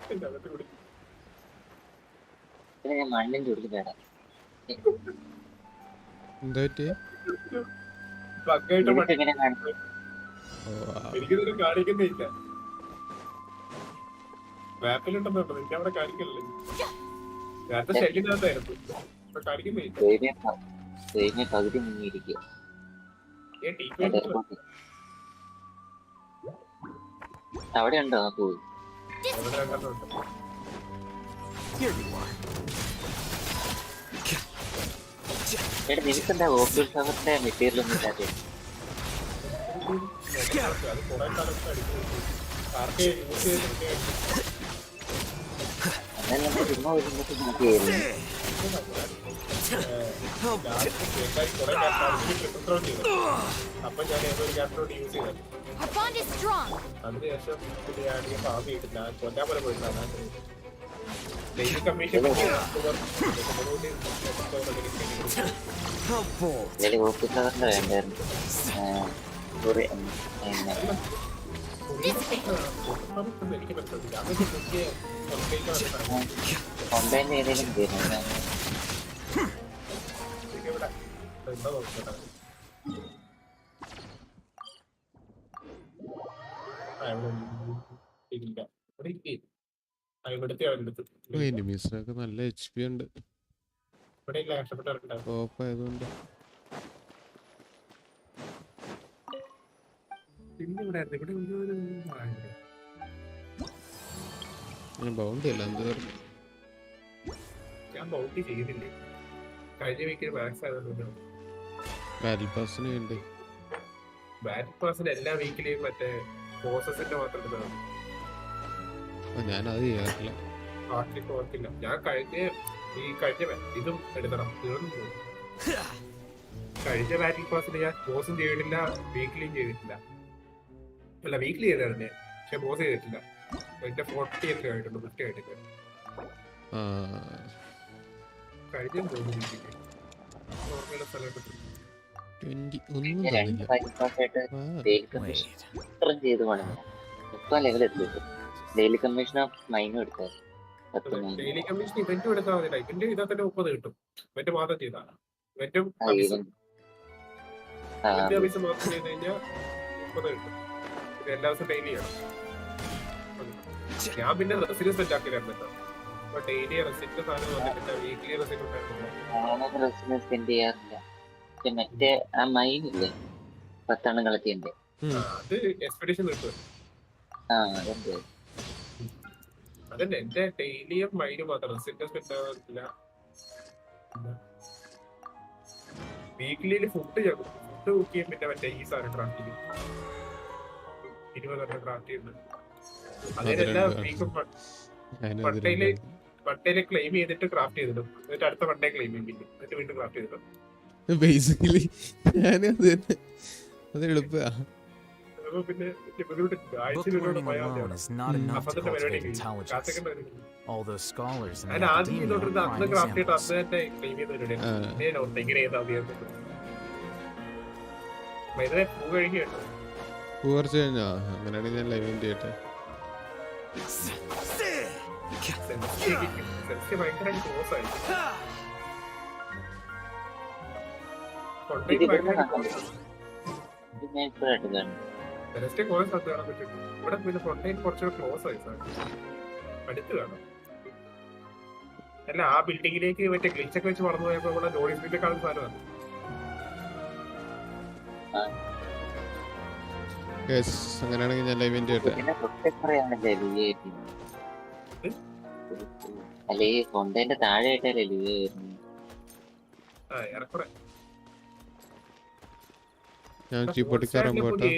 അതിനകത്ത് കുടിക്കും. പോയിട്ട് മണ്ണിന്റെ ഉള്ളിൽ വേണം. എനിക്കിതൊരു കാണിക്കുന്നില്ല. മാപ്പിലുണ്ടെന്നോ നിന്നെ അവിടെ കാണിക്കല്ലേ? നേരത്തെ ശല്യത്തിനകത്തായിരുന്നു, ഇപ്പൊ കാണിക്കുന്നില്ല. പകുതി മുങ്ങിയിരിക്കുക. അവിടെ ഉണ്ടോ നോക്കൂ. എടാ നിനക്കെന്താ ഓഫീസ് ഭാഗത്തെ മെറ്റീരിയൽ ഒന്നും ഇല്ലാതെ? അതല്ല ചുമ്മാ ഒരുമിച്ച് നോക്കിയായിരുന്നു. അപ്പൊ ഞാൻ ഏതൊരു ക്യാപ്റ്ററോട് യൂസ് ചെയ്തത്. അതിനുശേഷം ഞാൻ ഫാമി ഇട്ടില്ല, കൊല്ലാൻ പോലെ പോയിട്ടില്ല. കമ്മീഷൻ എനിക്ക് മനസ്സിലായില്ല. കൊമ്പേന്റെ ഏതെങ്കിലും തീരുന്നു. എന്താ നോക്കട്ടെ. ഇല്ല ഇവിടുത്തെ എനിമീസിനൊക്കെ നല്ല HP ഉണ്ട്. കോപ്പായതുകൊണ്ട് ബൗണ്ടി അല്ല എന്ത് പറഞ്ഞു ഞാൻ ബൗണ്ടി ചെയ്തില്ലേ കഴിഞ്ഞ വീക്കിൽ മാക്സ് ആയതുകൊണ്ട് ബാറ്റിൽ പാസിന് വേണ്ടി ബാറ്റിൽ പാസിന് എല്ലാ വീക്കിലെയും മറ്റേ പ്രോസസ്സിന്റെ മാത്രം എടുത്തതാണ്. ഞാനത് ചെയ്യാറില്ല. ഓർക്കില്ല ഞാൻ കഴിഞ്ഞ ഇതും എടുക്കണം തീർന്നു പോകും. കഴിഞ്ഞ ബാറ്റിൽ പാസിന് ഞാൻ ബോസും ചെയ്തിട്ടില്ല വീക്കിലിയും ചെയ്തിട്ടില്ല. അല്ല വീക്കിലി ചെയ്തായിരുന്നു പക്ഷെ ബോസ് ചെയ്തിട്ടില്ല. എന്റെ 40 ഒക്കെ ആയിട്ടുണ്ട് 50 ആയിട്ടില്ല. കഴിഞ്ഞ തോന്നുന്നു സ്ഥലം ഡെയിലി കമ്മീഷൻ മൈനും എടുത്താൽ ഡെയിലി കമ്മീഷൻ ഇവന്റും എടുത്താൽ മതി. ഇവന്റ് ചെയ്താൽ തന്നെ 30 കിട്ടും. ഇവന്റ് മാത്രം ചെയ്താണ് ഇവന്റും മാത്രം ചെയ്ത് കഴിഞ്ഞാൽ 30 കിട്ടും. ഇത് എല്ലാ ദിവസവും ഡെയിലി ചെയ്യണം. ഞാൻ പിന്നെ റെസിഡൻസ് സെറ്റ് ആക്കിയില്ലായിരുന്നു. അപ്പൊ ഡെയിലി റെസിഡന്റ് സാധനം വന്നിട്ടില്ല. വീക്ക്ലി റെസിഡന്റ് ചെയ്യാറില്ല. മറ്റേ ആ മൈനില്ലേ 10 എണ്ണം കളക്ട് അത് എക്സ്പെഡിഷൻ കിട്ടും. അതന്നെ എന്റെ ഡെയിലിയും മൈനും മാത്രം റെസിഡൻസ് കിട്ടാറില്ല. വീക്ക്ലി ഫുഡ് കുക്ക് ചെയ്യും. പിന്നെ മറ്റേ ഈ സാധനം ക്രാഫ്റ്റ് ചെയ്യും. 20 ക്രാഫ്റ്റ് ചെയ്യുന്നുണ്ട്. അതിനെല്ലാ വീക്കും വണ്ടേയില് ക്ലെയിം ചെയ്തിട്ട് ക്രാഫ്റ്റ് ചെയ്തിടും. എന്നിട്ട് അടുത്ത വണ്ടേ ക്ലെയിം ചെയ്യും. പിന്നെ എന്നിട്ട് വീണ്ടും ക്രാഫ്റ്റ് ചെയ്തിടും. ബേസിക്കലി ഞാനത് തന്നെ അത് എളുപ്പ Bookworming alone is not enough to cultivate intelligence. Although scholars in the academia are prime examples. അങ്ങനെയാണെങ്കിൽ ഞാൻ ലൈവ് ചെയ്യട്ടെ. ഇവിടെ പിന്നെ ഫ്രണ്ടൈൻ കുറച്ചുകൂടെ ക്ലോസ് ആയി സാർ അടുത്ത് കാണാം. അല്ല ആ ബിൽഡിങ്ങിലേക്ക് മറ്റേ ഗ്ലിച്ചൊക്കെ വെച്ച് പറഞ്ഞു പോയപ്പോ ഇവിടെ ലോഡിസിന്റെ കാണുന്ന സാധനമാണ്. അങ്ങനെയാണെങ്കിൽ ഞാൻ ലൈവ് ചെയ്യട്ടെ. അല്ലെ കൊണ്ടേന്റെ താഴെ ആയിട്ടല്ലേ ലിവ് ഞാൻ ചീപ്പൊട്ടിക്കാറാൻ പോട്ടെ.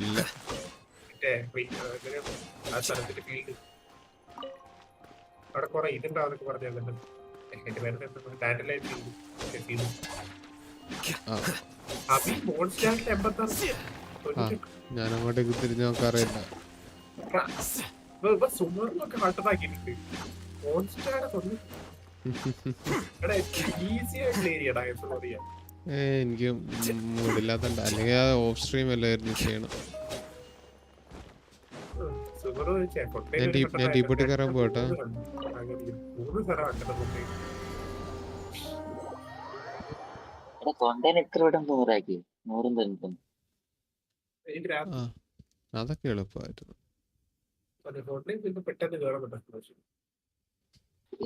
ഇല്ല അവിടെ കൊറേ ഇതുണ്ടാവുന്നൊക്കെ പറഞ്ഞു. ഞാൻ അങ്ങോട്ടേക്ക് തിരിഞ്ഞു നോക്കാറില്ല. സുമറിനൊക്കെ ഹട്ടറാക്കിയിട്ടുണ്ട്. ഈസി ആയിട്ടുള്ള ഏരിയടാ എന്ന് പറയാ. എനിക്ക് മൂടില്ലാത്തണ്ട അല്ലെങ്കിൽ ആ ഓഫ് സ്ട്രീം എല്ലായിരുന്നു ചെയ്യണം. ഞാൻ ടീപ്പൊട്ടി കയറാൻ പോട്ടെ. അതൊക്കെ എളുപ്പമായിരുന്നു.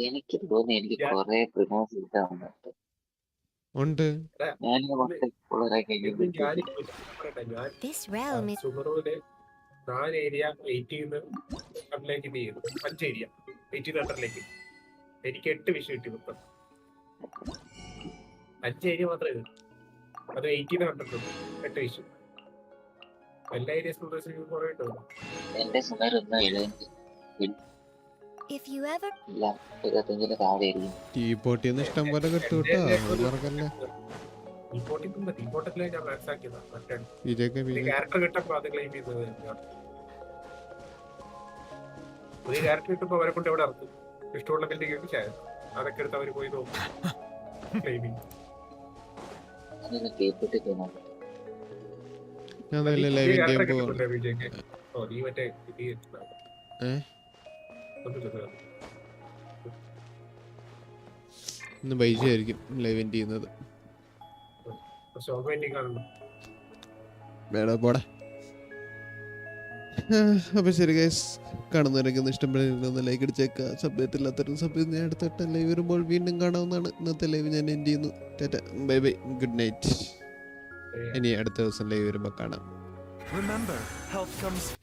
എനിക്ക് തോന്നി എനിക്ക് കൊറേ ഉണ്ട്. ഏരിയ 80 ചെയ്തു. 5 ഏരിയ 80 എനിക്ക് 8 വിഷയം കിട്ടി. മൊത്തം 5 ഏരിയ മാത്രമേ ഇത്. അത് 80 കണ്ടിട്ടുണ്ട് 8 വിഷയം. എല്ലാ ഏരിയസും കുറെ ഉണ്ടോ? ടീപ്പോട്ടിന്ന് ഇഷ്ടം പോലെ കിട്ടും കേട്ടോ. മറക്കല്ലേ. ക്യാരക്ടർ കിട്ടപ്പോ അത് ക്ലെയിം ചെയ്തത്. ഒരു ക്യാരക്ടർ കിട്ടുമ്പോ അവരെ കൊണ്ട് എവിടെ ഇറക്കും. ഇഷ്ടമുള്ള ബിൽഡിംഗ് അതൊക്കെ എടുത്ത് അവര് പോയി നോക്കും. ക്ലെയിം ചെയ്യും. ഇന്ന് ബൈജായിരിക്കും ലൈവ് എൻഡ് ചെയ്യുന്നത്. വേടാ പോടാ. അപ്പോൾ ശരി ഗൈസ്, കാണുന്നവരൊക്കെ ഒന്ന് ഇഷ്ടപ്പെടുന്ന ലൈക്ക് അടിച്ചേക്കുക. സബ്ജക്റ്റില്ലാത്തൊരു സബ്ജക്ട് ഞാൻ അടുത്തിട്ട് ലൈവ് വരുമ്പോൾ വീണ്ടും കാണാവുന്നതാണ്. ഇന്നത്തെ ലൈവ് ഞാൻ എൻഡ് ചെയ്യുന്നു. Tata, bye bye, good night. ഇനി അടുത്ത ദിവസം ലൈവ് വരുമ്പോൾ കാണാം. Remember, health comes